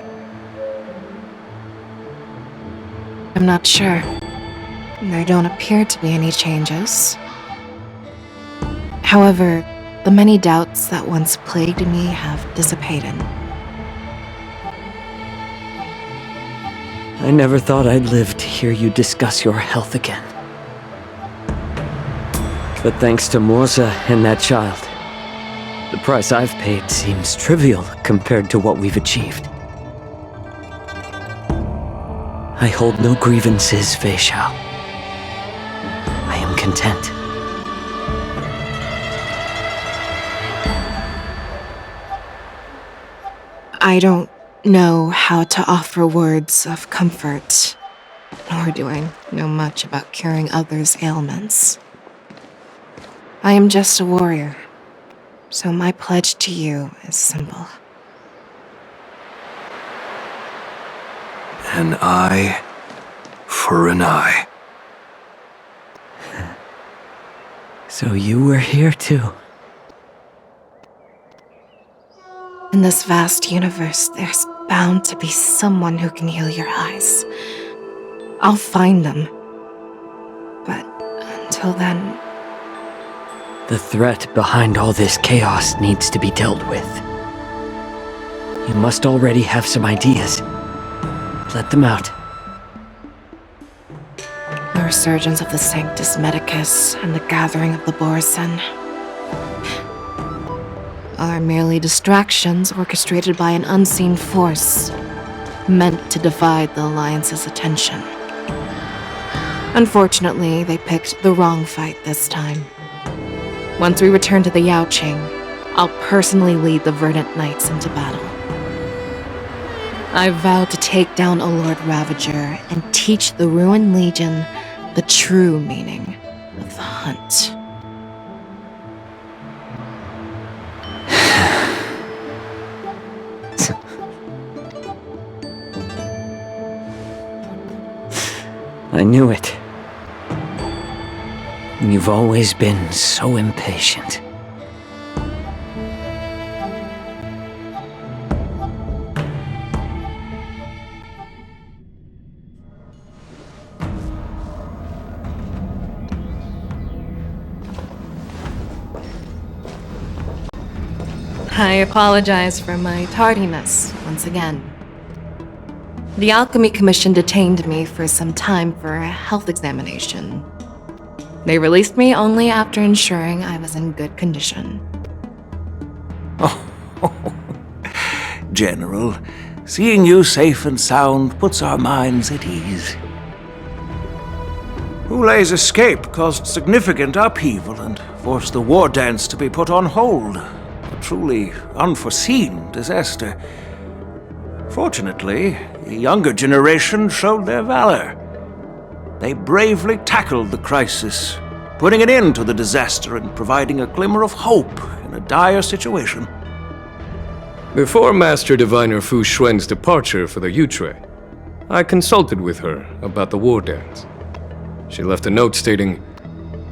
I'm not sure. There don't appear to be any changes. However, the many doubts that once plagued me have dissipated. I never thought I'd live to hear you discuss your health again. But thanks to Morza and that child, the price I've paid seems trivial compared to what we've achieved. I hold no grievances, Fei Shao. I am content. I don't know how to offer words of comfort, nor do I know much about curing others' ailments. I am just a warrior, so my pledge to you is simple. An eye for an eye. So you were here too. In this vast universe, there's bound to be someone who can heal your eyes. I'll find them. But until then... The threat behind all this chaos needs to be dealt with. You must already have some ideas. Let them out. The resurgence of the Sanctus Medicus and the gathering of the Borison are merely distractions orchestrated by an unseen force, meant to divide the Alliance's attention. Unfortunately, they picked the wrong fight this time. Once we return to the Yaoqing, I'll personally lead the Verdant Knights into battle. I vow to take down a Lord Ravager and teach the Ruined Legion the true meaning of the hunt. I knew it. You've always been so impatient. I apologize for my tardiness once again. The Alchemy Commission detained me for some time for a health examination. They released me only after ensuring I was in good condition. General, seeing you safe and sound puts our minds at ease. Hulei's escape caused significant upheaval and forced the war dance to be put on hold. A truly unforeseen disaster. Fortunately, the younger generation showed their valor. They bravely tackled the crisis, putting an end to the disaster and providing a glimmer of hope in a dire situation. Before Master Diviner Fu Xuan's departure for the Yutre, I consulted with her about the war dance. She left a note stating,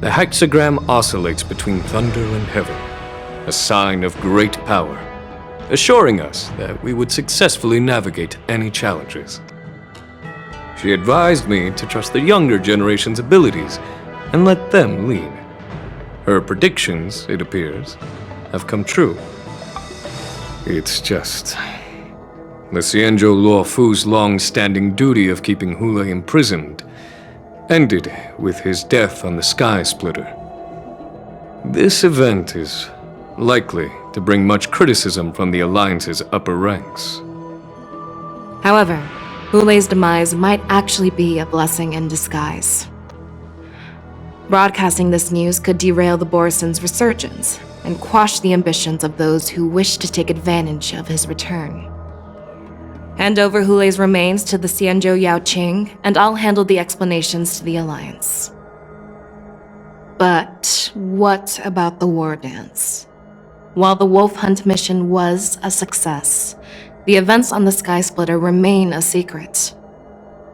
"The hexagram oscillates between thunder and heaven, a sign of great power, assuring us that we would successfully navigate any challenges." She advised me to trust the younger generation's abilities and let them lead. Her predictions, it appears, have come true. It's just... the Xianzhou Luofu's long-standing duty of keeping Hulei imprisoned ended with his death on the Sky Splitter. This event is likely to bring much criticism from the Alliance's upper ranks. However, Hulei's demise might actually be a blessing in disguise. Broadcasting this news could derail the Borison's resurgence and quash the ambitions of those who wish to take advantage of his return. Hand over Hulei's remains to the Xianzhou Yaoqing, and I'll handle the explanations to the Alliance. But what about the war dance? While the Wolf Hunt mission was a success, the events on the Sky Splitter remain a secret.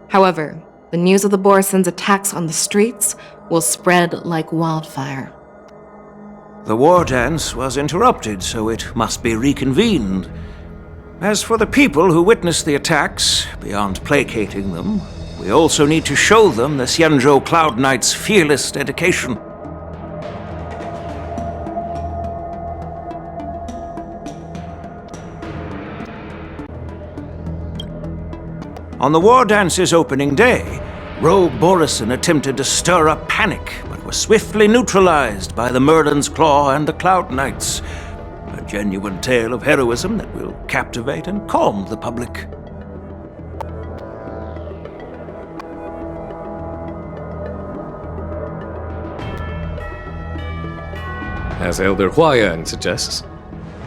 However, the news of the Borison's attacks on the streets will spread like wildfire. The war dance was interrupted, so it must be reconvened. As for the people who witnessed the attacks, beyond placating them, we also need to show them the Xianzhou Cloud Knight's fearless dedication. On the war dance's opening day, Rogue Borison attempted to stir up panic, but was swiftly neutralized by the Merlin's Claw and the Cloud Knights. A genuine tale of heroism that will captivate and calm the public. As Elder Huayan suggests,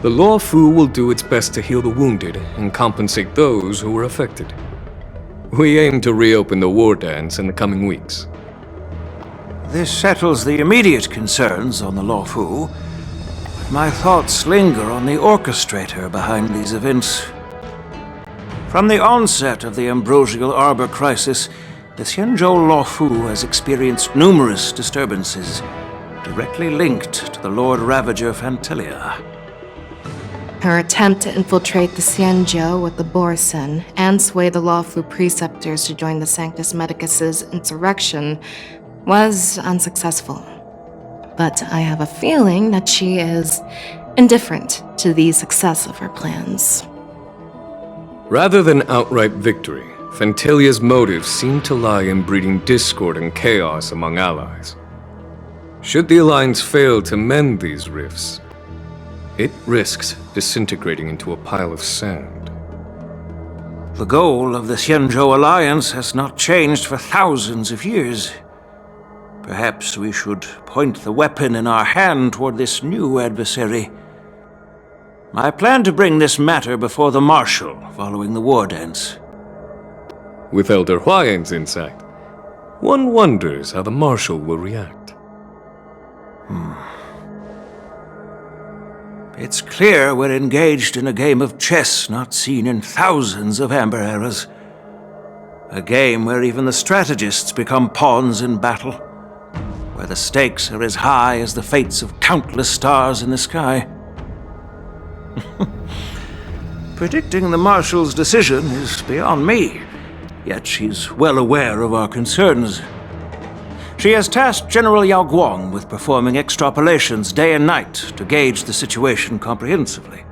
the Law Fu will do its best to heal the wounded and compensate those who were affected. We aim to reopen the war dance in the coming weeks. This settles the immediate concerns on the Law Fu, but my thoughts linger on the orchestrator behind these events. From the onset of the Ambrosial Arbor crisis, the Xianzhou Law Fu has experienced numerous disturbances, directly linked to the Lord Ravager Fantelia. Her attempt to infiltrate the Xianzhou with the Borison and sway the lawful preceptors to join the Sanctus Medicus's insurrection was unsuccessful. But I have a feeling that she is indifferent to the success of her plans. Rather than outright victory, Fantelia's motives seem to lie in breeding discord and chaos among allies. Should the Alliance fail to mend these rifts, it risks disintegrating into a pile of sand. The goal of the Xianzhou Alliance has not changed for thousands of years. Perhaps we should point the weapon in our hand toward this new adversary. I plan to bring this matter before the Marshal following the war dance. With Elder Huayan's insight, one wonders how the Marshal will react. It's clear we're engaged in a game of chess not seen in thousands of Amber eras. A game where even the strategists become pawns in battle, where the stakes are as high as the fates of countless stars in the sky. Predicting the Marshal's decision is beyond me, yet she's well aware of our concerns. She has tasked General Yao Guang with performing extrapolations day and night to gauge the situation comprehensively.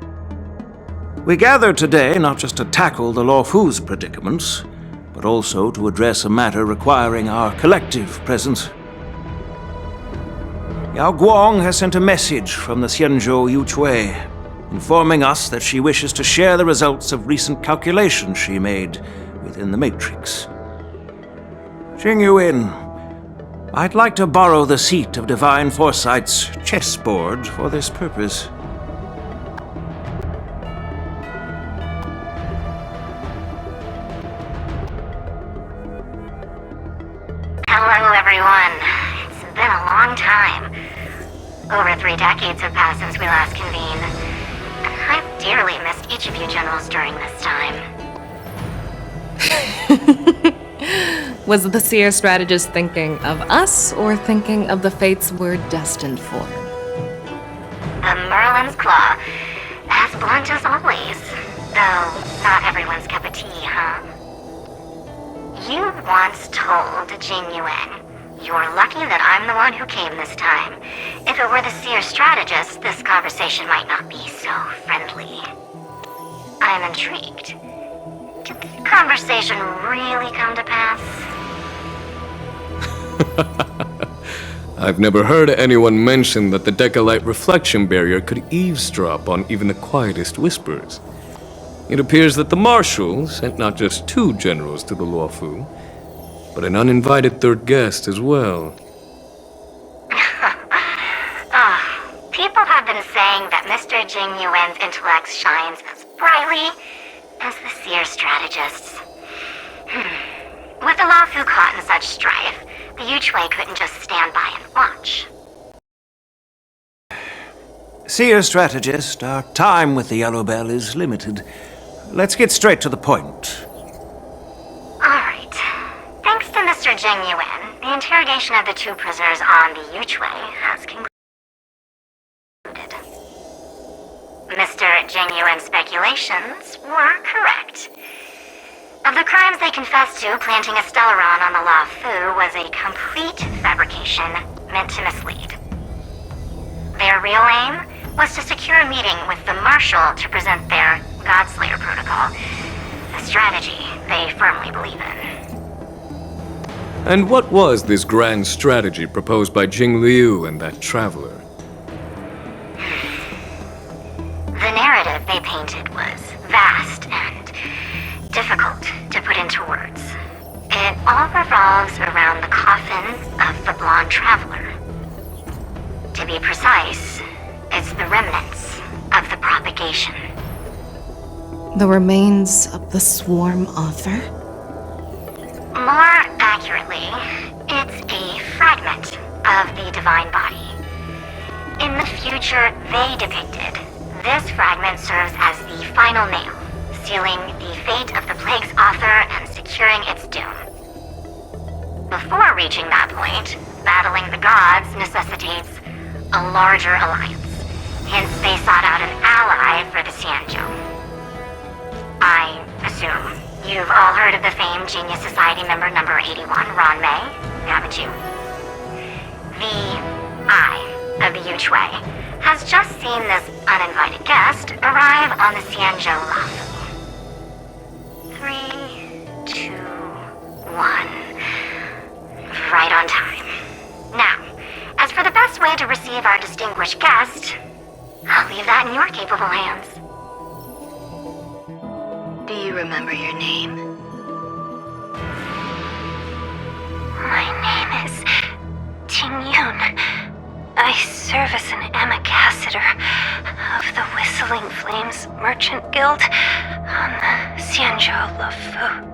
We gathered today not just to tackle the Law Fu's predicaments, but also to address a matter requiring our collective presence. Yao Guang has sent a message from the Xianzhou Yuchui, informing us that she wishes to share the results of recent calculations she made within the Matrix. Jing Yuan, I'd like to borrow the seat of Divine Foresight's chessboard for this purpose. Hello, everyone. It's been a long time. Over 3 decades have passed since we last convened. I've dearly missed each of you generals during this time. Was the seer strategist thinking of us or thinking of the fates we're destined for? The Merlin's Claw, as blunt as always. Though not everyone's cup of tea, huh? You once told Jing Yuan, "You're lucky that I'm the one who came this time. If it were the seer strategist, this conversation might not be so friendly." I'm intrigued. Did the conversation really come to pass? I've never heard anyone mention that the Decalite reflection barrier could eavesdrop on even the quietest whispers. It appears that the Marshal sent not just 2 generals to the Law Fu, but an uninvited 3rd guest as well. People have been saying that Mr. Jing Yuan's intellect shines as brightly as the seer strategist's. With the Law Fu caught in such strife, the Yuchui couldn't just stand by and watch. Seer strategist, our time with the Yellow Bell is limited. Let's get straight to the point. Alright. Thanks to Mr. Jing Yuan, the interrogation of the 2 prisoners on the Yuchui has concluded. Mr. Jing Yuan's speculations were correct. Of the crimes they confessed to, planting a Stellaron on the Law Fu was a complete fabrication meant to mislead. Their real aim was to secure a meeting with the Marshal to present their Godslayer protocol, a a strategy they firmly believe in. And what was this grand strategy proposed by Jing Liu and that traveler? The narrative they painted was vast and difficult to put into words. It all revolves around the coffin of the blonde traveler. To be precise, it's the remnants of the propagation. The remains of the swarm author? More accurately, it's a fragment of the divine body. In the future they depicted, this fragment serves as the final nail, sealing the fate of the plague's author and securing its doom. Before reaching that point, battling the gods necessitates a larger alliance. Hence, they sought out an ally for the Xianzhou. I assume you've all heard of the famed Genius Society member number 81, Ron Mei, haven't you? The Eye of the Yuchui has just seen this uninvited guest arrive on the Xianzhou Lafu. 3, 2, 1. Right on time. Now, as for the best way to receive our distinguished guest, I'll leave that in your capable hands. Do you remember your name? My name is Tingyun. I serve as an ambassador of the Whistling Flames Merchant Guild on the Xianzhou Lafu.